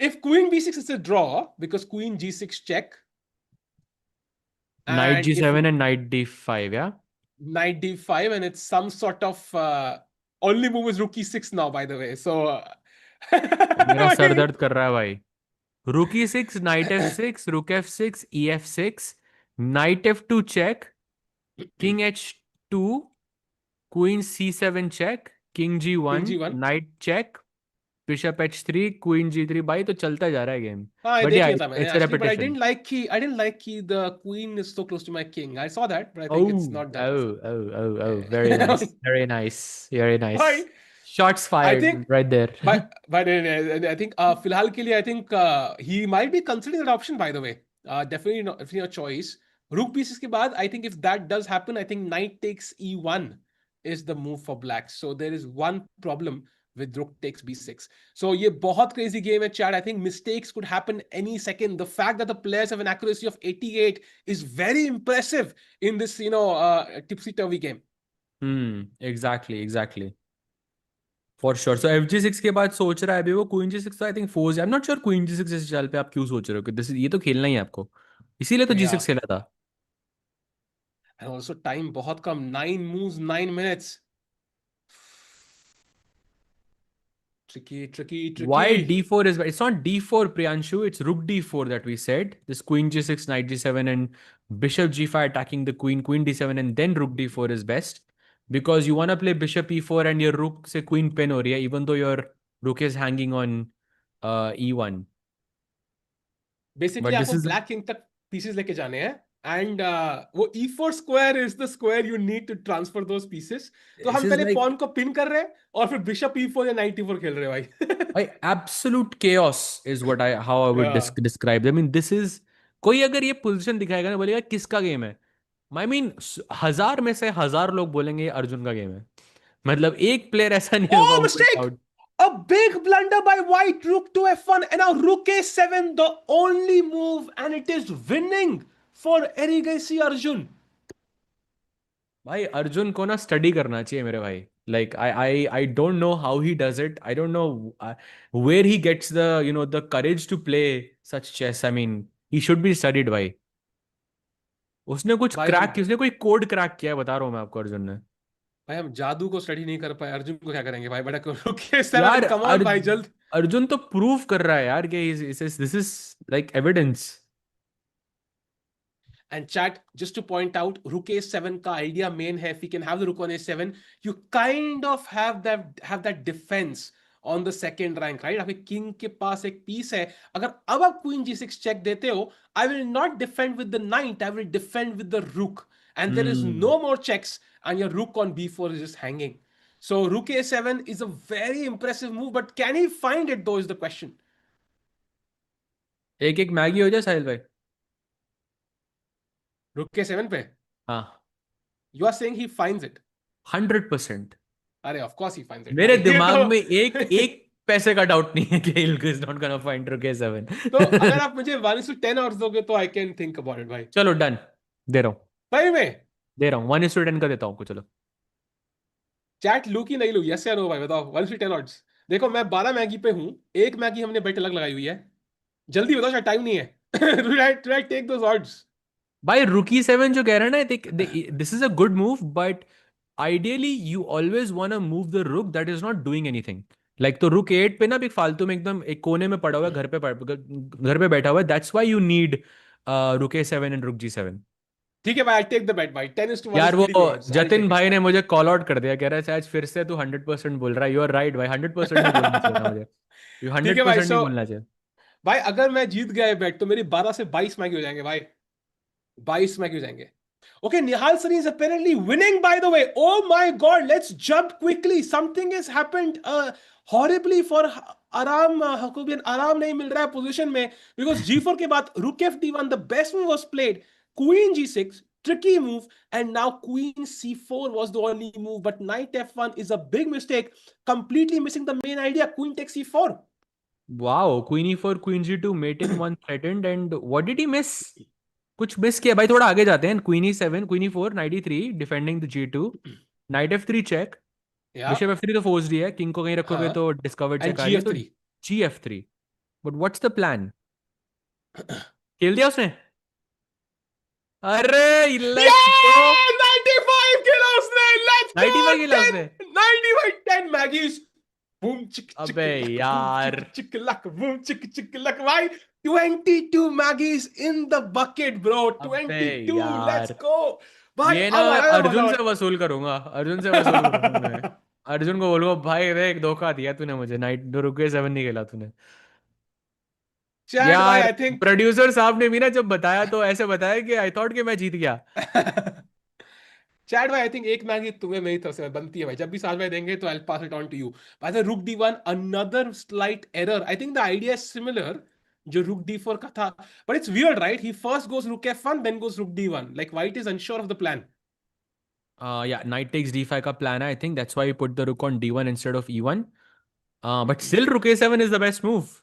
If queen b6 is a draw because queen g6 check. Knight And g7 and knight d5, yeah? Knight d5, and it's some sort of only move is rook e6 now, by the way. So मेरा sir दर्द कर रहा है भाई. Rook e6, knight f6, rook f6, ef6, knight f2 check, king h2, queen c7 check, king g1, G1. knight check, bishop h3, queen g3. भाई तो चलता जा रहा है गेम. हाँ, But देख yeah, लिया था मैंने it's a actually, but I repetition. didn't like कि the queen is so close to my king. I saw that, but I think it's not that. Oh, very nice. Very nice. Bhai, Shots fired think- right there. but I think फिलहाल के लिए I think he might be considering that option, by the way. Definitely not a choice. Rook pieces के बाद, I think if that does happen, I think knight takes e1 is the move for black. So there is one problem with rook takes b6. So ये बहुत crazy game है chat. I think mistakes could happen any second. The fact that the players have an accuracy of 88 is very impressive in this, tipsy turvy game. Exactly for sure. So FG6 के बाद सोच रहा है अभी वो queen G6. I think force. I am not sure queen G6 इस चाल पे आप क्यों सोच रहे हो कि दिस ये तो खेलना ही है आपको, इसीलिए तो Yeah. G6 खेला था. And also time बहुत कम. 9 moves, 9 minutes. Tricky. Why D4 is, it's not D4 Priyanshu, it's rook D4 that we said. This queen G6, knight G7 and bishop G5 attacking the queen, queen D7 and then rook D4 is best. Because you want to play bishop E4 and your rook say queen pin ho rahi hai, even though your rook is hanging on E1. Basically But this आपको is black king तक pieces लेके जाने हैं. And वो e4 square is the square you need to transfer those pieces. तो this हम is पहले like pawn को pin कर रहे हैं और फिर bishop e4 या knight e4 खेल रहे हैं भाई. absolute chaos is what how I would Yeah. describe. I mean, this is, कोई अगर ये पोजीशन दिखाएगा ना बोलेगा किसका गेम है. आई मीन 1000 में से 1000 लोग बोलेंगे ये अर्जुन का गेम है. मतलब एक प्लेयर ऐसा नहीं होगा Oh, who will mistake! shout. A big blunder by white. Rook to f1 and now rook a7, the only move, and it is winning for Erigaisi Arjun. भाई अर्जुन को ना स्टडी करना चाहिए मेरे भाई. Like I don't know how he does it. I don't know where he gets the the courage to play such chess. I mean he should be studied भाई. उसने कुछ भाई हम क्रैक, उसने कोई कोड क्रैक किया है, बता रहा हूँ मैं आपको अर्जुन ने. भाई हम जादू को स्टडी नहीं कर पाए, अर्जुन को क्या करेंगे भाई. बड़ा रुक a7, यार कम ऑन भाई जल्द. अर्जुन तो प्रूव कर रहा है यार कि this is like evidence. And chat, just to point out, rook a7 का idea main है. If we can have the rook on a7, you kind of have that defense on the second rank, right? आपके king के पास एक piece है. अगर अब आप queen g6 check देते हो, I will not defend with the knight, I will defend with the rook. And there is no more checks, and your rook on b4 is just hanging. So rook a7 is a very impressive move, but can he find it though is the question. एक एक Maggi हो जाए साहिल भाई. Rook a7 पे? हाँ. You are saying he finds it? 100%. अरे of course he finds it. मेरे भाई, ये दिमाग तो में एक पैसे का डाउट नहीं है कि Ilko is not gonna find rook a7. तो अगर आप मुझे 1:10 odds दोगे तो I can think about it भाई. चलो डन, दे रहा हूँ. भाई में दे रहा हूँ 1:10 का देता हूँ आपको. चलो चैट लू की नहीं लू, यस या नो भाई बताओ. 1:10 odds. देखो मैं 12 मैगी पे हूँ, एक मैगी हमने बेट अलग लगाई हुई है. जल्दी बताओ, शायद टाइम नहीं है. Right, take those odds. भाई रुकी 7 जो कह रहे हैं ना, this is a good move but ideally you always want to move the rook that is not doing anything. Like तो रुक 8 पे ना एक फालतू में एकदम एक कोने में पड़ा हुआ है, घर पे बैठा हुआ है. दैट्स व्हाई यू नीड रुक a7 एंड रुक g7. ठीक है भाई, आई टेक द बेट भाई. 10:1 यार is वो really good odds. I'll Jatin take it. भाई ने मुझे कॉल आउट कर दिया, कह रहा है आज फिर से तू 100% बोल रहा है. यू आर राइट भाई, 100% नहीं बोलना चाहिए था मुझे. यू ठीक है भाई. 100% नहीं बोलना चाहिए. भाई अगर मैं जीत गया बेट तो मेरी 12 से 22 मैगी हो जाएंगे भाई. 22 मैगी हो जाएंगे. Okay, Nihal Sari is apparently winning, by the way. Oh my God, let's jump quickly. Something has happened horribly for Aram Hakubian. Aram नहीं मिल रहा है position में, because G4 के बाद Rook FD1, the best move was played. Queen G6, tricky move, and now Queen C4 was the only move, but Knight F1 is a big mistake, completely missing the main idea. Queen takes C4. Wow, Queen E4, Queen G2, mate in one threatened, and what did he miss? कुछ miss किया भाई. थोड़ा आगे जाते हैं. Queen E7, Queen E4, Knight E3, defending the G2, Knight F3 check, Yeah. Bishop F3 तो forced ही है. King को कहीं रखोगे हाँ. तो discovered And check आ रही है. तो GF3. GF3. But what's the plan? खेल दिया उसने. अरे let's go. 95 किलो उसने. Let's go. 95 खेला 10, उसने. 95, 10 Maggies. Boom, chick, chick, अबे यार. chick, luck, boom, chick, luck. Why? 22 Maggies in the bucket, bro. 22. Let's यार. go. भाई ये ना अब आया अर्जुन मजा. से वसूल करूंगा. अर्जुन से वसूल करूंगा मैं. अर्जुन को बोलूंगा भाई देख धोखा दिया तूने मुझे. नाइट रुक के 7 नहीं खेला तूने. चैट भाई यार आई थिंक. प्रोड्यूसर साहब ने भी ना जब बताया तो ऐसे बताया कि आई थॉट कि मैं जीत गया. चैट भाई आई थिंक एक मैगी तुम्हें मेरी तरफ से बनती है भाई. जब भी साथ में देंगे तो I pass it on to you. By the Rook D1, another slight error. I think the idea is similar. जो rook d4 का था. But it's weird, right? He first goes rook f1, then goes rook d1. Like white is unsure of the plan. Yeah, knight takes d5 का plan है, I think that's why he put the rook on d1 instead of e1. But still rook a7 is the best move.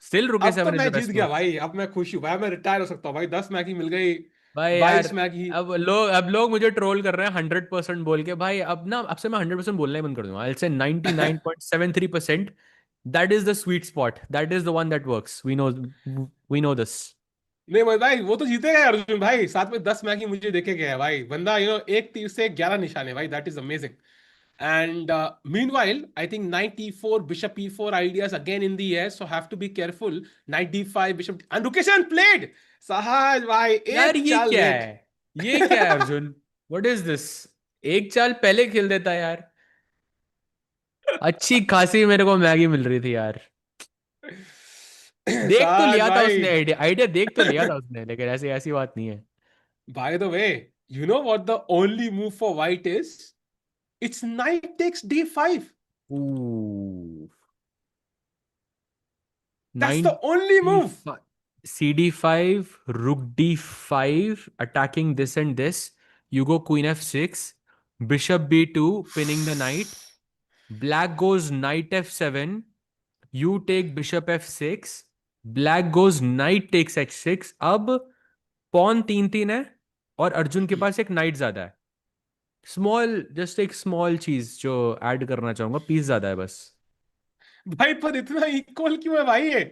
Still rook अब तो a7 is मैं the Jeet best गया move. भाई, अब मैं खुश हूँ भाई, मैं रिटायर हो सकता हूँ भाई. 10 मैगी मिल गई, भाई यार, 22 मैगी. अब लोग मुझे ट्रोल कर रहे हैं 100% बोल के. भाई अब ना, अब से मैं 100% बोलना ही बंद कर दूंगा. I'll say 99.73%. That is the sweet spot. That is the one that works. We know this. नहीं भाई, वो तो जीतेगा अर्जुन भाई. साथ में 10 मैगी मुझे देखे गया है भाई. बंदा एक तीर से 11 निशाने भाई. That is amazing. And meanwhile, I think knight e4, bishop e4 ideas again in the air, so have to be careful. Knight d5, bishop, and location played. Sahaj भाई, यार एक ये चाल क्या लेट. है? ये क्या है अर्जुन? What is this? एक चाल पहले खेल देता यार. अच्छी खासी मेरे को मैगी मिल रही थी यार. देख तो सहाज लिया था उसने, भाई. आइडिया आइडिया देख तो लिया था उसने, लेकिन ऐसी ऐसी बात नहीं है. By the way, you know what the only move for white is? It's knight takes d5. Ooh. That's Knight the only move. d5, cd5, rook d5, attacking this and this. You go queen f6, bishop b2, pinning the knight. Black goes knight f7. You take bishop f6. Black goes knight takes h6. अब pawn 3-3 है और अर्जुन के पास एक night ज्यादा है. Small, just एक small चीज जो ऐड करना चाहूंगा, पीस ज्यादा है बस. भाई पर इतना इक्वल क्यों है भाई ये?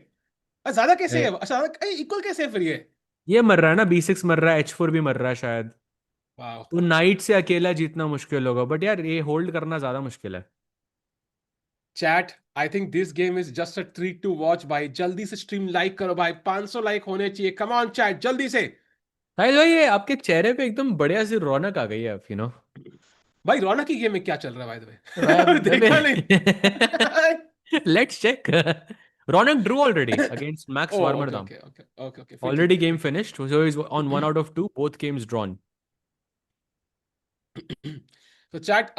ज्यादा कैसे है? ज्यादा इक्वल कैसे है फिर ये? ये मर रहा है ना, b6 मर रहा है, h4 भी मर रहा है शायद. वाह. तो नाइट से अकेला जीतना मुश्किल होगा, बट यार ये होल्ड करना ज्यादा मुश्किल है. Chat, I think this game is just a treat to watch भाई. जल्दी से स्ट्रीम लाइक करो भाई. 500 लाइक होने चाहिए. कम ऑन चैट, जल्दी से. साहिल भाई, ये आपके चेहरे पे एकदम बढ़िया सी रौनक आ गई है अब, भाई रौनक की गेम में क्या चल रहा है बाय भाई द वे? देखा नहीं? अब let's check. Raunak drew already against Max Oh, okay, Warmerdam. okay, okay, okay, okay. फिर Already ठीक है, game फिर ठीक finished, so he's on 1 out of 2, both games drawn. है. So chat,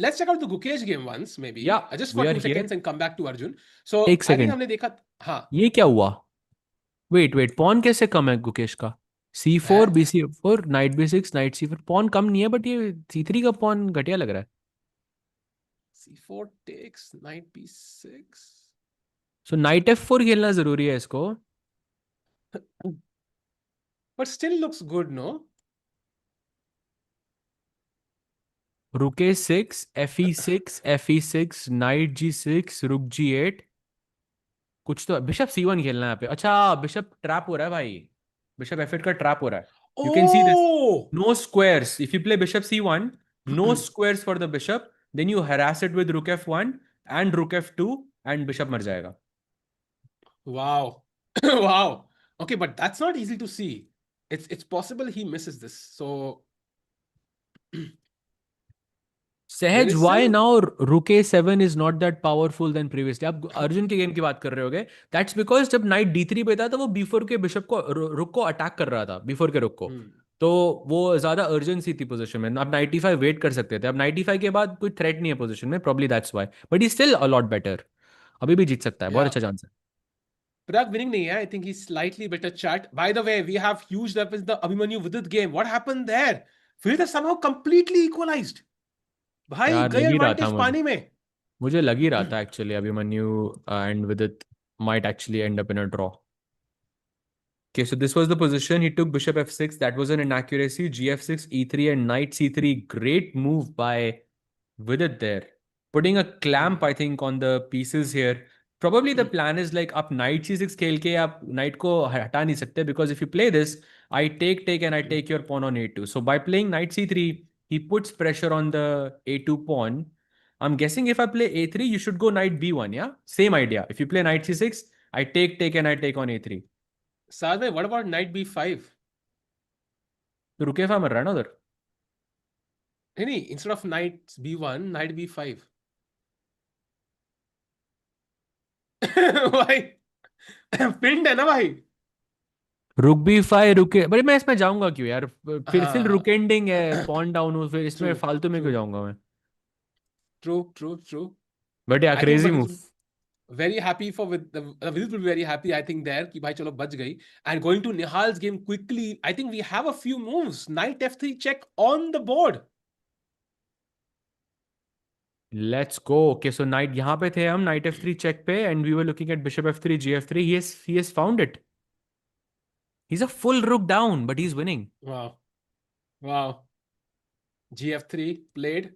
let's check out the Gukesh game once, maybe, Yeah, just for we are 2 seconds here. and come back to Arjun. So एक I think second, हमने देखा. हाँ. ये क्या हुआ? Wait wait, pawn कैसे कम है गुकेश का? c4 है. bc4 night b6 night c4. Pawn कम नहीं है, बट ये c3 का पॉन घटिया लग रहा है. C4 takes knight b6. सो नाइट f4 खेलना जरूरी है इसको. But still looks good, no? रुक a6, fe6, fe6, night g6, रुक g8. कुछ तो बिशप c1 खेलना है यहाँ पे. अच्छा, बिशप ट्रैप हो रहा है भाई. बिशप f8 का ट्रैप हो रहा है. You can see this. Oh, no squares if you play bishop c1. No squares for the bishop. Then you harass it with rook f1 and रुक f2 एंड बिशप मर जाएगा. wow. Wow. Okay, but that's not easy to see. It's possible he misses this. So there Sahaj, is why still. Now rook a7 is not that powerful then previously. आप अर्जुन के game की बात कर रहे होगे. That's because जब night d3 पे था तो वो b4 के बिशप को, रुक को अटैक कर रहा था, b4 के रुक को. Hmm. तो वो ज्यादा अर्जेंसी थी पोजीशन में. आप 95 वेट कर सकते थे. अब 95 के बाद कोई थ्रेट नहीं है पोजीशन में, probably that's why. But he still a lot better. अभी भी जीत सकता है, बहुत Yeah. अच्छा चांस है. Pragg winning nahi hai. I think he's slightly better chat. By the way, we have huge up in the Abhimanyu Vidit game. What happened there? Vidit has somehow completely equalized. भाई यार गए लग ही रहा था advantage मुझे. पानी में. मुझे लग ही रहा था एक्चुअली अभिमन्यु एंड विदित might actually end up in a draw. Okay, so this was the position. He took bishop f6. That was an inaccuracy. Gf6, e3, and knight c3. Great move by Vidit there. Putting a clamp, I think, on the pieces here. Probably the plan is like up knight c6 खेल के आप knight को हटा नहीं सकते, because if you play this, I take and I take your pawn on a2. So by playing knight c3, he puts pressure on the a2 pawn. I'm guessing if I play a3, you should go knight b1, yeah? Same idea. If you play knight c6, I take and I take on a3. साथ में what about knight b5? तो रुके मर रहा है ना उधर. नहीं, instead of knight b1, knight b5. भाई पिंड है ना भाई. रुक b5 रुके. बड़े मैं इसमें जाऊंगा क्यों यार? फिर हाँ. रुक एंडिंग है, पॉन डाउन हो, फिर इसमें True, फालतू में क्यों true, जाऊंगा मैं? true, true, true. बट या I think, crazy but move. very happy for Vidit will be very happy, I think, there कि भाई चलो बच गई. And going to Nihal's game quickly, I think we have a few moves. Knight f3 check on the board. Let's go. Okay, so knight यहाँ पे थे हम, knight f3 check पे, and we were looking at bishop f3 gf3. He has found it. He's a full rook down, but he's winning. Wow, wow. gf3 played.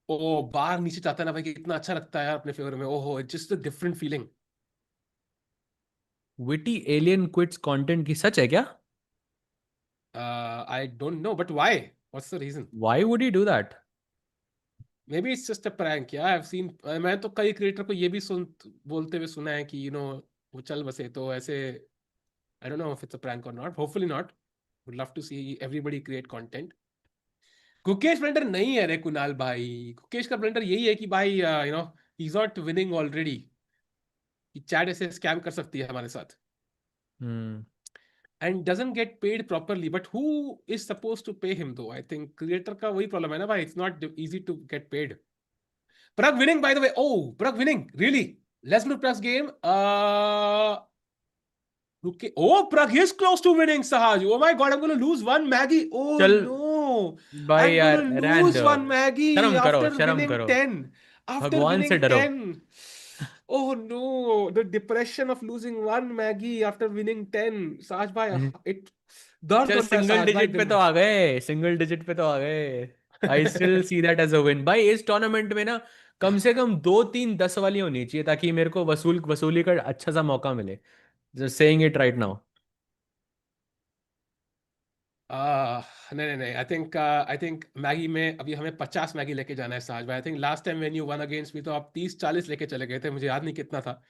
ओ बाहर नीचे चाहता है ना भाई, कि इतना अच्छा लगता है यार अपने फेवर में. ओहो, it's just a different feeling. Witty alien quits content की सच है क्या? I don't know, but why? What's the reason? Why would he do that? Maybe it's just a prank. Yeah, I've seen. मैं तो कई creator को ये भी बोलते हुए सुना है कि वो चल बसे तो ऐसे. I don't know if it's a prank or not. Hopefully not. Would love to see everybody create content. Gukesh blender नहीं है रे कुणाल भाई. गुकेश का ब्लेंडर यही है कि भाई he's not winning already. कि चैट ऐसे स्कैम कर सकती है हमारे साथ. And doesn't get paid properly. But who is supposed to pay him though? I think creator का वही problem है ना भाई. It's not easy to get paid. Pragg winning, by the way. Oh, Pragg winning. Really? Let's look Pragg's game. Okay. Oh, Pragg is close to winning, Sahaj. Oh my God, I'm going to lose one Maggie. Oh चल no. भाई I'm यार, going to रहने lose दो. one Maggie शर्म करो, after शर्म winning करो. 10. After भगवान से winning डरो. 10. Oh no. The depression of losing one Maggie after winning 10. Sahaj bhai, it दर्द चल होता है सिंगल Sahaj bhai डिजिट पे दिन तो में. आ गए, सिंगल डिजिट पे तो आ गए. I still see that as a win भाई. इस टूर्नामेंट में ना कम से कम 2 3 10 वाली होनी चाहिए, ताकि मेरे को वसूली का अच्छा सा मौका मिले. Just saying it right now. नहीं नहीं नहीं. आई थिंक मैगी में अभी हमें 50 मैगी लेके जाना है साज भाई. I think last time when you one against me तो आप 30-40 लेके चले गए थे. मुझे याद नहीं कितना था,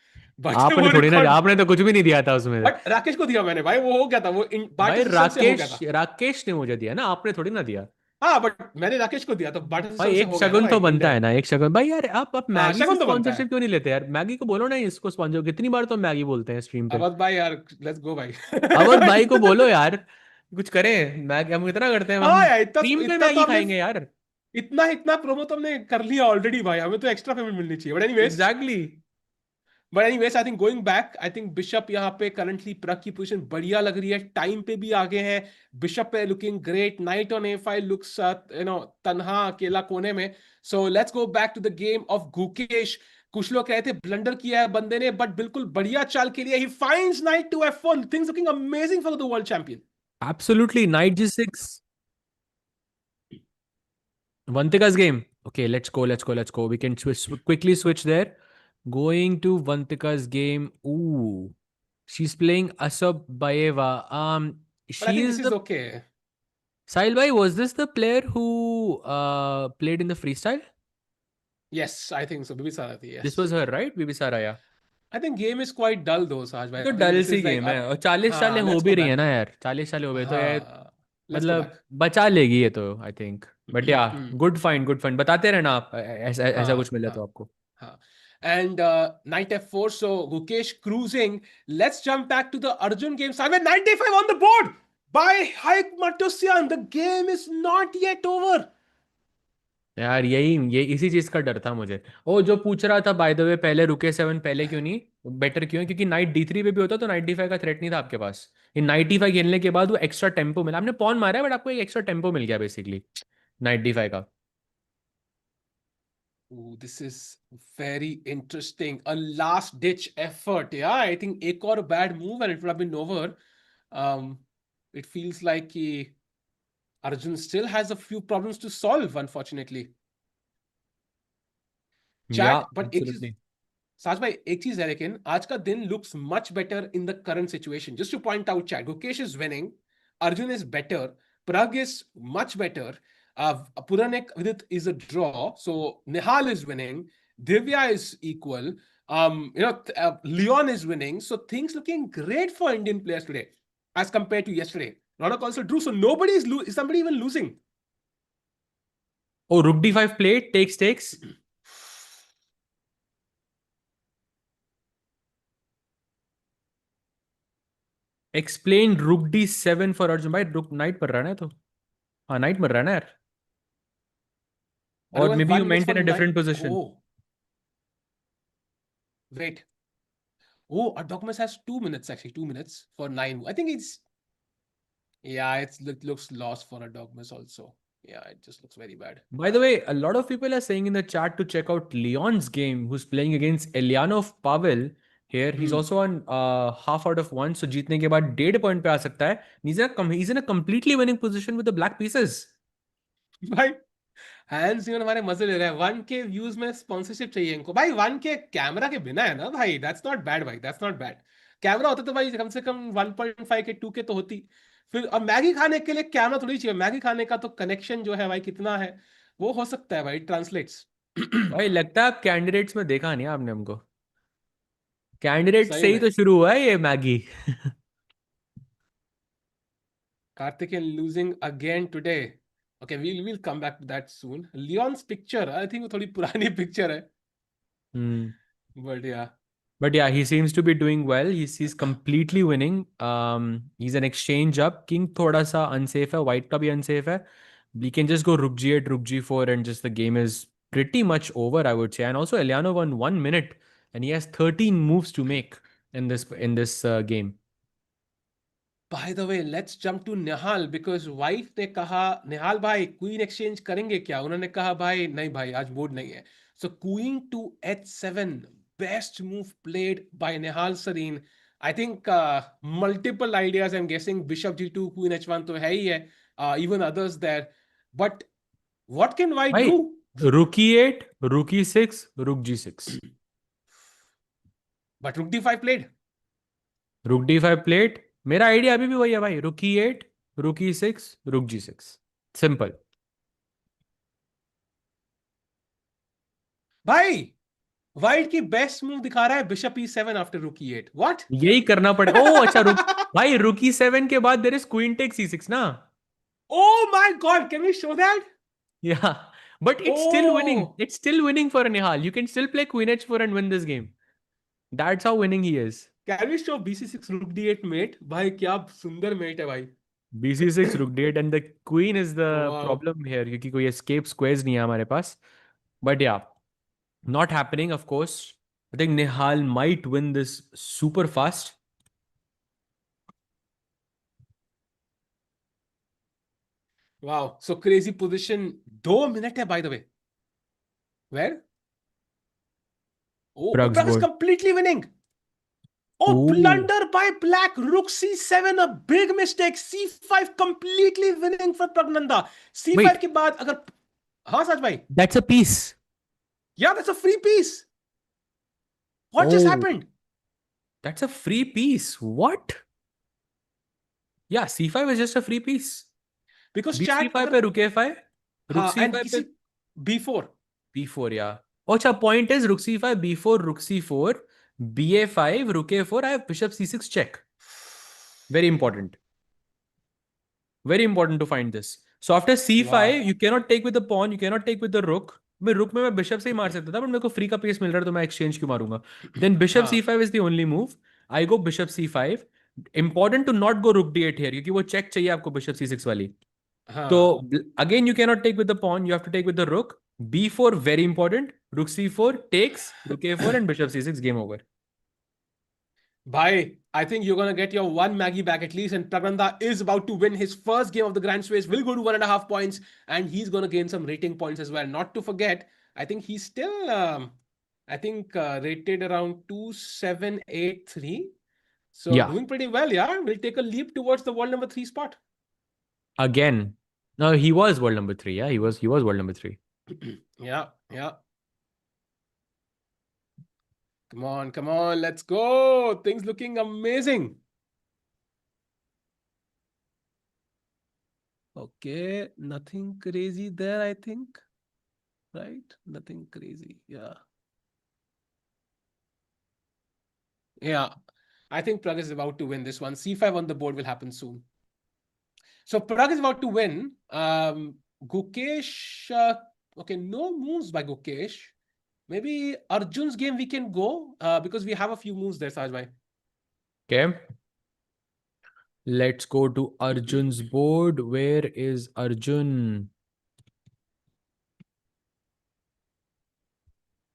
बट आपने वो थोड़ी ना, रिकॉर्ड. आपने तो कुछ भी नहीं दिया था उसमें. बट राकेश को दिया मैंने भाई. वो हो गया था, वो भाई पार्टिसिपेशन से हो गया राकेश था. राकेश ने मुझे दिया ना, आपने थोड़ी ना दिया. हाँ, बट मैंने राकेश को दिया तो भाई पार्टिसिपेशन से एक हो गया ना शगुन भाई, तो बनता है इंडिया. ना, एक शगुन भाई. यार आप हाँ, मैगी से शगुन तो बनता है. स्पॉन्सरशिप क्यों नहीं लेते यार? मैगी को बोलो ना इसको स्पॉन्सर. कितनी बार तो मैगी बोलते हैं स्ट्रीम पे. अवध भाई यार, लेट्स गो भाई. अवध भाई को बोलो यार, कुछ करें. मैगी हम इतना करते हैं, हम हाँ यार, इतना स्ट्रीम पे इतना तो मैगी हमने, खाएंगे यार. इतना इतना प्रोमो तो हमने कर लिया ऑलरेडी भाई. हमें तो एक्स्ट्रा पेमेंट मिलनी चाहिए. But anyways, exactly. I think going back, I think bishop यहाँ पे करंटली प्रग की पोजीशन बढ़िया लग रही है. टाइम पे भी आगे है. बिशप पे looking great. Knight on A5 looks तन्हा अकेला कोने में. So let's go back to the game of Gukesh. कुछ लोग कहते हैं ब्लंडर किया है बंदे ने, बट बिल्कुल बढ़िया चाल के लिए. He finds knight to f1. Things looking amazing for the world champion. Absolutely. Knight g6. Vantika's game. Okay, let's go. We can quickly switch there. Going to Vantika's game. Ooh, she's playing Asab Baeva. But I She think this is is the okay. Sahil bhai. Was this the player who played in the freestyle? Yes, I think so. Bibi Sarathi, This yes. was her, right? Bibi Saraya. I think game is quite dull though, Saj bhai. तो I think dull this see is like game है, और 40 साल हो let's भी go रही है back. ना यार. 40 साल हो गए तो यार, हाँ, let's go मतलब back. बचा लेगी ये तो, आई थिंक. बट या हम्म, गुड फाइंड बताते रहना आप, ऐसा कुछ हाँ मिला तो हाँ आपको. हाँ. And knight f4, so Gukesh cruising. Let's jump back to the Arjun game. Simon 95 on the board by Haik Martirosyan. The game is not yet over. यार ये इसी चीज का डर था मुझे. ओ जो पूछ रहा था बाय द वे, पहले रुके 7 पहले क्यों नहीं, बेटर क्यों है? क्योंकि नाइट d3 पे भी होता तो नाइट d5 का थ्रेट नहीं था आपके पास. इन नाइट d5 खेलने के बाद वो एक्स्ट्रा टेम्पो मिला. आपने पॉन मारा है, बट आपको एक एक्स्ट्रा टेम्पो मिल गया बेसिकली नाइट d5 का. Ooh, this is very interesting. A last ditch effort. Yeah, I think एक और bad move and it would have been over. Um, it feels like Arjun still has a few problems to solve, unfortunately. या Chat, but एक चीज absolutely. साज भाई, एक चीज है लेकिन आज का दिन looks much better in the current situation. Just to point out, chat, Gukesh is winning, Arjun is better, Pragg is much better, Puranik Vidit is a draw, so Nihal is winning, Divya is equal, Leon is winning, so things looking great for Indian players today as compared to yesterday. Ronak also drew, so nobody is somebody even losing. ओ रुक d5 play, takes. Explain रुक d7 for Arjun भाई. रुक night पर रहा है ना तो. हाँ नाइट मर रहा है ना यार. And it और was may be you 1 minute meant for in a night. Different position. Oh. Wait. Oh, Erdogmus has 2 minutes actually. 2 minutes for 9. I think it's yeah. It looks lost for Erdogmus also. Yeah, it just looks very bad. By the way, a lot of people are saying in the chat to check out Leon's game, who's playing against Elyanov Pavel. Here, he's Hmm. also on half out of one. So जीतने के बाद 1.5 पे आ सकता है. He's in a completely winning position with the black pieces. भाई hence यून हमारे मजे ले रहे हैं 1K व्यूज में स्पॉन्सरशिप चाहिए इनको भाई 1K कैमरा के बिना है ना भाई दैट्स नॉट बैड भाई दैट्स नॉट बैड कैमरा होता तो भाई कम से कम 1.5 के 2K तो होती फिर अब मैगी खाने के लिए कैमरा थोड़ी चाहिए मैगी खाने का तो कनेक्शन जो है भाई कितना है वो हो सकता है भाई ट्रांसलेट्स भाई लगता है कैंडिडेट्स में देखा नहीं आपने हमको कैंडिडेट सही से ही में तो शुरू हुआ है ये Maggi Karthikeyan losing again today okay we'll come back to that soon lions picture I think वो थोड़ी पुरानी पिक्चर है हम्म बट या But yeah, he seems to be doing well. He's completely winning. He's an exchange up. King thoda sa unsafe hai. White ka bhi unsafe hai. We can just go rook g8, rook g4, and just the game is pretty much over, I would say. And also, Eliano won 1 minute, and he has 13 moves to make in this game. By the way let's jump to Nihal because wife ने कहा निहाल भाई queen exchange करेंगे क्या उन्होंने कहा भाई नहीं भाई आज बोर्ड नहीं है so queen to H7 best move played by Nihal Sarin I think multiple ideas I am guessing bishop G2 queen H1 तो है ही है even others there but what can white Bhai, do rook e8, rook e6, rook g6. But rook D5 played Rook d5 plate. मेरा idea अभी भी वही है भाई. Rook e8, rook e6, rook g6. Simple. भाई वाइट की best move दिखा रहा है बिशप E7 आफ्टर रुक E8 व्हाट यही करना पड़ेगा. ओ अच्छा रुक भाई रुकी 7 के बाद there is queen take c6 ना. Oh my God, can we show that? Yeah, but it's still winning. Oh, It's still winning for Nihal. You can still play queen h4 and win this game. That's how winning he is. can we show BC6 Rook D8 mate? भाई क्या सुंदर mate है भाई. bc6 rook d8 and the queen is the Wow. problem here क्योंकि कोई escape squares नहीं है हमारे पास. But yeah, not happening of course. I think Nihal might win this super fast. Wow. So crazy position. 2 minutes है by the way. Where? Oh, Pragg's Pragg is board. completely winning. Oh, Ooh. blunder by black. Rook C7, a big mistake. C5 completely winning for Praggnanandhaa. C5 Wait, के बाद अगर हाँ सच भाई. that's a piece. Yeah, that's a free piece. What just Oh, happened? that's a free piece. What? Yeah, c5 is just a free piece. Because b chat c5 अगर पे rook a5, rook हाँ and c5 पे किसी B4 b4. Yeah. Oh, अच्छा, point is rook c5, b4, rook c4, ba5, rook a4. I have bishop c6 check. Very important. Very important to find this. So after wow. c5, you cannot take with the pawn, you cannot take with the rook. मैं रुक में मैं bishop से ही मार सकता था but मेरे को फ्री का पीस मिल रहा है तो मैं एक्सचेंज क्यों मारूंगा. देन बिशप हाँ c5 is the only move. I go bishop c5. Important to not go rook d8 here क्योंकि वो चेक चाहिए आपको बिशप c6 वाली. So हाँ again, you cannot take with the pawn. You have to take with the rook. B4 very important. Rook C4 takes. Rook A4 and Bishop C6. Game over. Bhai, I think you're gonna get your one Maggie back at least, and Praggnanandhaa is about to win his first game of the Grand Swiss. Will go to 1.5 points, and he's gonna gain some rating points as well. Not to forget, I think he's still, rated around 2783. So Yeah. doing pretty well, yeah. We'll take a leap towards the world number 3 spot. Again. No, he was world number 3. Yeah, he was world number 3. Yeah, yeah. Come on, let's go. Things looking amazing. Okay, nothing crazy there, I think. Right? Nothing crazy. Yeah. Yeah. I think Pragg is about to win this one. C5 on the board will happen soon. So Pragg is about to win. Gukesh. Okay, no moves by Gukesh. Maybe Arjun's game we can go because we have a few moves there, Sajbhai. Okay. Let's go to Arjun's board. Where is Arjun?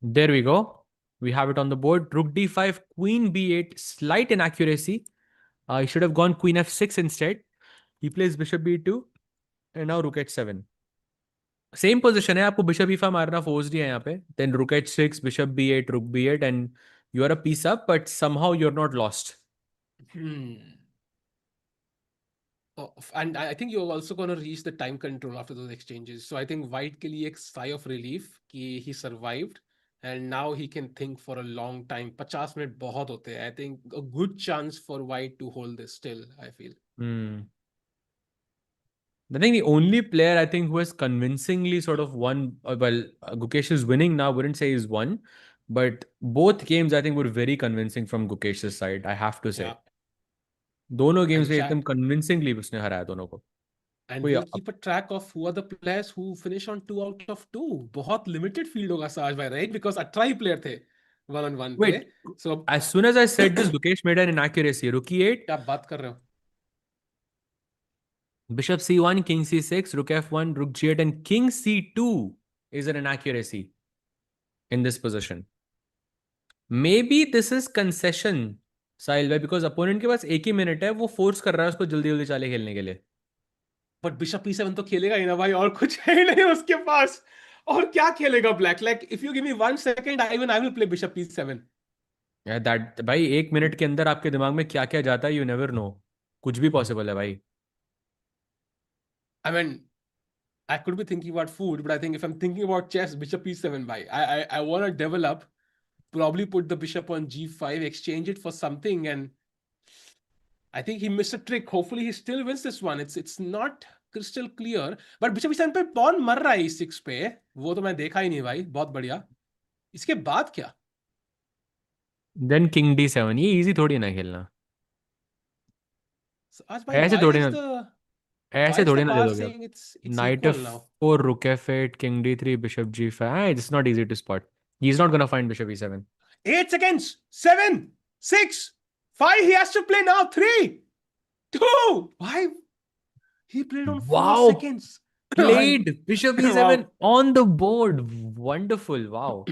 There we go. We have it on the board. Rook d5, queen b8, slight inaccuracy. He should have gone queen f6 instead. He plays bishop b2 and now rook h7. Same position है, आपको bishop e5 मारना forced ही है यहाँ पे. Then rook h6, bishop b8, rook b8 and you are a piece up, but somehow you're not lost. And I think you're also going to reach the time control after those exchanges. So I think White के लिए एक sigh of relief कि he survived and now he can think for a long time. 50 minute बहुत होते हैं. I think a good chance for White to hold this still, I feel. I think the only player I think who has convincingly sort of won, Gukesh is winning now, wouldn't say he's won, but both games I think were very convincing from Gukesh's side, I have to say. Yeah. दोनों games And में एकदम convincingly उसने हराया दोनों को. And we'll keep a track of who are the players who finish on 2 out of 2. बहुत limited field होगा साज भाई, right? Because 18 ही player थे 1-on-1 पे. Wait, so as soon as I said this, Gukesh made an inaccuracy. Rook e8. क्या बात कर रहे हो? Bishop c1, king c6, rook f1, rook g8 and king c2 is an inaccuracy in this position. Maybe this is concession, साहिल भाई, because opponent के पास एक ही minute है, वो फोर्स कर रहा है उसको जल्दी जल्दी चाले खेलने के लिए. But bishop e7 तो खेलेगा ही ना भाई, और कुछ है ही नहीं उसके पास. और क्या खेलेगा black? Like if you give me 1 second, I will play bishop e7. That भाई एक मिनट के अंदर आपके दिमाग में क्या क्या जाता है, you never know. कुछ भी पॉसिबल है भाई. I mean, I could be thinking about food, but I think if I'm thinking about chess, bishop e7 bhai. I want to develop, probably put the bishop on g5, exchange it for something, and I think he missed a trick. Hopefully he still wins this one. It's not crystal clear, but bishop e7 पे pawn मर रहा है e6 पे, वो तो मैं देखा ही नहीं भाई. बहुत बढ़िया. इसके बाद क्या? Then king d7, ये easy थोड़ी ना खेलना. So, आज भाई, ऐसे why थोड़ी is ना, the ऐसे थोड़ी ना दे bar दोगे आप. saying it's Knight equal now? f4, rook f8, king d3, bishop g5. It's not easy to spot. He's not gonna find bishop e7. 8 seconds. 7, 6, 5. He has to play now. 3, 2. Why? He played on 4 Wow. seconds. Played bishop e7 Wow. on the board. Wonderful. Wow.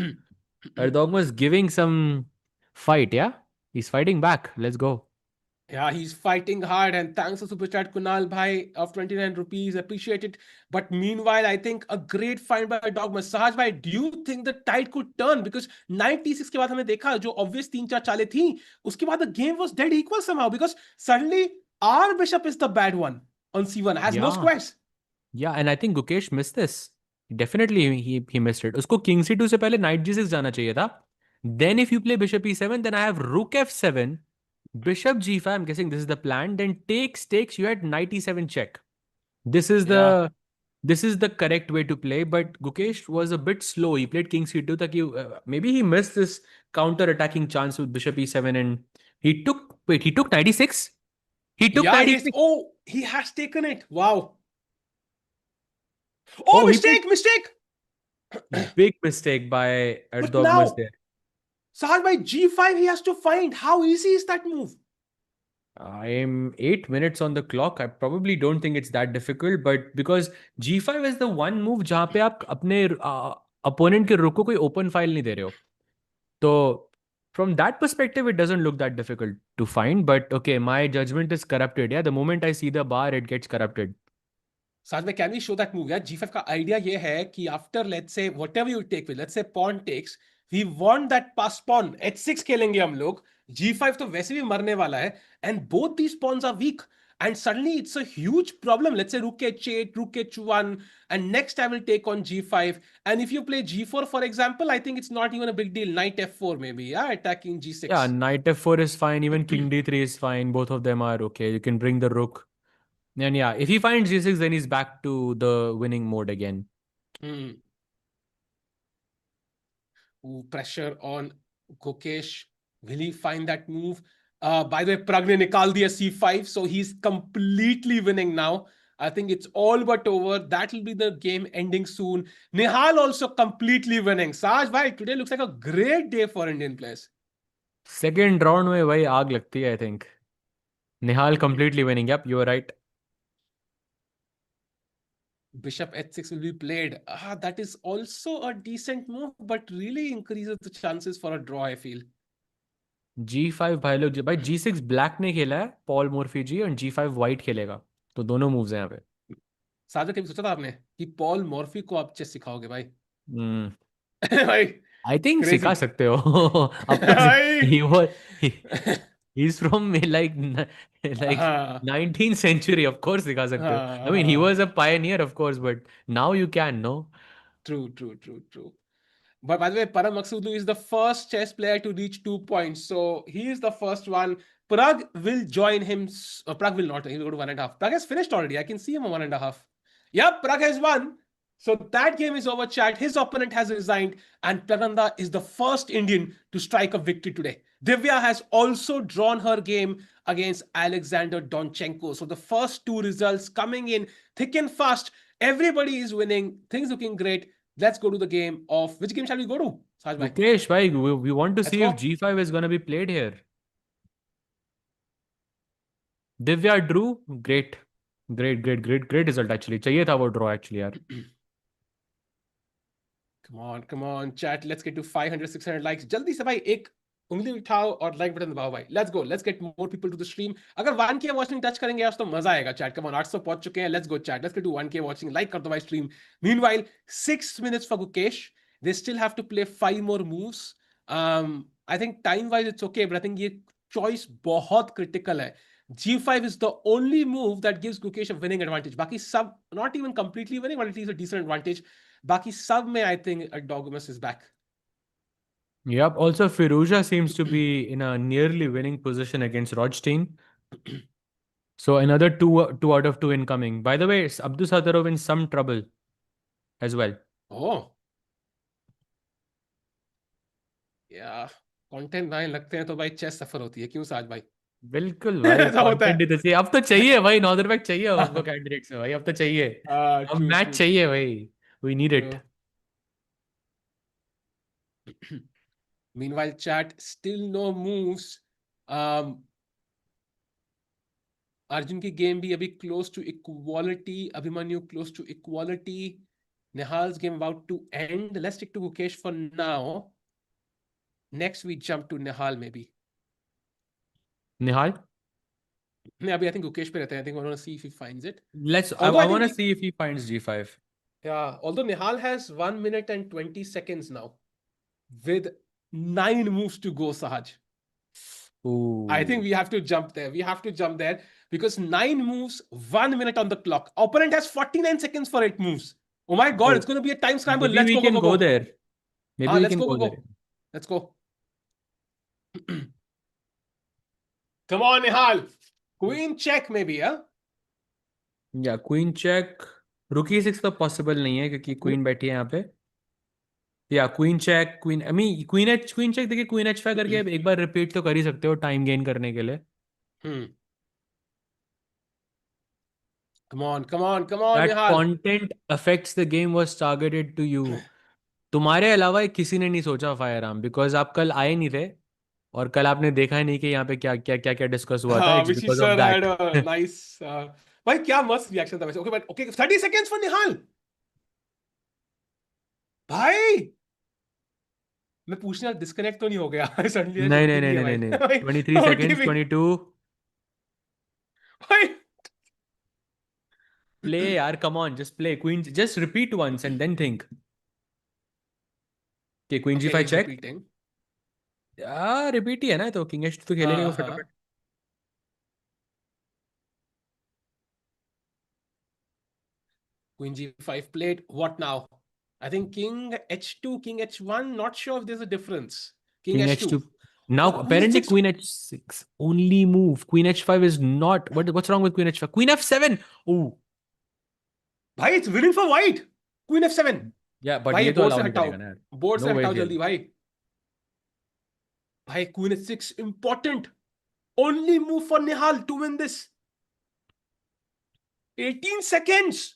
Erdogmus giving some fight, yeah? He's fighting back. Let's go. Yeah, he's fighting hard, and thanks to Super Chat Kunal Bhai of 29 rupees. Appreciate it. But meanwhile, I think a great find by Erdogmus. Sahaj Bhai, do you think the tide could turn? Because 96 के बाद हमने देखा जो obvious 3-4 चालें थी, उसके बाद the game was dead equal somehow, because suddenly our bishop is the bad one on c1, has no squares. Yeah, and I think Gukesh missed this. Definitely he missed it. उसको king c2 से पहले knight g6 जाना चाहिए था. Then if you play bishop e7, then I have rook f7, bishop g5. I'm guessing this is the plan. Then takes. You had knight e7 check. This is the correct way to play. But Gukesh was a bit slow. He played king c2. Maybe he missed this counter attacking chance with bishop e7, and he took knight e6. He took knight e6. Oh, he has taken it. Wow. Oh, mistake. Big mistake by Erdogmus there. Sahaj by g5 he has to find. How easy is that move? I am 8 minutes on the clock. I probably don't think it's that difficult, but because g5 is the one move जहाँ पे आप अपने opponent के रुक को कोई open file नहीं दे रहे हो. तो from that perspective, it doesn't look that difficult to find. But okay, my judgment is corrupted. Yeah, the moment I see the bar, it gets corrupted. Saj mein, can we show that move? Yeah, g5 का idea ये है कि after let's say whatever you take with, let's say pawn takes, we want that pass pawn. h6 खेलेंगे हम लोग. g5 तो वैसे भी मरने वाला है, and both these pawns are weak. And suddenly it's a huge problem. Let's say rook h8, rook h1, and next I will take on g5. And if you play g4, for example, I think it's not even a big deal. Knight f4 maybe, yeah, attacking g6. Yeah, knight f4 is fine. Even king d3 is fine. Both of them are okay. You can bring the rook. And yeah, if he finds g6, then he's back to the winning mode again. Ooh, pressure on Gukesh. Will he find that move? By the way, Pragg ne nikal diya c5, so he's completely winning now. I think it's all but over. That will be the game ending soon. Nihal also completely winning. Saj bhai, today looks like a great day for Indian players. Second round में वही आग लगती है, I think. Nihal completely winning. Yep, you are right. Bishop h6 will be played. That is also a decent move, but really increases the chances for a draw, I feel. G5 भाई लोग भाई G6 black ने खेला है Paul Murphy जी और G5 white खेलेगा तो दोनों मूव्स हैं यहाँ पे. साझा कभी सोचा था आपने कि पॉल मॉर्फी को आप चेस सिखाओगे भाई? Hmm. भाई आई थिंक क्रेजी. सिखा सकते हो. अब तो भाई. ही वो he's from like हाँ 19th century, of course सिखा सकते हो. I हाँ mean he was हाँ. a pioneer of course, but now you can, no? True. But by the way, Param Maksudlu is the first chess player to reach 2 points. So he is the first one. Pragg will join him. Pragg will not. He will go to 1.5. Pragg has finished already. I can see him on 1.5. Yep, Pragg has won. So that game is over, chat. His opponent has resigned, and Praggnanandhaa is the first Indian to strike a victory today. Divya has also drawn her game against Alexander Donchenko. So the first two results coming in thick and fast. Everybody is winning. Things looking great. Let's go to the game of which game shall we go to? Saj bhai. Gukesh, bhai, we want to Let's see if go. G5 is going to be played here. Divya drew. Great result actually. चाहिए था वो draw actually यार. Come on, chat. Let's get to 500, 600 likes. जल्दी से भाई एक उंगली उठाओ और लाइक बटन दबाओ भाई. Let's go. Let's get more people to the stream. अगर 1K watching टच करेंगे आज तो मजा आएगा chat. Come on, 800 पहुंच चुके हैं. Let's go chat. Let's get to 1K watching. Like कर दो भाई stream. Meanwhile, 6 minutes for Gukesh. They still have to play 5 more moves. I think time wise it's okay, but I think ये choice बहुत critical है. G5 is the only move that gives Gukesh a winning advantage. बाकी सब not even completely winning, but at least a decent advantage. बाकी सब में I think Erdogmus is back. Yep. Also, Firouzja seems to be in a nearly winning position against Rodstein. So another two out of two incoming. By the way, Abdul Satarov in some trouble as well. Oh. Yeah. Content भाई लगते हैं तो भाई chess सफर होती है क्यों साज भाई? बिल्कुल भाई ऐसा होता कंटेंट ही है. तो चाहिए अब तो चाहिए भाई नॉर्दर बैक चाहिए हमको कैंडिडेट से भाई अब तो चाहिए अब True, मैच true, चाहिए भाई we need it. true. Meanwhile, chat still no moves. Um, Arjun की game भी अभी close to equality. Abhimanyu close to equality. Nihal's game about to end. Let's stick to Gukesh for now. Next we jump to Nihal maybe. Nihal, नहीं अभी I think Gukesh पे रहते हैं. I think we want to see if he finds it. let's I Although I want think to see if he finds G5. yeah, although Nihal has 1 minute and 20 seconds now with 9 moves to go, Sahaj. Ooh. I think we have to jump there. We have to jump there because 9 moves, 1 minute on the clock. Opponent has 49 seconds for 8 moves. Oh my God, Oh, it's going to be a time scramble. maybe Let's we go, can go go. there. Maybe we Let's can go, go there. go. Let's go. Come on, Nihal. Queen check maybe, huh? Yeah, queen check. Rook e6 तो possible नहीं है क्योंकि queen बैठी है यहाँ पे. या queen check queen I mean queen check देखिए क्वीन एच 5 करके एक बार रिपीट तो कर ही सकते हो टाइम गेन करने के लिए. Come on, that Nihal. Content affects the game was targeted to you. तुम्हारे अलावा किसी ने नहीं सोचा फायर आर्म बिकॉज आप कल आए नहीं थे और कल आपने देखा ही नहीं कि यहाँ पे क्या डिस्कस हुआ था. It's Vishy because of sir had that. a nice. भाई क्या मस्त reaction था वैसे. Okay, but okay, 30 seconds for Nihal. भाई मैं पूछना डिस्कनेक्ट तो नहीं हो गया सडनली नहीं नहीं ओटीपी नहीं है नहीं नहीं भाई 23 seconds, ओटीपी 22. भाई प्ले यार come on just play queen just repeat once and then think कि क्वीन जी ओके ही 5 इज चेक. रिपीटिंग. रिपीट ही है ना तो किंग एच तो खेलेंगे वो हाँ हाँ. फटाफट. Queen G5 played. What now? I think King H2, King H1. Not sure if there's a difference. King King H2. h2. Now Oh, Queen apparently H6. Queen h6 only move. Queen h5 is not. What's wrong with Queen h5? Queen f7. Oh भाई it's winning for white. Queen F7. yeah, but भाई ये तो board allow से नहीं हटाओ. करेगा ना यार. बोर्ड से No हटाओ ways यार. जल्दी भाई. भाई Queen H6 important. Only move for Nihal to win this. 18 seconds.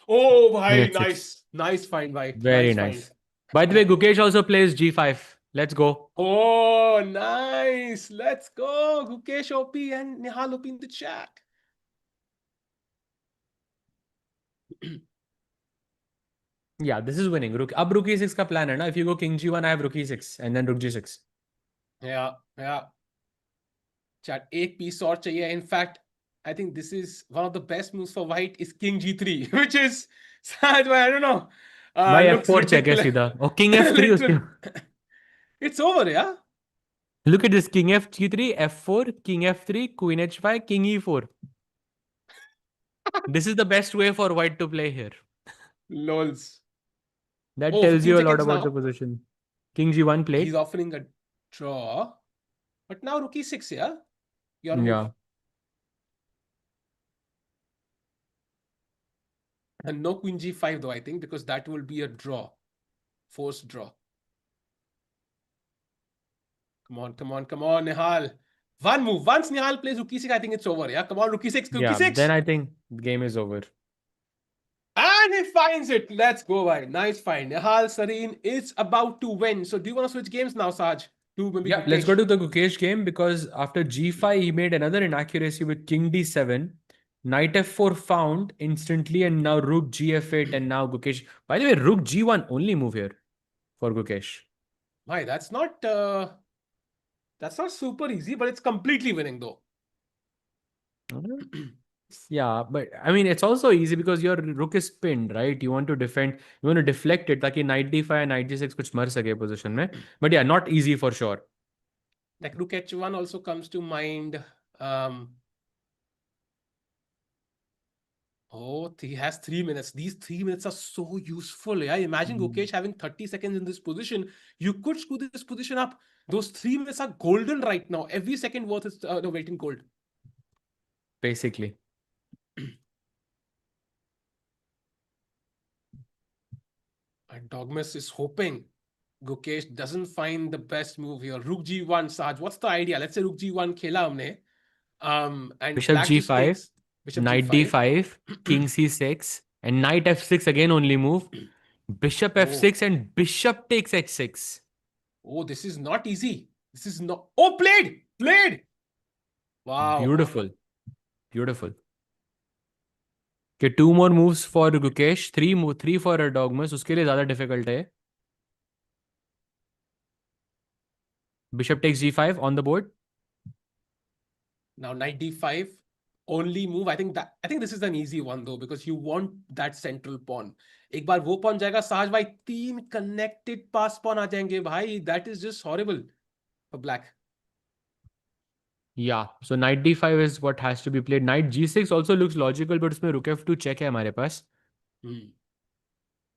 Oh, Queen bhai, h6. nice find, bhai. Very Nice nice. find. By the way, Gukesh also plays g5. Let's go. Oh, nice. Let's go. Gukesh OP and Nihal OP in the chat. Yeah, this is winning. अब rook e6 का plan है ना. If you go king g1, I have rook e6 and then rook g6. Yeah. Chat, एक piece और चाहिए. In fact, I think this is one of the best moves for white is king g3, which is sad, but I don't know. भाई Looks f4 check है ridiculous. सीधा. और king f3 उसके. It's over, yeah? Look at this, king f3, f4, king f3, queen h5, king e4. This is the best way for white to play here. Lols. That Oh, tells 15 you a lot seconds about the now. position. King g1 He's played. offering a draw. But now rook e6, yeah? Your move. Yeah. And no queen g5 though, I think, because that will be a draw. Forced draw. Come on, Nihal. One move. Once Nihal plays rook e6, I think it's over, yeah? Come on, rook e6, rook Yeah, e6. then I think the game is over. And he finds it. Let's go, bhai. Nice find. Nihal Sareen is about to win. So do you want to switch games now, Saj? To maybe Yeah, let's go Gukesh? to the Gukesh game because after g5, he made another inaccuracy with king d7. Knight f4 found instantly, and now rook gf8, and now Gukesh. By the way, rook g1 only move here for Gukesh. Bhai, that's not super easy, but it's completely winning though. Yeah, but I mean, it's also easy because your rook is pinned, right? You want to defend, you want to deflect it, ताकि knight d5 and knight g6 कुछ मर सके position में. But yeah, not easy for sure. Like rook h1 also comes to mind. Oh, he has 3 minutes. These 3 minutes are so useful. Yeah, imagine Gukesh having 30 seconds in this position. You could screw this position up. Those 3 minutes are golden right now. Every second worth is weight in gold. Basically. Erdogmus is hoping Gukesh doesn't find the best move here. Rook g1, Saj. What's the idea? Let's say rook g1 khela humne. And Bishop black just g5, takes. Bishop knight g5. d5, king c6, and knight f6 again only move. Bishop f6 and bishop takes h6. Oh, this is not easy. This is not. Oh, played. Wow. Beautiful. Okay, 2 more moves for Gukesh, 3 for Erdogmus. उसके लिए ज़्यादा difficult है. Bishop takes g5 on the board. Now knight d5 only move. I think this is an easy one though, because you want that central pawn. एक बार वो pawn जाएगा साज भाई, 3 connected pass pawn आ जाएंगे भाई. That is just horrible for black. Yeah, so knight d5 is what has to be played. Knight g6 also looks logical, but उसमें rook f2 check है हमारे पास.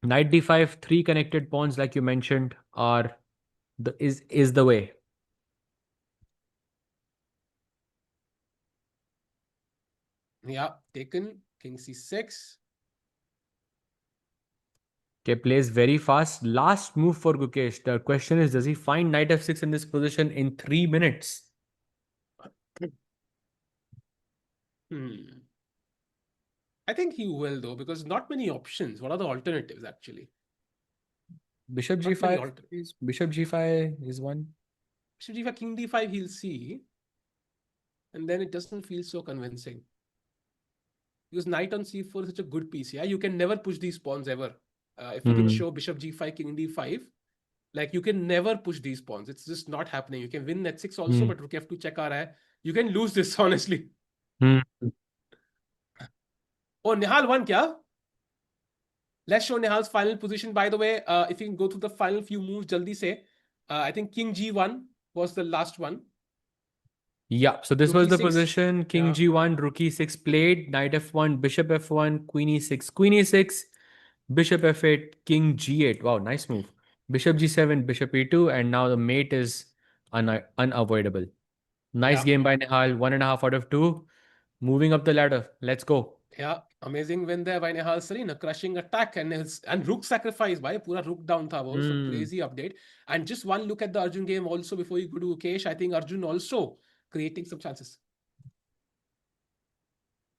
Knight d5, 3 connected pawns like you mentioned are is the way. Yeah, taken. King c6. Okay, plays very fast. Last move for Gukesh. The question is, does he find knight f6 in this position in 3 minutes? I think he will though, because not many options. What are the alternatives actually? Bishop g5 is one. Bishop g5, king d5 he'll see. And then it doesn't feel so convincing. Because knight on c4 is such a good piece. Yeah, you can never push these pawns ever. If you can show bishop g5, king d5, like you can never push these pawns. It's just not happening. You can win h6 also, but rook f2 check aa raha hai. You can lose this, honestly. Oh, Nihal won kya? Let's show Nihal's final position. By the way, if you can go through the final few moves, jaldi se. I think king g1 was the last one. Yeah, so this Rook was the e6. position. King g1, rook e6 played, knight f1, bishop f1, queen e6, bishop f8, king g8. Wow, nice move. Bishop g7, bishop e2, and now the mate is unavoidable. Nice game by Nihal, 1.5 out of 2. Moving up the ladder. Let's go. Yeah, amazing win there by Nihal Sareen. A crushing attack and rook sacrifice by pura rook down tha wo. So crazy update. And just one look at the Arjun game also before you go to Gukesh. I think Arjun also creating some chances.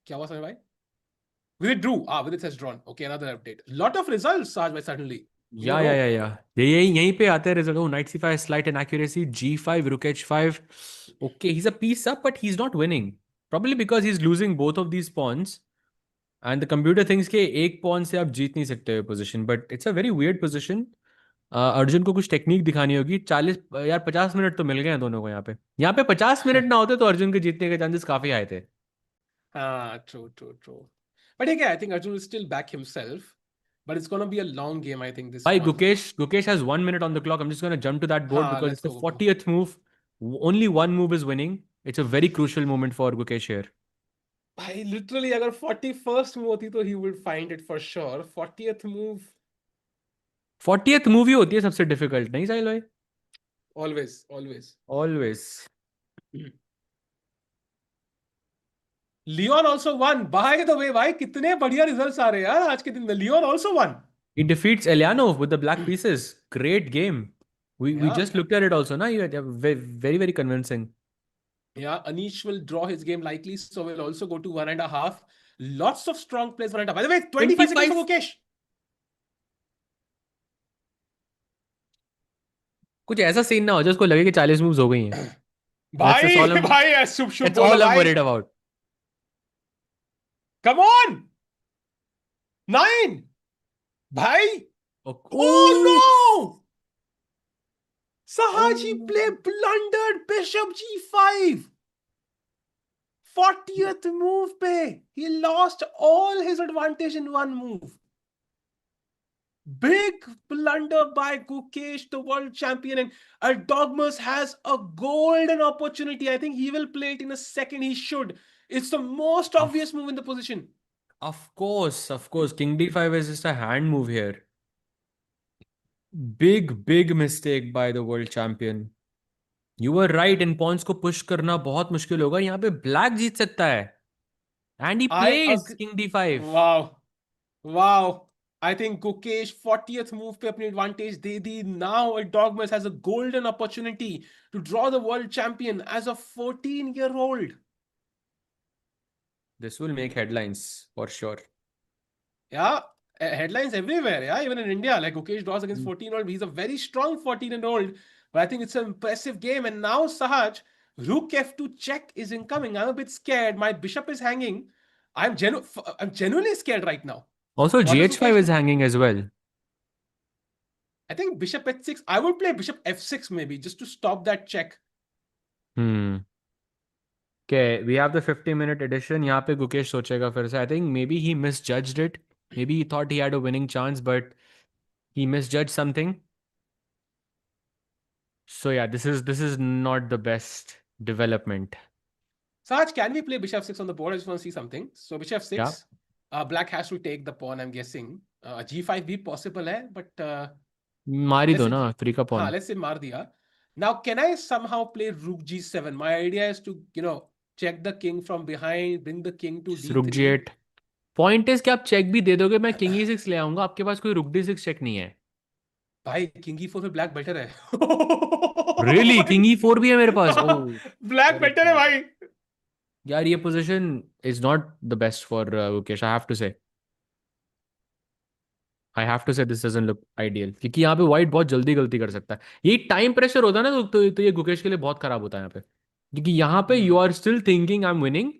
Kya hua Samay bhai? Vidit drew. Vidit has drawn. Okay, another update. Lot of results, Saj bhai, suddenly. Yeah. यहीं पे आते हैं result. Oh, knight c5, slight inaccuracy. g5, rook h5. Okay, he's a piece up, but he's not winning. Probably because he's losing both of these pawns. And the computer things के एक pawn से आप जीत नहीं सकते हो position, but it's a very weird position. Arjun को कुछ technique दिखानी होगी। 40 यार 50 मिनट तो मिल गए हैं दोनों को यहाँ पे 50 मिनट ना होते तो अर्जुन के जीतने के चांसेस काफी आए थे। हाँ, true. But again, I think Arjun will still back himself. But it's gonna be a long game, I think, this भाई one. Gukesh has 1 minute on the clock. I'm just gonna jump to that board हाँ, because let's it's the go. 40th move. Only one move is winning. It's a very crucial moment for Gukesh here. भाई literally अगर 41st move होती तो he would find it for sure. 40th move, 40th move ही होती है सबसे difficult, नहीं साहिल भाई? always. Always. Leon also won. By the way, भाई कितने बढ़िया रिजल्ट्स आ रहे हैं यार आज के दिन में. Leon also won. He defeats Elyanov with the black pieces. Great game. We Yeah, just looked at it also, na? Very convincing. yeah. Anish will draw his game likely, so we'll also go to 1.5. Lots of strong plays 1.5. By the way, 25 seconds for 25. Gukesh. कुछ ऐसा scene ना हो जिसको लगे कि 40 moves हो गई हैं. That's all I'm, भाई शुभ that's बोलो all I'm भाई. worried about. Come on. 9. भाई. Oh no! Sahaji play blundered bishop g5. 40th move pe. He lost all his advantage in one move. Big blunder by Gukesh, the world champion, and Erdogmus has a golden opportunity. I think he will play it in a second. He should. It's the most obvious move in the position. Of course. King d5 is just a hand move here. Big mistake by the world champion. You were right. In pawns को push करना बहुत मुश्किल होगा. यहाँ पे black जीत सकता है. And he plays king d5. Wow. I think Gukesh 40th move पे अपनी advantage they the. Now Erdogmus has a golden opportunity to draw the world champion as a 14-year-old. This will make headlines for sure. Yeah, headlines everywhere. Yeah, even in India, like Gukesh draws against 14-year-old. He's a very strong 14-year-old, but I think it's an impressive game. And now Sahaj, Rook F2 check is incoming. I'm a bit scared. My bishop is hanging. I'm genuinely scared right now. Also, What does gh5 Gukesh is do? hanging as well. I think bishop h6. I would play bishop f6 maybe just to stop that check. Okay, we have the 50-minute edition. यहाँ पे गुकेश सोचेगा फिर से. I think maybe he misjudged it. Maybe he thought he had a winning chance, but he misjudged something. So yeah, this is not the best development. Sahaj, can we play bishop 6 on the board? I just want to see something. So bishop 6. Yeah. Black has to take the pawn, I'm guessing. G5 भी possible है, but मार ही दो ना 3 का pawn. let's say मार दिया. Now, can I somehow play rook g7? My idea is to, check the king from behind, bring the king to रुक d3. g8. Point is कि आप चेक भी दे दोगे, मैं किंग e6 ले आऊंगा, आपके पास कोई रुक d6 चेक नहीं है. भाई किंग e4 पे ब्लैक बेटर है. रियली किंग e4 भी है मेरे पास. ब्लैक बेटर है भाई. यार ये position is not the best for Gukesh. I have to say this doesn't look ideal, क्योंकि यहाँ पे व्हाइट बहुत जल्दी गलती कर सकता है. ये टाइम प्रेशर होता है ना, तो ये गुकेश के लिए बहुत खराब होता है यहाँ पे, क्योंकि यहाँ पे you are still thinking I am winning,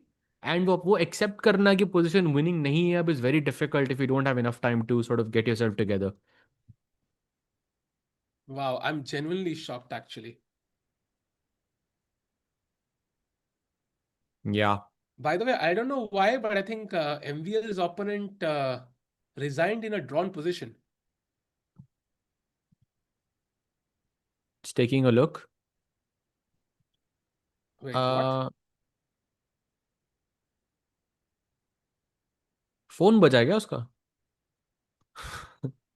and वो एक्सेप्ट करना कि पोजीशन विनिंग नहीं है अब is very difficult if you don't have enough time to sort of get yourself together. Wow, I'm genuinely shocked actually. Yeah. By the way, I don't know why, but I think MVL's opponent resigned in a drawn position. Just taking a look. Wait, what? Phone बजा गया उसका.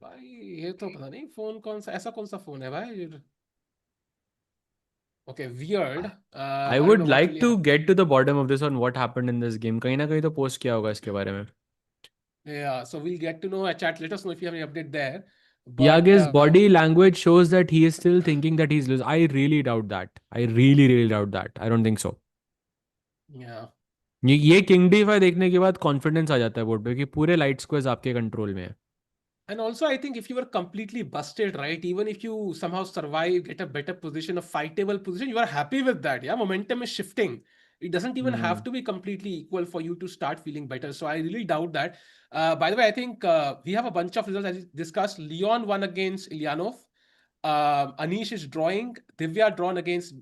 भाई ये तो पता नहीं phone कौन सा, ऐसा कौन सा फोन है भाई. Okay, weird. I don't would know what like really to happened. get to the bottom of this on what happened in this game. कहीं ना कहीं तो पोस्ट किया होगा इसके बारे में. Yeah, so we'll get to know at chat. Let us know if you have any update there. But Yagiz body language shows that he is still thinking that he's losing. I really doubt that. I really doubt that. I don't think so. yeah. ये king d5 देखने के बाद confidence आ जाता है board पे कि पूरे light squares आपके कंट्रोल में है. And also, I think if you were completely busted, right, even if you somehow survive, get a better position, a fightable position, you are happy with that. Yeah, momentum is shifting. It doesn't even have Hmm. to be completely equal for you to start feeling better. So I really doubt that. By the way, I think we have a bunch of results as we discussed. Leon won against Ilyanov. Anish is drawing. Divya drawn against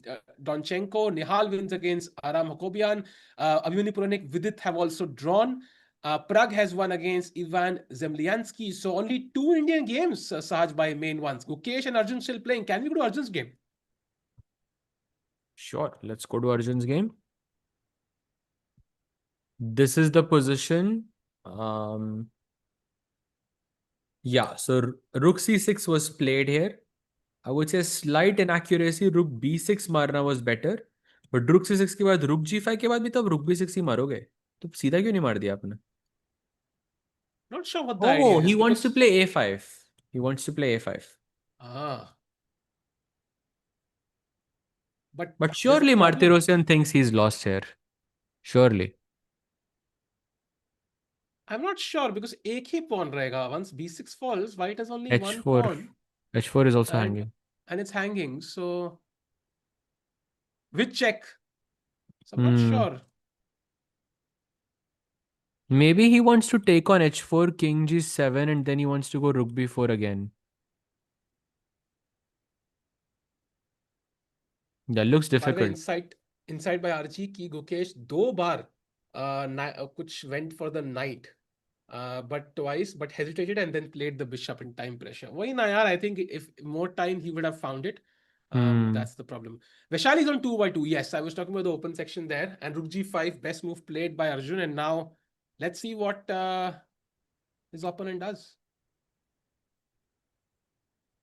Donchenko. Nihal wins against Aram Hakobian. Abhimanyu Puranik, Vidit have also drawn. Pragg has won against Ivan Zemlyanskii. So only two Indian games, Sahaj, by main ones. Gukesh and Arjun still playing. Can we go to Arjun's game? Sure. Let's go to Arjun's game. This is the position. Um, yeah, so Rook C6 was played here. I would say slight inaccuracy. Rook B6 मारना was better. But Rook C6 के बाद Rook G5 के बाद भी तो अब Rook B6 ही मारोगे. तो सीधा क्यों नहीं मार दिया आपने? Not sure what the idea Oh, he is wants to because. play A5. He wants to play A5. Ah, but But there's a surely problem. Martirosyan thinks he's lost here. Surely. I'm not sure because एक ही pawn रहेगा. Once b6 falls, white has only one H4. pawn H4 is also and hanging. it's hanging. So with check. So I'm not Hmm. sure. Maybe he wants to take on H4, King G7, and then he wants to go Rook B4 again. That looks By the way, difficult. insight by RG की Gukesh दो बार कुछ went for the knight, but twice, but hesitated and then played the bishop in time pressure. वही ना यार, I think if more time he would have found it. Hmm. That's the problem. Vaishali is on 2x2. Yes, I was talking about the open section there. And Rook G5, best move played by Arjun. And now let's see what his opponent does.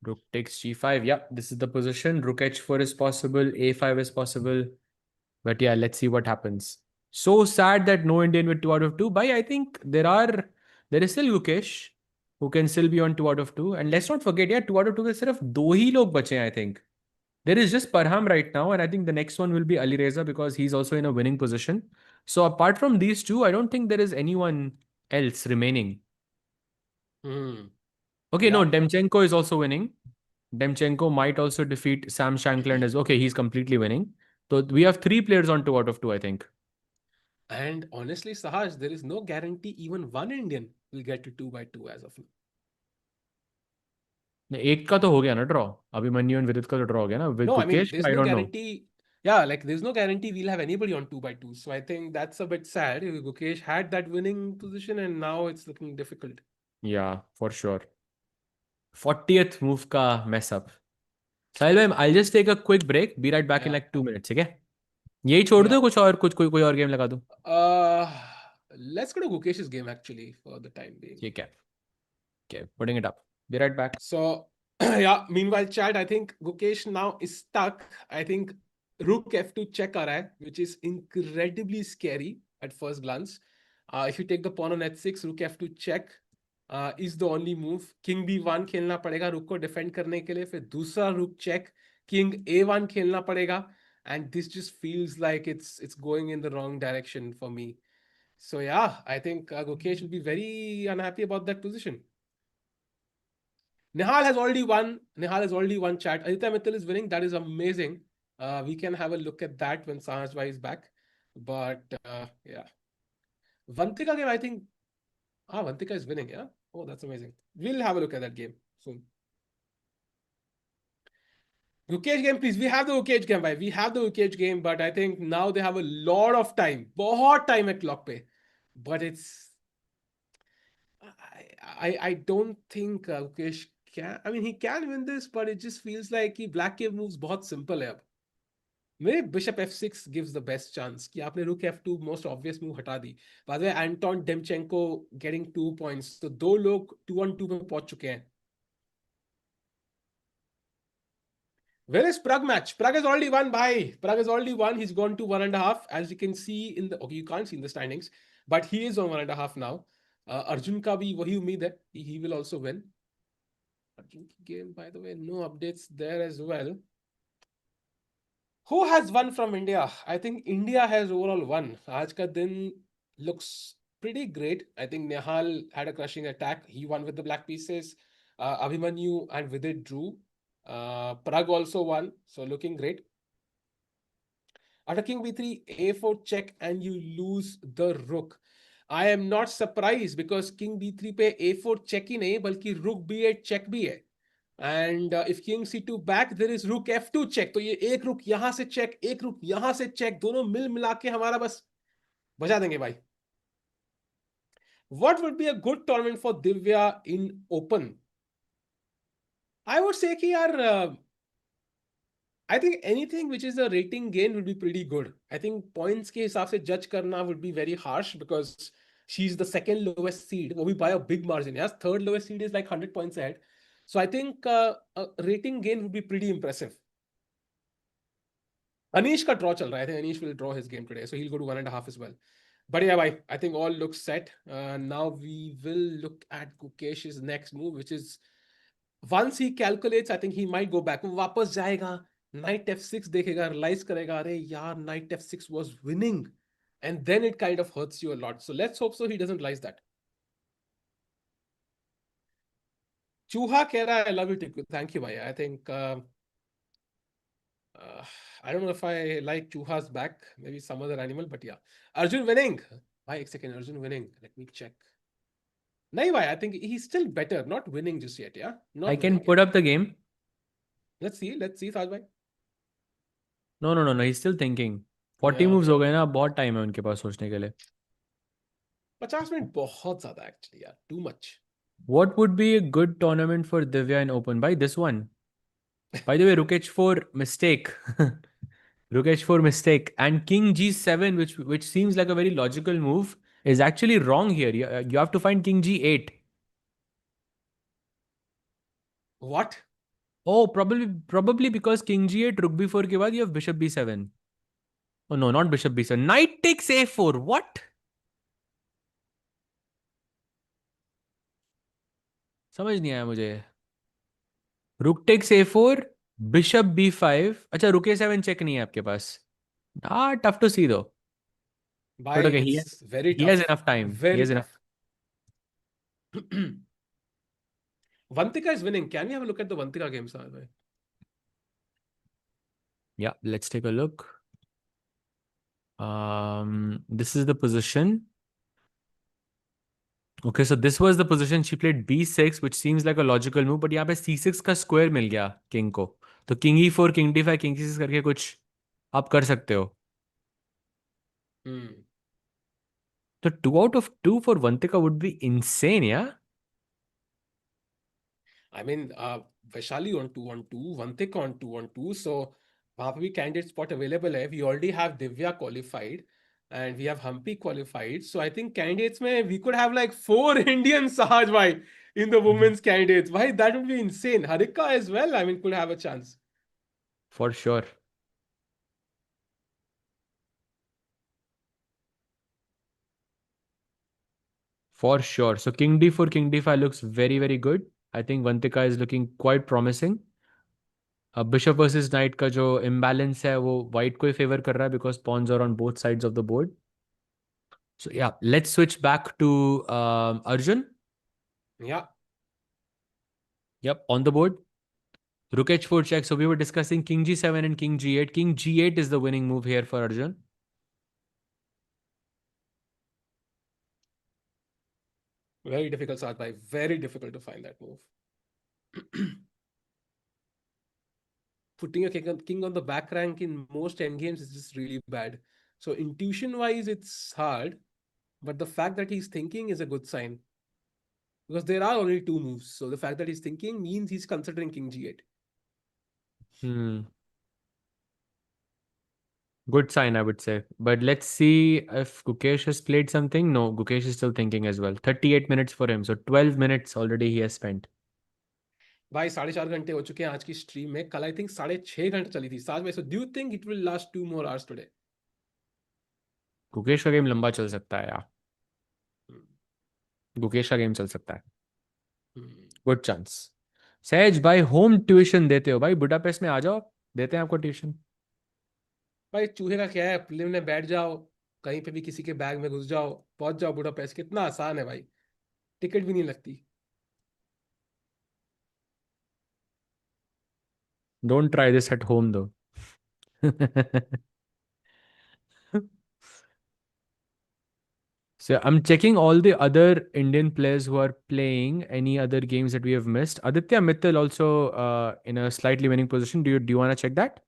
Rook takes G5. Yeah, this is the position. Rook H4 is possible. A5 is possible. But yeah, let's see what happens. So sad that no Indian with 2 out of 2. But I think there is still Gukesh who can still be on 2 out of 2. And let's not forget, yeah, 2 out of 2 में सिर्फ दो ही लोग बचे हैं, I think. There is just Parham right now, and I think the next one will be Ali Reza because he's also in a winning position. So apart from these two, I don't think there is anyone else remaining. Hmm. Okay, no, Yeah. Demchenko is also winning. Demchenko might also defeat Sam Shankland as okay, he's completely winning. So we have three players on 2 out of 2, I think. And honestly, Sahaj, there is no guarantee even one Indian will get to 2x2 as of now. एक का तो हो गया ना draw. Abhimanyu and Vidit का तो draw हो गया ना. With No, I mean, Gukesh, there's I no don't know. guarantee. Yeah, like there's no guarantee we'll have anybody on 2x2. So I think that's a bit sad. Gukesh had that winning position and now it's looking difficult. Yeah, for sure. 40th move का mess up. Sahil bhai, I'll just take a quick break. Be right back in Yeah. like 2 minutes, okay? यही छोड़ Yeah. दो कुछ और कुछ कोई कोई और गेम लगा दूं. Uh, let's go to Gukesh's game actually for the time being. ठीक है. Okay, putting it up. Be right back. So, yeah, meanwhile, Chad, I think Gukesh now is stuck. I think Rook F2 check aa raha hai, which is incredibly scary at first glance. If you take the pawn on H6, Rook F2 check is the only move. King B1 खेलना पड़ेगा Rook को defend करने के लिए. फिर दूसरा Rook check, King A1 खेलना पड़ेगा. And this just feels like it's going in the wrong direction for me. So yeah, I think Gukesh will be very unhappy about that position. Nihal has already won. Nihal has already won chat. Aditya Mittal is winning. That is amazing. We can have a look at that when Sahajbhai is back. But yeah. Vantika game, I think. Vantika is winning, yeah? Oh, that's amazing. We'll have a look at that game soon. Gukesh game, please. We have the Gukesh game, bhai. We have the Gukesh game, but I think now they have a lot of time. Bahut time at clock pe. But it's I don't think Gukesh can. I mean, he can win this, but it just feels like he black cave moves बहुत simple है अब. मेरे Bishop F6 gives the best chance कि आपने Rook F2 most obvious move हटा दी. By the way, Anton Demchenko getting 2 points. तो दो लोग 2-on-2 में पहुंच चुके हैं. Where is Pragg match? Pragg has already won, bhai. Pragg has already won. He's gone to 1.5. As you can see in the okay, you can't see in the standings, but he is on 1.5 now. Arjun का भी वही उम्मीद है. He will also win. Arjun की game, by the way, no updates there as well. Who has won from India? I think India has overall won. Aaj ka din looks pretty great. I think Nehal had a crushing attack. He won with the black pieces. Abhimanyu and Vidit drew. Pragg also won, so looking great. After king b3, a4 check and you lose the rook. I am not surprised because king b3 पे a4 check ही नहीं बल्कि rook b8 check भी है. And if king c2 back, there is rook f2 check. तो ये एक रुक यहां से check, एक रुक यहां से check, दोनों मिल मिला के हमारा बस बजा देंगे भाई. What would be a good tournament for Divya in open? I would say कि यार I think anything which is a rating gain would be pretty good. I think points के हिसाब से judge करना would be very harsh because she's the second lowest seed. वो भी by a big margin. Yes, third lowest seed is like 100 points ahead. So I think a rating gain would be pretty impressive. Anish का draw चल रहा है. I think Anish will draw his game today. So he'll go to 1.5 as well. But yeah, bhai, I think all looks set. Now we will look at Gukesh's next move, which is once he calculates, I think he might go back. वो वापस जाएगा, knight f6 देखेगा, realize करेगा, अरे यार knight f6 was winning, and then it kind of hurts you a lot. So let's hope so he doesn't realize that. Chuha कह रहा है, I love you, Tikku. Thank you, bhai. I think I don't know if I like Chuha's back, maybe some other animal, but yeah. Arjun winning. Bhai, एक second, Arjun winning. Let me check. नहीं भाई, I think he's still better. Not winning just yet, yeah? Not I can winning put yet. up the game. Let's see, Taj bhai. No. He's still thinking. 40 Yeah, moves okay. हो गए ना, बहुत time है उनके पास सोचने के लिए. 50 minute बहुत ज्यादा actually, यार. Too much. What would be a good tournament for Divya in open? By this one. By the way, Rukesh for mistake. Rukesh for mistake. And King G7, which seems like a very logical move, is actually wrong here. You have to find King G8. What? Oh, probably because King G8, Rook B4 के बाद you have Bishop B7. Oh no, not Bishop B7. Knight takes A4. What? समझ नहीं आया मुझे. Rook takes A4, Bishop B5. अच्छा, Rook A7 check नहीं है आपके पास. Ah, tough to see though. Bhai, But okay, it's very he has tough. enough time. He Very has enough. tough. Vantika is winning. Can we have a look at the Vantika game, Sahaj bhai? Yeah, let's take a look. This is the position. Okay, so this was the position she played B6, which seems like a logical move, but यहाँ पे C6 का square मिल गया king को. तो king E4, king D5, king C6 करके कुछ आप कर सकते हो. तो 2 out of 2 for Vantika would be insane, yeah? I mean, Vaishali on 2-1-2, Vantika on 2-1-2. So, वहाँ पे भी candidate spot available है. We already have Divya qualified and we have Humpy qualified. So, I think candidates में we could have like 4 Indians, Sahaj bhai, in the women's candidates. Bhai, that would be insane. Harika as well, I mean, could have a chance. For sure. For sure. So king D4, king D5 looks very, very good. I think Vantika is looking quite promising. Bishop versus knight का जो imbalance है वो white को ही favor कर रहा है because pawns are on both sides of the board. So yeah, let's switch back to Arjun. Yeah. Yep, on the board. Rook H4 check. So we were discussing King G7 and King G8. King G8 is the winning move here for Arjun. Very difficult, Sahaj bhai. Very difficult to find that move. Putting a king on the back rank in most endgames is just really bad. So intuition wise, it's hard, but the fact that he's thinking is a good sign because there are only 2 moves. So the fact that he's thinking means he's considering king g8. Good sign, I would say. But let's see if Gukesh has played something. No, Gukesh is still thinking as well. 38 minutes for him. So 12 minutes already he has spent. भाई 4.5 घंटे हो चुके हैं आज की stream में. कल I think 6.5 घंटे चली थी. साथ में, so do you think it will last 2 more hours today? Gukesh का गेम लंबा चल सकता है यार. गुकेश का गेम चल सकता है. Good chance. सहज भाई, होम ट्यूशन देते हो भाई? बुडापेस्ट में आ जाओ, देते हैं आपको ट्यूशन. भाई चूहे का क्या है, प्लेन में बैठ जाओ, कहीं पे भी किसी के बैग में घुस जाओ, पहुंच जाओ बुडापेस्ट. कितना आसान है भाई, टिकट भी नहीं लगती. Don't try this at home though. So I'm checking all the other Indian players who are playing. Any other games that we have missed? Aditya Mittal also in a slightly winning position. Do you want to check that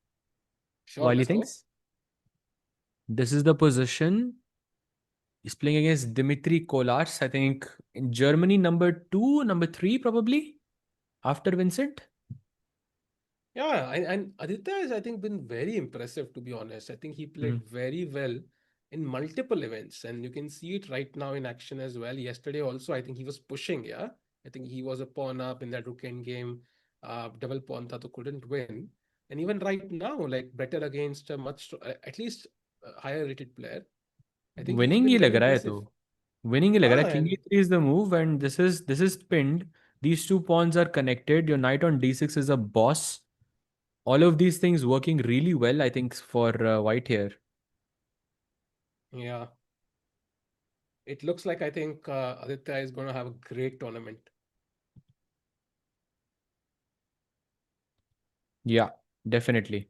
Sure, while he let's go. thinks? This is the position. He's playing against Dimitri Kolars. I think in Germany, number 2, number 3 probably after Vincent. Yeah, and Aditya has, I think, been very impressive, to be honest. I think he Mhm. played very well in multiple events, and you can see it right now in action as well. Yesterday, also, I think he was pushing, yeah. I think he was a pawn up in that rook end game, double pawn tha to couldn't win. And even right now, like better against a at least a higher rated player. I think he's Winning he been लग very रहा है तो impressive. winning ही लग रहा है. King And e3 is the move, and this is pinned. These two pawns are connected. Your knight on d6 is a boss. All of these things working really well, I think, for white here. yeah, it looks like I think Aditya is going to have a great tournament. Yeah, definitely.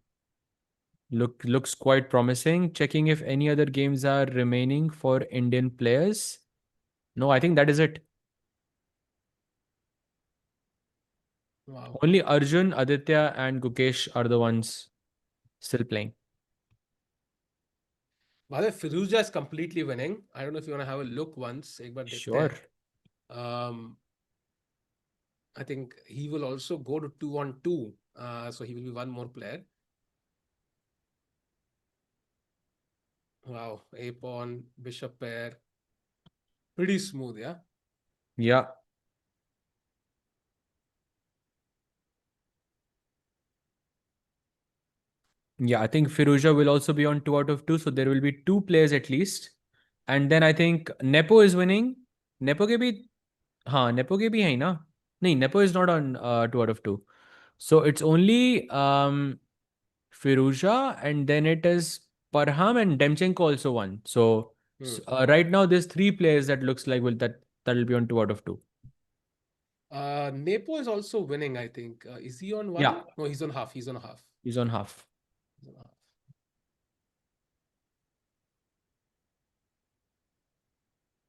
Looks quite promising. Checking if any other games are remaining for Indian players. No, I think that is it. Wow. Only Arjun, Aditya, and Gukesh are the ones still playing. By the way, Firuza is completely winning. I don't know if you want to have a look once. एक बार देखते Sure. हैं. Um, I think he will also go to 2-on-2. So he will be one more player. Wow. A pawn, bishop pair. Pretty smooth, yeah. Yeah. Yeah, I think Firuza will also be on 2 out of 2. So there will be 2 players at least. And then I think Nepo is winning. Nepo के भी हाँ Nepo के भी है ही ना. नहीं, Nepo is not on 2 out of 2. So it's only Firuza, and then it is Parham and Demchenko also won. So Hmm. right now there's 3 players that looks like that'll be on 2 out of 2. Nepo is also winning, I think. Is he on Yeah, one? No, he's on half. He's on half. he's on half. He's on half.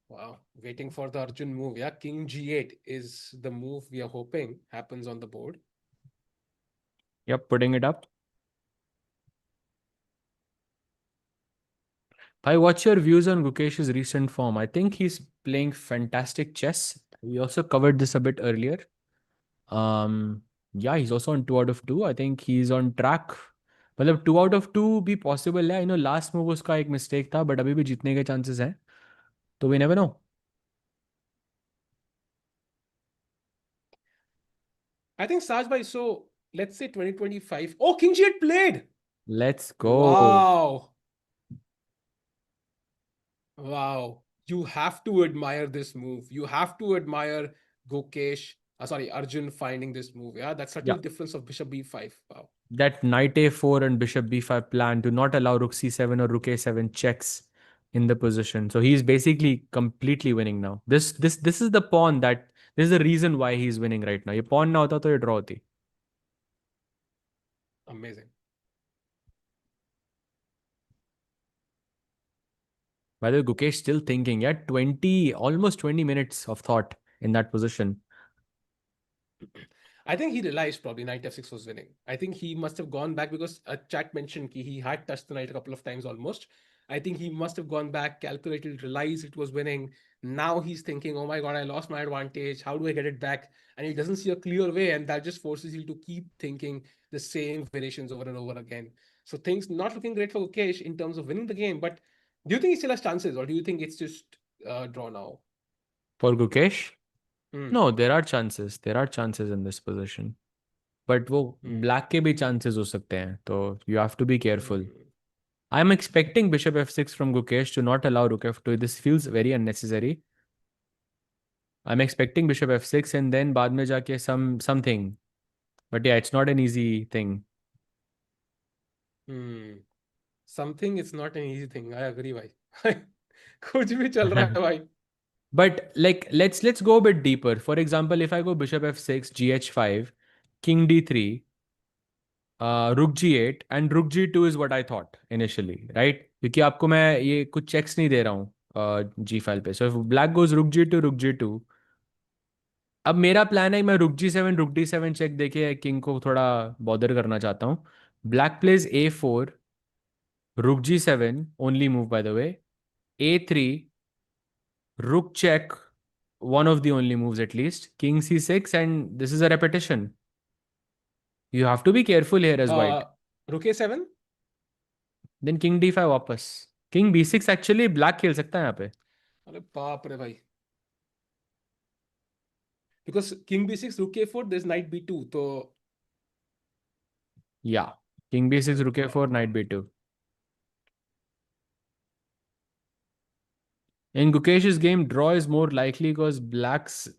Wow. Waiting for the Arjun move. Yeah. King G8 is the move we are hoping happens on the board. Yep, putting it up. Bhai, what's your views on Gukesh's recent form? I think he's playing fantastic chess. We also covered this a bit earlier. Yeah, he's also on 2 out of 2. I think he's on track. मतलब 2 out of 2 भी possible है. I know last move उसका एक mistake था, but अभी भी जीतने के chances हैं. तो we never know. I think Sajbhai, so let's say 2025. Oh, King G8 played. Let's go. Wow. Wow. You have to admire this move. You have to admire Gukesh, Arjun finding this move. Yeah, that subtle Yeah. difference of bishop b5. Wow. That knight a4 and bishop b5 plan to not allow rook c7 or rook a7 checks in the position. So he's basically completely winning now. This is the pawn that this is the reason why he's winning right now. ये pawn ना होता तो ये draw होती. Amazing. By the way, Gukesh still thinking. Yeah, almost 20 minutes of thought in that position. I think he realized probably knight f6 was winning. I think he must have gone back because a chat mentioned he had touched the knight a couple of times almost. I think he must have gone back, calculated, realized it was winning. Now he's thinking, oh my God, I lost my advantage. How do I get it back? And he doesn't see a clear way. And that just forces you to keep thinking the same variations over and over again. So things not looking great for Gukesh in terms of winning the game. But do you think he still has chances or do you think it's just draw now? For Gukesh? Hmm. No, there are chances. There are chances in this position. But वो Hmm. black के भी chances हो सकते हैं. So you have to be careful. Hmm. I'm expecting bishop f6 from Gukesh to not allow rook f2. This feels very unnecessary. I'm expecting bishop f6 and then बाद में जाके something. But yeah, it's not an easy thing. Hmm. Something is not an easy thing. I agree, भाई. कुछ भी चल रहा है भाई. But like let's go a bit deeper. For example, if I go bishop f6, gh5, king d3, rook g8 and rook g2 is what I thought initially, right? क्योंकि आपको मैं ये कुछ checks नहीं दे रहा हूँ जी फाइल पे. सो ब्लैक गोज रुक जी टू रुक जी टू. अब मेरा प्लान है मैं rook G seven rook D seven check देके किंग को थोड़ा बॉदर करना चाहता हूँ. Black pledge A four, rook G seven only move by the way, A three, rook check, one of the only moves at least, king c6, and this is a repetition. You have to be careful here as white. रुक A7. Then king d5 वापस. King b6 actually black खेल सकता है यहाँ पे. अरे बाप रे भाई. Because king B6, rook A4, there's knight B2. तो Yeah. King b6, अरे rook a4, बाप. knight b2. In Gukesh's game, draw is more likely because black's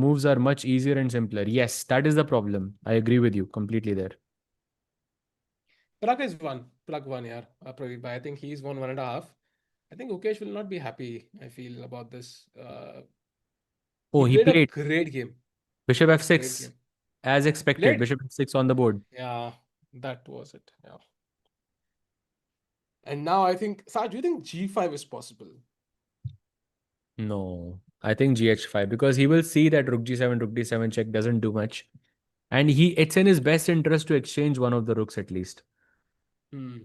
moves are much easier and simpler. Yes, that is the problem. I agree with you completely there. Pragg is one. Pragg one, yeah. Pradeep bhai. I think he's won 1.5. I think Gukesh will not be happy, I feel, about this. He Oh, he played a played great game. bishop Great f6 game. as expected. Played? Bishop f6 on the board. Yeah, that was it. Yeah. And now I think, Saj, do you think G5 is possible? No, I think gh5 because he will see that rook g7, rook d7 check doesn't do much. And it's in his best interest to exchange one of the rooks at least. Hmm.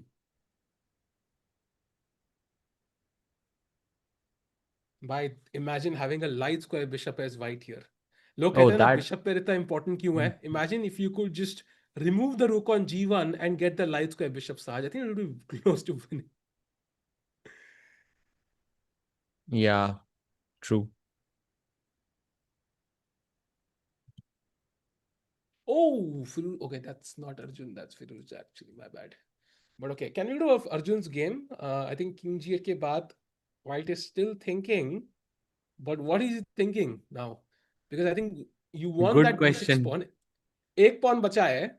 By imagine having a light square bishop as white here. लोग Oh, कहते हैं ना that. Bishop पे इतना important क्यों है? Imagine if you could just remove the rook on G1 and get the light square bishop, Saj. I think it would be close to winning. Yeah, true. Oh, okay, that's not Arjun, that's Firuz actually, my bad. But okay, can we do of Arjun's game? I think King G8 के बाद White is still thinking, but what is he thinking now? Because I think you won Good that B6 question. pawn. एक pawn बचा है,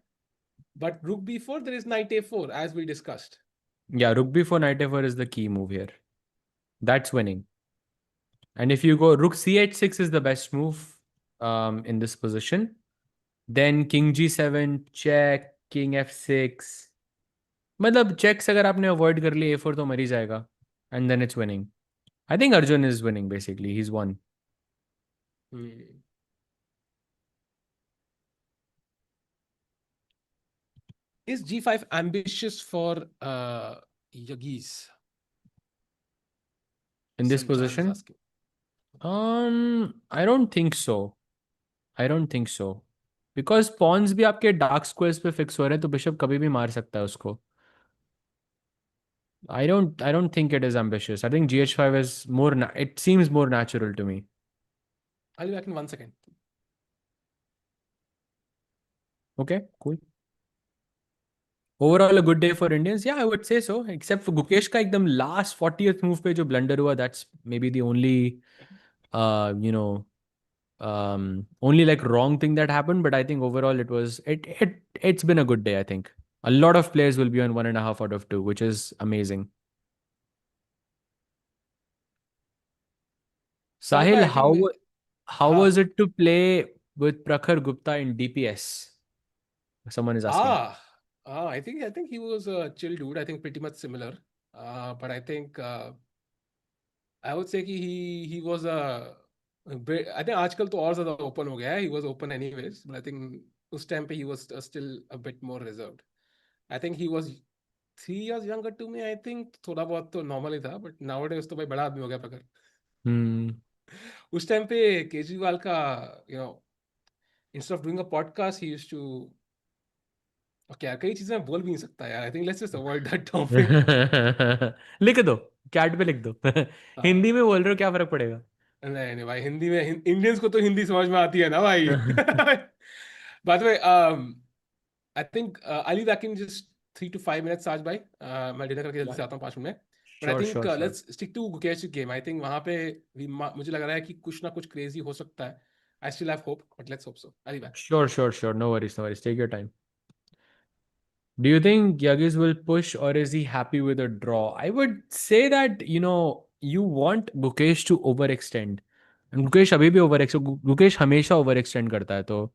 but Rook B4, there is Knight A4 as we discussed. Yeah, rook b4, knight a4 is the key move here. That's winning. And if you go rook c h6 is the best move in this position. Then king g7 check, king f6. मतलब checks अगर आपने avoid कर ली a4 तो मर ही जाएगा. And then it's winning. I think Arjun is winning basically. He's won. Hmm. Is G5 ambitious for Yagiz? In this Sanchal is position? asking. I don't think so. I don't think so. Because pawns भी आपके dark squares पे fix हो रहे हैं तो bishop कभी भी मार सकता है उसको. I don't think it is ambitious. I think gh5 is more it seems more natural to me. I'll be back in 1 second. Okay, cool. Overall a good day for Indians. Yeah, I would say so. Except for Gukesh का एकदम last 40th move पे जो blunder हुआ, that's maybe the only uh you know only like wrong thing that happened. But I think overall it's been a good day. I think a lot of players will be on 1.5 out of 2, which is amazing. Pragg Sahil, bhai, I think how हाँ. was it to play with Prakhar Gupta in DPS? Someone is asking. I think he was a chill dude. I think pretty much similar. But I think I would say कि he was I think आजकल तो और ज़्यादा open हो गया है. He was open anyways, but I think उस time पे he was still a bit more reserved. I think he was 3 years younger to me. I think थोड़ा बहुत तो normal ही था, but nowadays तो भाई बड़ा आदमी हो गया प्रखर. Hmm. उस time पे केजरीवाल का instead of doing a podcast, he used to. Okay, कई चीजें मैं बोल भी नहीं सकता यार. I think let's just avoid that topic. लिख दो, चैट पे लिख दो. हिंदी में बोल रहे हो क्या फर्क पड़ेगा? नहीं नहीं भाई, हिंदी में इंडियंस को तो हिंदी समझ में आती है ना भाई. By the way, I think I'll be back in just 3 to 5 minutes, Saj भाई. मैं डिनर करके जल्दी से आता हूँ 5 मिनट में. But I Sure, think sure, sure. let's stick to Gukesh game. I think वहाँ पे मुझे लग रहा है कि कुछ ना कुछ crazy हो सकता है. I still have hope, but let's hope so. I'll be back. Sure, sure, sure. No worries, no worries. Take your time. Do you think Yagiz will push or is he happy with a draw? I would say that, you want Gukesh to overextend. And Gukesh अभी भी overextend. Gukesh हमेशा overextend करता है तो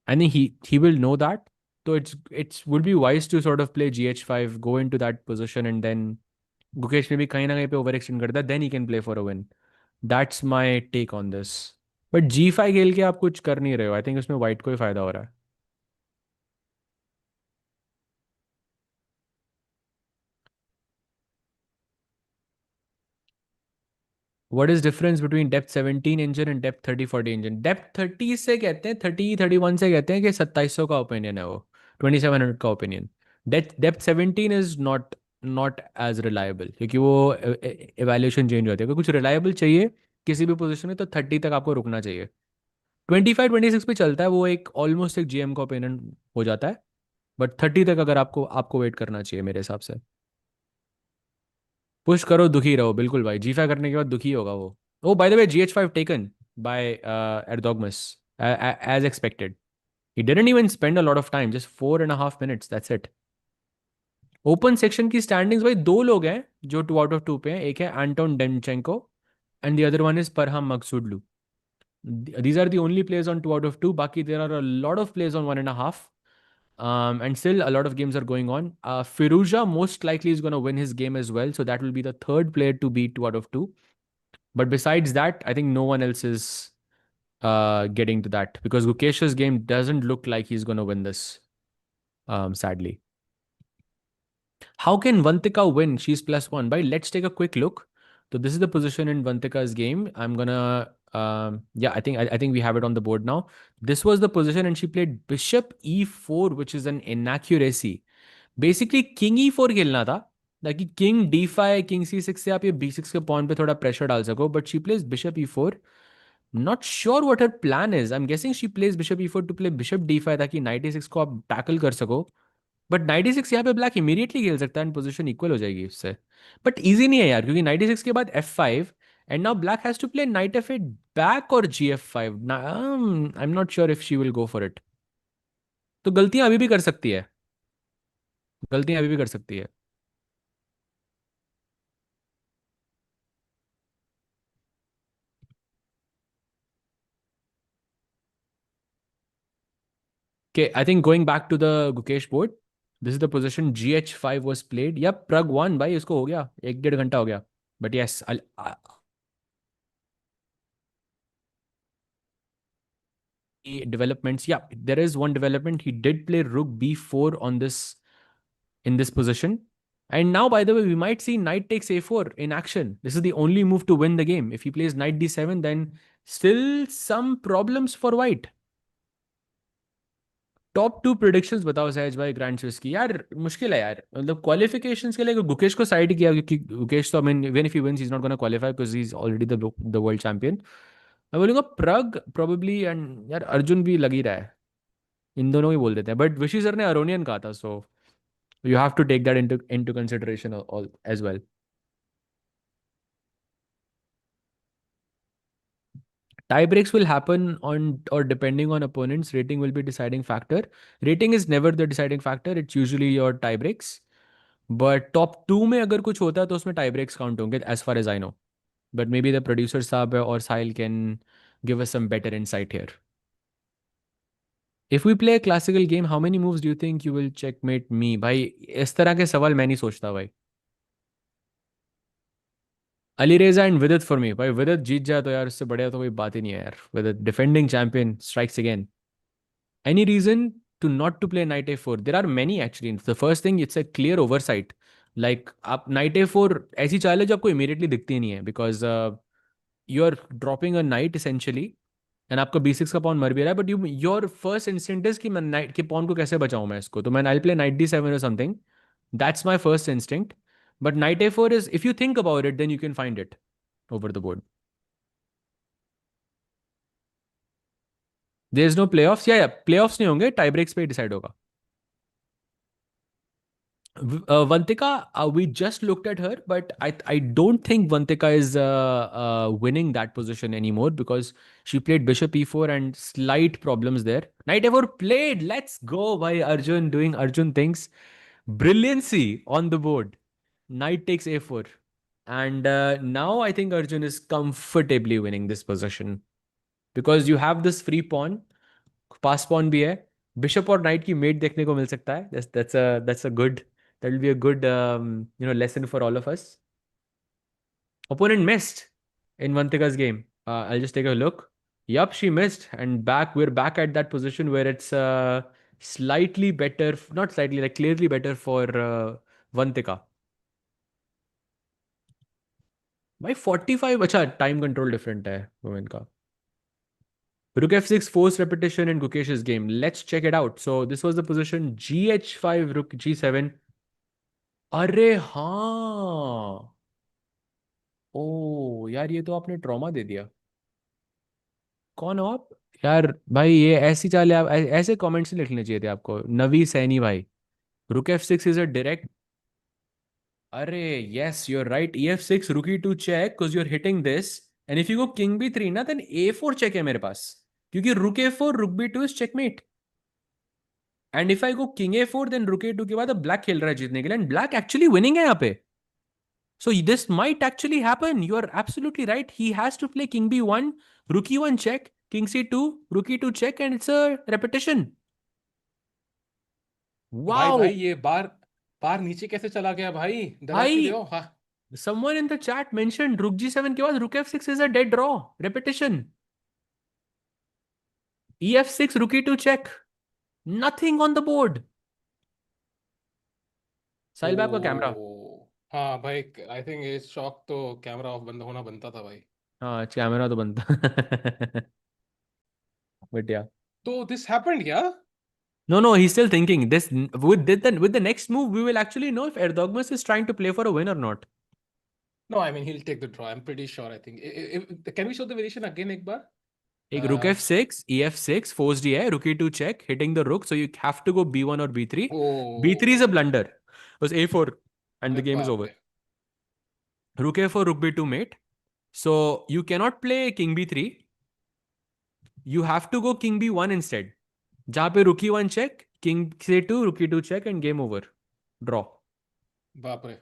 I think he will know that. So it's would be wise to sort of play gh5, go into that position and then Gukesh ने भी कहीं ना कहीं पे ओवर एक्सटेंड करता है, then he can play for a win. That's my take on this. But G5 खेल के आप कुछ कर नहीं रहे हो. आई थिंक उसमें वाइट को ही फायदा हो रहा है. What is difference between depth 17 engine and depth 30-40 engine? Depth 30 से कहते हैं, 30-31 से कहते हैं कि 2700 का ओपिनियन है वो, 2700 का opinion. Depth 17 is not as reliable, क्योंकि वो एवेल्यूशन चेंज होती है. अगर कुछ रिलायबल चाहिए किसी भी पोजीशन में तो 30 तक आपको रुकना चाहिए. 25-26 पे चलता है वो, एक ऑलमोस्ट एक GM का ओपिनियन हो जाता है. बट 30 तक अगर आपको आपको वेट करना चाहिए मेरे हिसाब से. पुश करो, दुखी रहो, बिल्कुल भाई. G5 करने के बाद दुखी होगा वो. Oh by the way, GH5 taken by Erdogmus as expected. He didn't even spend a lot of time, just 4.5 minutes. That's it. Open section की स्टैंडिंग्स भाई, दो लोग हैं जो 2 out of 2 पे हैं. एक है Anton Demchenko and the other one is Parham Maghsoodloo. These are the only players on 2 out of 2. Baki, there are a lot of players on 1.5. And still a lot of games are going on. Firuza most likely is going to win his game as well. So that will be the third player to beat 2 out of 2. But besides that, I think no one else is getting to that, because Gukesh's game doesn't look like he's going to win this, sadly. How can Vantika win? She's +1. But let's take a quick look. So this is the position in Vantika's game. I'm gonna yeah, I think we have it on the board now. This was the position, and she played Bishop E4, which is an inaccuracy. Basically, King E4 खेलना था, ताकि King D5, King C6 से आप ये B6 के pawn पे थोड़ा pressure डाल सको. But she plays Bishop E4. Not sure what her plan is. I'm guessing she plays Bishop E4 to play Bishop D5 ताकि Knight A6 को आप tackle कर सको. बट 96 यहाँ पे ब्लैक इमीडिएटली खेल सकता है एंड पोजीशन इक्वल हो जाएगी उससे. बट इजी नहीं है यार, क्योंकि 96 के बाद F5 and now black has to play knight F8 back और GF5. I am not sure if she will go for it. तो गलतियां अभी भी कर सकती है, गलतियां अभी भी कर सकती है. Okay, I think going back to the Gukesh board, this is the position GH5 was played. Yep, Pragg won भाई, इसको हो गया, 1-1.5 घंटा हो गया. But yes, developments. Yeah, there is one development. He did play Rook B4 on this, in this position. And now, by the way, we might see Knight takes A4 in action. This is the only move to win the game. If he plays Knight D7, then still some problems for white. Top 2 predictions बताओ सहज भाई grand Swiss की. यार मुश्किल है यार, मतलब qualifications के लिए गुकेश को साइड किया, क्योंकि गुकेश तो, I mean, even if he wins he is not gonna qualify because he is already the world champion. मैं बोलूंगा प्रग प्रोबेबली, एंड यार अर्जुन भी लग ही रहा है. इन दोनों ही बोल देते हैं. बट विशी सर ने अरोनियन कहा था, so you have to take that into consideration as well. Tie breaks will happen on, or depending on opponents, rating will be deciding factor. Rating is never the deciding factor. It's usually your tie breaks. But top 2 में अगर कुछ होता है तो उसमें tie breaks count होंगे, as far as I know. But maybe the producer साहब or Sahil can give us some better insight here. If we play a classical game, how many moves do you think you will checkmate me? भाई इस तरह के सवाल मैं नहीं सोचता भाई. अली रेजा एंड विदित फॉर मी. भाई विदित जीत जाए तो यार उससे बढ़िया तो कोई बात ही नहीं है यार. विदित defending champion strikes again. Any reason to not to play knight A4? There are many actually. The first thing, it's a clear oversight. Like आप knight A4 ऐसी चाल है जो आपको immediately दिखती नहीं है, because you are dropping a knight essentially, and आपका B6 का pawn मर भी रहा है, but your first instinct is कि मैं knight के pawn को कैसे बचाऊं मैं इसको, तो मैं I'll play knight D7 or something. That's my first instinct. But knight A4 is, if you think about it, then you can find it over the board. There is no playoffs. Yeah, playoffs नहीं होंगे, tie breaks पे ही decide होगा. Vantika, we just looked at her, but I don't think Vantika is winning that position anymore, because she played Bishop E4 and slight problems there. Knight ever played. Let's go by Arjun, doing Arjun things. Brilliancy on the board. Knight takes A4. And now I think Arjun is comfortably winning this position, because you have this free pawn, pass pawn भी है, Bishop और Knight की mate देखने को मिल सकता है. That's a good That will be a good lesson for all of us. Opponent missed in Vantika's game. I'll just take a look. Yup, she missed, and we're back at that position where it's slightly better, not slightly, like clearly better for Vantika. By 45, अच्छा time control different है women का. Rook f6 forced repetition in Gukesh's game. Let's check it out. So this was the position gh5 rook g7. अरे हाँ, ओ यार ये तो आपने trauma दे दिया. कौन हो आप यार? भाई ये ऐसी चाल है, आप ऐसे कमेंट्स नहीं लिखने चाहिए थे आपको. नवी सैनी भाई, rook f6 is a direct. अरे yes, you're right. ef6 rook e2 check because you're hitting this, and if you go king b3 ना, then a4 check है मेरे पास, क्योंकि rook a4 rook b2 is checkmate. And if I go king a4 then rook a2 के बाद अब black खेल रहा है जीतने के लिए, and black actually winning है यहाँ पे. So this might actually happen. You are absolutely right. He has to play king b1, rook e1 check, king c2, rook e2 check, and it's a repetition. भाई Wow. भाई ये बार बार नीचे कैसे चला गया भाई? भाई दराती दो हाँ. someone in the chat mentioned rook g7 के बाद rook f6 is a dead draw. Repetition. ef6 rook e2 check. Nothing on the board. साहिल भाई आपका कैमरा. ओ हाँ भाई, आई थिंक इस शॉक तो कैमरा ऑफ बंद होना बनता था भाई. हाँ कैमरा तो बनता. बट या. तो दिस हैपेंड क्या? No, he's still thinking. This with the next move, we will actually know if Erdogmus is trying to play for a win or not. No, I mean he'll take the draw. I'm pretty sure. I think. Can we show the variation again एक बार? एक rook f6, ef6, forced है, rook e2 check, hitting the rook, so you have to go b1 or b3. b3 is a blunder. It was a4, and the game is over. Rook a4, rook b2 mate. So you cannot play king b3. You have to go king b1 instead. जहाँ पे rook e1 check, king c2, rook e2 check, and game over. Draw. बाप रे.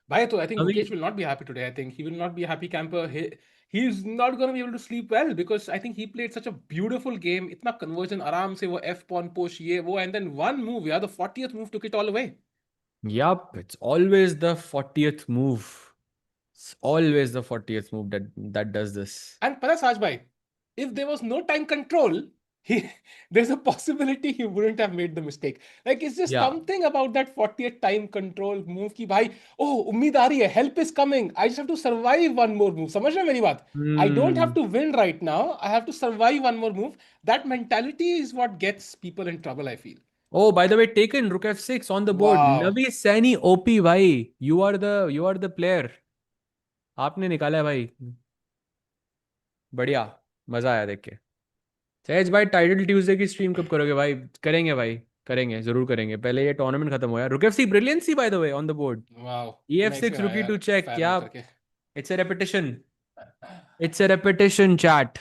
Bhai, so I think I mean, Gukesh will not be happy today. I think he will not be a happy camper. He's not going to be able to sleep well because I think he played such a beautiful game. Itna conversion, आराम से वो F pawn push ये वो, and then one move, yeah, the 40th move took it all away. yup, it's always the 40th move. It's always the 40th move that does this. And पता है साज भाई, if there was no time control, he there's a possibility he wouldn't have made the mistake. Like it's just something about that 40th time control move की भाई, oh उम्मीद आ रही है, help is coming. I just have to survive one more move. समझ रहे हैं मेरी बात? I don't have to win right now. I have to survive one more move. That mentality is what gets people in trouble, I feel. Oh, by the way, taken rook f6 on the board. Wow. Navi Saini OP भाई, you are the player. आपने निकाला है भाई. बढ़िया, मजा आया देख के. सहज भाई, टाइटल ट्यूसडे की स्ट्रीम कब करोगे भाई? करेंगे भाई, करेंगे, जरूर करेंगे. पहले ये टूर्नामेंट खत्म हो यार. रुक F6 brilliancy bye the way on the board. Wow. ef6 rook e2 check. क्या? It's a repetition. It's a repetition chat.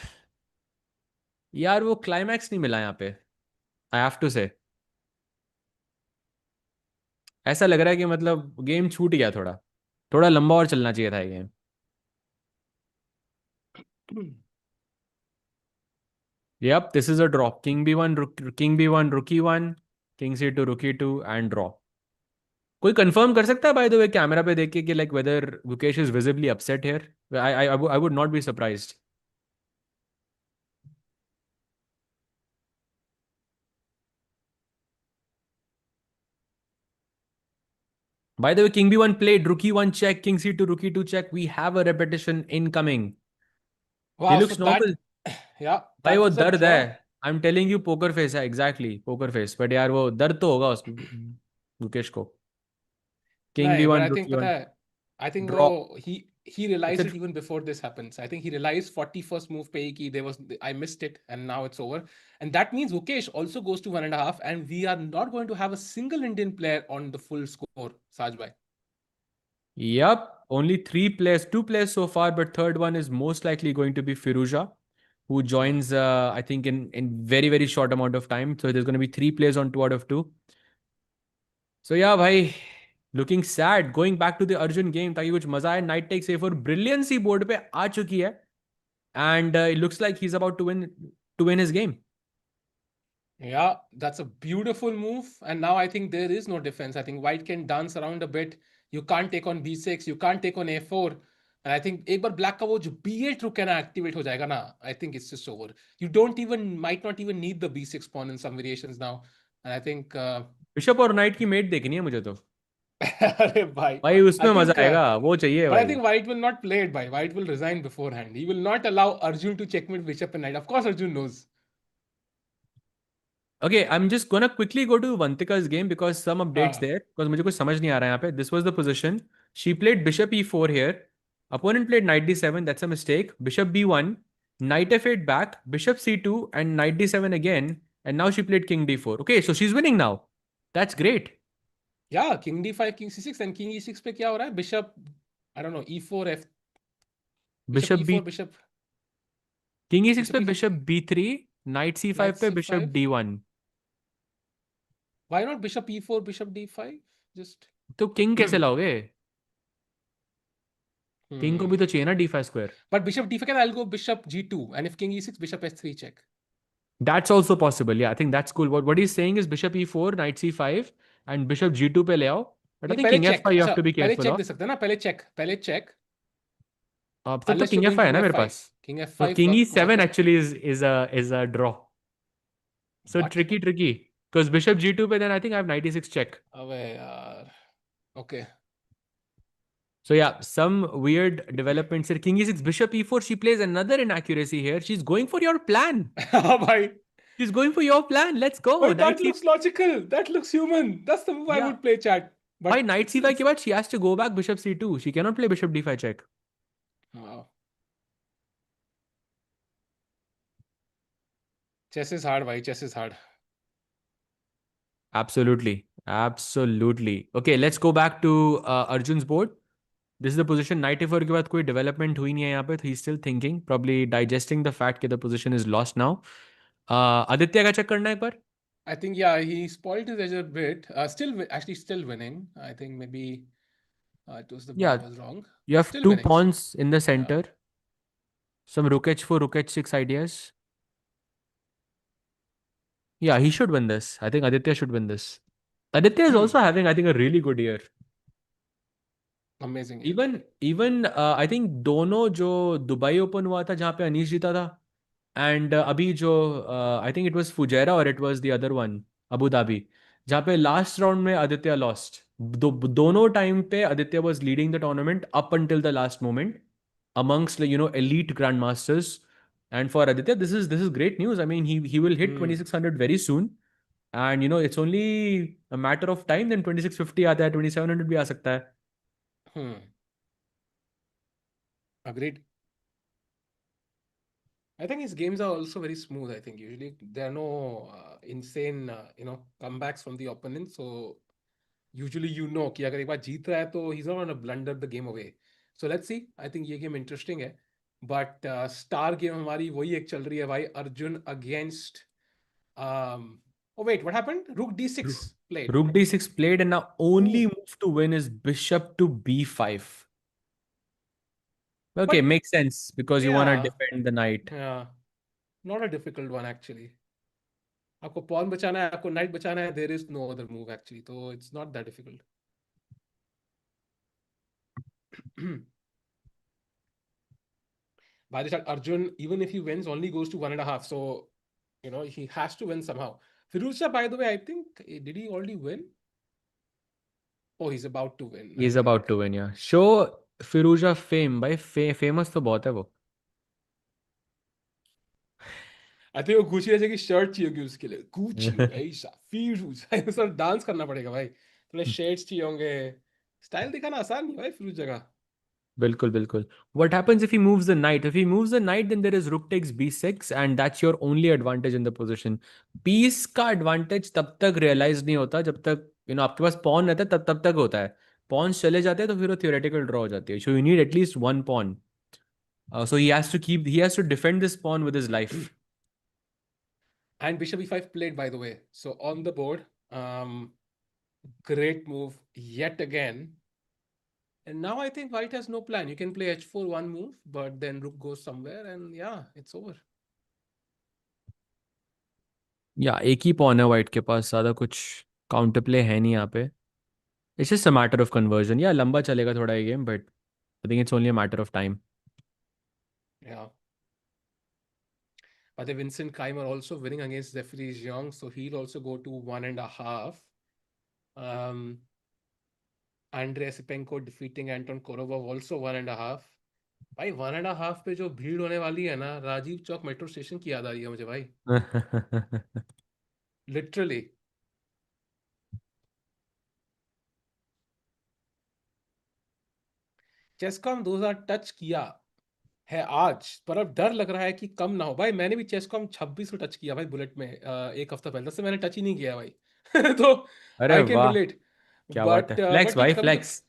यार वो क्लाइमैक्स नहीं मिला यहाँ पे. I have to say. ऐसा लग रहा है कि मतलब गेम छूट गया थोड़ा. थोड़ा लंबा और चलना चाहिए था ये game. Yep, this is a draw. King b1, king b1, rook e1, king c2, rook e2, and draw. कोई कंफर्म कर सकता है बाय द वे कैमरा पे देख के कि like whether Gukesh is visibly upset here? I would not be surprised. By the way, king b1 played, rook e1 check, king c2, rook e2 check. We have a repetition incoming. Wow, He looks so normal. Yeah, भाई वो that's a दर्द draw. है. I am telling you, poker face है. Exactly poker face. But यार वो दर्द तो होगा उसको, गुकेश को. King नहीं, but b1, I rook think पता e1. है, I think Draw. वो he realized it even before this happens. I think he realized 41st move पे ही कि I missed it and now it's over. And that means Gukesh also goes to 1.5 and we are not going to have a single Indian player on the full score, Saj bhai. Yep, only two players so far, but third one is most likely going to be Firuza, who joins, I think, in very, very short amount of time. So there's going to be 3 players on 2 out of 2. So yeah, bhai, looking sad. Going back to the Arjun game, ताकि कुछ मजा आए. Knight takes a4, brilliancy board पे आ चुकी है, and it looks like he's about to win his game. Yeah, that's a beautiful move. And now I think there is no defense. I think white can dance around a bit. You can't take on b6, you can't take on a4. And I think एक बार black का वो जो b8 रुक है ना activate हो जाएगा ना, I think it's just over. You don't even might not even need the b6 pawn in some variations now. And I think bishop और नाइट की मेट देखनी है मुझे तो। अरे भाई भाई I उसमें मजा think आएगा, वो चाहिए but I भाई। think white will not play it by. White will resign beforehand. He will not allow Arjun to checkmate bishop and knight. Of course Arjun knows. Okay, I'm just gonna quickly go to Vantika's game because some updates हाँ there. Because मुझे कुछ समझ नहीं आ रहा है यहाँ पे. This was the position. She played bishop e4 here. Opponent played knight d7. That's a mistake. Bishop b1, knight f8 back, bishop c2, and knight d7 again. And now she played king d4. Okay, so she's winning now. That's great. Yeah, king d5, king c6 and king e6 पे क्या हो रहा है? Bishop, I don't know, e4, f, bishop Bishop e4, b, bishop, king e6 bishop पे e4, bishop b3, knight knight c5 पे bishop c5. d1. Why not bishop e4, bishop d5? Just तो king कैसे लाओगे? King को भी hmm. तो चाहिए ना d5 square. But bishop d5, I'll go bishop g2, and if king e6, bishop s3 check. That's also possible. Yeah, I think that's cool. What he's saying is bishop e4, knight c5, and bishop g2 पे ले आओ. But I नहीं think पहले king check. f5 you अच्छा have to be पहले careful check of. दे सकते हैं ना? पहले check. अब तक तो Unless you're king going f5 है king ना मेरे f5. पास. King So f5 king वहाँ e7 पे actually is a draw. So what? tricky. Because bishop g2 पे then I think I have knight e6 check. अबे यार. Okay. So yeah, some weird developments here. King e6, bishop e4. She plays another inaccuracy here. She's going for your plan. हाँ भाई. She's going for your plan. Let's go. But Knight that c. looks logical. That looks human. That's the move I Yeah. would play, chat. Why But knight c5 के बाद she has to go back bishop c2. She cannot play bishop d5 check. हाँ. Chess is hard, भाई. Chess is hard. Absolutely. Okay, let's go back to Arjun's board. This is the position. Knight e4 के बाद कोई development हुई नहीं है यहाँ पे. He's still thinking, probably digesting the fact that the position is lost now. Aditya का check करना है एक बार. I think yeah, he spoiled his edge a bit. Actually still winning. I think maybe it was the Yeah, board was wrong. you have Still two winning. pawns in the Yeah. center. Some rook h4, rook h6 ideas. Yeah, he should win this. I think Aditya should win this. Aditya is also having, I think, a really good year. Amazing. Yeah. Even I think दोनों जो Dubai open हुआ था जहाँ पे अनीश जीता था and अभी जो I think it was Fujairah और it was the other one Abu Dhabi जहाँ पे लास्ट राउंड में आदित्य लॉस्ट दोनों टाइम पे Aditya was leading the tournament up until the last moment amongst elite grandmasters. And for Aditya, this is great news. I mean, he will hit 2600 very soon, and it's only a matter of time. Then 2650 आता है, 2700 भी आ सकता है. Agreed. I think his games are also very smooth. I think usually there are no insane, comebacks from the opponent. So usually कि अगर एक बार जीत रहा है तो he's not gonna blunder the game away. So let's see. I think ये game interesting है. But star game हमारी वही एक चल रही है भाई. Arjun against. Oh wait, what happened? Rook d6 played. Rook d6 played, and now only move to win is bishop to b5. Okay, But makes sense because you want to yeah, defend the knight. not a difficult one actually. आपको pawn बचाना है, आपको knight बचाना है. There is no other move actually. So it's not that difficult. By the time Arjun, even if he wins, only goes to 1.5. So, he has to win somehow. Firuzja, by the way, I think, did he already win? Oh, he's about to win, I He's think. about to win, yeah. Show Firuza fame. भाई famous तो बहुत है वो. I think वो Gucci जैसे की shirt चाहिए होगी उसके लिए. गुची, ऐसा, फिरूजा. सर डांस करना पड़ेगा भाई. थोड़े शेड्स चाहिए होंगे. स्टाइल दिखाना आसान नहीं भाई फिरूजा का. बिल्कुल. What happens if he moves the knight? If he moves the knight, then there is rook takes b6, and that's your only advantage in the position. Piece का advantage तब तक realize नहीं होता जब तक आपके पास pawn रहता है, तब तक होता है. Pawns चले जाते हैं तो फिर वो theoretical draw हो जाती है. So you need at least one pawn. So he has to defend this pawn with his life. And bishop e5 played, by the way. So on the board, great move yet again. And now I think white has no plan. You can play h4 one move, but then rook goes somewhere, and yeah, it's over. या एक ही pawn है white के पास, ज़्यादा कुछ counter play है नहीं यहाँ पे। It's just a matter of conversion, या लंबा चलेगा थोड़ा ये game, but I think it's only a matter of time. Yeah. But the Vincent Keimer also winning against Zephyr Young, so he'll also go to 1.5. Um, Andrei Sipenko defeating Anton Korobov also 1.5. भाई 1.5 पे जो भीड़ होने वाली है ना, Rajiv Chowk metro station की याद आ रही है मुझे भाई, लिटरली। चेस्कॉम 2000 टच किया है आज, पर अब डर लग रहा है कि कम ना हो। भाई मैंने भी चेस्कॉम 26 को टच किया भाई बुलेट में, एक हफ्ता पहले। 10 से मैंने टच ही नहीं किया भाई। तो अरे आई कैन वाह, रिलेट। क्या बात है, फ्लेक्स बट ठीक भाई है, कभी तो। फ्लेक्स।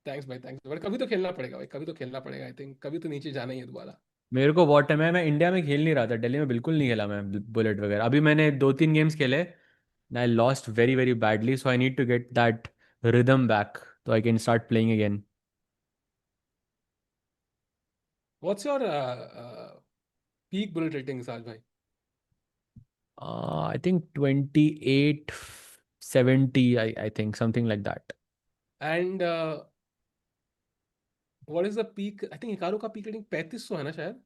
थैंक्स भाई, थैंक्स, बट कभी तो खेलना पड़ेगा भाई, कभी तो खेलना पड़ेगा। आई थिंक कभी तो नीचे जाना ही है दोबारा। मेरे को बहुत टाइम है, मैं इंडिया में खेल नहीं रहा था, दिल्ली में बिल्कुल नहीं खेला मैं बुलेट वगैरह। अभी मैंने 2-3 गेम्स खेले, I lost very very badly, so I need to get that rhythm back तो I can start playing again. What's your peak bullet ratings आज भाई? I think 2870, I think something like that. And what is the peak? I think Hikaru का peak rating 3500 है ना शायद।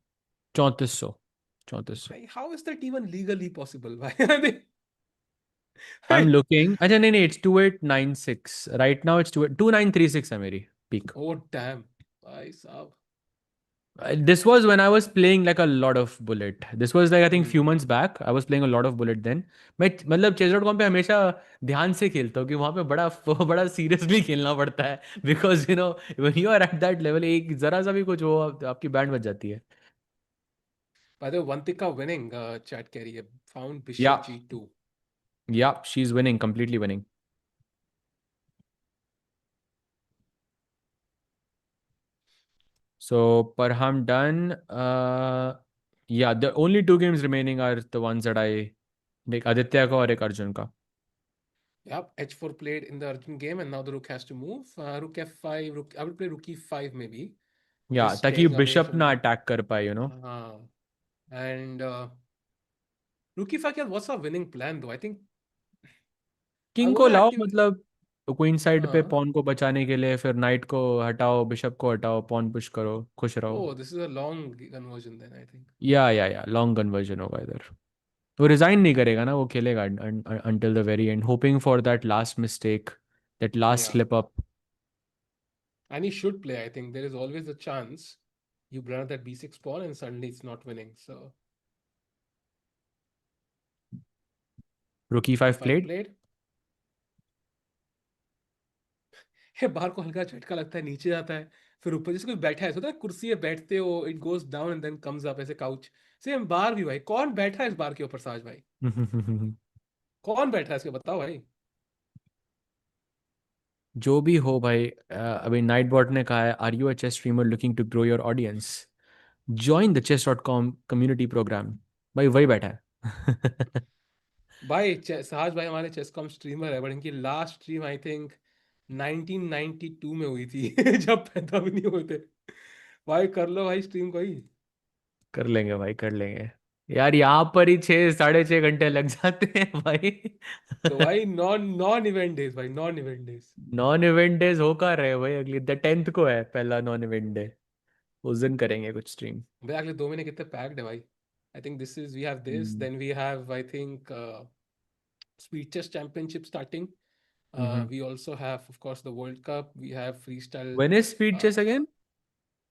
3400, 3400। भाई how is that even legally possible भाई? I think- I am भाई, looking, अच्छा नहीं नहीं, इट्स 2896 राइट नाउ, इट्स 2936 है मेरी पीक। ओ डैम भाई साहब। This was when I was playing like a lot of Bullet. This was like I think hmm. few months back. I was playing a lot of Bullet then. मैं मतलब chess.com पे हमेशा ध्यान से खेलता हूँ कि वहाँ पे बड़ा बड़ा सीरियसली खेलना पड़ता है, because you know when you are at that level एक जरा सा भी कुछ हो आपकी बैंड बज जाती है। By the way, Vantika winning, chat कह रही है, found या bishop g2. या she is winning, completely winning. So Parham done. Yeah, the only two games remaining are the ones that I like, Aditya का और एक अर्जुन का। Yep, h4 played in the Arjun game, and now the rook has to move. Rook f5. Rook. I would play rook e5 maybe. या Just ताकि changing up bishop ना initially. Attack कर पाए, you know. हाँ, and rook e5 क्या? What's our winning plan though? I think I king को want to लाओ, active. मतलब क्वीन साइड पे हाँ. पॉन को बचाने के लिए, फिर नाइट को हटाओ, बिशप को हटाओ, पॉन पुश करो, खुश रहो। Oh, this is a long conversion then, I think. या लॉन्ग कन्वर्जन होगा इधर। वो रिजाइन नहीं करेगा ना, वो खेलेगा until the very and, hoping for that last mistake, that last Yeah, slip up. and he should play. I think there is always a chance you run at that b6 pawn and suddenly it's not winning. So रुकी five e5 played. played. है बाहर को हल्का झटका लगता है, नीचे जाता है, फिर ऊपर जैसे कोई बैठा है, होता है कुर्सी पे बैठते हो, it goes down and then comes up ऐसे काउच। सेम बार भी भाई, कौन बैठा है इस बार के ऊपर? साज भाई, कौन बैठा है इसके, बताओ भाई। जो भी हो भाई, अभी नाइट बॉट ने कहा है, are you a chess streamer looking to grow your audience, join the chess.com community program. भाई वही बैठा है। भाई साज भाई हमारे चेसकॉम स्ट्रीमर है, बट इनकी लास्ट स्ट्रीम आई थिंक 1992 में हुई थी। जब पैदा भी नहीं हुए थे। भाई कर लो भाई स्ट्रीम कोई। कर लेंगे भाई, कर लेंगे। यार यहाँ पर ही 6-6.5 घंटे लग जाते हैं भाई। तो भाई नॉन नॉन इवेंट डेज भाई, non event days. Non event days हो कर रहे हैं भाई, अगली द 10th को है पहला नॉन इवेंट डे, उस दिन करेंगे कुछ स्ट्रीम। भाई अगले 2 महीने कितने पैक्ड है भाई। I think this is, we have this, hmm. Then we have I think Speed Chess Championship starting. हम्म। We also have, of course, the World Cup. We have freestyle. When is speed chess Uh, again?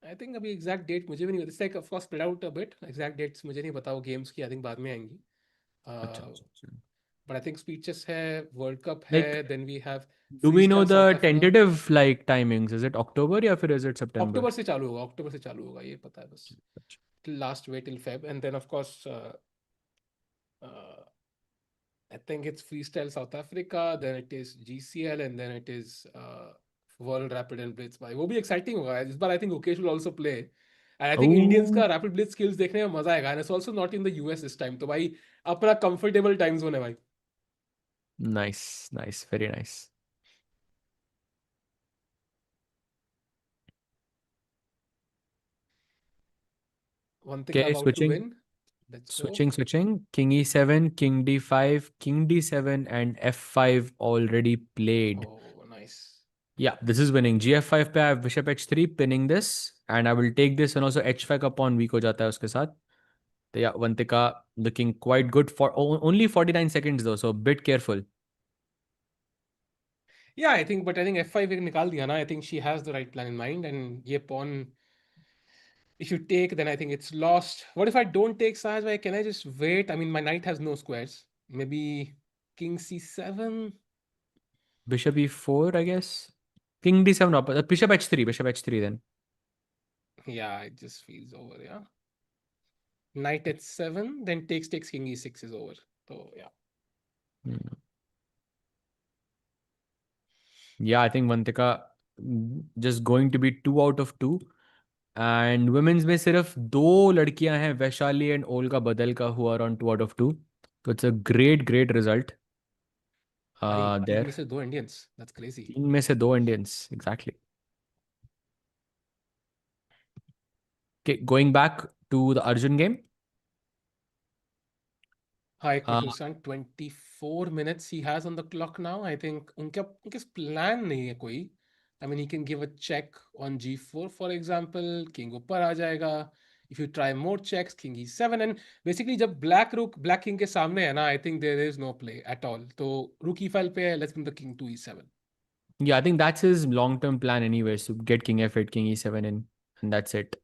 I think अभी exact date मुझे भी नहीं पता. It's like of course spread out a bit. Exact dates मुझे नहीं पता, वो games की I think बाद में आएंगी. अच्छा Uh, अच्छा अच्छा। but I think Speed Chess है, World Cup है, like, then we have do we know freestyle the South Africa. Tentative like timings, is it October या फिर इज इट सितंबर? अक्टूबर से चालू होगा, अक्टूबर से चालू होगा, ये पता है बस। Till last way till Feb, and then of course uh, I think it's freestyle South Africa, then it is GCL, and then it is World Rapid and Blitz भाई, वो भी exciting होगा इस बार। I think Gukesh will also play, and I think Indians ओह, का Rapid Blitz skills देखने में मजा आएगा, and it's also not in the US this time, तो भाई अपना comfortable time zone है भाई। Nice nice, very nice. One thing के about to switching. win, Let's go. Switching. King e7, king d5, king d7, and f5 already played. Oh, nice. Yeah, this is winning. gf5 पे I have bishop h3 pinning this, and I will take this, and also h5 का pawn weak हो जाता है उसके साथ. So yeah, Vantika looking quite good for only 49 seconds though, so a bit careful. Yeah, but I think f5 एक निकाल दिया ना. I think she has the right plan in mind, and ये pawn, if you take, then I think it's lost. What if I don't take Sahaj? Why can I just wait? I mean, my knight has no squares. Maybe king c7. Bishop e4, I guess. King d7, no, bishop h3, bishop h3 then. Yeah, it just feels over. Yeah, knight h7, then takes king e6 is over. So yeah. Hmm. Yeah, I think Vantika just going to be 2 out of 2. And women's में सिर्फ दो लड़कियां हैं, Vaishali and Olga Badelka, who are on 2 out of 2. तो it's a great result भाई 3 में there. से 2 Indians, that's crazy. 3 में से 2 Indians, exactly. Going back to the Arjun game. Haik Martirosyan, 24 minutes he has on the clock now. I think उनके plan नहीं है कोई. I mean, he can give a check on g4, for example. King ऊपर आ जाएगा. If you try more checks, king e7, and basically जब black king के सामने है ना, I think there is no play at all. तो rook e5 पे है, let's bring the king to e7. Yeah, I think that's his long term plan anyways, to get king f8, king e7 in, and that's it.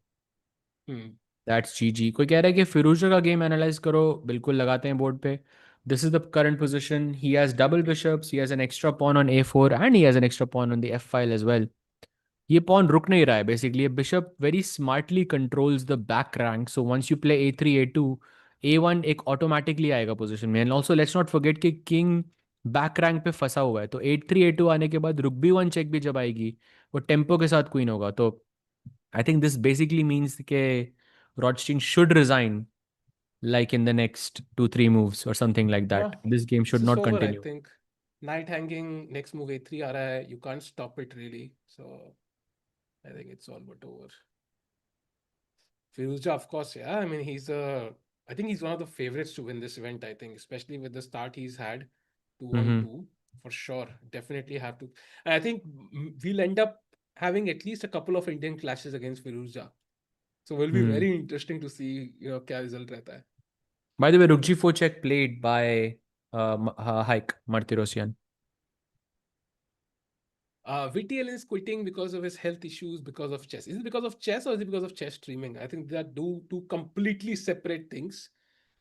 That's जीजी. कोई कह रहा है कि फिरोजा का गेम एनालाइज करो. बिल्कुल लगाते हैं बोर्ड पे. This is the current position. He has double bishops, he has an extra pawn on a4, and he has an extra pawn on the f file as well. ये pawn रुक नहीं रहा है बेसिकली. ये bishop very smartly controls the back rank. So once you play a3 a2, a1 एक automatically आएगा position में. And also let's not forget कि किंग बैक रैंक पे फंसा हुआ है. तो a3 a2 आने के बाद रुक b1 चेक भी जब आएगी, वो टेम्पो के साथ क्वीन होगा. तो आई थिंक दिस बेसिकली मीन्स के Rodstein should resign like in the next 2-3 moves or something like that. Yeah, This game this should is not over, I continue. think. Knight hanging, next move a3 आ रहा है. You can't stop it really. So I think it's all but over. Firuza, of course, yeah. I mean, I think he's one of the favorites to win this event, I think, especially with the start he's had, 2-1-2, for sure. Definitely have to. And I think we'll end up having at least a couple of Indian clashes against Firuza. So it will be very interesting to see, क्या result रहता है. By the way, Rook g4 check played by Haik Martirosyan. VTL is quitting because of his health issues, because of chess. Is it because of chess or is it because of chess streaming? I think they are two completely separate things.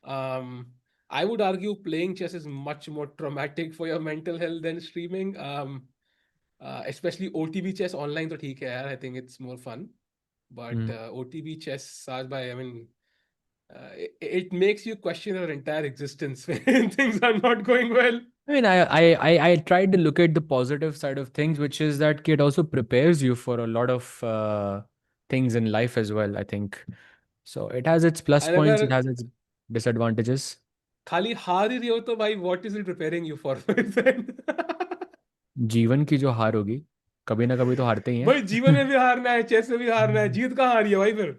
I would argue playing chess is much more traumatic for your mental health than streaming. Especially OTB chess online, तो ठीक है यार. I think it's more fun. But OTB chess, Saj bhai, I mean, it makes you question your entire existence when things are not going well. I mean, I tried to look at the positive side of things, which is that kid also prepares you for a lot of things in life as well, I think. So it has its plus And points, it अगर has its disadvantages. खाली हार ही रही हो तो भाई what is it preparing you for then? जीवन की जो हार होगी, कभी ना कभी तो हारते ही भाई जीवन हैं. में भी हारना है, चेस में भी हारना है, जीत कहाँ हारी है भाई फिर.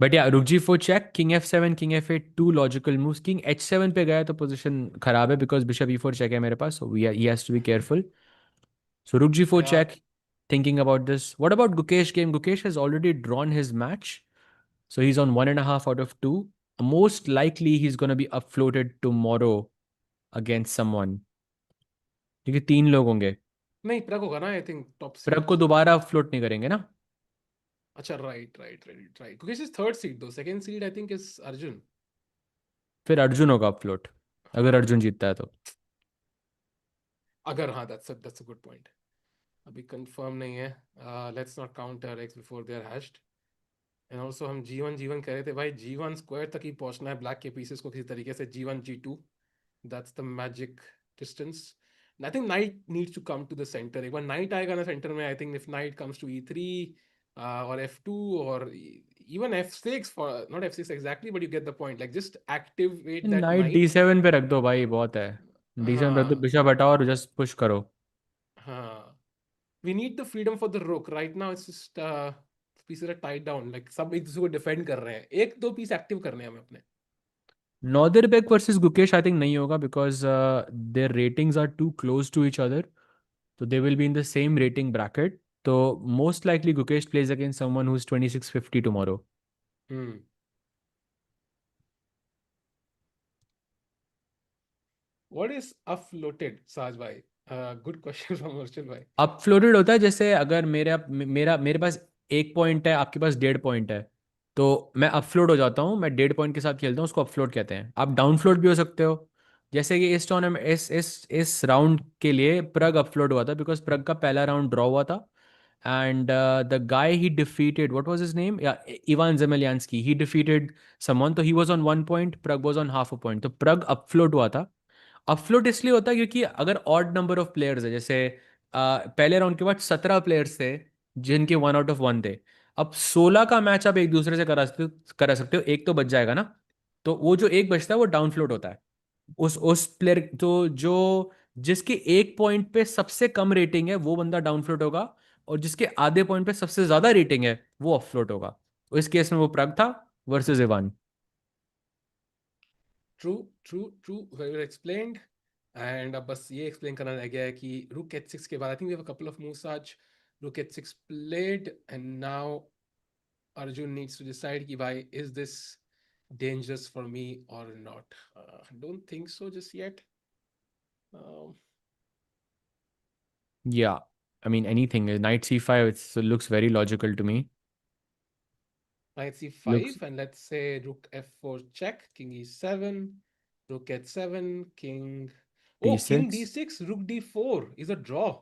बट या rook g4 check, king f7, king f8, 2 logical moves. King h7 पे गया तो पोजीशन खराब है बिकॉज बिशप e4 चेक है मेरे पास, so he has to be careful. So rook g4 Yeah. check, thinking about this. What about Gukesh game? Gukesh has already drawn his match, so he's on 1.5 out of 2. Most likely he's going to be upfloated tomorrow against someone, क्योंकि 3 लोग होंगे. नहीं, प्रग होगा ना, I think top प्रग seed. को दोबारा अपफ्लोट नहीं करेंगे ना. अच्छा, राइट. क्योंकि इज थर्ड सीड दो, second seed I think is Arjun. फिर अर्जुन होगा अपफ्लोट, अगर अर्जुन जीतता है तो. अगर हाँ, दैट्स अ गुड पॉइंट. अभी कंफर्म नहीं है. Let's not count our X before they are hatched. And also हम जीवन कह रहे थे भाई, जीवन स्क्वायर तक ही पहुंचना है ब्लैक के पीसेस को किसी तरीके से. जीवन G2, that's the magic distance. I think knight needs to come to the center. एक बार knight आएगा ना सेंटर में, I think if knight comes to e3 or f2 or even f6, for not f6 exactly, but you get the point. Like just activate that night knight. d7 पे रख दो भाई, बहुत है. d7 पे रख दो, हाँ बिशप हटाओ और जस्ट पुश करो. हाँ. we need the freedom for the rook. Right now, it's just pieces are tied down. Like सब एक दूसरे को defend कर रहे हैं. एक दो piece active करने हैं हमें अपने. Northern versus Gukesh, I think nahi hoga because their ratings are too close to each other. So they will be in the same rating bracket. So most likely Gukesh plays against someone who's 2650 tomorrow. Hmm. What is offloaded, Saj bhai? Good question from Arjun bhai. अपफ्लोटेड होता है जैसे अगर मेरे पास 1 point है, आपके पास 1.5 point है, तो मैं अपफ्लोट हो जाता हूँ, मैं 1.5 पॉइंट के साथ खेलता हूँ, उसको अपफ्लोट कहते हैं। आप डाउनफ्लोट भी हो सकते हो। जैसे कि इस टूर्नामेंट इस राउंड के लिए प्रग अपफ्लोट हुआ था बिकॉज प्रग का पहला राउंड ड्रॉ हुआ था and the guy he defeated, what was his name, yeah Ivan Zemlyanskiy, he defeated someone, तो he was on 1 point, Pragg was on half a point, तो प्रग अपफ्लोट हुआ था। अपफ्लोट इसलिए होता है क्योंकि अगर ऑड नंबर ऑफ प्लेयर्स है, जैसे पहले राउंड के बाद 17 प्लेयर्स थे जिनके 1 आउट ऑफ 1 थे, अब 16 का मैच आप एक दूसरे से करा सकते हो, एक तो बच जाएगा ना, तो वो जो एक बचता है वो डाउन फ्लोट होता है। उस प्लेयर तो जो जिसके 1 पॉइंट पे सबसे कम रेटिंग है वो बंदा डाउन फ्लोट होगा, और जिसके आधे पॉइंट पे सबसे ज्यादा रेटिंग है वो ऑफ फ्लोट होगा। तो इस केस में वो प्रग था versus Ivan. True. Very well explained. And अब बस ये explain करना रह गया है कि rook h6 के बाद I think we have a couple of moves आज. Rook h6 played and now Arjun needs to decide कि भाई is this dangerous for me or not. Don't think so just yet. Um, Yeah, I mean anything. Knight c5, it looks very logical to me. Knight Looks c5 and let's say rook f4 check, king e7, rook h7, king. Oh, king d6, d6, rook d4 is a draw.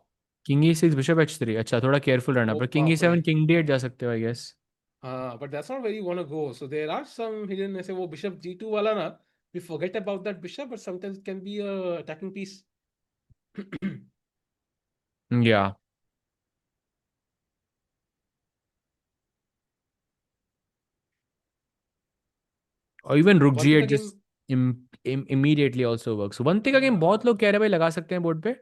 King e6, bishop h3। अच्छा, थोड़ा careful रहना, Oh, पर king बाप रे. e7 king d8 जा सकते हो I guess. But that's not where you want to go. So there are some hidden, ऐसे वो bishop g2 वाला ना, we forget about that bishop, but sometimes it can be a attacking piece. या, और even रुक One thing g8 again, just immediately also works। One thing again, बहुत लोग कह रहे हैं भाई लगा सकते हैं बोर्ड पे,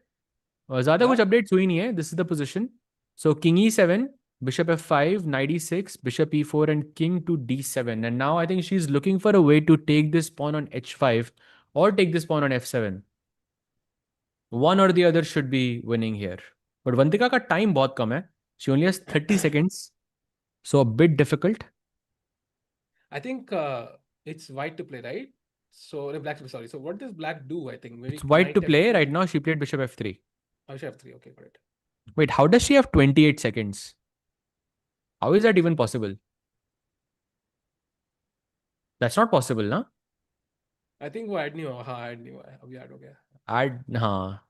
और ज्यादा yeah. कुछ अपडेट्स हुई नहीं है। This is the position. So king e7, bishop f5, knight e6, bishop e4 and king to d7, and now I think she's looking for a way to take this pawn on h5 or take this pawn on f7। one or the other should be winning here, but Vantika का time बहुत कम है, she only has 30 seconds, so a bit difficult। I think it's white to play, right? So no, black. Sorry. So what does black do? I think It's maybe white to knight play f3. right now, she played bishop f3। Oh, she f3. Okay, got it. Wait, how does she have 28 seconds? How is that even possible? That's not possible, na? I think वो add नहीं हुआ. हाँ, add नहीं हुआ है. अभी add हो गया. Add, हाँ।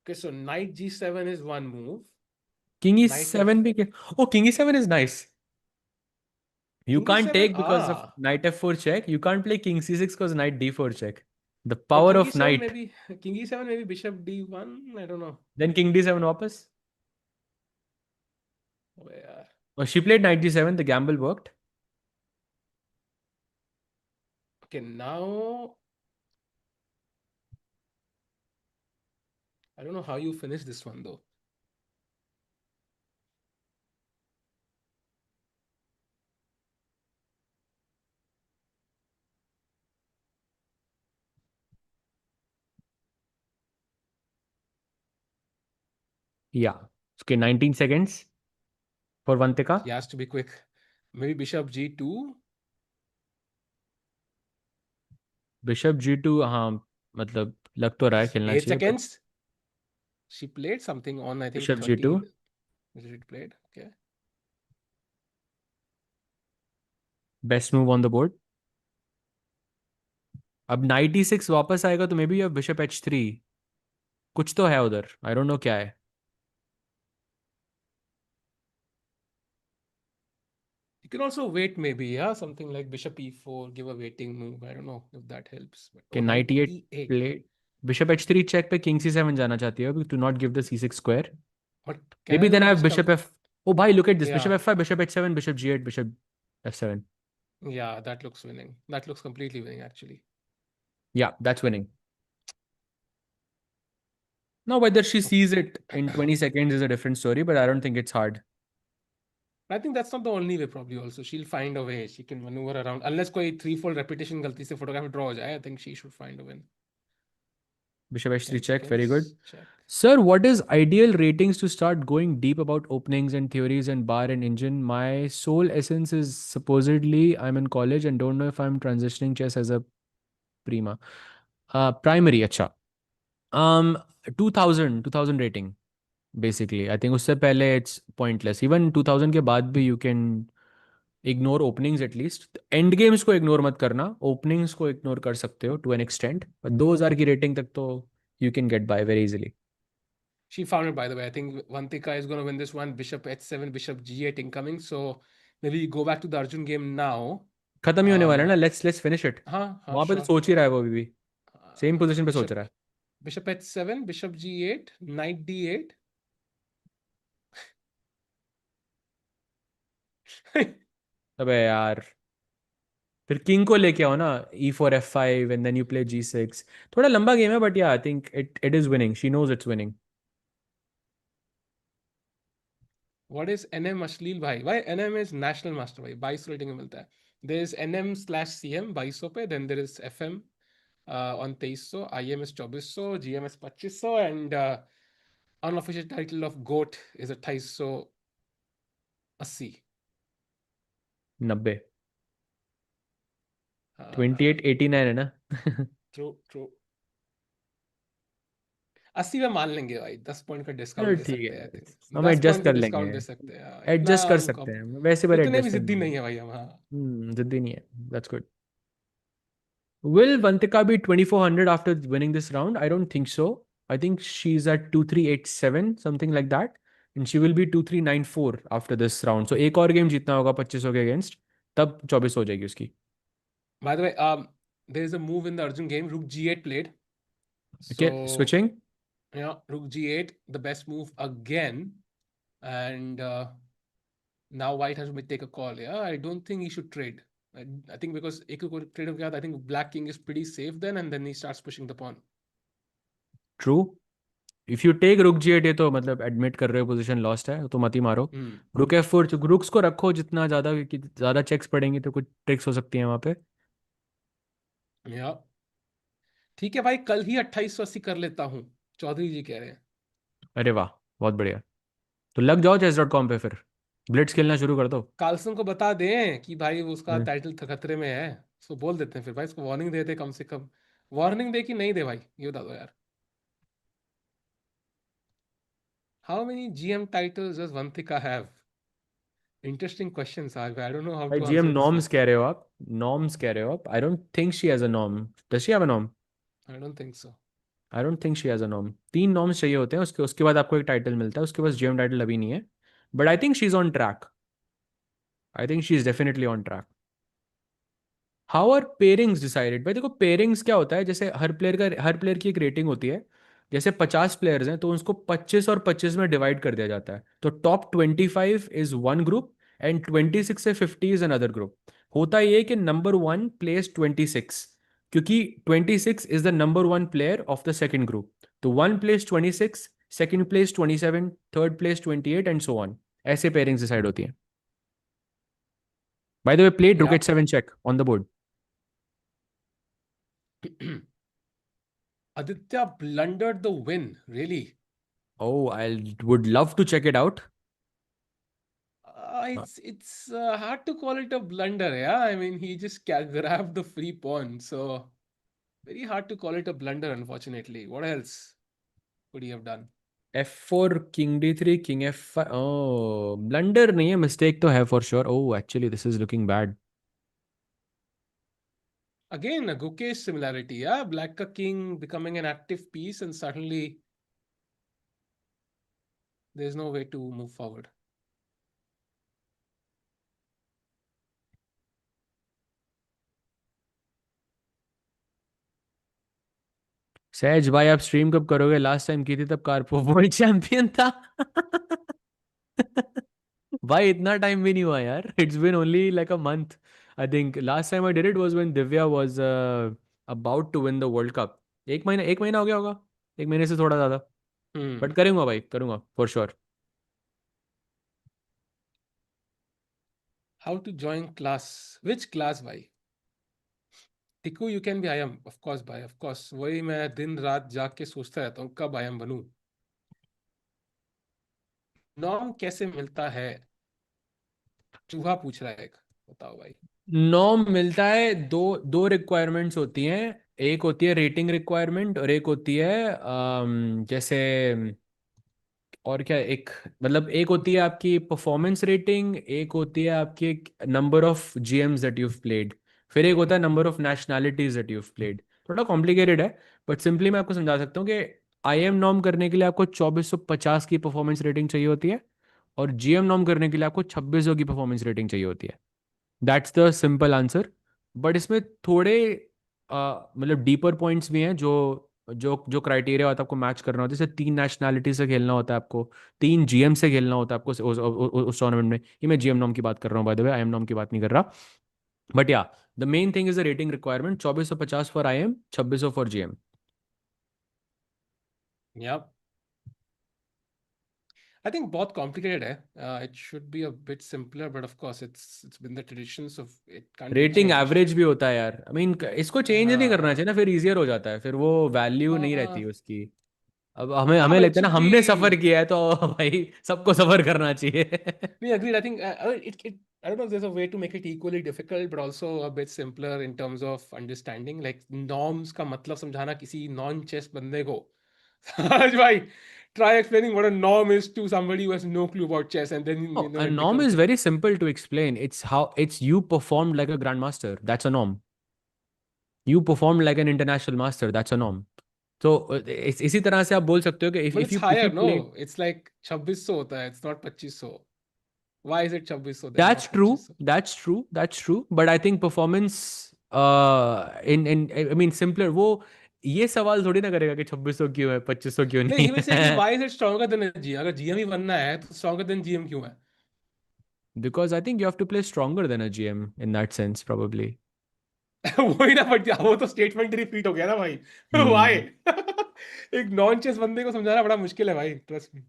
Okay, so knight g7 is one move. King Knight f. e7 भी oh, king e7 is nice। You King can't e7. take because of knight f4 check, you can't play king c6 because knight d4 check, the But power king of e7 knight। maybe. King e7 maybe bishop d1. I don't know. Then king d7 वापस। Oh, yeah. Oh, she played knight d7, the gamble worked। Okay, now I don't know how you finish this one though. Yeah, okay, 19 seconds for Vantika। He has to be quick. Maybe bishop g2. Bishop g2, हाँ, मतलब लग तो रहा है खेलना 8 चाहिए, but seconds. She played something on I think bishop g2, 30. She played. Okay. Best move on the board. अब night e6 वापस आएगा तो मे बी बिशप h3, कुछ तो है उधर, आई डोंट नो क्या है। You can also wait maybe, yeah, something like bishop e4, give a waiting move. I don't know if that helps. But कि oh, knight knight e8 e8. Play, bishop h3 check पे king c7 जाना चाहती है to not give the c6 square. But maybe can देन we I have just bishop come? f, oh भाई look at this, bishop Yeah, f5, bishop h7, bishop g8, bishop f7। yeah, that looks winning. That looks completely winning actually. या that's winning. No, whether she sees it in 20 seconds is a different story, but I don't think it's hard. I think that's not the only way. Probably also she'll find a way. She can maneuver around unless कोई threefold repetition गलती से photograph draw हो जाए. I think she should find a win. Bishop h3 10 check, very good. seconds. Check. Sir, what is ideal ratings to start going deep about openings and theories and bar and engine? My sole essence is supposedly I'm in college and don't know if I'm transitioning chess as a prima. Primary, acha. Um, 2000 rating, basically. I think उससे पहले it's pointless. Even 2000 के बाद भी you can ignore openings at least. End games को ignore मत करना. Openings को ignore कर सकते हो to an extent. But 2000 की rating तक तो you can get by very easily. She found it, by the way. I think Vantika is going to win this one. Bishop h7, bishop g8 incoming. So maybe go back to the Arjun game now. खत्म ही होने वाला है ना. Let's finish it. हाँ हाँ वहां पे तो sure. सोच ही रहा है वो अभी भी. सेम पोजीशन पे सोच रहा है. Bishop h7, bishop g8, knight d8. अबे यार, फिर किंग को लेके आओ ना. e4 f5 and then you play g6. थोड़ा लंबा गेम है but yeah, I think it is winning. She knows it's winning. What is NM अश्लील भाई? Why NM is national master भाई? 22 rating में मिलता है. There is NM/CM 2200 पे, then there is FM on 2300, IM is 2400, GM is 2500, and unofficial title of GOAT is 2880. 90. 2889 है ना. True. 80 में मान लेंगे भाई. 10 पॉइंट का चलो डिस्काउंट दे ठीक सकते हैं. है. आई थिंक हम 10 एडजस्ट पॉइंट का कर लेंगे. डिस्काउंट दे सकते हैं. इतना एडजस्ट कर हम सकते हैं. वैसे बार इतने भी एडजस्ट कर जिद्दी लेंगे. नहीं है भाई हम. हाँ. जिद्दी नहीं है. That's good. Will Vantika be 2400 after winning this round? I don't think so. I think she's at 2387, something like that. And she will be 2394 after this round. So एक और गेम जीतना होगा 2500 के अगेंस्ट, तब 24 हो जाएगी उसकी. By the way, there is a move in the Arjun game. Rook g8 played. Okay, So switching. yeah, Rook g8, the best move again. And now White has to take a call. Yeah, I don't think he should trade. I think because एक को trade हो गया, I think Black King is pretty safe then, and then he starts pushing the pawn. True. If you take Rook g8 ये तो मतलब admit कर रहे हो पोजीशन लॉस्ट है तो मत ही मारो. Rook f4, रुक्स को रखो जितना ज्यादा, क्योंकि ज्यादा चेक्स पड़ेंगे तो कुछ ट्रिक्स हो सकती हैं वहां पे. Yeah. ठीक है भाई, कल ही 2880 कर लेता हूँ, चौधरी जी कह रहे हैं. अरे वाह, बहुत बढ़िया. तो लग जाओ chess.com पे, फिर ब्लिट्स खेलना शुरू कर दो. कार्लसन को बता दें कि भाई उसका टाइटल खतरे में है. उसको बोल देते हैं फिर भाई, उसको वार्निंग देते कम से कम. वार्निंग दे कि नहीं दे भाई, ये बता दो यार. How many GM titles does Vantika have? Interesting question, Saag. I don't know how भाई to GM answer this norms one. कह रहे हो आप. नॉर्म्स कह रहे हो आप. I don't think she has a norm. Does she have a norm? I don't think so. I don't think she has a norm. 3 norms चाहिए होते हैं उसके उसके बाद आपको एक टाइटल मिलता है. उसके पास जीएम टाइटल अभी नहीं है. But I think she is on track. I think she is definitely on track. How are pairings decided? भाई देखो, पेयरिंग्स क्या होता है, जैसे हर प्लेयर की एक रेटिंग होती है. जैसे 50 प्लेयर्स हैं तो उसको 25 और 25 में डिवाइड कर दिया जाता है. तो top 25 is one group and 26 से 50 इज अनदर ग्रुप. होता ये कि नंबर वन प्लेस 26, क्योंकि 26 is the number one player of the second group. तो one place 26, second place 27, third place 28 and so on. ऐसे पेयरिंग्स डिसाइड होती हैं. By the way, played Yeah. rook h7 check on the board. Aditya blundered the win, really. Oh, I would love to check it out. It's hard to call it a blunder, yeah. I mean, he just grabbed the free pawn, so very hard to call it a blunder, unfortunately. What else could he have done? f4, king d3, king f5. Oh, blunder नहीं है, mistake तो है for sure. Oh, actually, this is looking bad. Again, a Gukesh similarity, yeah. Black ka king becoming an active piece, and suddenly there's no way to move forward. सहज भाई, आप stream कब करोगे? Last time की थी तब कार्पो world champion था. भाई इतना टाइम भी नहीं हुआ यार. It's been only like a month. I think last time I did it was when Divya was about to win the world cup. एक महीना हो गया होगा. एक महीने से थोड़ा ज्यादा. बट करूंगा भाई, करूंगा for sure. How to join class? Which class, भाई? Tiku you can be IM, of course भाई, ऑफ कोर्स। वही मैं दिन रात जाग के सोचता रहता हूँ कब IM बनूं। नॉर्म कैसे मिलता है? चूहा पूछ रहा है एक। बताओ भाई। नॉर्म मिलता है, दो दो रिक्वायरमेंट्स होती हैं। एक होती है रेटिंग रिक्वायरमेंट और एक होती है जैसे, और क्या एक, मतलब एक होती है आपकी परफॉर्मेंस रेटिंग, एक होती है आपकी number of GMs that you've played, फिर एक होता है number of nationalities that you've played. थोड़ा कॉम्प्लिकेटेड है, बट सिंपली मैं आपको समझा सकता हूँ कि आईएम नॉर्म करने के लिए आपको 2450 की परफॉर्मेंस रेटिंग चाहिए होती है, और जीएम नॉर्म करने के लिए आपको 2600 की परफॉर्मेंस रेटिंग चाहिए होती है। That's the simple answer. But इसमें थोड़े मतलब डीपर पॉइंट्स भी हैं, जो जो जो क्राइटेरिया होता है आपको मैच करना होता है। जैसे 3 नेशनैलिटी से खेलना होता है आपको, 3 जीएम से खेलना होता है आपको उस टूर्नामेंट में। ये मैं जीएम नॉम की बात कर रहा हूँ बाय द वे, आईएम नॉम की बात नहीं कर रहा। But yeah, the main thing is the rating requirement, 2450 for IM, 2600 for GM. Yep. I think बहुत complicated है. It should be a bit simpler, but of course it's been the traditions of it can't be rating changed. Average भी होता है यार, I mean इसको change नहीं करना चाहिए हाँ ना, फिर इजियर हो जाता है, फिर वो वैल्यू नहीं रहती हाँ उसकी। अब हमें हाँ हमें भाई, it लगता है ना, should be. हमने सफर किया है तो भाई सबको सफर करना चाहिए। We agreed. I think it. I don't know if there's a way to make it equally difficult, but also a bit simpler in terms of understanding. Like norms का मतलब समझाना किसी non-chess बंदे को. आज भाई, try explaining what a norm is to somebody who has no clue about chess, and then No, a it norm becomes is a. very simple to explain. It's how it's you performed like a grandmaster. That's a norm. You performed like an international master. That's a norm. So इसी तरह से आप बोल सकते हो कि But if it's you higher, play, no? It's like 2600 होता है. It's not 2500. Why is it 2600 then, that's not true. 2500? That's true. That's true. But I think performance in I mean simpler, वो ये सवाल थोड़ी ना करेगा कि 2600 क्यों है, 2500 क्यों नहीं, नहीं he will say कि है। why is it stronger than a GM? अगर GM ही बनना है तो stronger than GM क्यों है? Because I think you have to play stronger than a GM in that sense, probably. वही ना, बट वो तो स्टेटमेंट रिपीट हो गया ना भाई। व्हाई? Hmm. एक नॉन चेस बंदे को समझाना बड़ा मुश्किल है भाई, trust me.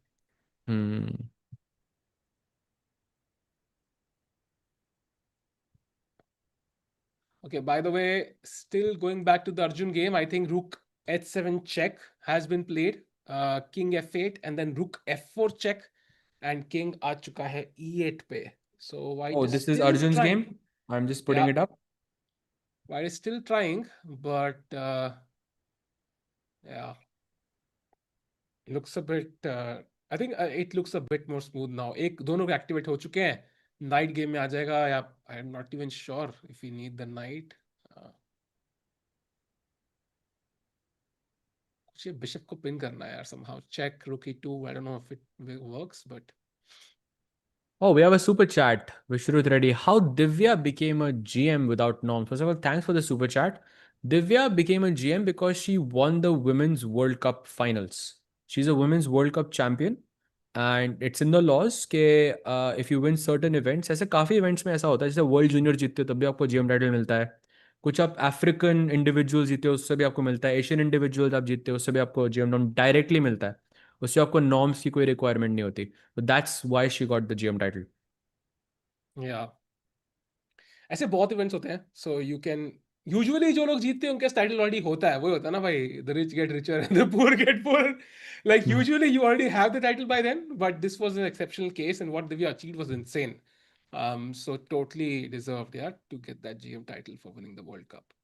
Hmm. Okay, by the way, still going back to the Arjun game, I think rook h7 check has been played, king f8 and then rook f4 check, and king आ चुका है e8 पे. So white Oh, is this is still Arjun's trying. game. I'm just putting Yeah, it up. white is still trying, but yeah, looks a bit. I think it looks a bit more smooth now. एक दोनों के activate हो चुके हैं. Night game में आ जाएगा या आई am not even sure if you need the night. कुछ ये बिशप को पिन करना है यार somehow. Check rook e2. I don't know if it works, but Oh, we have a super chat. Vishruth Reddy. How Divya became a GM without norms. First of all, thanks for the super chat. Divya became a GM because she won the Women's World Cup finals. She's a Women's World Cup champion. And it's in the laws कि if you win certain events, ऐसे काफ़ी events में ऐसा होता है, जैसे world junior जीतते हो तब भी आपको जीएम टाइटल मिलता है। कुछ आप अफ्रीकन इंडिविजुअल जीते हो उससे भी आपको मिलता है, एशियन इंडिविजुअल्स आप जीतते हो उससे भी आपको जीएम नॉर्म डायरेक्टली मिलता है। उससे आपको नॉर्म्स की कोई रिक्वायरमेंट नहीं होती। So that's why she got the GM title. yeah, ऐसे बहुत इवेंट्स होते हैं. सो यू कैन यूजुअली जो लोग जीतते हैं उनके टाइटल ऑलरेडी होता है. वही होता है ना भाई, the rich get richer and the poor get poor. Like usually you already have the title by then, but this was an exceptional case, and what Divya achieved was insane. So totally deserved, yeah, to get that GM title for winning the World Cup.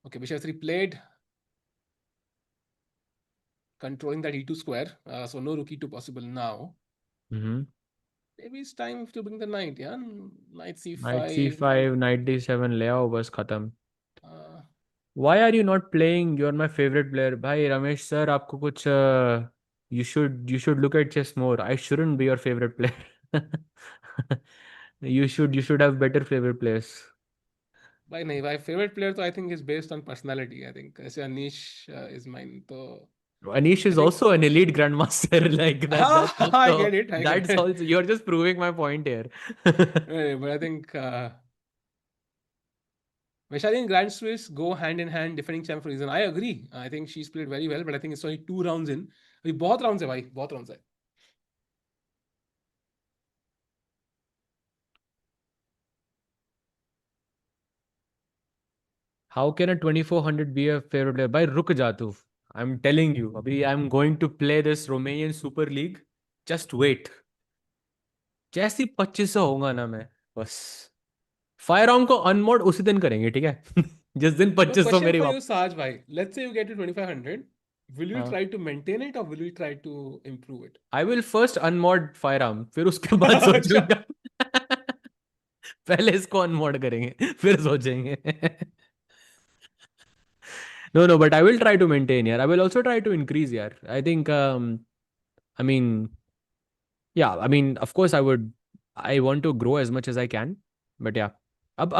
Okay, Bishop 3 played, controlling that e2 square. So no rook e2 possible now. Mm-hmm. Maybe it's time to bring the knight, yeah. Knight Knight c5. c5, knight d7 layout बस खत्म। Uh, Why are you not playing? You're my favorite player. भाई Ramesh sir, आपको कुछ you should look at chess more. I shouldn't be your favorite player. You should have better favorite players. भाई नहीं भाई, favourite player तो आई think is based on personality. I think ऐसे Anish is mine तो Anish I is think. also an elite grandmaster. Like that. हाँ, That's I get also it, I get that's it. also. You're just proving my point here. But I think Vaishali and Grand Swiss go hand in hand, defending champ for a reason. I agree. I think she's played very well, but I think it's only 2 rounds in. अभी बहुत rounds है भाई, बहुत rounds है. How can a 2400 be a favorite player? भाई रुक जा तू. I'm telling you, अभी I'm going to play this Romanian Super League. Just wait. जैसी 2500 होगा ना मैं बस फायर आर्म को अनमोड उसी दिन करेंगे, ठीक है? जिस दिन So 2500 question मेरी for you, वापस. Saj bhai. Let's say you get to 2500. Will you हाँ. try to maintain it or will you try to improve it? I will first unmod fire arm, फिर उसके बाद अच्छा. सोचूंगा. पहले इसको अनमोड करेंगे फिर सोचेंगे. No, no, but I will try to maintain, यार. I will also try to increase, यार. I think, I mean, yeah, I mean, of course, I want to grow as much as I can, but yeah. अब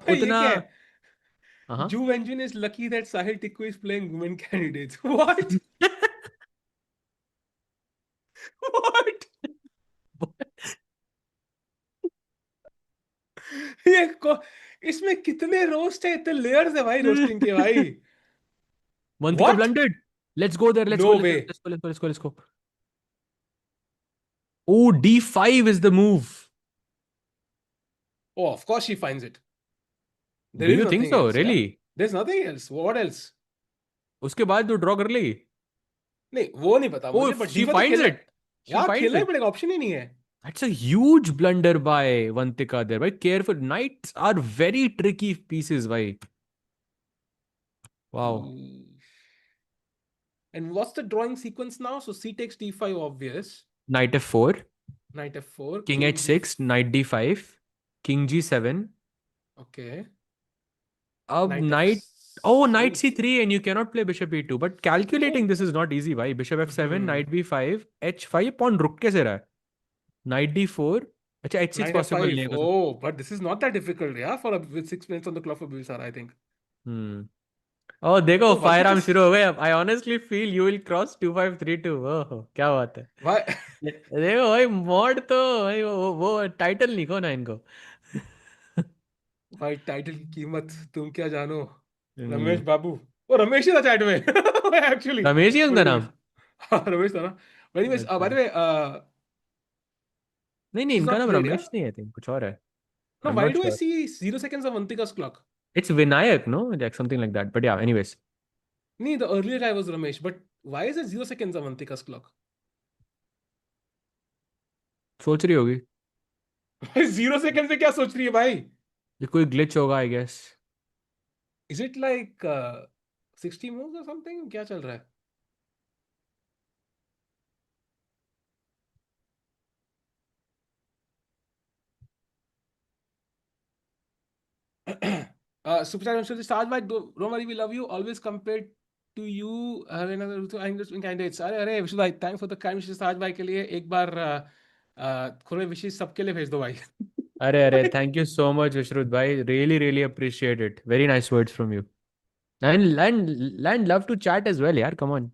ये उतना. क्या है? हाँ. Juventus is lucky that Sahil Tikku is playing women candidates. What? What? ये को इसमें कितने रोस्ट है, इतने लेयर्स है भाई रोस्टिंग के भाई. Vantika What? blunted. Let's go there. Let's go. No Let's, way. let's go. Let's go. Let's go. Let's go. Oh, D5 is the move. Oh, of course she finds it. There Do is you think nothing so? else, yeah? Really? There's nothing else. What else? उसके बाद तो draw कर लेगी. नहीं वो नहीं पता Oh, मुझे, बट she डीफा तो finds खेलना. it. She यार finds खेलना ही it. पड़ेगा, ऑप्शन ही नहीं है. That's a huge blunder by Vantika there. Bhai, careful. Knights are very tricky pieces, bhai. Wow. And what's the drawing sequence now? So c takes d5 obvious. Knight F4. Knight f4, King king g. H6. Knight D5. King G7. Okay. अब Knight knight. Oh, knight f6. C3 and you cannot play bishop E2. But calculating this is not easy, bhai. Bishop F7, knight B5, H5. Pawn रुक कैसे रहा है? Knight D4. अच्छा H6 Knight possible f5. नहीं है. Oh, but this is not that difficult, yeah, for with 6 minutes on the clock for Bivsar, I think. ओह देखो Oh, fire arm Vantikas. शुरू हो गए अब. I honestly feel you will cross 2532. ओह क्या बात है. Why? देखो भाई मॉड तो भाई वो टाइटल लिखो ना इनको. भाई टाइटल की कीमत तुम क्या जानो, रमेश हम्म, बाबू. वो रमेश ही था चैट में एक्चुअली. रमेश ही है बट उनका नाम. एनीवेज, हाँ रमेश था ना. बट एनीवेज, बाय द अच्छा. वे, नहीं नहीं she's इनका not नाम played, yeah. रमेश नहीं है. आई थिंक कुछ और है. No, I am why not do I sure. see 0 seconds of Vantika's clock? It's Vinayak know like something like that but या anyways. Nee, the earlier guy was Ramesh, but why is it 0 seconds of Vantika's clock? सोच रही होगी. 0 seconds से क्या सोच रही है भाई? ये कोई ग्लिच होगा I guess. Is it like 60 moves or something? क्या चल रहा है? Super Chat Mr. Stars by don't worry, we love you. Always compared to you. Candidates. अरे विशु भाई, thanks for the kind wishes Stars भाई के लिए. एक बार खुले विशेष सबके लिए भेज दो भाई. अरे thank you so much Vishrut भाई. Really really appreciate it. Very nice words from you. And love to chat as well यार. Come on.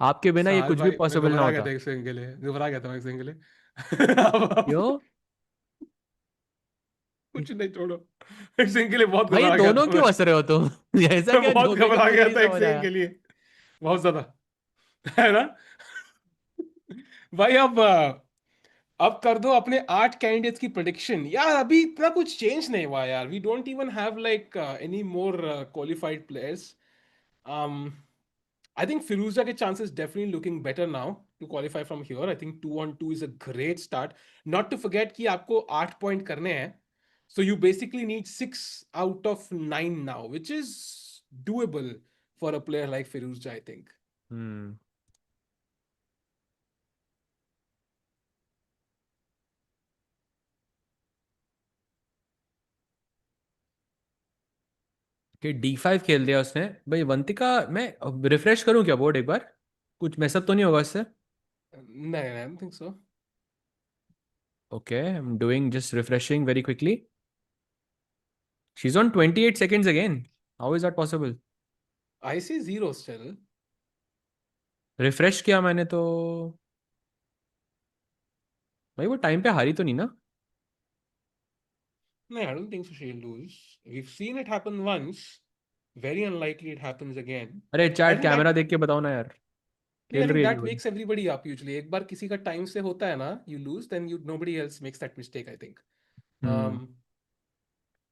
आपके बिना ये साज कुछ भी भाई मैं पॉसिबल ना घबरा गया होता. था एक सेकंड के लिए, घबरा गया था एक सेकंड के लिए. क्यों? कुछ नहीं, छोड़ो. एक सेकंड के लिए बहुत भाई ये घबरा गया दोनों था मैं. क्यों हंस रहे हो तुम? ऐसा मैं क्या बहुत धोखे का घबरा मुझे गया नहीं था एक समझ सेकंड के आया. लिए, बहुत ज्यादा. है ना भाई? अब कर दो अपने 8 कैंडिडेट्स की प्रेडिक्शन यार. अभी इतना कुछ चेंज नहीं हुआ यार. We don't even have like any more qualified players. um I think Firuza के chances definitely looking better now to qualify from here. I think 2-on-2 is a great start. Not to forget कि आपको 8 point करने हैं. So you basically need 6 out of 9 now, which is doable for a player like Firuza, I think. हम्म. कि D5 खेल दिया उसने. भाई वंतिका मैं रिफ्रेश करूं क्या बोर्ड एक बार? कुछ मैसअप तो नहीं होगा इससे? No, I don't think so. Okay I am doing just refreshing very quickly. She is on 28 seconds again. How is that possible? I see zero still. Refresh किया मैंने तो. भाई वो टाइम पे हारी तो नहीं ना? No, I don't think so she'll lose. We've seen it happen once. Very unlikely it happens again. अरे I chat think camera that देख के बताओ ना यार, I खेल think रही है that everybody. wakes everybody up usually. एक बार किसी का time से होता है ना, you lose, then nobody else makes that mistake, I think. Hmm. Um,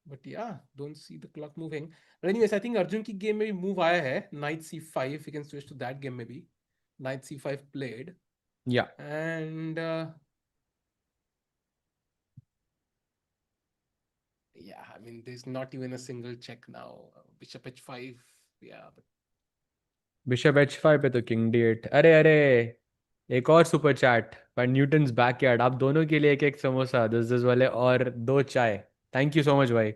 but yeah, don't see the clock moving. But anyways, I think Arjun की game में भी move आया है. Knight C5, we can switch to that game maybe. Knight C5 played. Yeah. And yeah, I mean, there's not even a single check now. Bishop H5, yeah. But bishop H5 पे तो king D8. अरे अरे, एक और super chat पर Newton's backyard, आप दोनों के लिए एक एक समोसा 10-10 वाले और 2 चाय. थैंक यू सो मच भाई.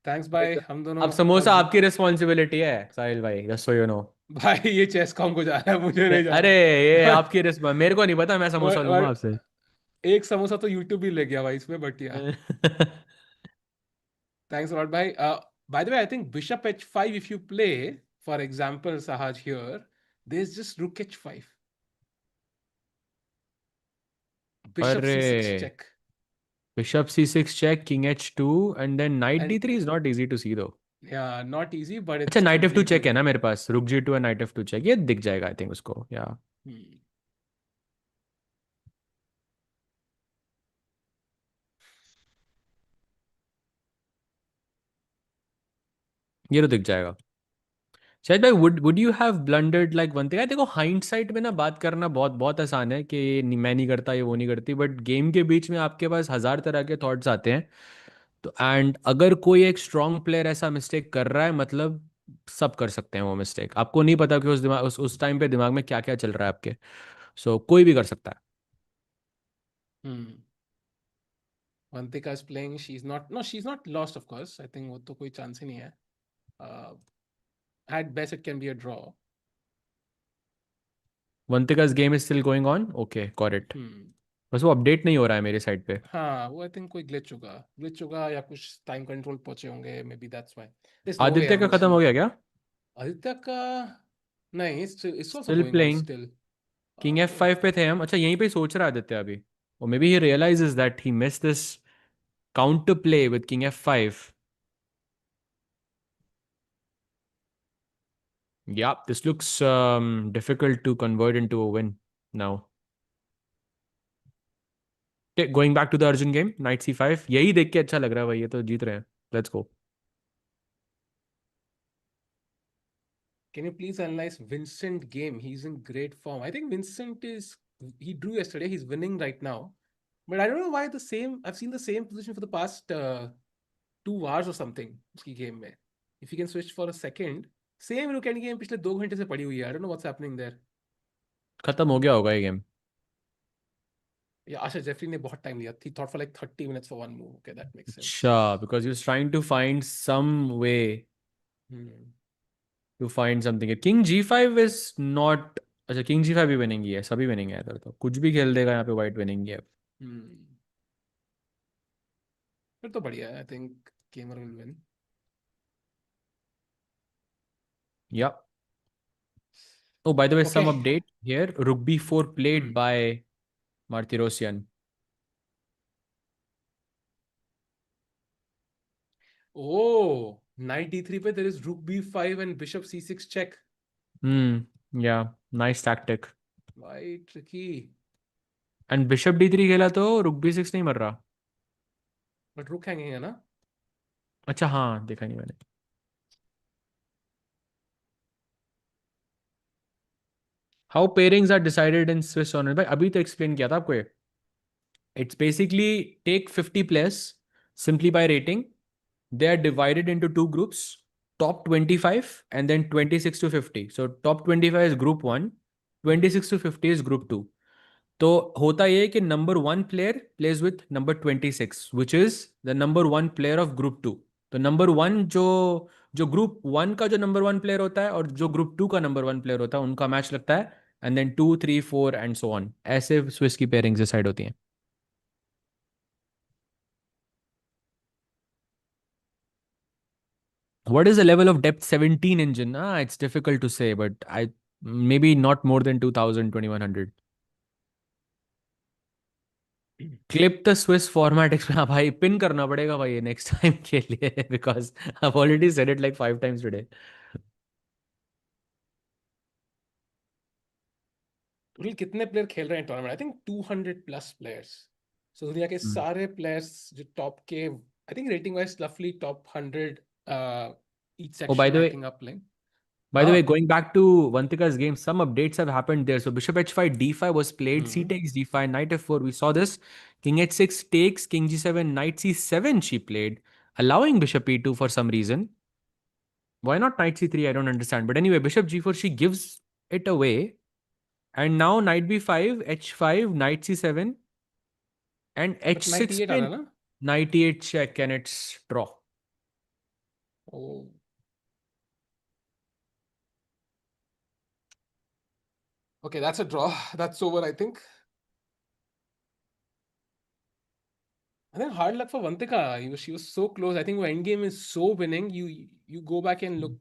thanks भाई, हम अब दोनों और समोसा आपकी रिस्पॉन्सिबिलिटी है साहिल भाई, जस्ट सो यू नो. भाई ये चेस कॉम को जा रहा है, मुझे नहीं अरे जाना. ये आपकी रिस्पॉन्स, मेरे को नहीं पता, मैं समोसा लूंगा और आपसे. एक समोसा तो यूट्यूब भी ले गया भाई इसमें, बट या थैंक्स लॉट भाई. By the way, I think bishop h5 if you play, for example, Sahaj here, there's just rook h5, bishop अरे c6 check, bishop C6 check, king H2 and then knight and D3 is not easy to see दो. yeah, not easy, but अच्छा it's night F2 check है completely. ना मेरे पास, रुक G2 है, night F2 check, ये दिख जाएगा आई थिंक उसको या. Hmm. ये तो दिख जाएगा. शायद भाई, would you have blundered like one thing. देखो हाइंडसाइट में ना बात करना बहुत बहुत आसान है कि मैं नहीं करता, ये वो नहीं करती, बट गेम के बीच में आपके पास हजार तरह के थॉट्स आते हैं. तो एंड अगर कोई एक स्ट्रांग प्लेयर ऐसा मिस्टेक कर रहा है, मतलब सब कर सकते हैं वो मिस्टेक. आपको नहीं पता कि उस दिमाग उस टाइम पे दिमाग में क्या क्या चल रहा है आपके. सो कोई भी कर सकता है. Hmm. Vantika is playing. She's not. No, she's not lost. Of course, I think वो तो कोई chance ही नहीं है. Uh, at best, it can be a draw. Vantika's game is still going on. Okay got it. Hmm. बस वो update नहीं हो रहा है मेरी साइड पे. हाँ, वो आई थिंक कोई ग्लिच होगा या कुछ टाइम कंट्रोल पहुंचे होंगे, may be that's why. There's no way. Aditya I का mean, खत्म she हो गया क्या? Aditya का नहीं, it's also still going on playing. still. King F5 पे थे हम. अच्छा यहीं पे ही सोच रहा है आदित्य अभी. और maybe he realizes that he miss this counter play with king F5. Yeah, this looks difficult to convert into a win now. Okay, going back to the Arjun game, knight C5. यही देख के अच्छा लग रहा है भाई, ये तो जीत रहे हैं. Let's go. Can you please analyze Vincent game? He's in great form. I think Vincent is he drew yesterday. He's winning right now. But I don't know why the same. I've seen the same position for the past 2 hours or something. उसकी game में. If you can switch for a second, same rook and game पिछले 2 घंटे से पड़ी हुई है. I don't know what's happening there. खत्म हो गया होगा ये गेम. Yeah, Asha Jeffrey ने बहुत time लिया. He thought for like 30 minutes for one move. Okay, that makes sense. अच्छा, because he was trying to find some way Hmm. to find something. King G5 is not. अच्छा king G5 भी winning ही है, सभी winning है इधर तो. कुछ भी खेल देगा यहाँ पे, वाइट विनिंग है. Hmm. फिर तो बढ़िया है. I think gamer will win. Yeah. Oh, by the way, some Okay. update here. Rook B4 played Hmm. by Martirosyan. Oh, knight d3 पे there is rook b5 and bishop c6 check. Yeah, nice tactic. Why tricky? And bishop D3 खेला तो रुक B6 नहीं मर रहा. But rook hanging है ना? अच्छा हाँ, देखा नहीं मैंने. How pairings are decided in Swiss honour. भाई अभी तो एक्सप्लेन किया था आपको ये. It's basically take 50 players simply by rating. They are divided into two groups, top 25 and then 26 to 50. So top 25 is group 1, 26 to 50 is group 2. तो होता ये है कि number 1 player plays with number 26 which is the number 1 player of group 2. तो number 1 जो जो group 1 का जो नंबर 1 प्लेयर होता है और जो ग्रुप 2 का नंबर 1 प्लेयर होता है, उनका मैच लगता है. And then 2 3 4 and so on, ऐसे स्विस की पेयरिंग्स डिसाइड होती हैं. What is the level of depth 17 engine? It's difficult to say, but I maybe not more than 2000, 2100. Clip the Swiss format हाँ भाई, पिन करना पड़ेगा भाई नेक्स्ट टाइम के लिए, because I already said it like 5 times today. Total कितने player खेल रहे हैं tournament? I think 200 plus players. So दुनिया के सारे प्लेयर्स जो टॉप के, आई थिंक रेटिंग वाइज लफली top 100 each Oh, by section the I way, think आप प्लेइंग. By the हाँ. way, going back to Vantika's game, some updates have happened there. So Bishop h5, d5 was played, c hmm. takes d5, knight f4. We saw this. King h6 takes, king g7, knight c7 she played, allowing bishop e2 for some reason. Why not knight c3? I don't understand. But anyway, bishop g4, she gives it away. And now knight b5, h5, knight c7, and but knight h6 एट आ पे रहा ना. knight e8 check, and it's draw. Oh. Okay, that's a draw. That's over I think. I think hard luck for Vantika. She was so close. I think her end game is so winning. You go back and look,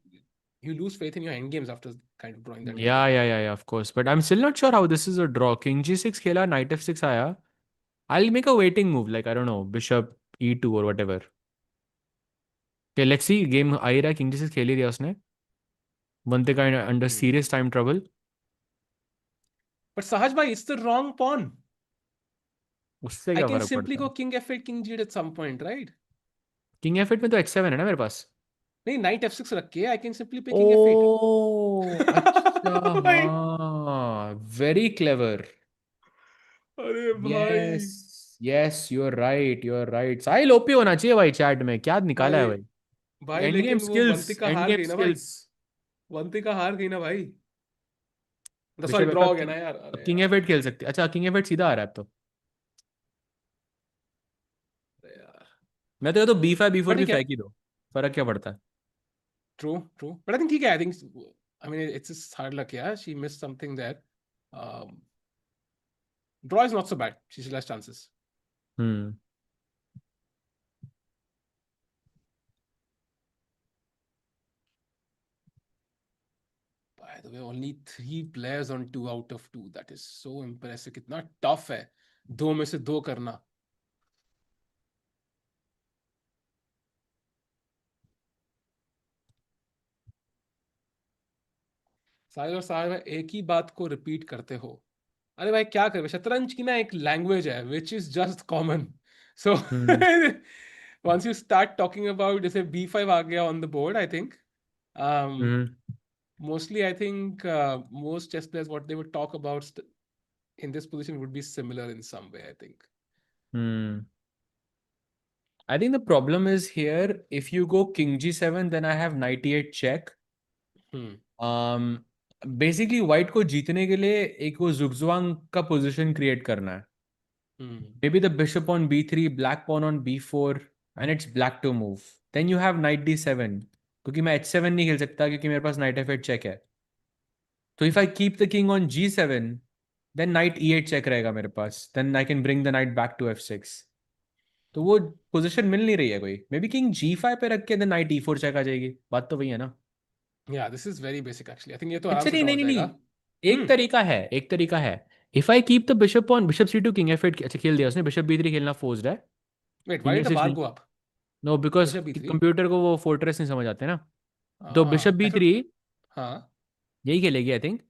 you lose faith in your end games after kind of drawing that Yeah, game. yeah, yeah, yeah, of course. But I'm still not sure how this is a draw. King g6 खेला, knight f6 आया. I'll make a waiting move, like I don't know, bishop e2 or whatever. Okay, let's see. Game आ ही रहा है. King g6 खेल ही दिया उसने. Vantika under Hmm. serious time trouble. But Sahaj bhai, it's the wrong pawn. उससे I क्या can फर्क simply पड़ता है? go king f8, king g8 at some point, right? King f8 में तो h7 है ना मेरे पास. नहीं, knight f6 रख के I can simply play king f8. Oh, अच्छा भाई. हाँ. Very clever. अरे भाई. Yes, yes, you're right, you're right. Sahil OP होना चाहिए भाई चैट में. क्या निकाला है भाई. भाई? भाई एंड गेम लेकिन वो स्किल्स, वंतिका एंड हार गेम गई ना भाई. स्किल्स. वंतिका हार गई ना भाई. सॉरी, बिशप ड्रॉ f हो गया ना यार. अब अरे किंग यार. f8 खेल सकते. अच्छा, किंग f8 सीधा आ रहा है अब तो. अरे यार. मैं तो b5 b4 बट भी ठीक है. फेंक ही दो. फर्क क्या पड़ता है? True. But I think ठीक है. I think, I mean, it's just hard luck. Yeah, she missed something there. Um, Draw is not so bad. She still has chances. Hmm. By the way, only 3 players on 2 out of 2. That is so impressive. कितना tough है 2 में से 2 करना. साहिल और साहिल भाई एक ही बात को रिपीट करते हो. अरे भाई क्या करे, शतरंज की ना एक लैंग्वेज है which is just common. So hmm. once you start talking about जैसे b5 आ गया on the board, I think hmm. mostly I think most chess players what they would talk about in this position would be similar in some way, I think. Hmm. I think the problem is here. If you go king g7, then I have knight e8 check. Hmm. um Basically white को जीतने के लिए एक वो जुगजुआंग का position create करना है. Hmm. Maybe the bishop on b3, black pawn on b4, and it's black to move. Then you have knight d7. क्योंकि मैं h7 नहीं खेल सकता क्योंकि मेरे पास knight f8 check है. So if I keep the king on g7, then knight e8 check रहेगा मेरे पास. Then I can bring the knight back to f6. तो वो पोजीशन मिल नहीं रही है कोई. मे बी किंग g5 पे रख के देन नाइट e4 चेक आ जाएगी. बात तो वही है ना. Yeah, this is very basic actually. I think ये तो आराम अच्छा से नहीं ड्रॉ नहीं हो नहीं जाएगा. नहीं, एक Hmm. तरीका है, एक तरीका है. If I keep the bishop on bishop c2 king f8. अच्छा खेल दिया उसने. बिशप b3 खेलना फोर्स्ड है. Wait, why king did the f6 bar नहीं. go up? No, because Bishop b3. Computer को वो फोर्ट्रेस नहीं समझ आते ना. तो बिशप I thought. b3 हाँ. यही खेलेगी आई think.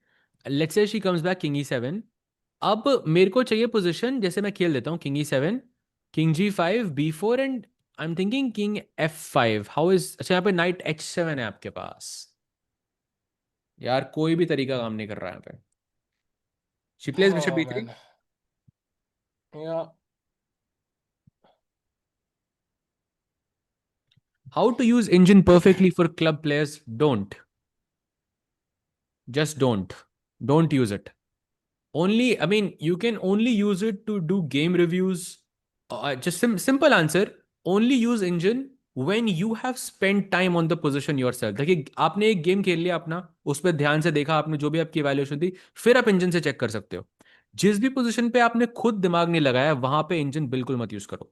Let's say she comes back king e7. अब मेरे को चाहिए पोजीशन. जैसे मैं खेल देता हूँ king e7, king g5, b4, and I am thinking king f5. How is. अच्छा यहाँ पे नाइट h7 है आपके पास. यार कोई भी तरीका काम नहीं कर रहा है यहाँ पे. She plays bishop Oh b3. man. Yeah. How to use engine perfectly for club players? Don't. Just don't. Don't use it. Only, I mean, you can only use it to do game reviews. Just simple answer. Only use engine when you have spent time on the position yourself. देखिए आपने एक game खेल लिया अपना, उस पर ध्यान से देखा आपने जो भी आपकी वैल्यूएशन थी, फिर आप इंजन से चेक कर सकते हो. जिस भी पोजीशन पे आपने खुद दिमाग नहीं लगाया वहां पे इंजन बिल्कुल मत यूज करो.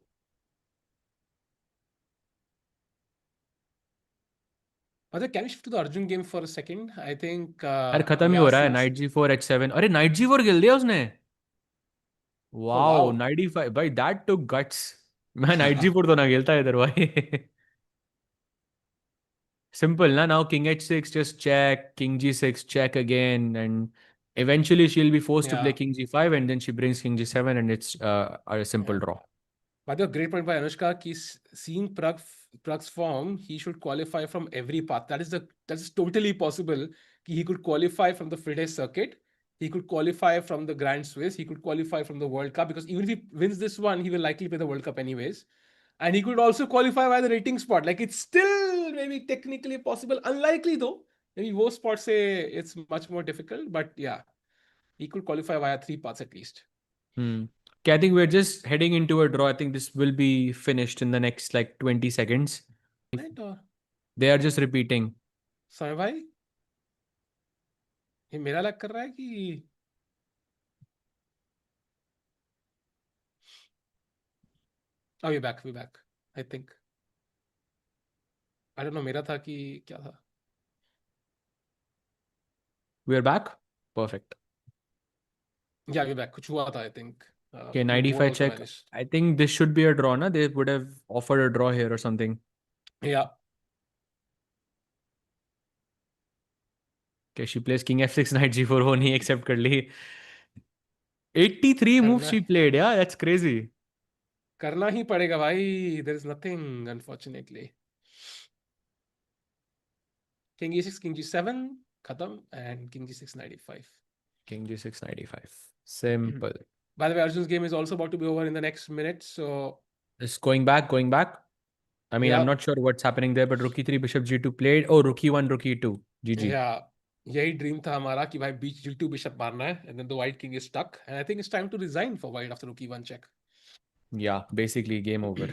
Okay, can we shift to the Arjun game for a second? I think यार खत्म ही हो रहा है. Yasis. Night g4 h7. अरे नाइट g4 खेल दिया उसने. Oh wow wow. 95 भाई, दैट टुक गट्स। मैं नाइट जी फोर तो ना खेलता इधर भाई। Simple, na? Now king h6, just check, king g6, check again, and eventually she'll be forced to play Yeah. king g5, and then she brings king g7, and it's a simple Yeah. draw. By the way, great point by Anushka. Seeing Pragg's form, he should qualify from every path. That is totally possible. He could qualify from the FIDE circuit. He could qualify from the Grand Swiss. He could qualify from the World Cup because even if he wins this one, he will likely play the World Cup anyways. And he could also qualify by the rating spot. Like it's still maybe technically possible. Unlikely though. Maybe most spots say it's much more difficult. But yeah, he could qualify via three paths at least. Hmm. Okay, I think we're just heading into a draw. I think this will be finished in the next like 20 seconds. Right? Or They are just repeating. समय भाई ये मेरा लग कर रहा है कि oh we back I think I don't know मेरा था कि क्या था We're back. Perfect. yeah we back कुछ हुआ था I think Okay, your board 95 also check. vanished I think this should be a draw, na? They would have offered a draw here or something. yeah Okay, she plays king f6, knight g4, वो नहीं accept कर ली. 83 moves करना she played. Yeah, that's crazy. करना ही पड़ेगा भाई there is nothing unfortunately king e6 king g7 खत्म and king g6 95 King g6, 95. Simple. by the way Arjun's game is also about to be over in the next minute so Just going back, going back. I mean, I'm yeah not sure what's happening there, but rook e3, bishop g2 played. Oh, rook e1, rook e2. GG. yeah यही dream था हमारा कि भाई बीच g2 bishop मारना है and then the white king is stuck and I think it's time to resign for white after rook e1 check Yeah, basically game over.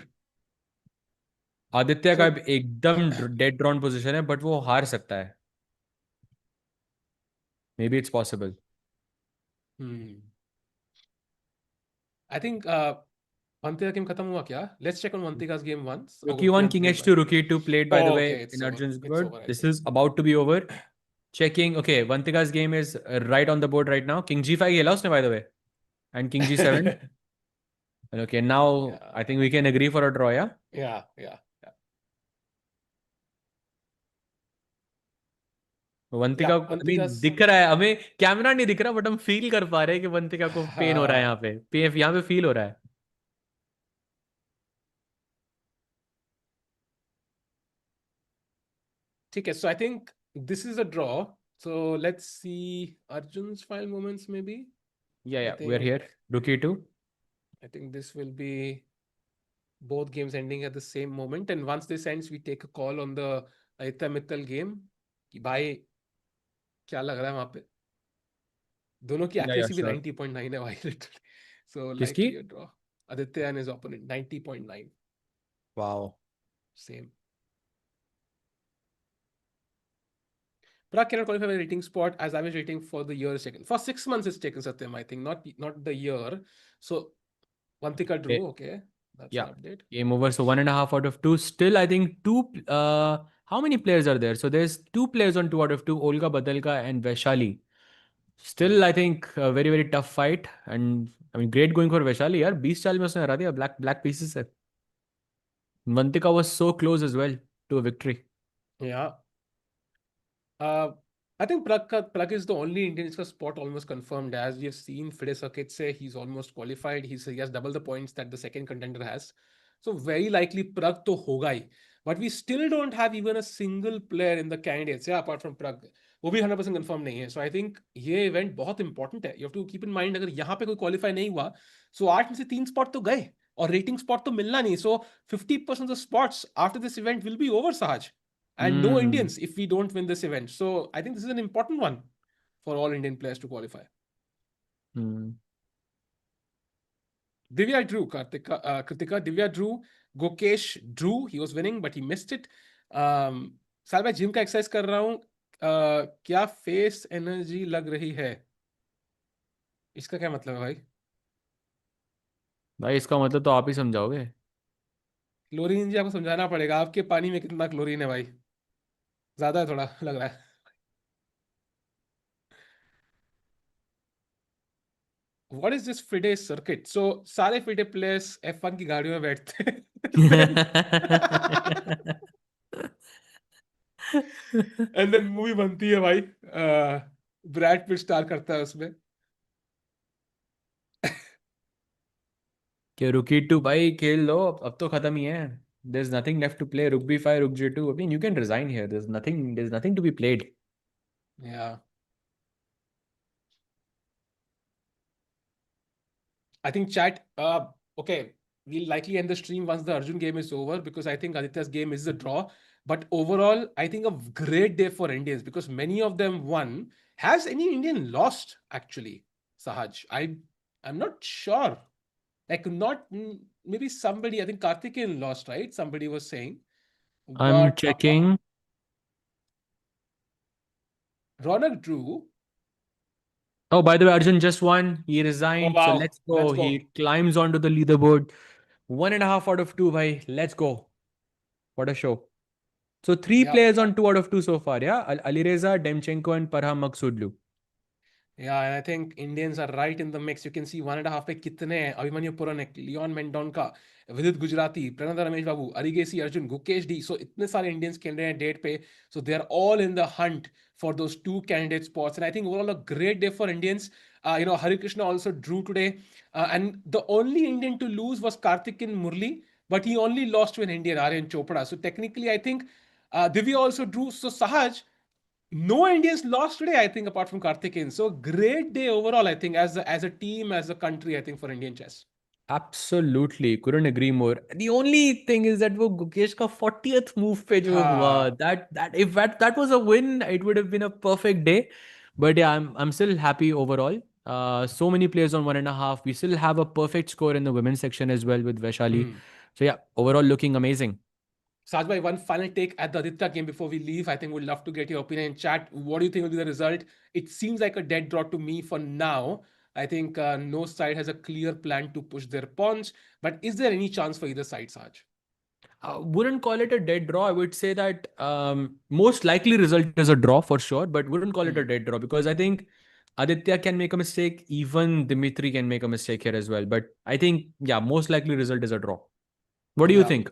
Aditya का so अब एकदम डेड ड्रॉन पोजीशन है, बट वो हार सकता है. May be it's possible. hmm I think Vantika game खत्म हुआ क्या? Let's check on Vantika's game once. Oh, Rook e1, Gurkian king played by h2, the rook way. e2 played, by the Oh, way, okay, in it's over. Arjun's It's board. over, I This think. is about to be over. Checking. Okay, Vantika's game is right on the board right now. King g5 खेला उसने, by the way. And king g7. And okay, now I think Yeah, we can agree for a draw, yeah? yeah. Vantika, Yeah, I mean, Vantika's. दिख रहा है हमें, camera नहीं दिख रहा, but हम फील कर पा रहे हैं कि वंतिका को पेन हो रहा है, यहाँ पे पेन, यहाँ पे फील हो रहा है. Okay, so I think this is a draw. So let's see Arjun's final moments, maybe. Yeah, I yeah, we're think here. Rook e2. I think this will be both games ending at the same moment. And once this ends, we take a call on the Aditya Mittal game. कि भाई क्या लग रहा है वहां पे दोनों की Yeah, yeah, एक्यूरेसी भी sure. 90.9 है भाई लिटरली सो किसकी? Likely a draw Aditya and his opponent 90.9 Wow. Same Pragg cannot qualify by the rating spot as average rating for the year is taken. For 6 months it's taken, Satyam, I think, not the year. So Vantika Okay. drew, okay. That's an Yeah. update. Game over. So 1.5 out of 2. Still, I think two. How many players are there? So there's two players on 2 out of 2. Olga Badalka and Vaishali. Still, I think a very very tough fight. And I mean, great going for Vaishali. यार 20 चाल में उसने हरा दिया black pieces से. Vantika was so close as well to a victory. Yeah. Uh, I think Pragg is the only Indian spot almost confirmed. As we have seen, FIDE circuit say he's almost qualified. He has double the points that the second contender has. So very likely Pragg to hoga hi. But we still don't have even a single player in the candidates, yeah, apart from Pragg. वो भी 100% confirmed नहीं है. So I think ये event बहुत important है. You have to keep in mind अगर यहाँ पे कोई qualify नहीं हुआ, so 8 में से 3 spot तो गए और rating spot तो मिलना नहीं. So 50% of the spots after this event will be over, Sahaj. And no Hmm. Indians if we don't win this event. So I think this is an important one for all Indian players to qualify. Hmm. Divya drew, Kritika. Divya drew. Gukesh drew. He was winning, but he missed it. साल मैं gym का exercise कर रहा हूँ क्या face energy लग रही है इसका क्या मतलब है भाई भाई इसका मतलब तो आप ही समझाओगे. क्लोरीन जी आपको समझाना पड़ेगा आपके पानी में कितना क्लोरीन है भाई ज्यादा है थोड़ा लग रहा है what is this FIDE circuit? So सारे FIDE players F1 की गाड़ियों में बैठते हैं. Then and then मूवी बनती है भाई. ब्रैड पिट स्टार करता है उसमें. कि रुकी टू भाई खेल लो, अब तो खत्म ही है. There's nothing left to play. Rook B5, Rook J2. I mean, you can resign here. There's nothing to be played. Yeah. I think chat, okay, we'll likely end the stream once the Arjun game is over because I think Aditya's game is a draw. But overall, I think a great day for Indians because many of them won. Has any Indian lost actually, Sahaj? I'm not sure. Like not maybe somebody. I think Karthikeyan lost, right? Somebody was saying, I'm but checking. Ronak drew. Oh, by the way, Arjun just won. He Oh resigned. So wow, let's go. let's go. He climbs onto the leaderboard. 1.5 out of 2, bhai. Let's go. What a show. So three Yeah. players on 2 out of 2 so far. Yeah. Alireza, Demchenko, and Parham Maksudlu. Yeah, and I think Indians are right in the mix. You can see 1.5 पे कितने हैं. Abhimanyu Puranik, Leon Mendonca, Vidit Gujrathi, Praggnanandhaa Ramesh Babu, Erigaisi Arjun, Gukesh D. So इतने सारे Indians खेल रहे हैं date पे. So they are all in the hunt for those two candidate spots. And I think overall a great day for Indians. Hari Krishna also drew today. And the only Indian to lose was Karthikeyan Murli, but he only lost to an Indian, Aryan Chopra. So technically, I think Divya also drew. So Sahaj, no Indians lost today, I think, apart from Karthikeyan. So great day overall, I think, as a team, as a country, I think, for Indian chess. Absolutely, couldn't agree more. The only thing is that वो गुकेश का 40th move पे जो हुआ, Ha. that if that was a win, it would have been a perfect day. But yeah, I'm still happy overall. So many players on 1.5. We still have a perfect score in the women's section as well with Vaishali. So yeah, overall looking amazing. Sajbhai, one final take at the Aditya game before we leave. I think we'd love to get your opinion in chat. What do you think will be the result? It seems like a dead draw to me for now. I think no side has a clear plan to push their pawns. But is there any chance for either side, Saj? Wouldn't call it a dead draw. I would say that most likely result is a draw for sure, but wouldn't call it a dead draw because I think Aditya can make a mistake. Even Dimitri can make a mistake here as well. But I think, yeah, most likely result is a draw. What do you Yeah. think?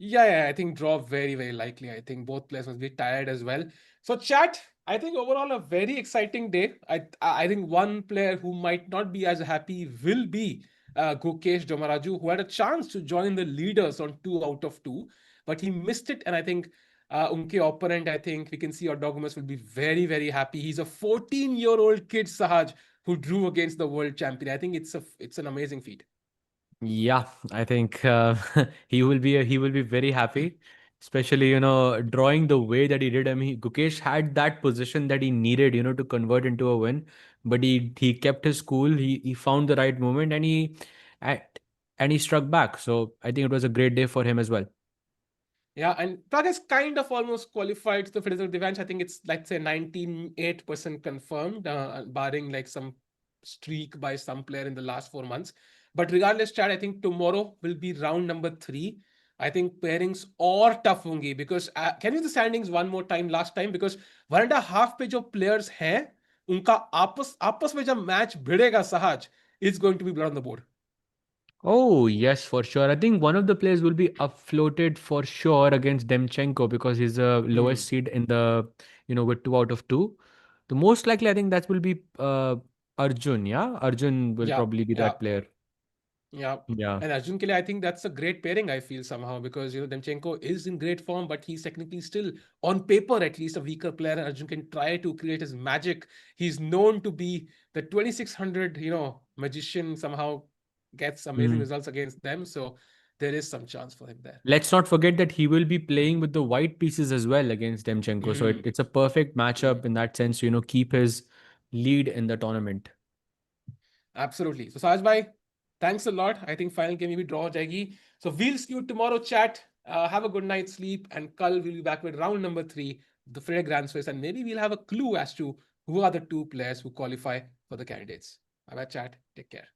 Yeah, I think draw very, very likely. I think both players must be tired as well. So, chat, I think overall a very exciting day. I think one player who might not be as happy will be Gukesh Domaraju, who had a chance to join the leaders on 2 out of 2, but he missed it. And I think unke opponent, I think we can see Erdogmus will be very, very happy. He's a 14-year-old kid, Sahaj, who drew against the world champion. I think it's an amazing feat. Yeah, I think he will be very happy, especially drawing the way that he did. I mean, Gukesh had that position that he needed, to convert into a win, but he kept his cool. He found the right moment and and he struck back. So I think it was a great day for him as well. Yeah, and Pragg has kind of almost qualified to the FIDE World. I think it's, let's say, 98% confirmed, barring like some streak by some player in the last 4 months. But regardless, Chad, I think tomorrow will be round number 3. I think pairings or tough होंगी because can you the standings one more time last time because 1.5 पे जो players हैं उनका आपस में जब match भिड़ेगा सहज, it's going to be blood on the board. Oh, yes, for sure. I think one of the players will be upfloated for sure against Demchenko because he's the lowest seed in with 2 out of 2. The most likely, I think that will be Arjun. Yeah, Arjun will Yeah, probably be yeah. that player. Yeah. Yeah. And Arjun Kile, I think that's a great pairing, I feel somehow, because Demchenko is in great form, but he's technically still, on paper at least, a weaker player. And Arjun can try to create his magic. He's known to be the 2600, magician, somehow gets amazing Mm. results against them. So there is some chance for him there. Let's not forget that he will be playing with the white pieces as well against Demchenko. So it's a perfect matchup in that sense, keep his lead in the tournament. Absolutely. So Saj bhai, thanks a lot. I think final game maybe draw ho jayegi. So we'll see you tomorrow, chat. Have a good night's sleep. And Kal we'll be back with round number 3, the FIDE Grand Swiss. And maybe we'll have a clue as to who are the 2 players who qualify for the candidates. Bye bye, chat. Take care.